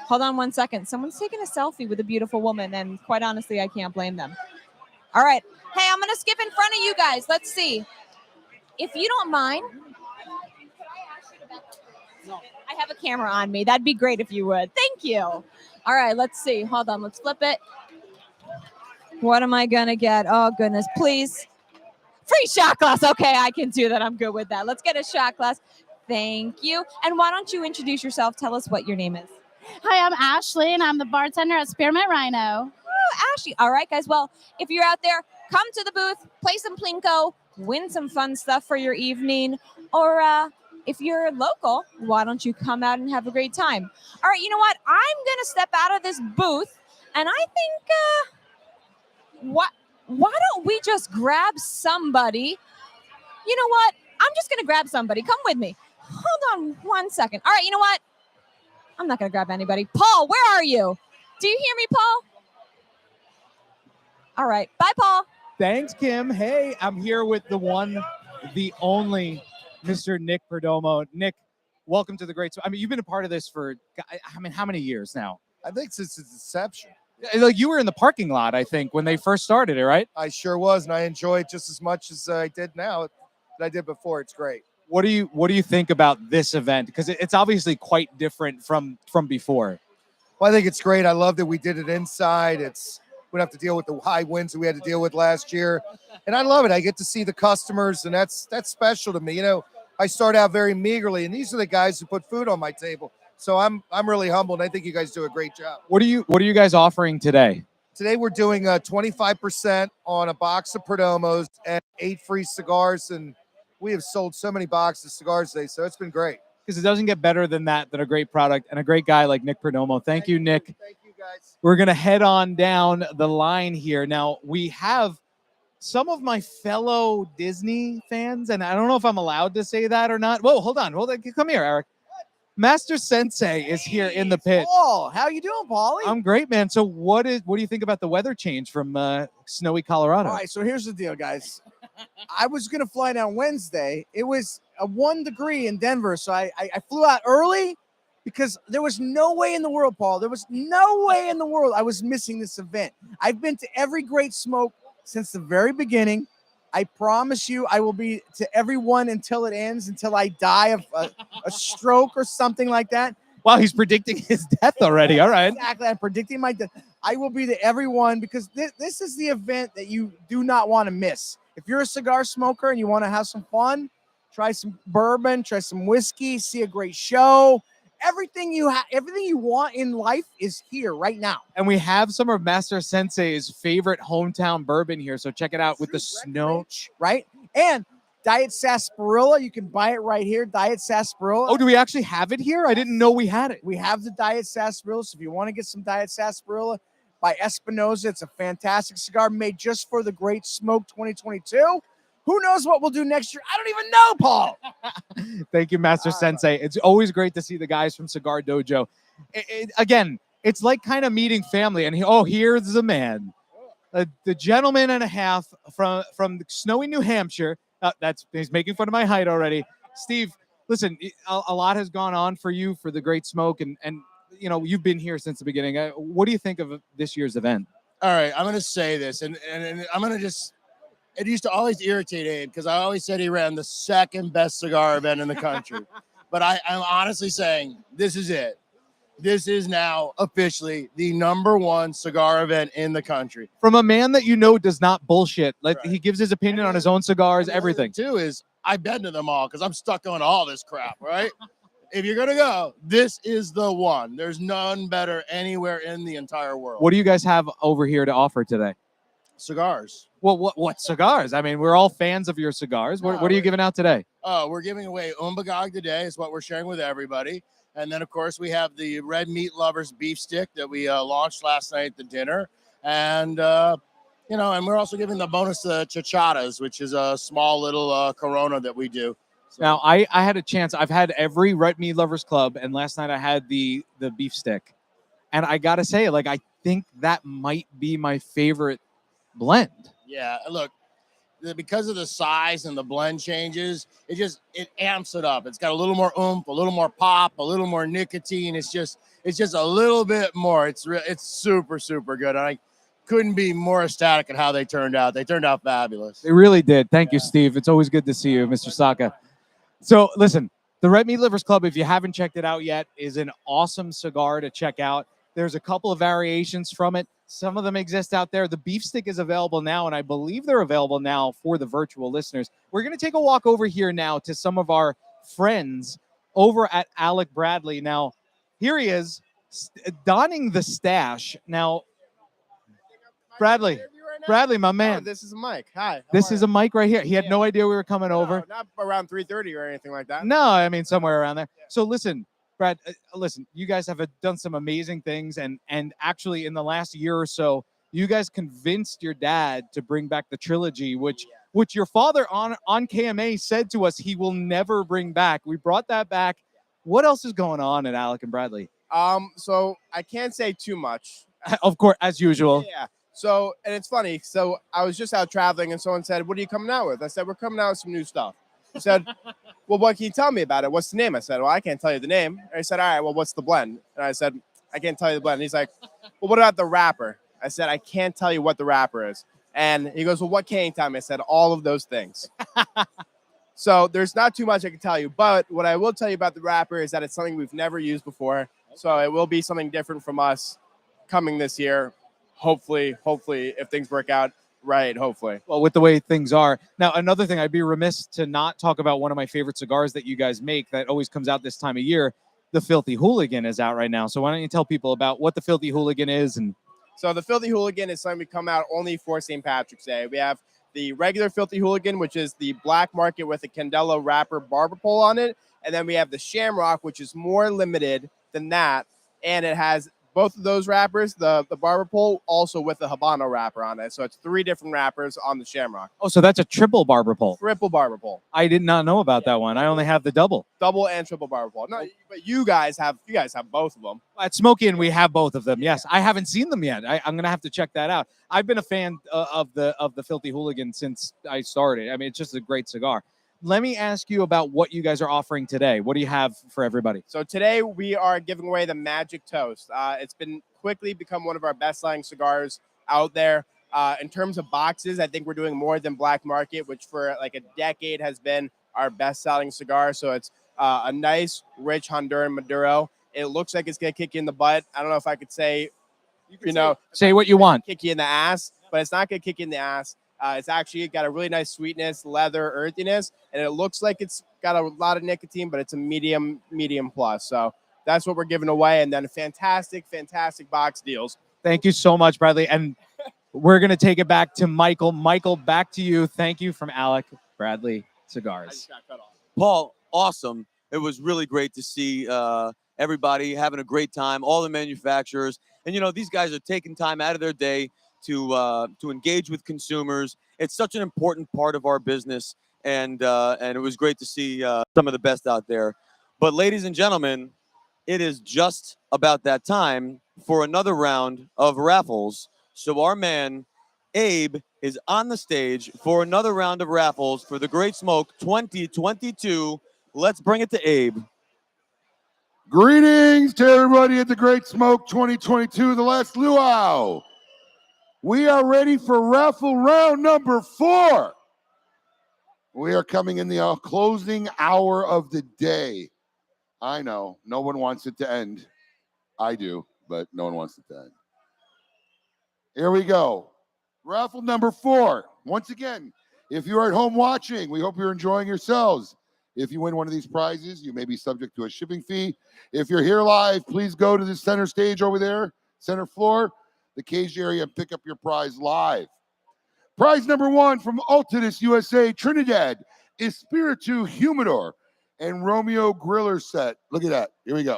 Speaker 3: Hold on one second. Someone's taking a selfie with a beautiful woman, and quite honestly, I can't blame them. All right. Hey, I'm going to skip in front of you guys. Let's see. If you don't mind, I have a camera on me. That'd be great if you would. Thank you. All right, let's see. Hold on. Let's flip it. What am I going to get? Oh, goodness. Please. Free shot glass. Okay, I can do that. I'm good with that. Let's get a shot glass. Thank you. And why don't you introduce yourself? Tell us what your name is.
Speaker 6: Hi, I'm Ashley, and I'm the bartender at Spearmint Rhino.
Speaker 3: Oh, Ashley. All right, guys. Well, if you're out there, come to the booth, play some Plinko, win some fun stuff for your evening. Or if you're local, why don't you come out and have a great time? All right, you know what? I'm going to step out of this booth, and I think, why don't we just grab somebody? You know what? I'm just going to grab somebody. Come with me. Hold on one second. All right, you know what? I'm not going to grab anybody. Paul, where are you? Do you hear me, Paul? All right. Bye, Paul.
Speaker 7: Thanks, Kim. Hey, I'm here with the one, the only Mr. Nick Perdomo. Nick, welcome to the Great. I mean, you've been a part of this for, how many years now?
Speaker 8: I think since its inception.
Speaker 7: Like you were in the parking lot, I think, when they first started it, right?
Speaker 8: I sure was, and I enjoy it just as much as I did now that I did before. It's great.
Speaker 7: What do you think about this event? Because it's obviously quite different from before.
Speaker 8: Well, I think it's great. I love that we did it inside. We don't have to deal with the high winds that we had to deal with last year, and I love it. I get to see the customers, and that's special to me. You know, I start out very meagerly, and these are the guys who put food on my table. So I'm really humbled. And I think you guys do a great job.
Speaker 7: What are you guys offering today?
Speaker 8: Today we're doing 25% on a box of Perdomos and 8 free cigars, and we have sold so many boxes of cigars today, so it's been great.
Speaker 7: Because it doesn't get better than that, than a great product and a great guy like Nick Perdomo. Thank you, Nick.
Speaker 8: Thank you, guys.
Speaker 7: We're going to head on down the line here. Now, we have some of my fellow Disney fans, and I don't know if I'm allowed to say that or not. Whoa, hold on. Come here, Eric. Master Sensei is here in the pit.
Speaker 23: Oh, how you doing, Paulie?
Speaker 7: I'm great, man. So what do you think about the weather change from snowy Colorado?
Speaker 23: All right, so here's the deal, guys. I was going to fly down Wednesday. It was a 1 degree in Denver, so I flew out early because there was no way in the world, Paul. There was no way in the world I was missing this event. I've been to every Great Smoke since the very beginning. I promise you I will be to everyone until it ends, until I die of a stroke or something like that.
Speaker 7: Wow, he's predicting his death already. All right.
Speaker 23: Exactly. I'm predicting my death. I will be to everyone because this is the event that you do not want to miss. If you're a cigar smoker and you want to have some fun, try some bourbon, try some whiskey, see a great show. Everything you want in life is here right now.
Speaker 7: And we have some of Master Sensei's favorite hometown bourbon here. So check it out with the snow.
Speaker 23: Right? And Diet Sarsaparilla, you can buy it right here. Diet Sarsaparilla.
Speaker 7: Oh, do we actually have it here? I didn't know we had it.
Speaker 23: We have the Diet Sarsaparilla. So if you want to get some Diet Sarsaparilla, by Espinosa. It's a fantastic cigar made just for the Great Smoke 2022. Who knows what we'll do next year? I don't even know, Paul.
Speaker 7: Thank you, Master Sensei. It's always great to see the guys from Cigar Dojo. Again, it's like kind of meeting family. And here's the man, the gentleman and a half from snowy New Hampshire. He's making fun of my height already. Steve, listen, a lot has gone on for you for the Great Smoke, and you've been here since the beginning. What do you think of this year's event?
Speaker 4: All right, I'm going to say this, and I'm going to just, it used to always irritate Abe because I always said he ran the second best cigar event in the country. But I'm honestly saying this is it. This is now officially the #1 cigar event in the country.
Speaker 7: From a man that does not bullshit. He gives his opinion on his own cigars, everything.
Speaker 4: Too is I've been to them all because I'm stuck on all this crap, right? If you're gonna go, this is the one. There's none better anywhere in the entire world.
Speaker 7: What do you guys have over here to offer today?
Speaker 4: Cigars.
Speaker 7: Well, what cigars? I mean, we're all fans of your cigars. What are you giving out today?
Speaker 4: Oh, we're giving away Umbagog today. Is what we're sharing with everybody. And then, of course, we have the Red Meat Lovers beef stick that we launched last night at the dinner. And, and we're also giving the bonus chichadas, which is a small little Corona that we do. So.
Speaker 7: Now, I had a chance. I've had every Red Meat Lovers Club, and last night I had the beef stick. And I got to say, I think that might be my favorite blend.
Speaker 4: Yeah, look, because of the size and the blend changes, it amps it up. It's got a little more oomph, a little more pop, a little more nicotine. It's just a little bit more. It's super, super good. And I couldn't be more ecstatic at how they turned out. They turned out fabulous.
Speaker 7: They really did. Thank you, Steve. It's always good to see you, Mr. Saka. So listen, the Red Meat Lovers Club, if you haven't checked it out yet, is an awesome cigar to check out. There's a couple of variations from it. Some of them exist out there. The beef stick is available now, and I believe they're available now for the virtual listeners. We're going to take a walk over here now to some of our friends over at Alec Bradley. Now, here he is, donning the stash. Now, Bradley, my man.
Speaker 9: Oh, this is Mike. Hi.
Speaker 7: This is a mic right here. He had no idea we were coming over.
Speaker 9: Not around 3:30 or anything like that.
Speaker 7: No, I mean, somewhere around there. Yeah. So listen, Brad, listen, you guys have done some amazing things. And actually in the last year or so, you guys convinced your dad to bring back the trilogy, which your father on KMA said to us he will never bring back. We brought that back. What else is going on at Alec and Bradley?
Speaker 9: So I can't say too much.
Speaker 7: Of course, as usual.
Speaker 9: Yeah. So, and it's funny. So I was just out traveling and someone said, "What are you coming out with?" I said, "We're coming out with some new stuff." He said, "Well, what can you tell me about it? What's the name?" I said, "Well, I can't tell you the name." And he said, "All right, well, what's the blend?" And I said, "I can't tell you the blend." And he's like, "Well, what about the wrapper?" I said, "I can't tell you what the wrapper is." And he goes, "Well, what can you tell me?" I said, "All of those things." So there's not too much I can tell you, but what I will tell you about the wrapper is that it's something we've never used before. So it will be something different from us coming this year. Hopefully, if things work out right, hopefully.
Speaker 7: Well, with the way things are. Now, another thing, I'd be remiss to not talk about one of my favorite cigars that you guys make that always comes out this time of year. The Filthy Hooligan is out right now. So why don't you tell people about what the Filthy Hooligan is? And
Speaker 9: so the Filthy Hooligan is something we come out only for St. Patrick's Day. We have the regular Filthy Hooligan, which is the black market with a Candela wrapper barber pole on it. And then we have the Shamrock, which is more limited than that. And it has both of those wrappers, the barber pole, also with the Habano wrapper on it. So it's 3 different wrappers on the Shamrock.
Speaker 7: oh, so that's a triple barber pole.
Speaker 9: Triple barber pole.
Speaker 7: I did not know about that one. I only have the double.
Speaker 9: Double and triple barber pole. No, but you guys have both of them.
Speaker 7: At Smokey and we have both of them. Yes, I haven't seen them yet. I'm gonna have to check that out. I've been a fan of the Filthy Hooligan since I started. I mean, it's just a great cigar. Let me ask you about what you guys are offering today. What do you have for everybody?
Speaker 9: So today we are giving away the Magic Toast. It's been quickly become one of our best-selling cigars out there. In terms of boxes, I think we're doing more than Black Market, which for like a decade has been our best-selling cigar. So it's a nice, rich Honduran Maduro. It looks like it's going to kick you in the butt. I don't know if I could say,
Speaker 7: say what you want.
Speaker 9: Kick you in the ass, but it's not going to kick you in the ass. It's actually got a really nice sweetness, leather, earthiness, and it looks like it's got a lot of nicotine, but it's a medium plus. So that's what we're giving away. And then fantastic box deals.
Speaker 7: Thank you so much, Bradley. And we're going to take it back to Michael. Michael, back to you. Thank you from Alec Bradley Cigars.
Speaker 1: Paul, awesome. It was really great to see everybody having a great time, all the manufacturers. And, you know, these guys are taking time out of their day to engage with consumers. It's such an important part of our business. And it was great to see some of the best out there. But ladies and gentlemen, it is just about that time for another round of raffles. So our man, Abe, is on the stage for another round of raffles for the Great Smoke 2022. Let's bring it to Abe.
Speaker 2: Greetings to everybody at the Great Smoke 2022, the last luau. We are ready for raffle round number 4. We are coming in the closing hour of the day. I know, no one wants it to end. I do, but no one wants it to end. Here we go. Raffle number 4. Once again, if you're at home watching, we hope you're enjoying yourselves. If you win one of these prizes, you may be subject to a shipping fee. If you're here live, please go to the center stage over there, center floor, the cage area, and pick up your prize live. Prize number 1 from Altadis USA, Trinidad, Espiritu Humidor and Romeo Griller set. Look at that. Here we go.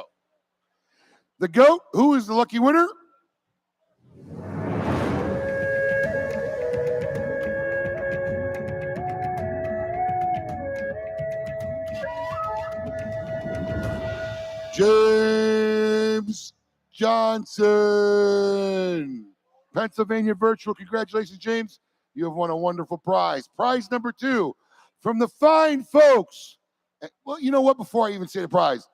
Speaker 2: The GOAT, who is the lucky winner? James Johnson, Pennsylvania Virtual. Congratulations, James. You have won a wonderful prize. Prize number 2 from the fine folks. Well, you know what? Before I even say the prize,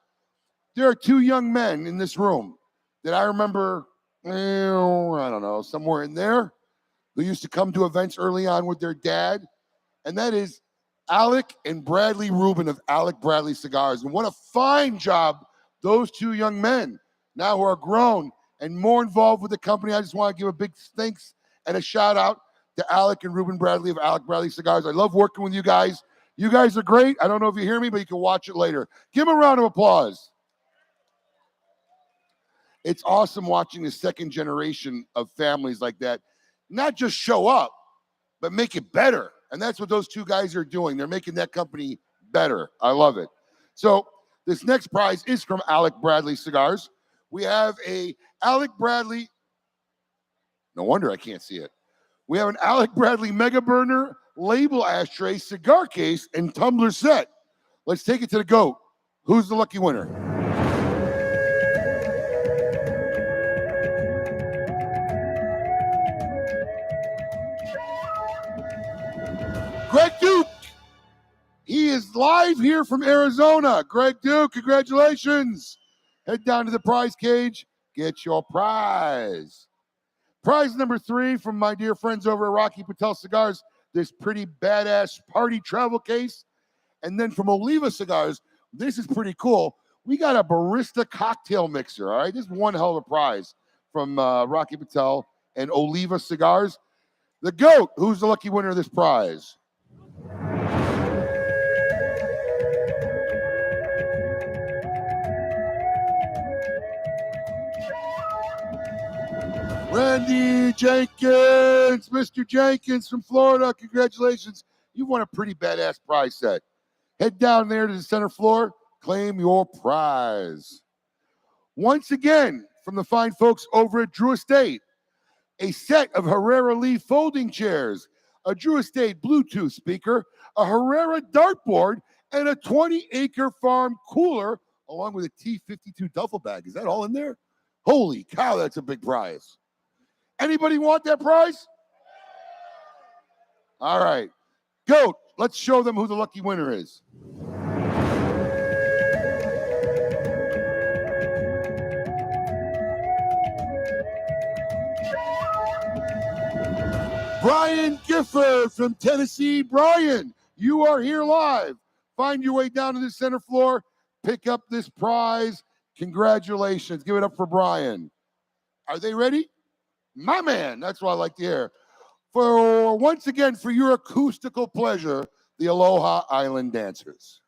Speaker 2: there are 2 young men in this room that I remember, I don't know, somewhere in there, who used to come to events early on with their dad, and that is Alec and Bradley Rubin of Alec Bradley Cigars. And what a fine job those 2 young men, now who are grown and more involved with the company. I just want to give a big thanks and a shout out to Alec and Reuben Bradley of Alec Bradley Cigars. I love working with you guys. You guys are great. I don't know if you hear me, but you can watch it later. Give them a round of applause. It's awesome watching the second generation of families like that not just show up, but make it better. And that's what those 2 guys are doing. They're making that company better. I love it. So this next prize is from Alec Bradley Cigars. We have a Alec Bradley, no wonder I can't see it. We have an Alec Bradley Mega Burner label ashtray, cigar case, and tumbler set. Let's take it to the GOAT. Who's the lucky winner? Greg Duke. He is live here from Arizona. Greg Duke, congratulations. Head down to the prize cage. Get your prize. Prize number 3 from my dear friends over at Rocky Patel Cigars, this pretty badass party travel case. And then from Oliva Cigars, this is pretty cool. We got a barista cocktail mixer, all right? This is one hell of a prize from Rocky Patel and Oliva Cigars. The GOAT, who's the lucky winner of this prize? Randy Jenkins, Mr. Jenkins from Florida, congratulations. You won a pretty badass prize set. Head down there to the center floor, claim your prize. Once again, from the fine folks over at Drew Estate, a set of Herrera Leaf folding chairs, a Drew Estate Bluetooth speaker, a Herrera dartboard, and a 20-acre farm cooler, along with a T52 duffel bag. Is that all in there? Holy cow, that's a big prize. Anybody want that prize? All right. GOAT, let's show them who the lucky winner is. Brian Gifford from Tennessee. Brian, you are here live. Find your way down to the center floor. Pick up this prize. Congratulations. Give it up for Brian. Are they ready? My man, that's what I like to hear. For once again, for your acoustical pleasure, the Aloha Island Dancers.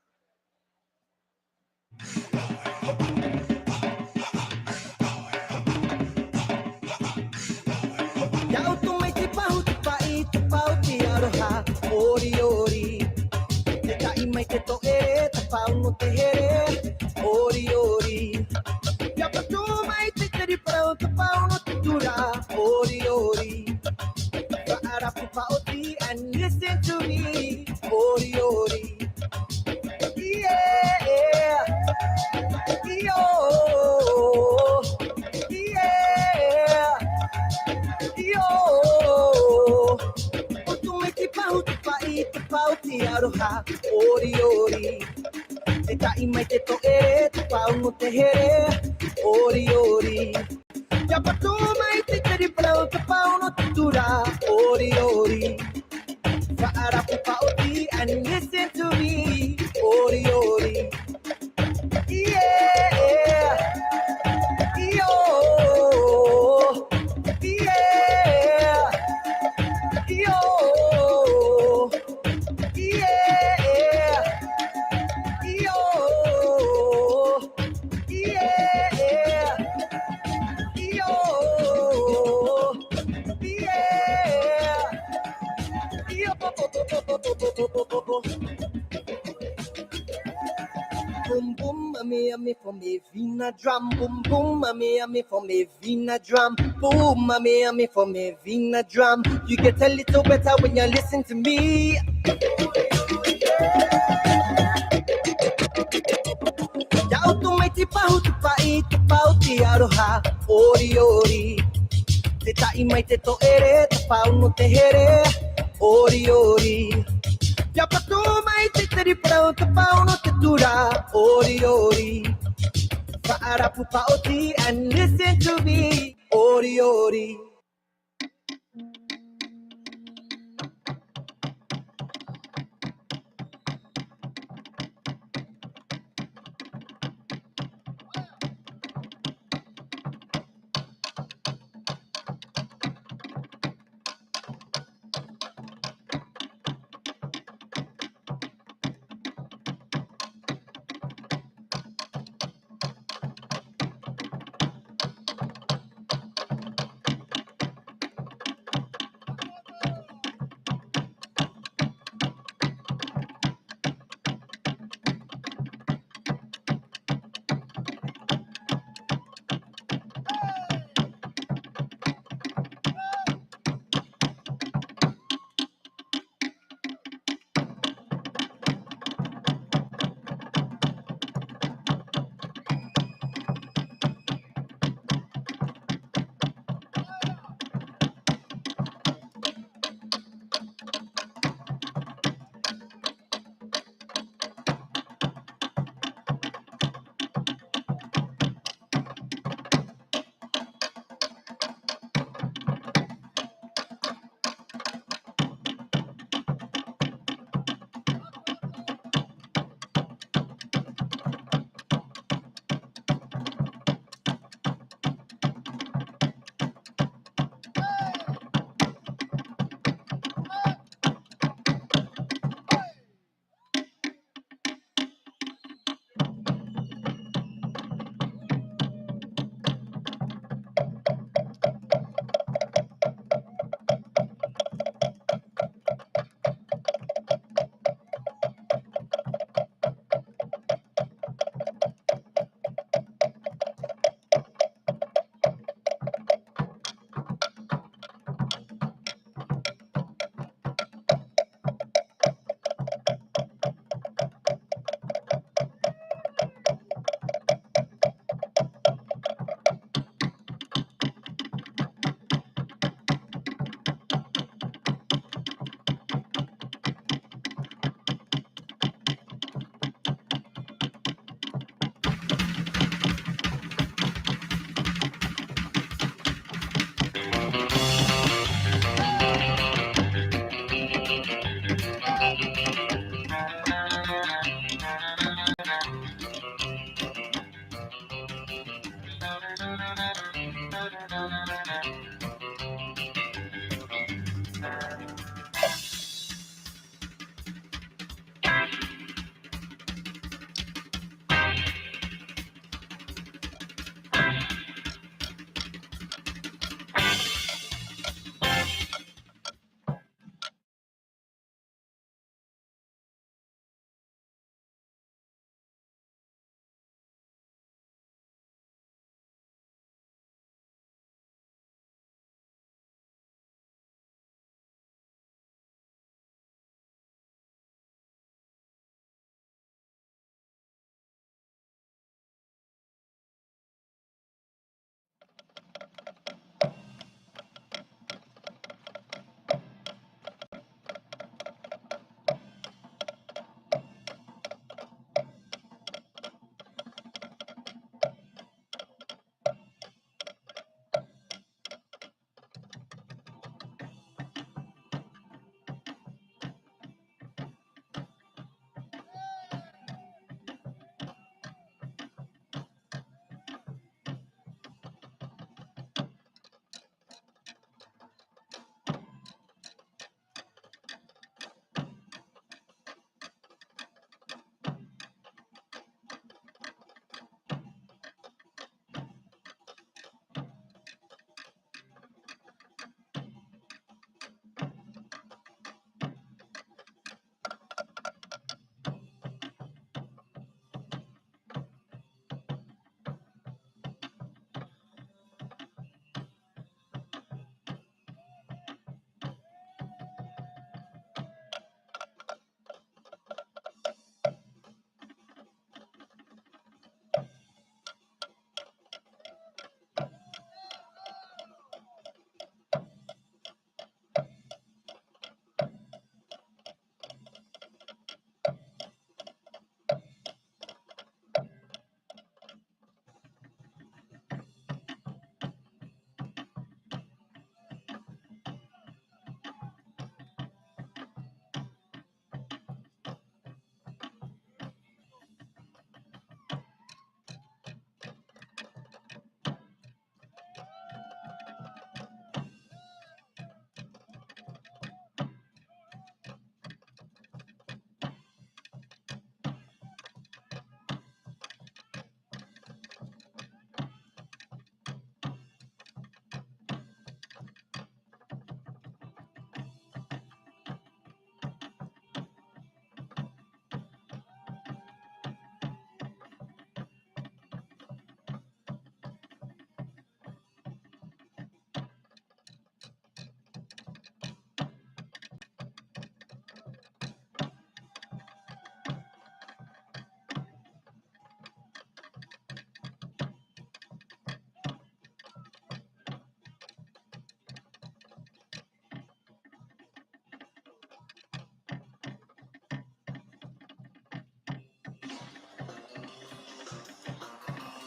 Speaker 10: Ori ori, ya pa tu mai te di pau tu pau no ti aroha, ori ori. Te tai mai te to e, te pau no te here, ori ori. Ya pato mai te teri plau, te pau no te tura, ori ori. Fa'ara pupa oti and listen to me, ori ori. Yeah, yo, yeah, yo, yeah, yo, yeah, yo, boom boom, mami for me vina drum, boom boom, mami for me vina drum, boom, mami for me vina drum. You get a little better when you listen to me. Ya automatic pahu tu pai tu pau ti aroha, ori ori. Te tai mai te to ere, te pau no te here, ori ori. Ya pato mai te teri prau, te pau no te tura, ori ori. Fa'ara pupa oti and listen to me, ori ori.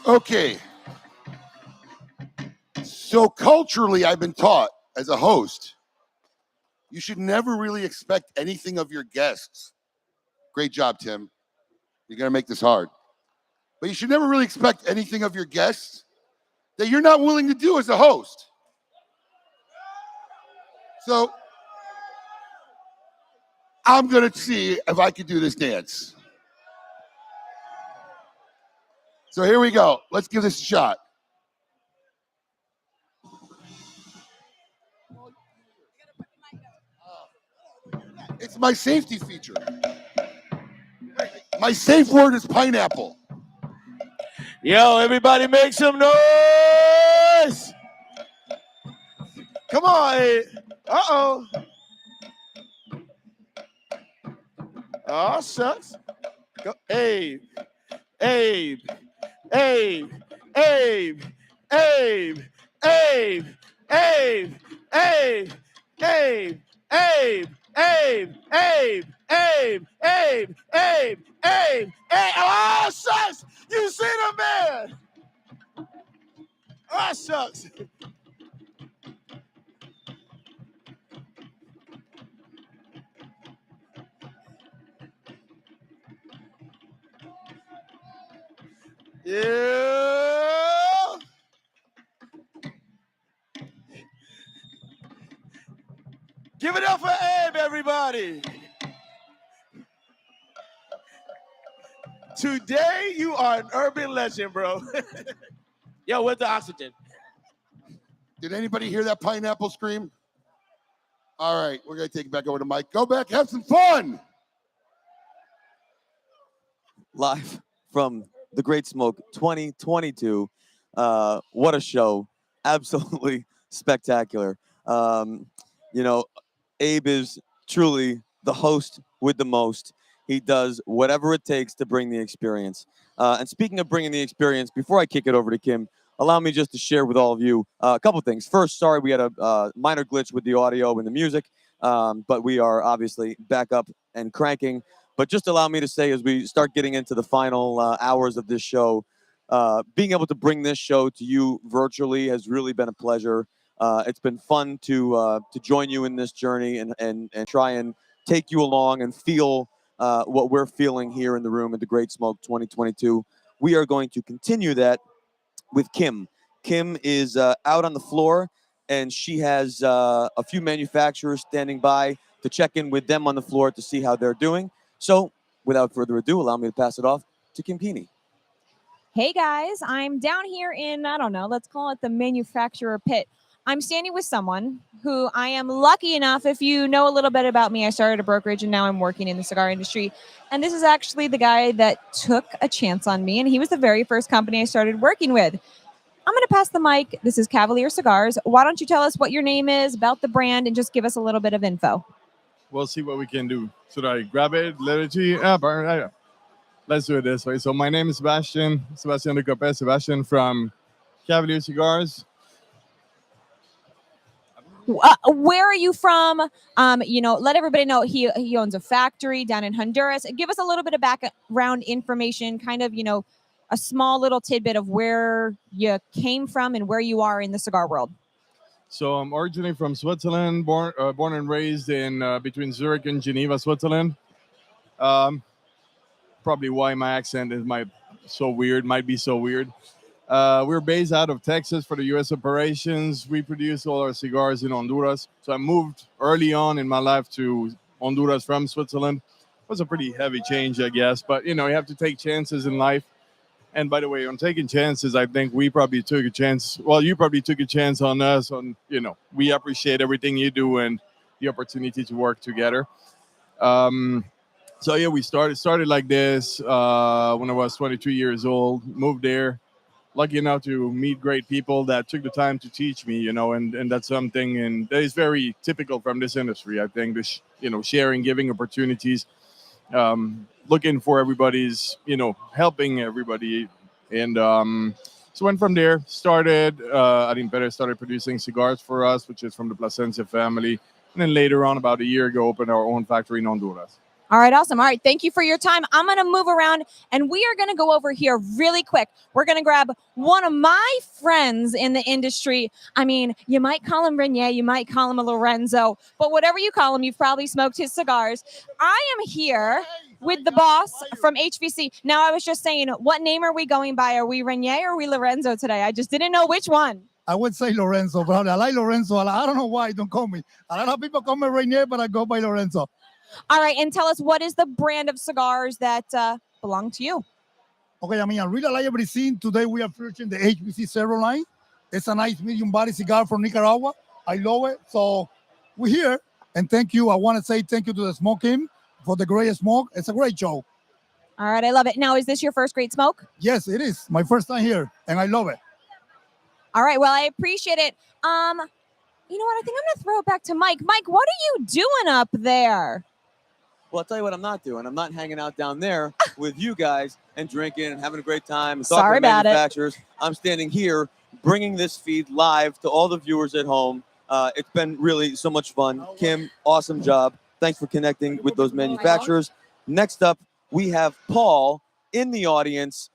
Speaker 2: Okay. So culturally, I've been taught as a host, you should never really expect anything of your guests. Great job, Tim. You're going to make this hard. But you should never really expect anything of your guests that you're not willing to do as a host. So I'm going to see if I can do this dance. So here we go. Let's give this a shot. It's my safety feature. My safe word is pineapple.
Speaker 12: Yo, everybody make some noise. Come on. Uh-oh. Oh, shucks. Go. Abe. Abe. Abe. Abe. Abe. Abe. Abe. Abe. Abe. Abe. Abe, Abe, Abe, Abe, Abe, Abe, Abe. Oh, shucks! You see the man! Oh, shucks! Yeah! Give it up for Abe, everybody. Today, you are an urban legend, bro. Yo, where's the oxygen?
Speaker 2: Did anybody hear that pineapple scream? All right, we're going to take it back over to Mike. Go back, have some fun.
Speaker 1: Live from the Great Smoke 2022. What a show. Absolutely spectacular. You know, Abe is truly the host with the most. He does whatever it takes to bring the experience. And speaking of bringing the experience, before I kick it over to Kim, allow me just to share with all of you a couple things. First, sorry we had a minor glitch with the audio and the music, but we are obviously back up and cranking. But just allow me to say, as we start getting into the final hours of this show, being able to bring this show to you virtually has really been a pleasure. It's been fun to join you in this journey and try and take you along and feel what we're feeling here in the room at the Great Smoke 2022. We are going to continue that with Kim. Kim is out on the floor, and she has a few manufacturers standing by to check in with them on the floor to see how they're doing. So without further ado, allow me to pass it off to Kim Keeney.
Speaker 3: Hey guys, I'm down here in, I don't know, let's call it the manufacturer pit. I'm standing with someone who I am lucky enough, if you know a little bit about me, I started a brokerage and now I'm working in the cigar industry. And this is actually the guy that took a chance on me, and he was the very first company I started working with. I'm going to pass the mic. This is Cavalier Cigars. Why don't you tell us what your name is, about the brand, and just give us a little bit of info.
Speaker 13: We'll see what we can do. Should I grab it? Let it to you? Yeah. Let's do it this way. So my name is Sebastian de Copé, Sebastian from Cavalier Cigars.
Speaker 3: Where are you from? Let everybody know he owns a factory down in Honduras. Give us a little bit of background information, kind of, a small little tidbit of where you came from and where you are in the cigar world.
Speaker 13: So I'm originally from Switzerland, born and raised in between Zurich and Geneva, Switzerland. Probably why my accent might be so weird. We're based out of Texas for the U.S. operations. We produce all our cigars in Honduras. So I moved early on in my life to Honduras from Switzerland. It was a pretty heavy change, I guess. But, you have to take chances in life. And by the way, on taking chances, I think we probably took a chance. Well, you probably took a chance on us. We appreciate everything you do and the opportunity to work together. So yeah, we started like this when I was 22 years old. Moved there, lucky enough to meet great people that took the time to teach me. And that's something and that is very typical from this industry. I think this, sharing, giving opportunities. Looking for everybody's, helping everybody. And so went from there, started producing cigars for us, which is from the Plasencia family. And then later on, about a year ago, opened our own factory in Honduras.
Speaker 3: All right, awesome. All right, thank you for your time. I'm going to move around, and we are going to go over here really quick. We're going to grab one of my friends in the industry. I mean, you might call him Renier, you might call him a Lorenzo, but whatever you call him, you've probably smoked his cigars. I am here with the boss from HVC. Now, I was just saying, what name are we going by? Are we Renier or are we Lorenzo today? I just didn't know which one.
Speaker 14: I would say Lorenzo, but I like Lorenzo. I don't know why. Don't call me. A lot of people call me Rainier, but I go by Lorenzo.
Speaker 3: All right, and tell us, what is the brand of cigars that belong to you?
Speaker 14: Okay, I mean, I really like everything. Today we are featuring the HBC Zero line. It's a nice medium body cigar from Nicaragua. I love it. So we're here, and thank you. I want to say thank you to the Smoke Team for the great smoke. It's a great show.
Speaker 3: All right, I love it. Now, is this your first great smoke?
Speaker 14: Yes, it is. My first time here, and I love it.
Speaker 3: All right, well, I appreciate it. You know what? I think I'm going to throw it back to Mike. Mike, what are you doing up there?
Speaker 1: Well, I'll tell you what I'm not doing. I'm not hanging out down there with you guys and drinking and having a great time and talking
Speaker 3: Sorry
Speaker 1: to
Speaker 3: about it.
Speaker 1: manufacturers. I'm standing here bringing this feed live to all the viewers at home. It's been really so much fun. Kim, awesome job. Thanks for connecting with those manufacturers. Next up, we have Paul in the audience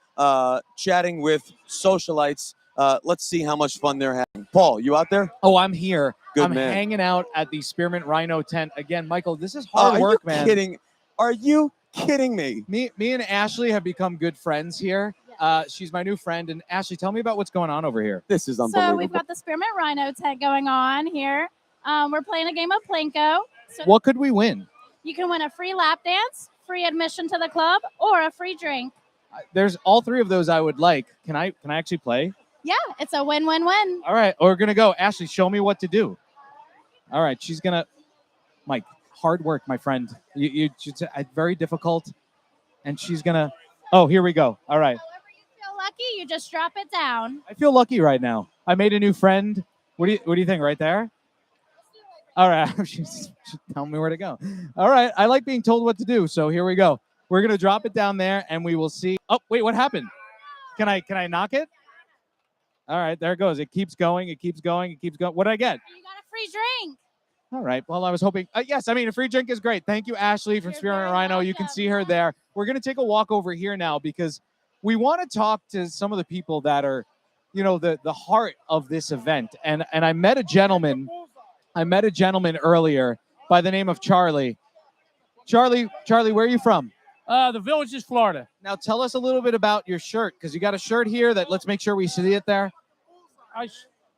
Speaker 1: chatting with socialites. Let's see how much fun they're having. Paul, you out there?
Speaker 7: Oh, I'm here.
Speaker 1: Good
Speaker 7: I'm
Speaker 1: man.
Speaker 7: hanging out at the Spearmint Rhino tent. Again, Michael, this is hard work, man.
Speaker 1: Are you kidding me?
Speaker 7: Me and Ashley have become good friends here. She's my new friend. And Ashley, tell me about what's going on over here.
Speaker 1: This is
Speaker 6: So we've got the Spearmint Rhino tent going on here. We're playing a game of Plinko. So
Speaker 7: What could we win?
Speaker 6: you can win a free lap dance, free admission to the club, or a free drink.
Speaker 7: There's all three of those I would like. Can I actually play?
Speaker 6: Yeah, it's a win-win-win.
Speaker 7: All right, we're gonna go. Ashley, show me what to do. All right, she's gonna. Mike, hard work, my friend. It's very difficult, and she's gonna. Oh, here we go. All right.
Speaker 6: Feel lucky, you just drop it down.
Speaker 7: I feel lucky right now. I made a new friend. What do you think? Right there. All right, she's telling me where to go. All right, I like being told what to do, so here we go. We're gonna drop it down there, and we will see. Oh, wait, what happened? Can I knock it? All right, there it goes. It keeps going. It keeps going. It keeps going. What did I get?
Speaker 6: You got a free drink.
Speaker 7: All right. Well, I was hoping. Yes, I mean, a free drink is great. Thank you, Ashley from Spearmint Rhino. You can see her there. We're going to take a walk over here now because we want to talk to some of the people that are, the heart of this event. And I met a gentleman. Earlier by the name of Charlie. Charlie, where are you from?
Speaker 22: The Villages, Florida.
Speaker 7: Now tell us a little bit about your shirt, because you got a shirt here that let's make sure we see it there.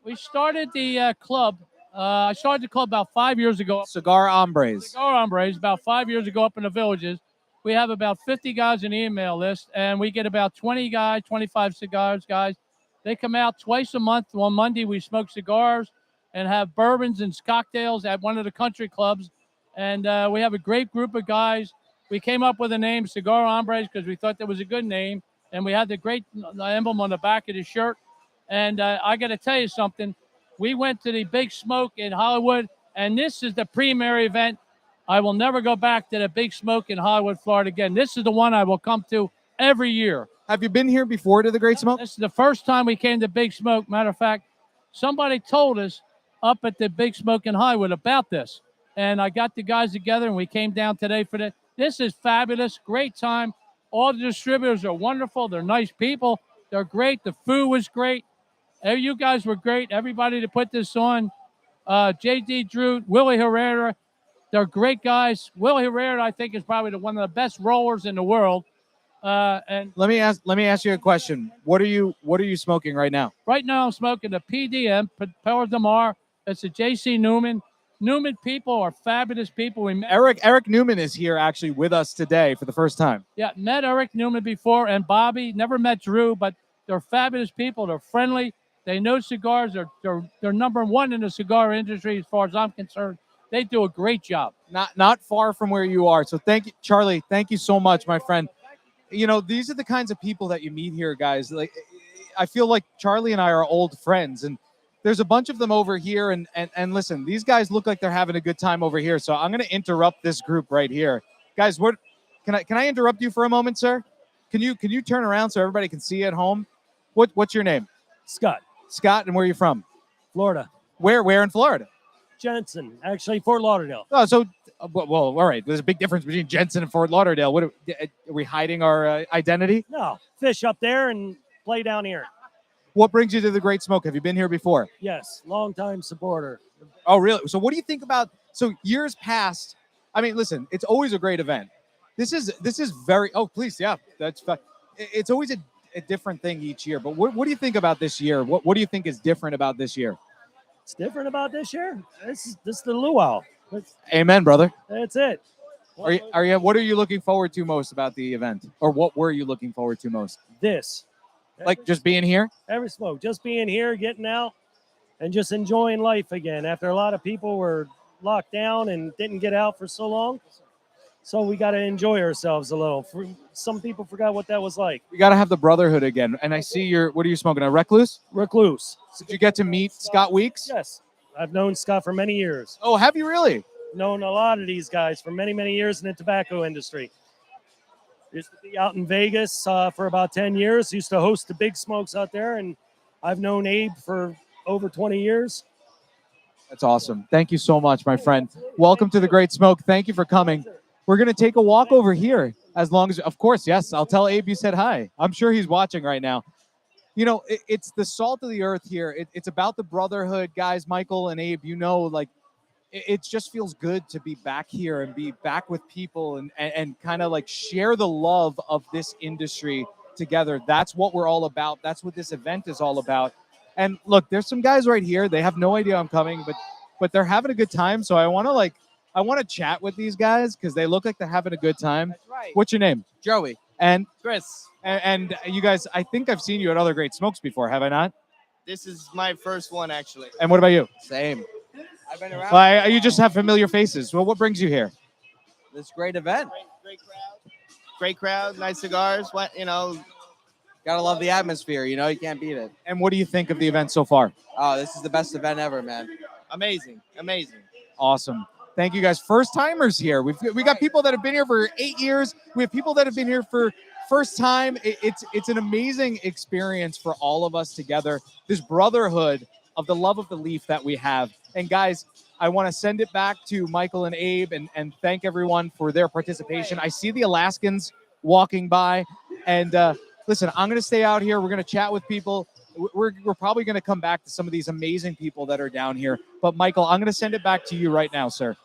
Speaker 22: We started the club. I started the club about 5 years ago.
Speaker 7: Cigar Hombres.
Speaker 22: Cigar Hombres, about 5 years ago up in the Villages. We have about 50 guys in the email list, and we get about 20 guys, 25 cigars guys. They come out twice a month. On Monday, we smoke cigars and have bourbons and cocktails at one of the country clubs. And we have a great group of guys. We came up with the name Cigar Hombres because we thought that was a good name. And we had the great emblem on the back of the shirt. And I got to tell you something. We went to the Big Smoke in Hollywood, and this is the premier event. I will never go back to the Big Smoke in Hollywood, Florida again. This is the one I will come to every year.
Speaker 7: Have you been here before to the Great Smoke?
Speaker 22: This is the first time we came to Big Smoke. Matter of fact, somebody told us up at the Big Smoke in Hollywood about this. And I got the guys together, and we came down today for that. This is fabulous. Great time. All the distributors are wonderful. They're nice people. They're great. The food was great. You guys were great. Everybody that put this on, J.D. Drew, Willie Herrera, they're great guys. Willie Herrera, I think, is probably one of the best rollers in the world. And
Speaker 7: let me ask you a question. What are you smoking right now?
Speaker 22: Right now, I'm smoking the PDM, Powers de Mar. It's a J.C. Newman. Newman people are fabulous people. We met
Speaker 7: Eric Newman is here actually with us today for the first time.
Speaker 22: Yeah, met Eric Newman before and Bobby. Never met Drew, but they're fabulous people. They're friendly. They know cigars. They're number one in the cigar industry as far as I'm concerned. They do a great job.
Speaker 7: Not far from where you are. So thank you, Charlie. Thank you so much, my friend. These are the kinds of people that you meet here, guys. Like, I feel like Charlie and I are old friends, and there's a bunch of them over here. And listen, these guys look like they're having a good time over here. So I'm going to interrupt this group right here, guys. Can I interrupt you for a moment, sir? Can you turn around so everybody can see you at home? What's your name?
Speaker 15: Scott.
Speaker 7: Scott, and where are you from?
Speaker 15: Florida.
Speaker 7: Where in Florida?
Speaker 15: Jensen, actually, Fort Lauderdale.
Speaker 7: Oh, so Well, all right. There's a big difference between Jensen and Fort Lauderdale. What are we hiding our identity?
Speaker 15: No, fish up there and play down here.
Speaker 7: What brings you to the Great Smoke? Have you been here before?
Speaker 15: Yes, longtime supporter.
Speaker 7: Oh, really? So what do you think about, so years past, I mean, listen, it's always a great event. This is very, oh, please, yeah, that's fine. It's always a different thing each year, but what do you think about this year? What do you think is different about this year?
Speaker 15: It's different about this year. This is the luau.
Speaker 7: Amen, brother.
Speaker 15: That's it.
Speaker 7: What are you looking forward to most about the event? Or what were you looking forward to most?
Speaker 15: This.
Speaker 7: Like just being here?
Speaker 15: Every smoke. Just being here, getting out, and just enjoying life again after a lot of people were locked down and didn't get out for so long. So we got to enjoy ourselves a little. Some people forgot what that was like.
Speaker 7: We got to have the brotherhood again. And I see what are you smoking, a Recluse?
Speaker 15: Recluse.
Speaker 7: Did you get to meet Scott Weeks?
Speaker 15: Yes. I've known Scott for many years.
Speaker 7: Oh, have you really?
Speaker 15: Known a lot of these guys for many, many years in the tobacco industry. Used to be out in Vegas for about 10 years. Used to host the big smokes out there. And I've known Abe for over 20 years.
Speaker 7: That's awesome. Thank you so much, my friend. Welcome to the Great Smoke. Thank you for coming. We're going to take a walk over here as long as, of course, yes, I'll tell Abe you said hi. I'm sure he's watching right now. You know, it's the salt of the earth here. It's about the brotherhood, guys. Michael and Abe, you know, like it just feels good to be back here and be back with people and kind of like share the love of this industry together. That's what we're all about. That's what this event is all about. And look, there's some guys right here. They have no idea I'm coming, but they're having a good time. So I want to chat with these guys because they look like they're having a good time.
Speaker 16: That's right.
Speaker 7: What's your name?
Speaker 16: Joey.
Speaker 7: And
Speaker 16: Chris.
Speaker 7: And you guys, I think I've seen you at other Great Smokes before, have I not?
Speaker 16: This is my first one, actually.
Speaker 7: And what about you?
Speaker 16: Same. I've been around.
Speaker 7: Well, you just have familiar faces. Well, what brings you here?
Speaker 16: This great event. Great crowd, nice cigars. Gotta love the atmosphere. You can't beat it.
Speaker 7: And what do you think of the event so far?
Speaker 16: Oh, this is the best event ever, man. Amazing.
Speaker 7: Awesome. Thank you guys. First timers here. We got people that have been here for 8 years. We have people that have been here for first time. It's an amazing experience for all of us together. This brotherhood of the love of the leaf that we have. And guys, I want to send it back to Michael and Abe and thank everyone for their participation. I see the Alaskans walking by. And listen, I'm going to stay out here. We're going to chat with people. We're probably going to come back to some of these amazing people that are down here. But Michael, I'm going to send it back to you right now, sir.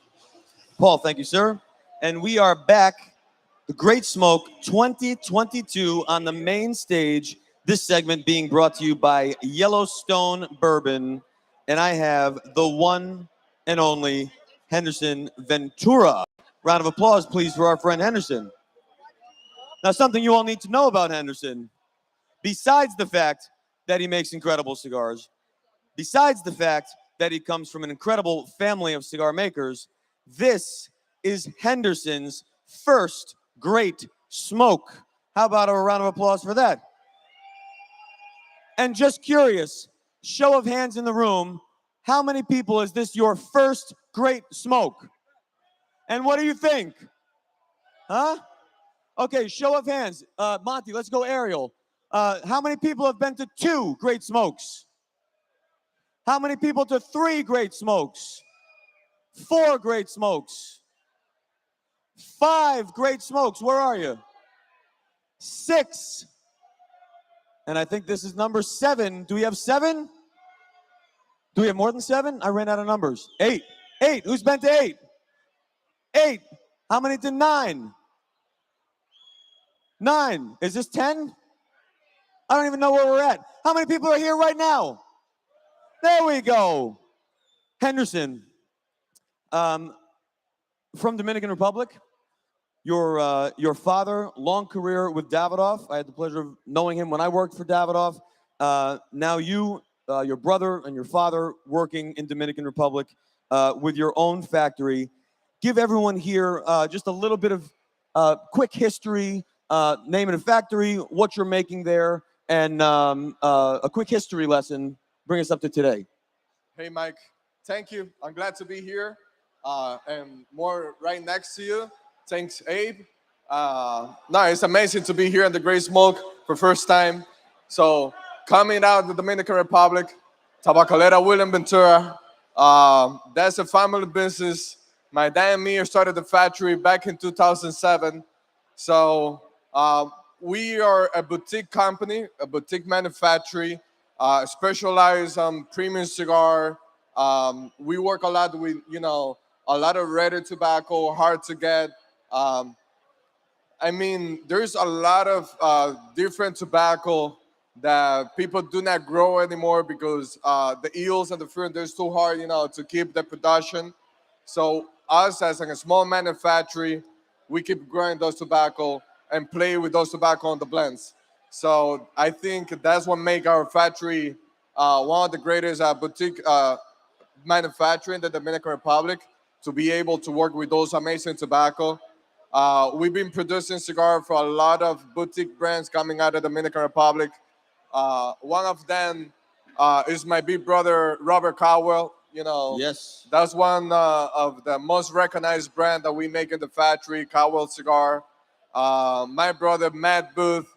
Speaker 1: Paul, thank you, sir. And we are back, the Great Smoke 2022 on the main stage. This segment being brought to you by Yellowstone Bourbon. And I have the one and only Henderson Ventura. Round of applause, please, for our friend Henderson. Now, something you all need to know about Henderson, besides the fact that he makes incredible cigars, besides the fact that he comes from an incredible family of cigar makers, this is Henderson's first Great Smoke. How about a round of applause for that? And just curious, show of hands in the room, how many people is this your first Great Smoke? And what do you think? Huh? Okay, show of hands. Monty, let's go Ariel. How many people have been to 2 Great Smokes? How many people to 3 Great Smokes? 4 Great Smokes. 5 Great Smokes. Where are you? 6. And I think this is number 7. Do we have 7? Do we have more than 7? I ran out of numbers. 8. 8. Who's been to 8? 8. How many to 9? 9. Is this 10? I don't even know where we're at. How many people are here right now? There we go. Henderson, from Dominican Republic. Your father, long career with Davidoff. I had the pleasure of knowing him when I worked for Davidoff. Now you, your brother and your father working in Dominican Republic with your own factory. Give everyone here just a little bit of quick history, name of the factory, what you're making there, and a quick history lesson. Bring us up to today.
Speaker 17: Hey, Mike. Thank you. I'm glad to be here. And more right next to you. Thanks, Abe. No, it's amazing to be here in the Great Smoke for first time. So coming out of the Dominican Republic, Tabacalera William Ventura. That's a family business. My dad and me started the factory back in 2007. So we are a boutique company, a boutique manufacturer, specialized on premium cigar. We work a lot with, a lot of ready tobacco, hard to get. I mean, there's a lot of different tobacco that people do not grow anymore because the yields and the fruit, they're too hard, to keep the production. So us as a small manufacturer, we keep growing those tobacco and play with those tobacco on the blends. So I think that's what make our factory one of the greatest boutique manufacturer in the Dominican Republic, to be able to work with those amazing tobacco. We've been producing cigar for a lot of boutique brands coming out of the Dominican Republic. One of them is my big brother, Robert Caldwell.
Speaker 1: Yes.
Speaker 17: That's one of the most recognized brand that we make in the factory, Caldwell Cigar. My brother, Matt Booth,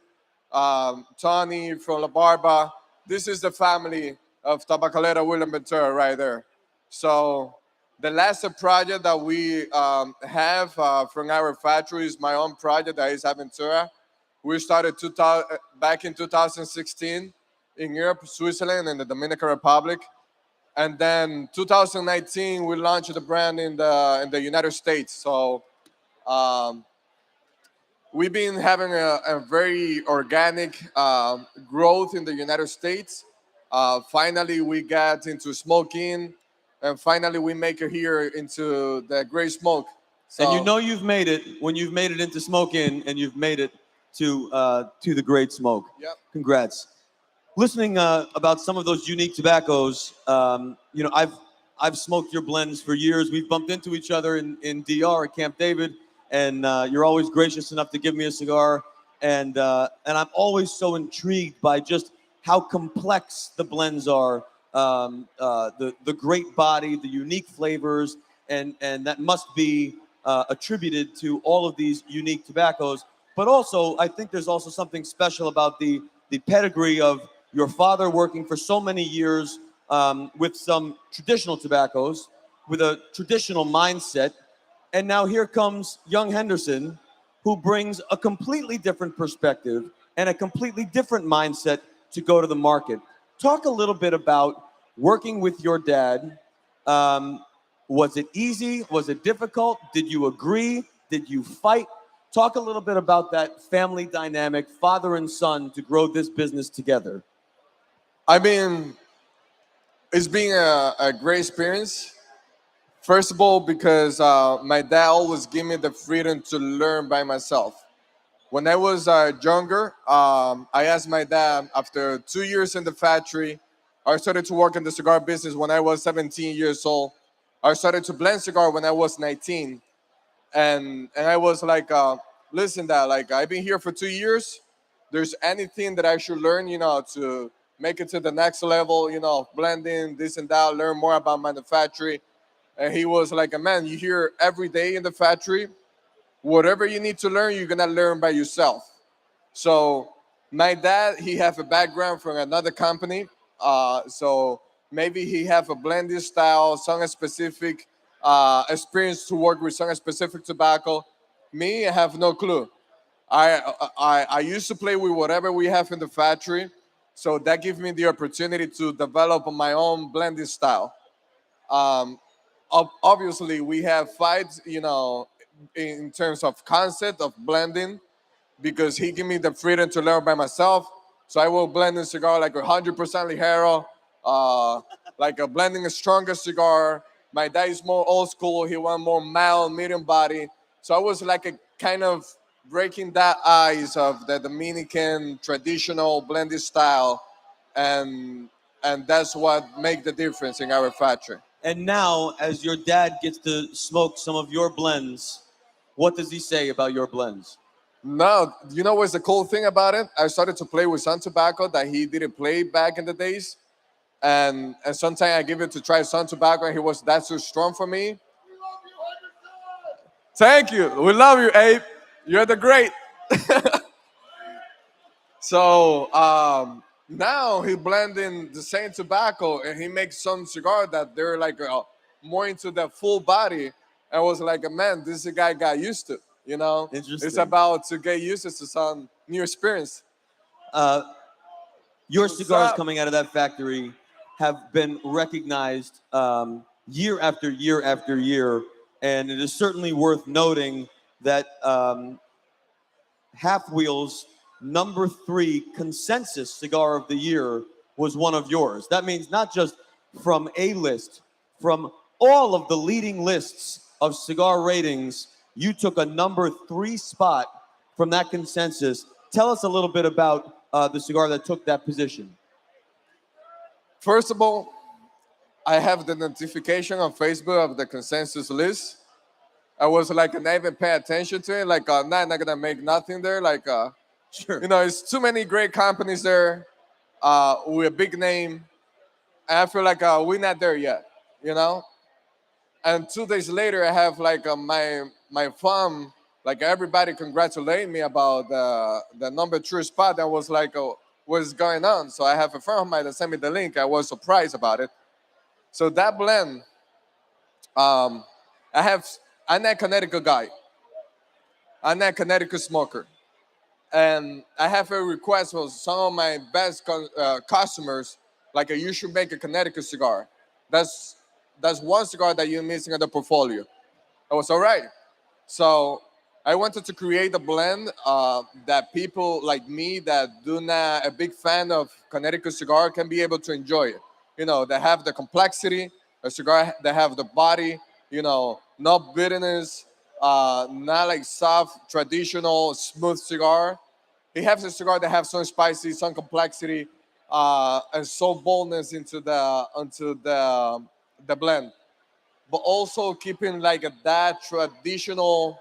Speaker 17: Tony from La Barba. This is the family of Tabacalera William Ventura right there. So the last project that we have from our factory is my own project that is Aventura. We started back in 2016 in Europe, Switzerland, and the Dominican Republic. And then 2019, we launched the brand in the United States. So we've been having a very organic growth in the United States. Finally, we got into smoking, and finally, we make it here into the Great Smoke. So,
Speaker 1: And you know you've made it when you've made it into smoking and you've made it to the Great Smoke.
Speaker 17: Yep.
Speaker 1: Congrats. Listening about some of those unique tobaccos, I've smoked your blends for years. We've bumped into each other in DR at Camp David, and you're always gracious enough to give me a cigar. And I'm always so intrigued by just how complex the blends are, the great body, the unique flavors, and that must be attributed to all of these unique tobaccos. But also, I think there's also something special about the pedigree of your father working for so many years with some traditional tobaccos, with a traditional mindset. And now here comes young Henderson, who brings a completely different perspective and a completely different mindset to go to the market. Talk a little bit about working with your dad. Was it easy? Was it difficult? Did you agree? Did you fight? Talk a little bit about that family dynamic, father and son, to grow this business together.
Speaker 17: I mean, it's been a great experience. First of all, because my dad always gave me the freedom to learn by myself. When I was younger, I asked my dad, after 2 years in the factory, I started to work in the cigar business when I was 17 years old. I started to blend cigar when I was 19. And I was like, listen, Dad, like, I've been here for 2 years. There's anything that I should learn, to make it to the next level, blending, this and that, learn more about manufacturing. And he was like, man, you here every day in the factory. Whatever you need to learn, you're gonna learn by yourself. So my dad, he have a background from another company. So maybe he have a blending style, some specific experience to work with some specific tobacco. Me, I have no clue. I used to play with whatever we have in the factory. So that gives me the opportunity to develop my own blending style. Obviously, we have fights, in terms of concept of blending, because he gave me the freedom to learn by myself. So I will blend a cigar like 100% Ligero, like a blending a stronger cigar. My dad is more old school. He want more mild, medium body. So I was like a kind of breaking that ice of the Dominican traditional blended style, and that's what make the difference in our factory.
Speaker 1: And now, as your dad gets to smoke some of your blends, what does he say about your blends?
Speaker 17: No, you know what's the cool thing about it? I started to play with some tobacco that he didn't play back in the days. And sometimes I give it to try some tobacco, and he was that too strong for me. Thank you. We love you, Abe. You're the great. So now he blending the same tobacco, and he makes some cigar that they're like more into the full body. And I was like, man, this guy got used to, you know?
Speaker 1: Interesting.
Speaker 17: It's about to get used to some new experience.
Speaker 1: Your
Speaker 17: What's
Speaker 1: cigars
Speaker 17: up?
Speaker 1: coming out of that factory have been recognized year after year after year, and it is certainly worth noting that Half Wheel's #3 consensus cigar of the year was one of yours. That means not just from a list, from all of the leading lists of cigar ratings, you took a #3 spot from that consensus. Tell us a little bit about the cigar that took that position.
Speaker 17: First of all, I have the notification on Facebook of the consensus list. I was like, not even pay attention to it. Like, not gonna make nothing there. Like,
Speaker 1: sure.
Speaker 17: You know, it's too many great companies there with a big name. And I feel like we're not there yet, you know? And 2 days later, I have like my phone, like everybody congratulating me about the #3 spot. I was like, what's going on? So I have a friend of mine that sent me the link. I was surprised about it. So that blend, I'm a Connecticut guy. I'm a Connecticut smoker. And I have a request for some of my best customers, like you should make a Connecticut cigar. That's one cigar that you're missing in the portfolio. I was all right. So I wanted to create a blend that people like me that do not a big fan of Connecticut cigar can be able to enjoy it. You know, they have the complexity, a cigar that have the body, you know, no bitterness, not like soft, traditional, smooth cigar. He has a cigar that have some spicy, some complexity, and some boldness into the blend, but also keeping like that traditional,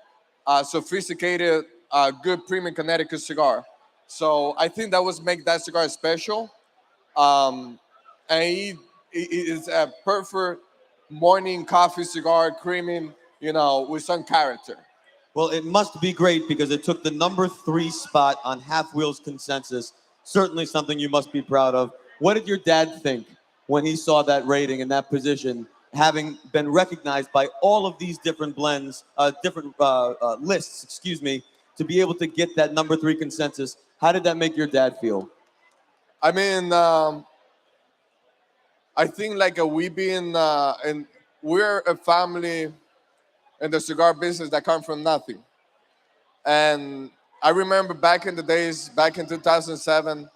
Speaker 17: sophisticated, good premium Connecticut cigar. So I think that was make that cigar special. And it is a perfect morning coffee cigar, creamy, you know, with some character.
Speaker 1: Well, it must be great because it took the #3 spot on Half Wheel's consensus. Certainly something you must be proud of. What did your dad think when he saw that rating and that position, having been recognized by all of these different blends, different lists, excuse me, to be able to get that #3 consensus? How did that make your dad feel?
Speaker 17: I mean, I think like we've been, and we're a family in the cigar business that come from nothing. And I remember back in the days, back in 2007,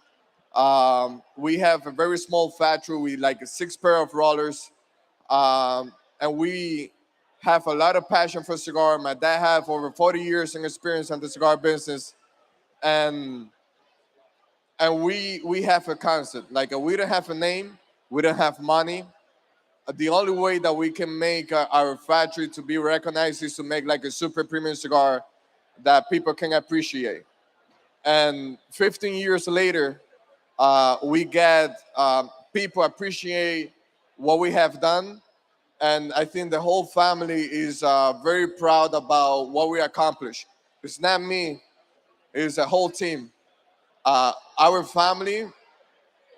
Speaker 17: we have a very small factory with like 6 pair of rollers. And we have a lot of passion for cigar. My dad have over 40 years in experience in the cigar business. And we have a concept, like we don't have a name, we don't have money. The only way that we can make our factory to be recognized is to make like a super premium cigar that people can appreciate. And 15 years later, we get people appreciate what we have done. And I think the whole family is very proud about what we accomplished. It's not me, it's a whole team. Our family,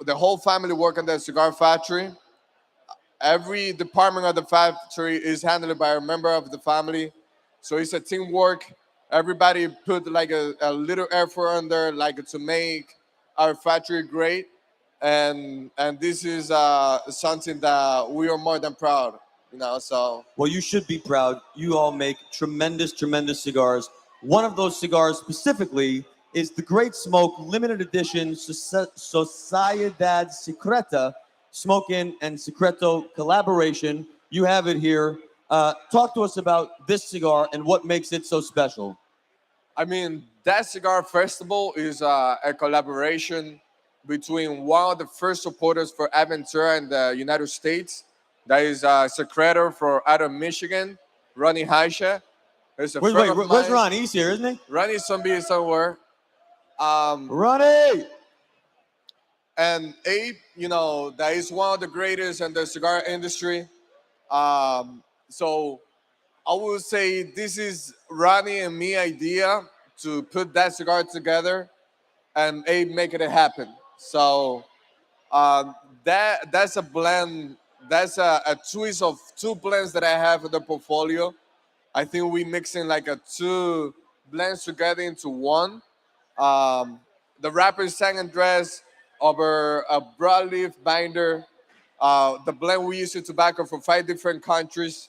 Speaker 17: the whole family work in the cigar factory. Every department of the factory is handled by a member of the family. So it's a teamwork. Everybody put like a little effort on there, like to make our factory great. And this is something that we are more than proud, you know, so.
Speaker 1: Well, you should be proud. You all make tremendous, tremendous cigars. One of those cigars specifically is the Great Smoke limited edition Sociedad Secreta Smoke-In and Secreto collaboration. You have it here. Talk to us about this cigar and what makes it so special.
Speaker 17: I mean, that cigar festival is a collaboration between one of the first supporters for Aventura in the United States. That is a secretor out of Michigan, Ronnie Haisha.
Speaker 1: Where's Ronnie? He's here, isn't he?
Speaker 17: Ronnie's somewhere.
Speaker 1: Ronnie!
Speaker 17: And Abe, you know, that is one of the greatest in the cigar industry. So I would say this is Ronnie and me idea to put that cigar together and Abe making it happen. So that's a blend. That's a twist of 2 blends that I have in the portfolio. I think we mixing like a two blends together into one. The wrapper is San Andres over a broadleaf binder. The blend we use in tobacco from 5 different countries.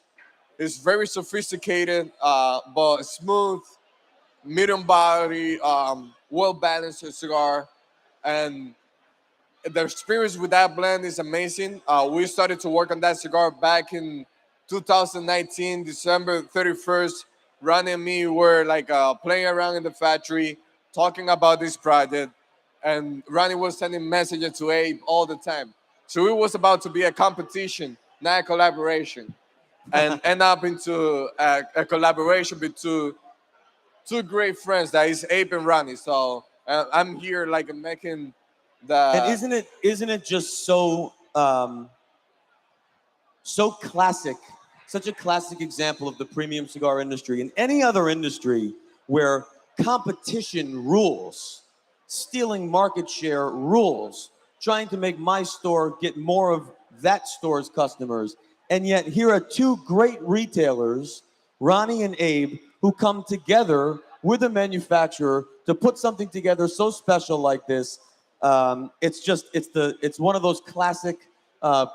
Speaker 17: It's very sophisticated, but smooth, medium body, well balanced cigar, and the experience with that blend is amazing. We started to work on that cigar back in 2019, December 31st. Ronnie and me were like playing around in the factory, talking about this project, and Ronnie was sending messages to Abe all the time. So it was about to be a competition, not a collaboration, and end up into a collaboration between two great friends, that is Abe and Ronnie. So I'm here like making the.
Speaker 1: And isn't it just so so classic, such a classic example of the premium cigar industry and any other industry where competition rules, stealing market share rules, trying to make my store get more of that store's customers. And yet here are two great retailers, Ronnie and Abe, who come together with a manufacturer to put something together so special like this. It's one of those classic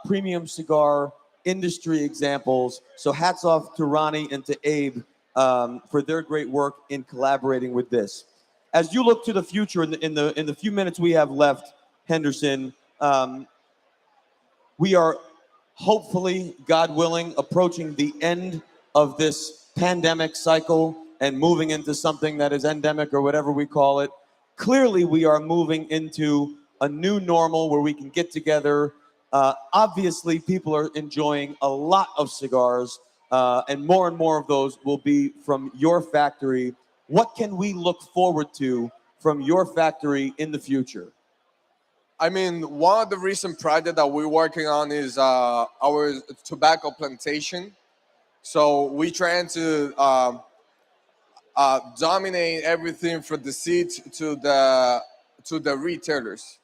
Speaker 1: premium cigar industry examples. So hats off to Ronnie and to Abe for their great work in collaborating with this. As you look to the future in the few minutes we have left, Henderson, we are hopefully, God willing, approaching the end of this pandemic cycle and moving into something that is endemic or whatever we call it. Clearly, we are moving into a new normal where we can get together. Obviously, people are enjoying a lot of cigars, and more of those will be from your factory. What can we look forward to from your factory in the future?
Speaker 17: I mean, one of the recent projects that we're working on is our tobacco plantation. So we're trying to dominate everything from the seed to the retailers,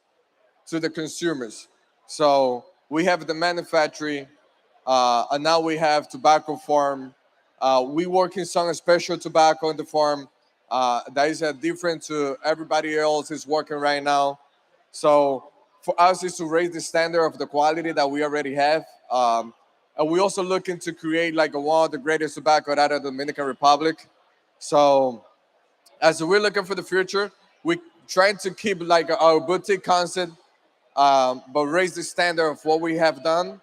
Speaker 17: to the consumers. So we have the manufacturing, and now we have tobacco farm. We work in some special tobacco in the farm that is different to everybody else is working right now. So for us is to raise the standard of the quality that we already have. And we also looking to create like one of the greatest tobacco out of the Dominican Republic. So as we're looking for the future, we're trying to keep like our boutique concept, but raise the standard of what we have done.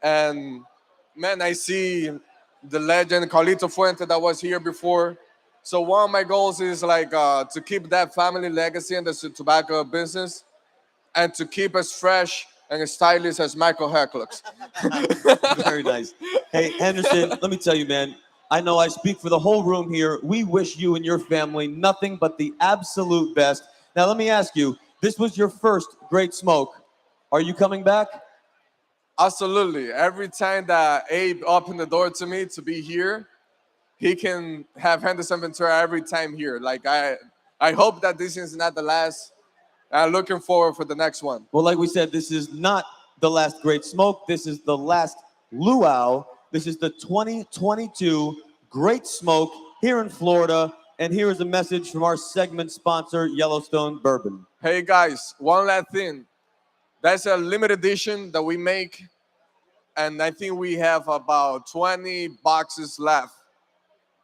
Speaker 17: And man, I see the legend Carlito Fuente that was here before. So one of my goals is like to keep that family legacy in the tobacco business and to keep as fresh and as stylish as Michael Heck looks.
Speaker 1: Very nice. Hey, Henderson, let me tell you, man, I know I speak for the whole room here. We wish you and your family nothing but the absolute best. Now, let me ask you, this was your first Great Smoke. Are you coming back?
Speaker 17: Absolutely. Every time that Abe opened the door to me to be here, he can have Henderson Ventura every time here. Like, I hope that this is not the last. I'm looking forward for the next one.
Speaker 1: Well, like we said, this is not the last Great Smoke. This is the last luau. This is the 2022 Great Smoke here in Florida. And here is a message from our segment sponsor, Yellowstone Bourbon.
Speaker 17: Hey, guys, one last thing. That's a limited edition that we make. And I think we have about 20 boxes left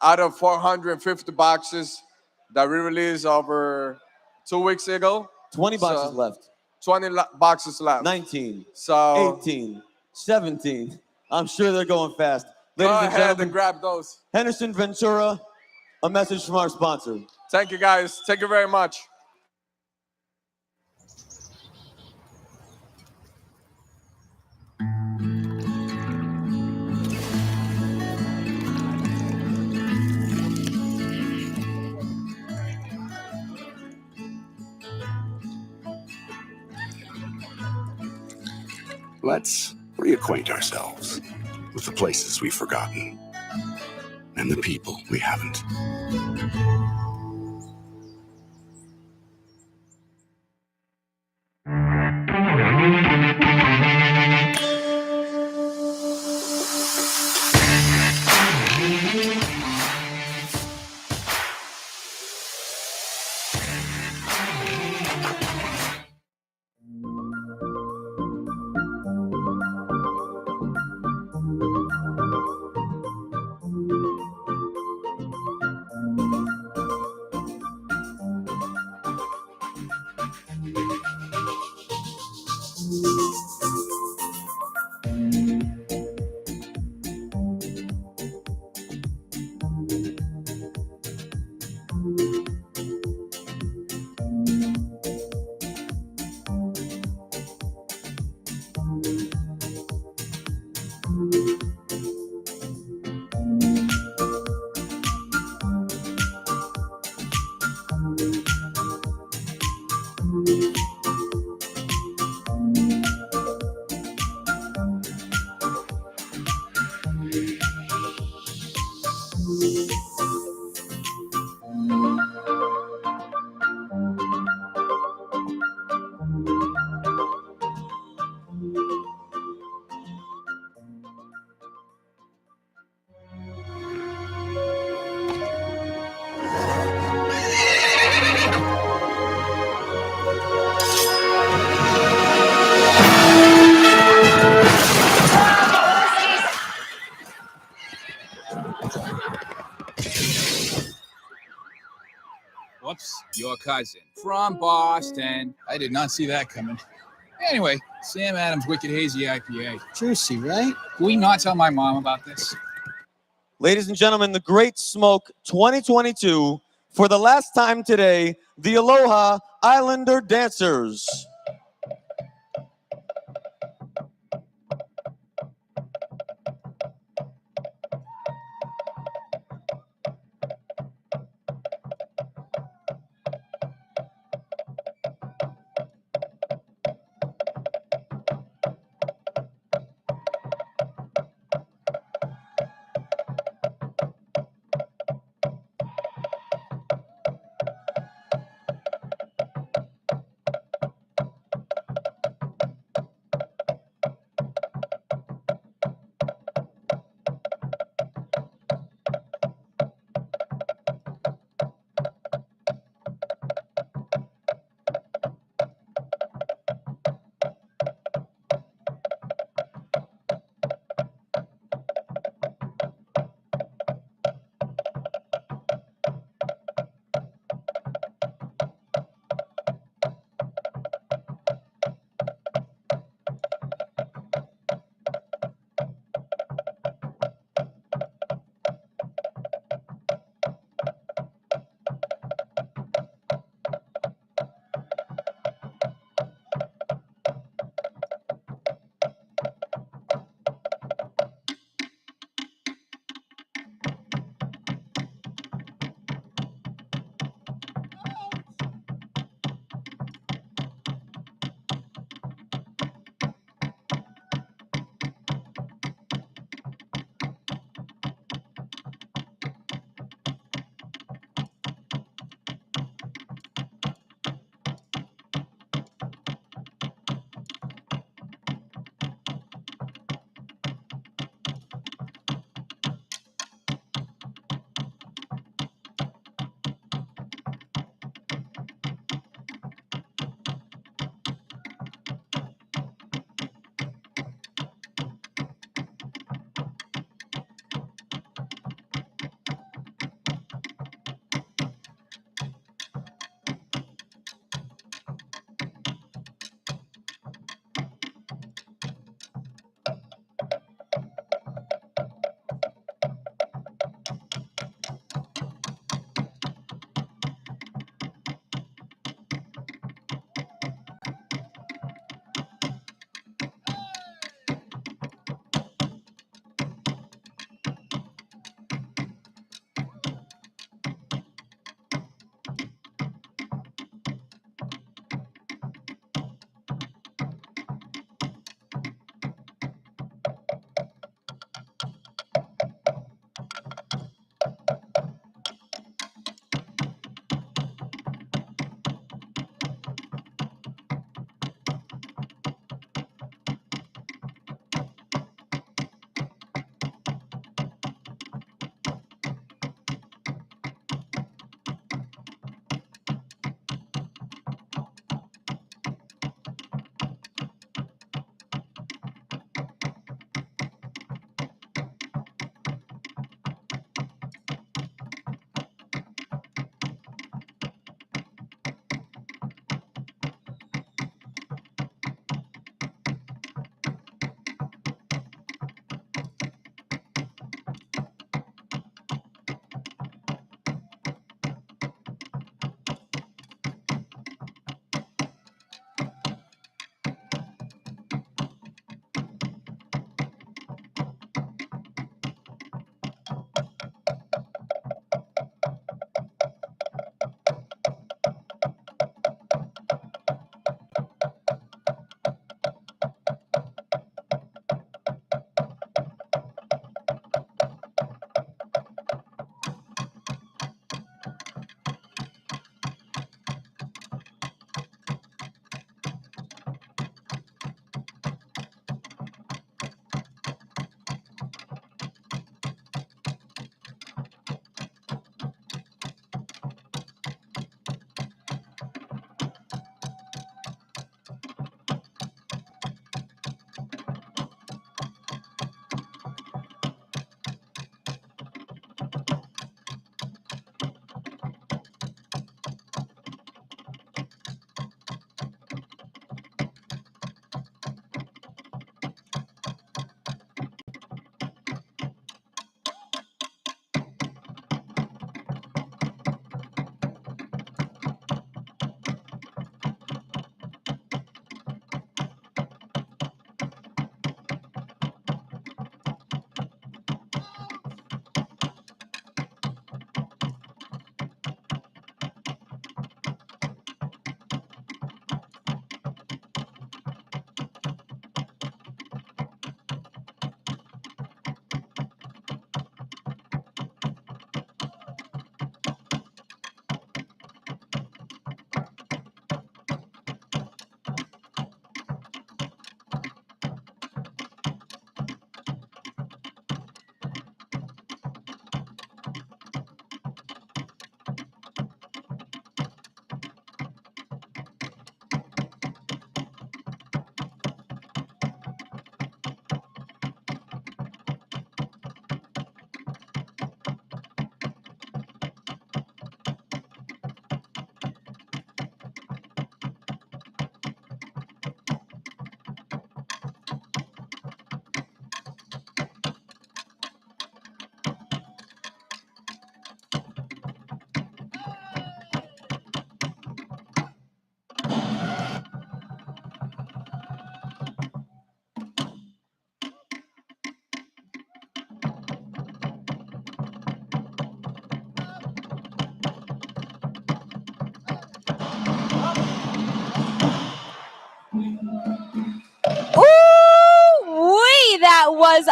Speaker 17: out of 450 boxes that we released over 2 weeks ago.
Speaker 1: 20 boxes left.
Speaker 17: 20 boxes left.
Speaker 1: 19.
Speaker 17: So
Speaker 1: 18. 17. I'm sure they're going fast.
Speaker 17: Go
Speaker 1: Ladies and
Speaker 17: ahead
Speaker 1: gentlemen,
Speaker 17: and grab those.
Speaker 1: Henderson Ventura, a message from our sponsor.
Speaker 17: Thank you, guys. Thank you very much.
Speaker 18: Let's reacquaint ourselves with the places we've forgotten and the people we haven't.
Speaker 5: Whoops, your cousin from Boston. I did not see that coming. Anyway, Sam Adams Wicked Hazy IPA. Juicy, right? Can we not tell my mom about this?
Speaker 1: Ladies and gentlemen, the Great Smoke 2022. For the last time today, the Aloha Islander Dancers.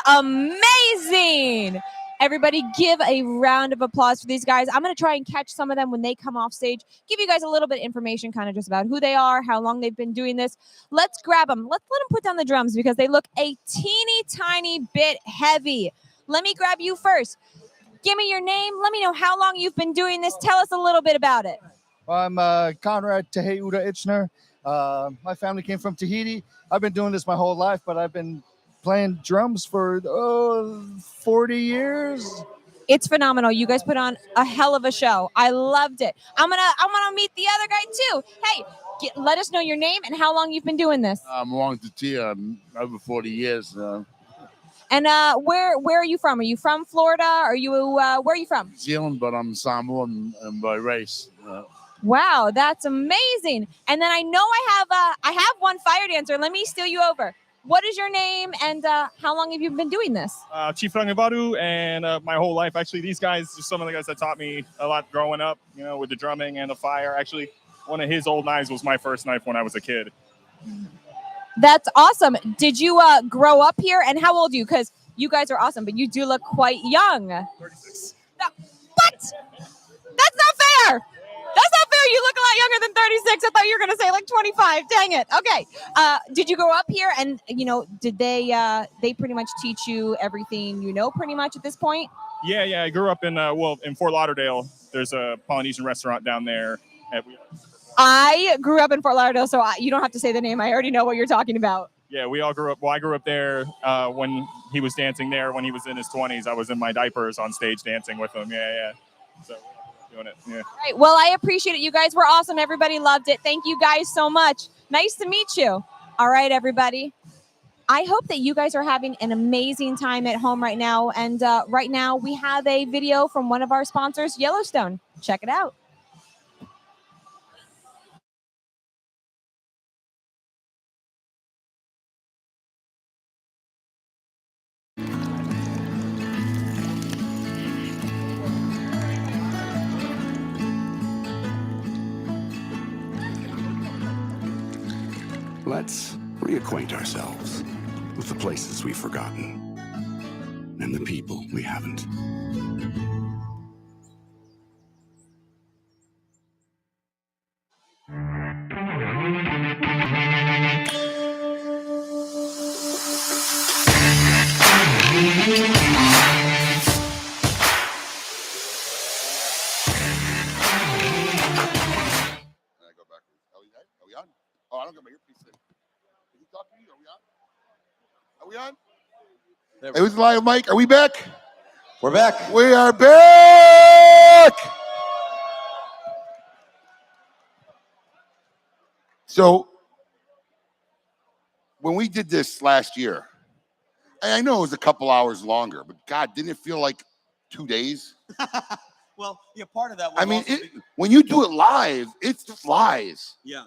Speaker 3: amazing. Everybody give a round of applause for these guys. I'm going to try and catch some of them when they come off stage, give you guys a little bit of information kind of just about who they are, how long they've been doing this. Let's grab them. Let's let them put down the drums because they look a teeny tiny bit heavy. Let me grab you first. Give me your name. Let me know how long you've been doing this. Tell us a little bit about it.
Speaker 11: I'm Conrad Teheuda Ichner. My family came from Tahiti. I've been doing this my whole life, but I've been playing drums for 40 years.
Speaker 3: It's phenomenal. You guys put on a hell of a show. I loved it. I'm gonna meet the other guy too. Hey, let us know your name and how long you've been doing this.
Speaker 19: I'm Wong Tatia. I'm over 40 years.
Speaker 3: And where are you from? Are you from Florida? Are you where are you from?
Speaker 19: New Zealand, but I'm Samoan by race.
Speaker 3: Wow, that's amazing. And then I know I have one fire dancer. Let me steal you over. What is your name and how long have you been doing this?
Speaker 20: Chief Rangivaru, and my whole life, actually, these guys are some of the guys that taught me a lot growing up, you know, with the drumming and the fire. Actually, one of his old knives was my first knife when I was a kid.
Speaker 3: That's awesome. Did you grow up here? And how old are you? Because you guys are awesome, but you do look quite young.
Speaker 20: 36.
Speaker 3: What? That's not fair. That's not fair. You look a lot younger than 36. I thought you were going to say like 25. Dang it. Okay. Did you grow up here? And, you know, did they pretty much teach you everything you know pretty much at this point?
Speaker 20: Yeah. I grew up in Fort Lauderdale. There's a Polynesian restaurant down there.
Speaker 3: I grew up in Fort Lauderdale, so you don't have to say the name. I already know what you're talking about.
Speaker 20: Yeah, we all grew up. Well, I grew up there when he was dancing there. When he was in his 20s, I was in my diapers on stage dancing with him. Yeah. So doing it. Yeah.
Speaker 3: All right. Well, I appreciate it. You guys were awesome. Everybody loved it. Thank you guys so much. Nice to meet you. All right, everybody. I hope that you guys are having an amazing time at home right now. And right now we have a video from one of our sponsors, Yellowstone. Check it out.
Speaker 18: Let's reacquaint ourselves with the places we've forgotten and the people we haven't.
Speaker 2: Are we on? Oh, I don't got my earpiece in. Can you talk to me? Are we on? It was live, Mike. Are we back?
Speaker 1: We're back.
Speaker 2: We are back. So when we did this last year, and I know it was a couple hours longer, but God, didn't it feel like 2 days?
Speaker 1: Well, yeah, part of that was
Speaker 2: I mean, when you do it live, it flies.
Speaker 1: Yeah.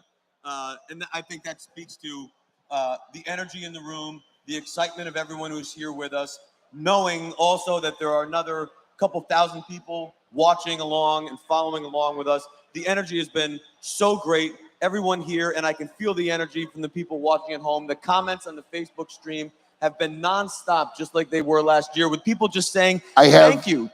Speaker 1: And I think that speaks to the energy in the room, the excitement of everyone who's here with us, knowing also that there are another couple thousand people watching along and following along with us. The energy has been so great. Everyone here, and I can feel the energy from the people watching at home. The comments on the Facebook stream have been nonstop, just like they were last year, with people just saying, thank you.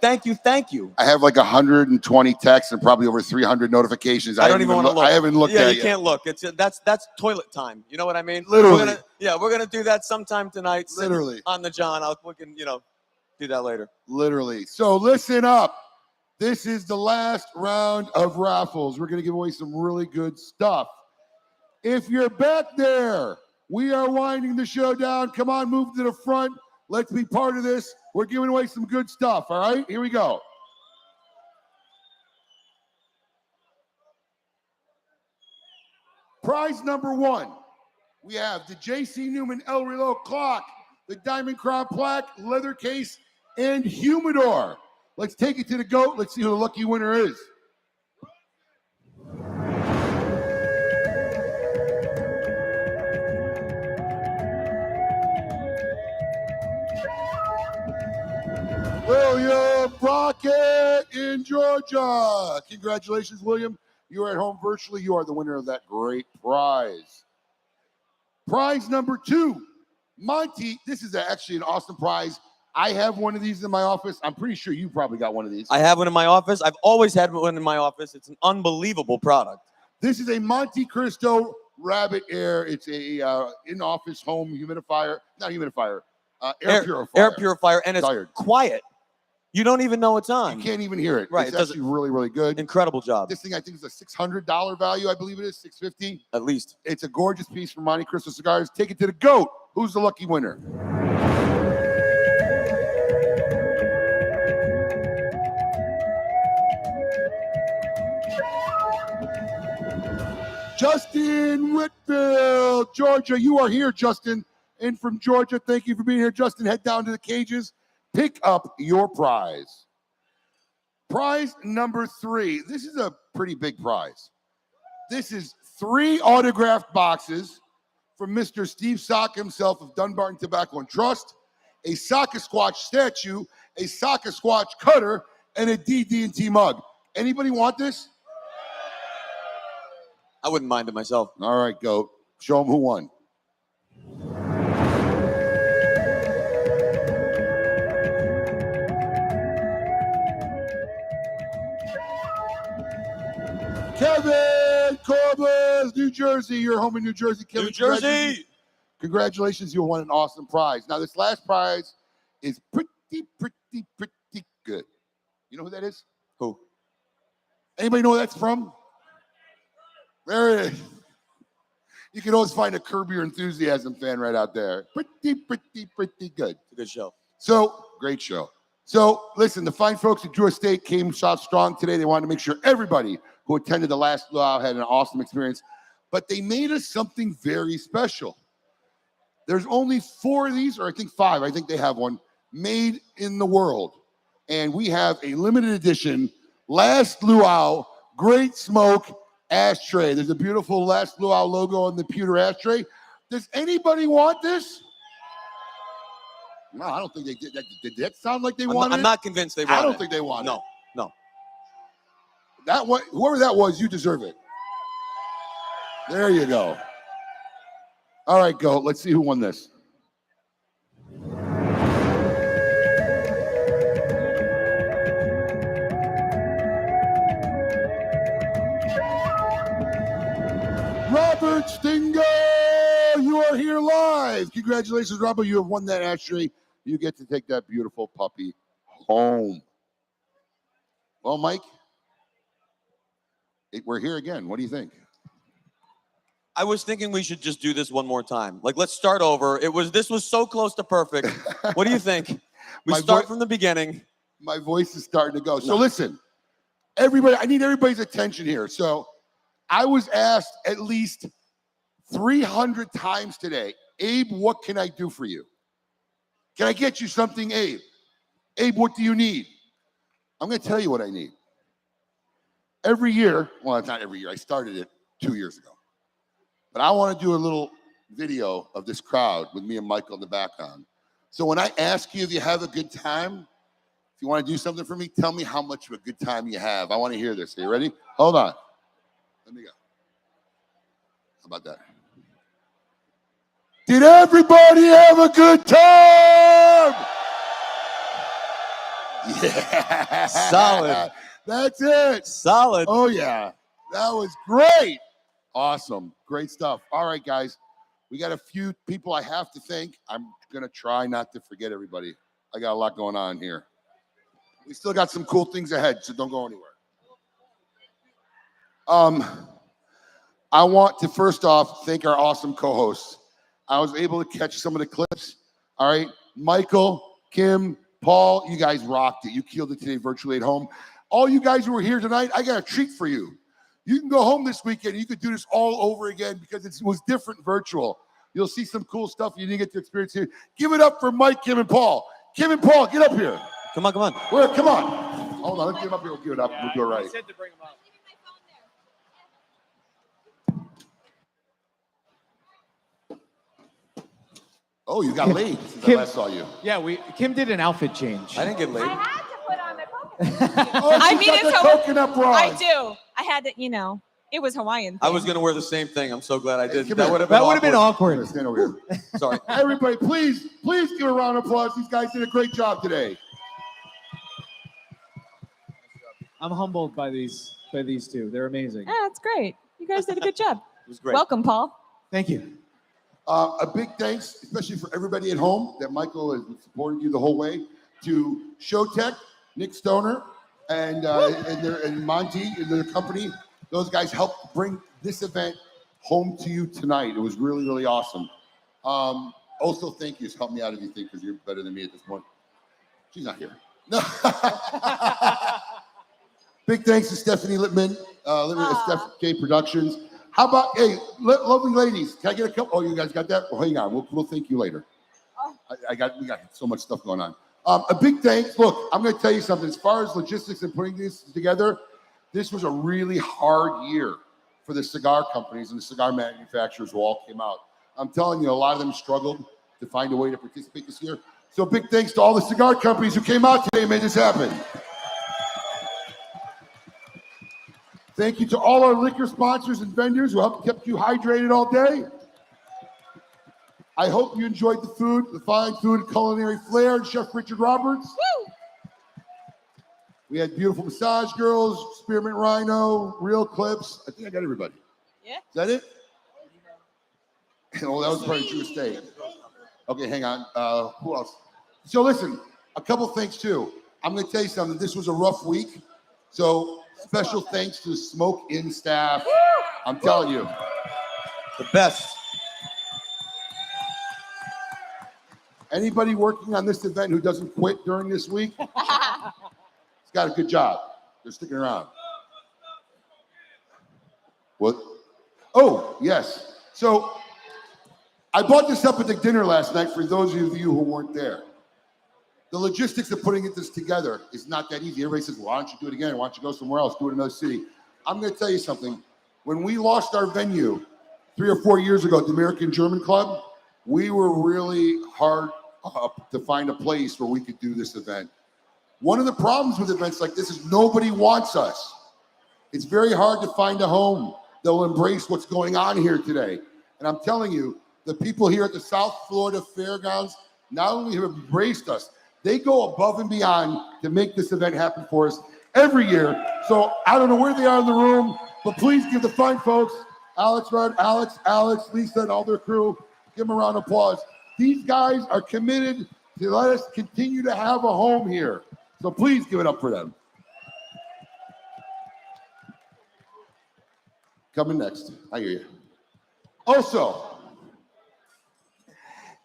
Speaker 2: I have like 120 texts and probably over 300 notifications.
Speaker 1: I don't even want to look.
Speaker 2: I haven't looked at it.
Speaker 1: Yeah, you can't look. That's toilet time. You know what I mean?
Speaker 2: Literally.
Speaker 1: We're gonna do that sometime tonight.
Speaker 2: Literally.
Speaker 1: On the John. We can, do that later.
Speaker 2: Literally. So listen up. This is the last round of raffles. We're gonna give away some really good stuff. If you're back there, we are winding the show down. Come on, move to the front. Let's be part of this. We're giving away some good stuff, all right? Here we go. Prize number one, we have the J.C. Newman El Reloj clock, the Diamond Crown plaque, leather case, and humidor. Let's take it to the GOAT. Let's see who the lucky winner is. William Brockett in Georgia. Congratulations, William. You are at home virtually. You are the winner of that great prize. Prize number two, Monty, this is actually an awesome prize. I have one of these in my office. I'm pretty sure you probably got one of these.
Speaker 1: I have one in my office. I've always had one in my office. It's an unbelievable product.
Speaker 2: This is a Monte Cristo Rabbit Air. It's a in-office home humidifier, not humidifier, air purifier.
Speaker 1: Air purifier, and it's quiet. You don't even know it's on.
Speaker 2: You can't even hear it.
Speaker 1: Right.
Speaker 2: It's actually really, really good.
Speaker 1: Incredible job.
Speaker 2: This thing I think is a $600 value. I believe it is $650
Speaker 1: at least.
Speaker 2: It's a gorgeous piece from Monte Cristo Cigars. Take it to the GOAT. Who's the lucky winner? Justin Whitfield, Georgia. You are here, Justin. And from Georgia, thank you for being here. Justin, head down to the cages. Pick up your prize. Prize number 3. This is a pretty big prize. This is 3 autographed boxes from Mr. Steve Saka himself of Dunbarton Tobacco and Trust, a Saka Squatch statue, a Saka Squatch cutter, and a DD&T mug. Anybody want this?
Speaker 1: I wouldn't mind it myself.
Speaker 2: All right, GOAT. Show them who won. Kevin Corbus, New Jersey. You're home in New Jersey, Kevin.
Speaker 1: New Jersey.
Speaker 2: Congratulations, you won an awesome prize. Now, this last prize is pretty good. You know who that is?
Speaker 1: Who?
Speaker 2: Anybody know where that's from? There it is. You can always find a Curb Your Enthusiasm fan right out there. Pretty good.
Speaker 1: It's a good show.
Speaker 2: So, great show. So, listen, the fine folks at Drew Estate came shot strong today. They wanted to make sure everybody who attended the last luau had an awesome experience. But they made us something very special. There's only 4 of these, or I think 5. I think they have one, made in the world. And we have a limited edition Last Luau Great Smoke ashtray. There's a beautiful Last Luau logo on the pewter ashtray. Does anybody want this? No, I don't think they did. Did that sound like they wanted it?
Speaker 1: I'm not convinced they want it.
Speaker 2: I don't think they want it.
Speaker 1: No.
Speaker 2: That one, whoever that was, you deserve it. There you go. All right, GOAT. Let's see who won this. Robert Stinger, you are here live. Congratulations, Robert. You have won that ashtray. You get to take that beautiful puppy home. Well, Mike, we're here again. What do you think?
Speaker 1: I was thinking we should just do this one more time. Like, let's start over. This was so close to perfect. What do you think? We start from the beginning.
Speaker 2: My voice is starting to go. So listen, everybody, I need everybody's attention here. So I was asked at least 300 times today, Abe, what can I do for you? Can I get you something, Abe? Abe, what do you need? I'm going to tell you what I need. Every year, well, it's not every year. I started it 2 years ago. But I want to do a little video of this crowd with me and Michael in the background. So when I ask you if you have a good time, if you want to do something for me, tell me how much of a good time you have. I want to hear this. Are you ready? Hold on. Let me go. How about that? Did everybody have a good time? Yeah.
Speaker 1: Solid.
Speaker 2: That's it.
Speaker 1: Solid.
Speaker 2: Oh, yeah. That was great. Awesome. Great stuff. All right, guys. We got a few people I have to thank. I'm going to try not to forget everybody. I got a lot going on here. We still got some cool things ahead, so don't go anywhere. I want to first off thank our awesome co-hosts. I was able to catch some of the clips. All right. Michael, Kim, Paul, you guys rocked it. You killed it today virtually at home. All you guys who are here tonight, I got a treat for you. You can go home this weekend. You could do this all over again because it was different virtual. You'll see some cool stuff you didn't get to experience here. Give it up for Mike, Kim, and Paul. Kim and Paul, get up here.
Speaker 1: Come on.
Speaker 2: Come on. Hold on. Let's get him up here. We'll give it up. We'll do it right. Oh, you got laid since I last saw you.
Speaker 8: Yeah, Kim did an outfit change.
Speaker 1: I didn't get laid.
Speaker 3: I had to put on the coconut.
Speaker 2: Oh,
Speaker 3: I
Speaker 2: she's
Speaker 3: mean,
Speaker 2: got
Speaker 3: it's
Speaker 2: the coconut bra.
Speaker 3: I do. I had to, It was Hawaiian.
Speaker 1: I was going to wear the same thing. I'm so glad I did.
Speaker 2: Come
Speaker 1: That
Speaker 2: here.
Speaker 1: would have
Speaker 2: Here,
Speaker 1: been awkward.
Speaker 2: stand over here.
Speaker 1: Sorry.
Speaker 2: Everybody, please give a round of applause. These guys did a great job today.
Speaker 8: I'm humbled by these two. They're amazing.
Speaker 3: Yeah, it's great. You guys did a good job.
Speaker 1: It was great.
Speaker 3: Welcome, Paul.
Speaker 8: Thank you.
Speaker 2: A big thanks, especially for everybody at home, that Michael has supported you the whole way, to Showtech, Nick Stoner, and Monty and their company. Those guys helped bring this event home to you tonight. It was really, really awesome. Also, thank you. Help me out if you think, because you're better than me at this point. She's not here. No. Big thanks to Stephanie Lippman, Steph K Productions. How about, hey, lovely ladies, can I get a couple? Oh, you guys got that? Well, hang on, we'll thank you later. We got so much stuff going on. A big thanks. Look, I'm going to tell you something. As far as logistics and putting this together, this was a really hard year for the cigar companies and the cigar manufacturers who all came out. I'm telling you, a lot of them struggled to find a way to participate this year. So big thanks to all the cigar companies who came out today and made this happen. Thank you to all our liquor sponsors and vendors who kept you hydrated all day. I hope you enjoyed the food, the fine food, Culinary Flair, and Chef Richard Roberts. Woo! We had beautiful massage girls, Spearmint Rhino, Real Clips. I think I got everybody.
Speaker 3: Yeah.
Speaker 2: Is that it? Oh, that was part of True Estate. Okay, hang on. Who else? So listen, a couple things too. I'm going to tell you something. This was a rough week. So special thanks to the Smoke Inn staff. I'm telling you.
Speaker 1: The best.
Speaker 2: Anybody working on this event who doesn't quit during this week, it's got a good job. They're sticking around. What? Oh, yes. So I brought this up at the dinner last night for those of you who weren't there. The logistics of putting this together is not that easy. Everybody says, well, why don't you do it again? Why don't you go somewhere else? Do it in another city. I'm going to tell you something. When we lost our venue 3 or 4 years ago at the American German Club, we were really hard up to find a place where we could do this event. One of the problems with events like this is nobody wants us. It's very hard to find a home that will embrace what's going on here today. And I'm telling you, the people here at the South Florida Fairgrounds not only have embraced us, they go above and beyond to make this event happen for us every year. So I don't know where they are in the room, but please give the fine folks, Alex Rudd, Alex, Lisa, and all their crew, give them a round of applause. These guys are committed to let us continue to have a home here. So please give it up for them. Coming next. I hear you. Also,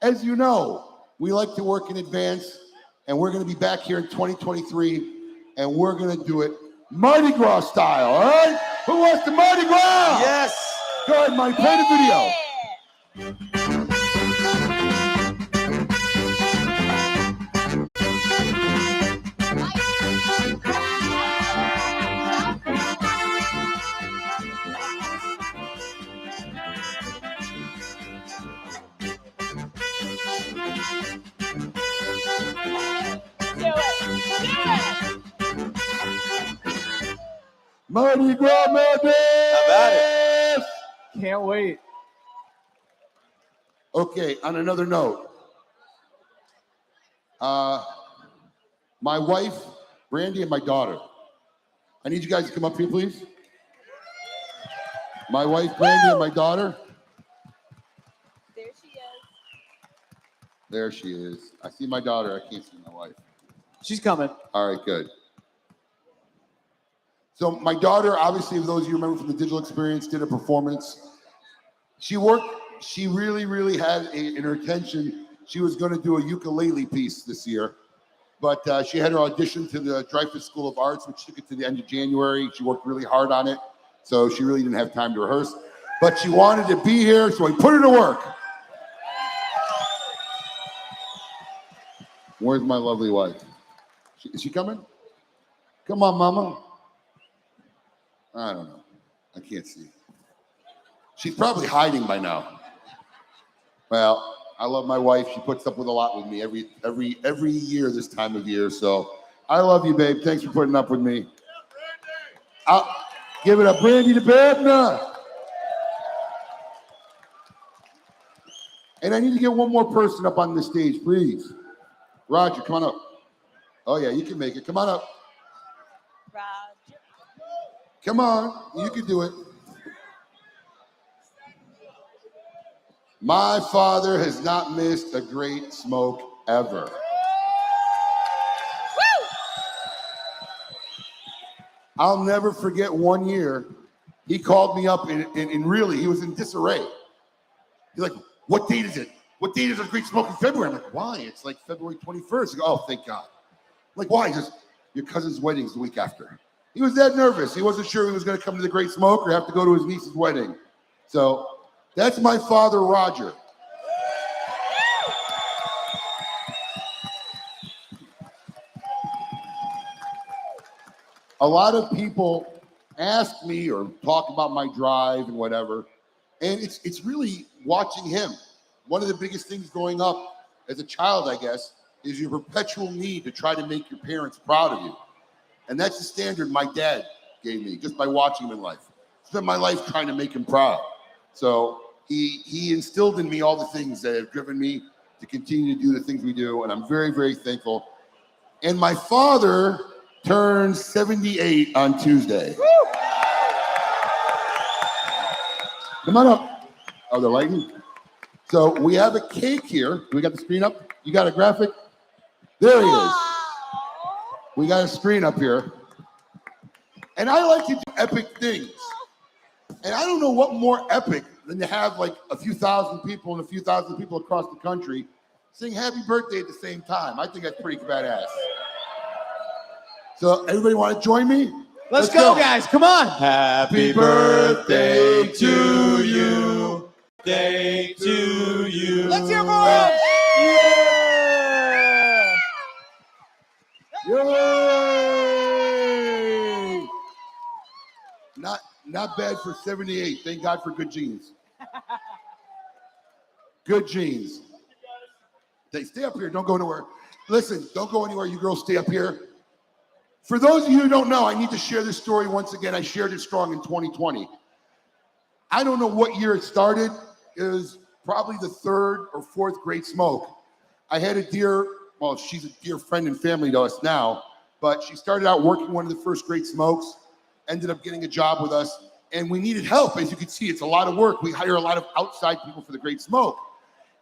Speaker 2: as you know, we like to work in advance, and we're going to be back here in 2023, and we're going to do it Mardi Gras style, all right? Who wants the Mardi Gras?
Speaker 1: Yes.
Speaker 2: Go ahead, Marty, play the video. Mardi Gras Madness!
Speaker 1: How about it?
Speaker 8: Can't wait.
Speaker 2: Okay, on another note, my wife, Brandy, and my daughter. I need you guys to come up here, please. My wife, Brandy, and my daughter.
Speaker 3: There she is.
Speaker 2: There she is. I see my daughter. I can't see my wife.
Speaker 8: She's coming.
Speaker 2: All right, good. So my daughter, obviously, for those of you who remember from the digital experience, did a performance. She really, really had in her intention, she was going to do a ukulele piece this year. But she had her audition to the Dreyfus School of Arts, which took it to the end of January. She worked really hard on it, so she really didn't have time to rehearse. But she wanted to be here, so we put her to work. Where's my lovely wife? Is she coming? Come on, Mama. I don't know. I can't see. She's probably hiding by now. Well, I love my wife. She puts up with a lot with me every year this time of year. So I love you, babe. Thanks for putting up with me. Give it up, Brandy the Babna. And I need to get one more person up on the stage, please. Roger, come on up. Oh yeah, you can make it. Come on up.
Speaker 3: Roger.
Speaker 2: Come on, you can do it. My father has not missed a great smoke ever. I'll never forget one year, he called me up and really, he was in disarray. He's like, what date is it? What date is a great smoke in February? I'm like, why? It's like February 21st. I go, oh, thank God. I'm like, why? He goes, your cousin's wedding's the week after. He was that nervous. He wasn't sure he was going to come to the Great Smoke or have to go to his niece's wedding. So that's my father, Roger. A lot of people ask me or talk about my drive and whatever, and it's really watching him. One of the biggest things growing up as a child, I guess, is your perpetual need to try to make your parents proud of you. And that's the standard my dad gave me just by watching him in life. Spent my life trying to make him proud. So he instilled in me all the things that have driven me to continue to do the things we do, and I'm very, very thankful. And my father turned 78 on Tuesday. Woo! Come on up. Oh, the lighting. So we have a cake here. We got the screen up. You got a graphic? There he is. We got a screen up here. And I like to do epic things. And I don't know what more epic than to have like a few thousand people and a few thousand people across the country sing happy birthday at the same time. I think that's pretty badass. So everybody want to join me?
Speaker 16: Let's go, guys. Come on.
Speaker 1: Happy birthday to you. Day to you.
Speaker 16: Let's hear for it.
Speaker 2: Yay! Not bad for 78. Thank God for good genes. Good genes. They stay up here. Don't go anywhere. Listen, don't go anywhere. You girls stay up here. For those of you who don't know, I need to share this story once again. I shared it strong in 2020. I don't know what year it started. It was probably the third or fourth Great Smoke. I had a dear, well, she's a dear friend and family to us now, but she started out working one of the first Great Smokes, ended up getting a job with us, and we needed help. As you can see, it's a lot of work. We hire a lot of outside people for the Great Smoke.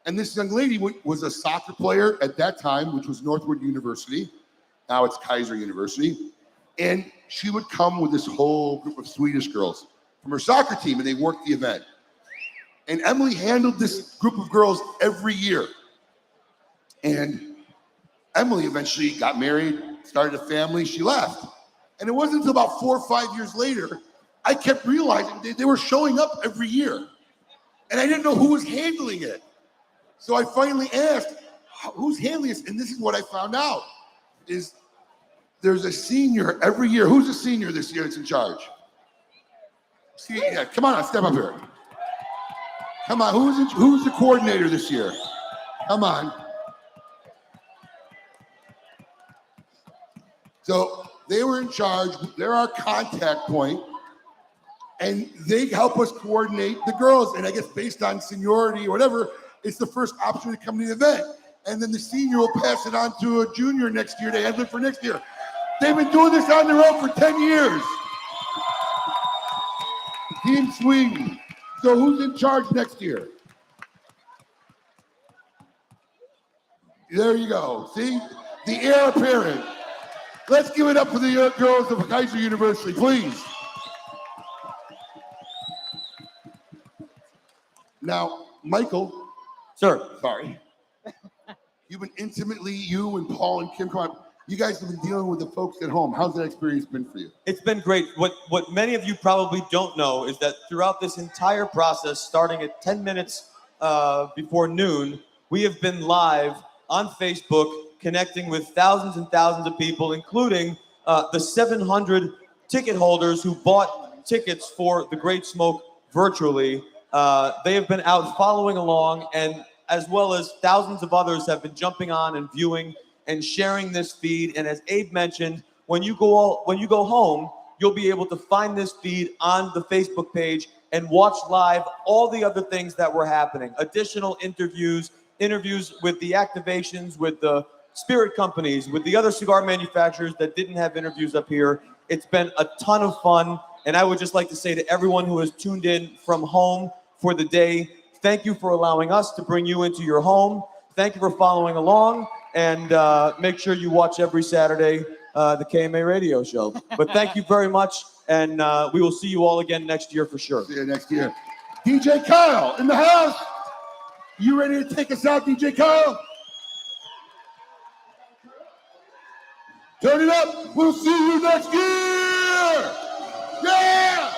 Speaker 2: And this young lady was a soccer player at that time, which was Northwood University. Now it's Kaiser University. And she would come with this whole group of Swedish girls from her soccer team, and they worked the event. And Emily handled this group of girls every year. And Emily eventually got married, started a family, she left. And it wasn't until about 4 or 5 years later, I kept realizing they were showing up every year. And I didn't know who was handling it. So I finally asked, who's handling this? And this is what I found out, is there's a senior every year. Who's a senior this year that's in charge? See, yeah, come on, step up here. Come on, who's the coordinator this year? Come on. So they were in charge. They're our contact point, and they help us coordinate the girls. And I guess based on seniority or whatever, it's the first option to come to the event. And then the senior will pass it on to a junior next year to handle it for next year. They've been doing this on their own for 10 years. Team Sweden. So who's in charge next year? There you go. See? The heir apparent. Let's give it up for the girls of Kaiser University, please. Now, Michael.
Speaker 1: Sir.
Speaker 2: Sorry. You've been intimately, you and Paul and Kim, come on. You guys have been dealing with the folks at home. How's that experience been for you?
Speaker 1: It's been great. What many of you probably don't know is that throughout this entire process, starting at 10 minutes before noon, we have been live on Facebook, connecting with thousands and thousands of people, including the 700 ticket holders who bought tickets for the Great Smoke virtually. They have been out following along, and as well as thousands of others have been jumping on and viewing and sharing this feed. And as Abe mentioned, when you go home, you'll be able to find this feed on the Facebook page and watch live all the other things that were happening. Additional interviews with the activations, with the spirit companies, with the other cigar manufacturers that didn't have interviews up here. It's been a ton of fun. And I would just like to say to everyone who has tuned in from home for the day, thank you for allowing us to bring you into your home. Thank you for following along. And make sure you watch every Saturday the KMA radio show. But thank you very much. And we will see you all again next year for sure.
Speaker 2: See you next year. DJ Kyle in the house. You ready to take us out, DJ Kyle? Turn it up. We'll see you next year. Yeah.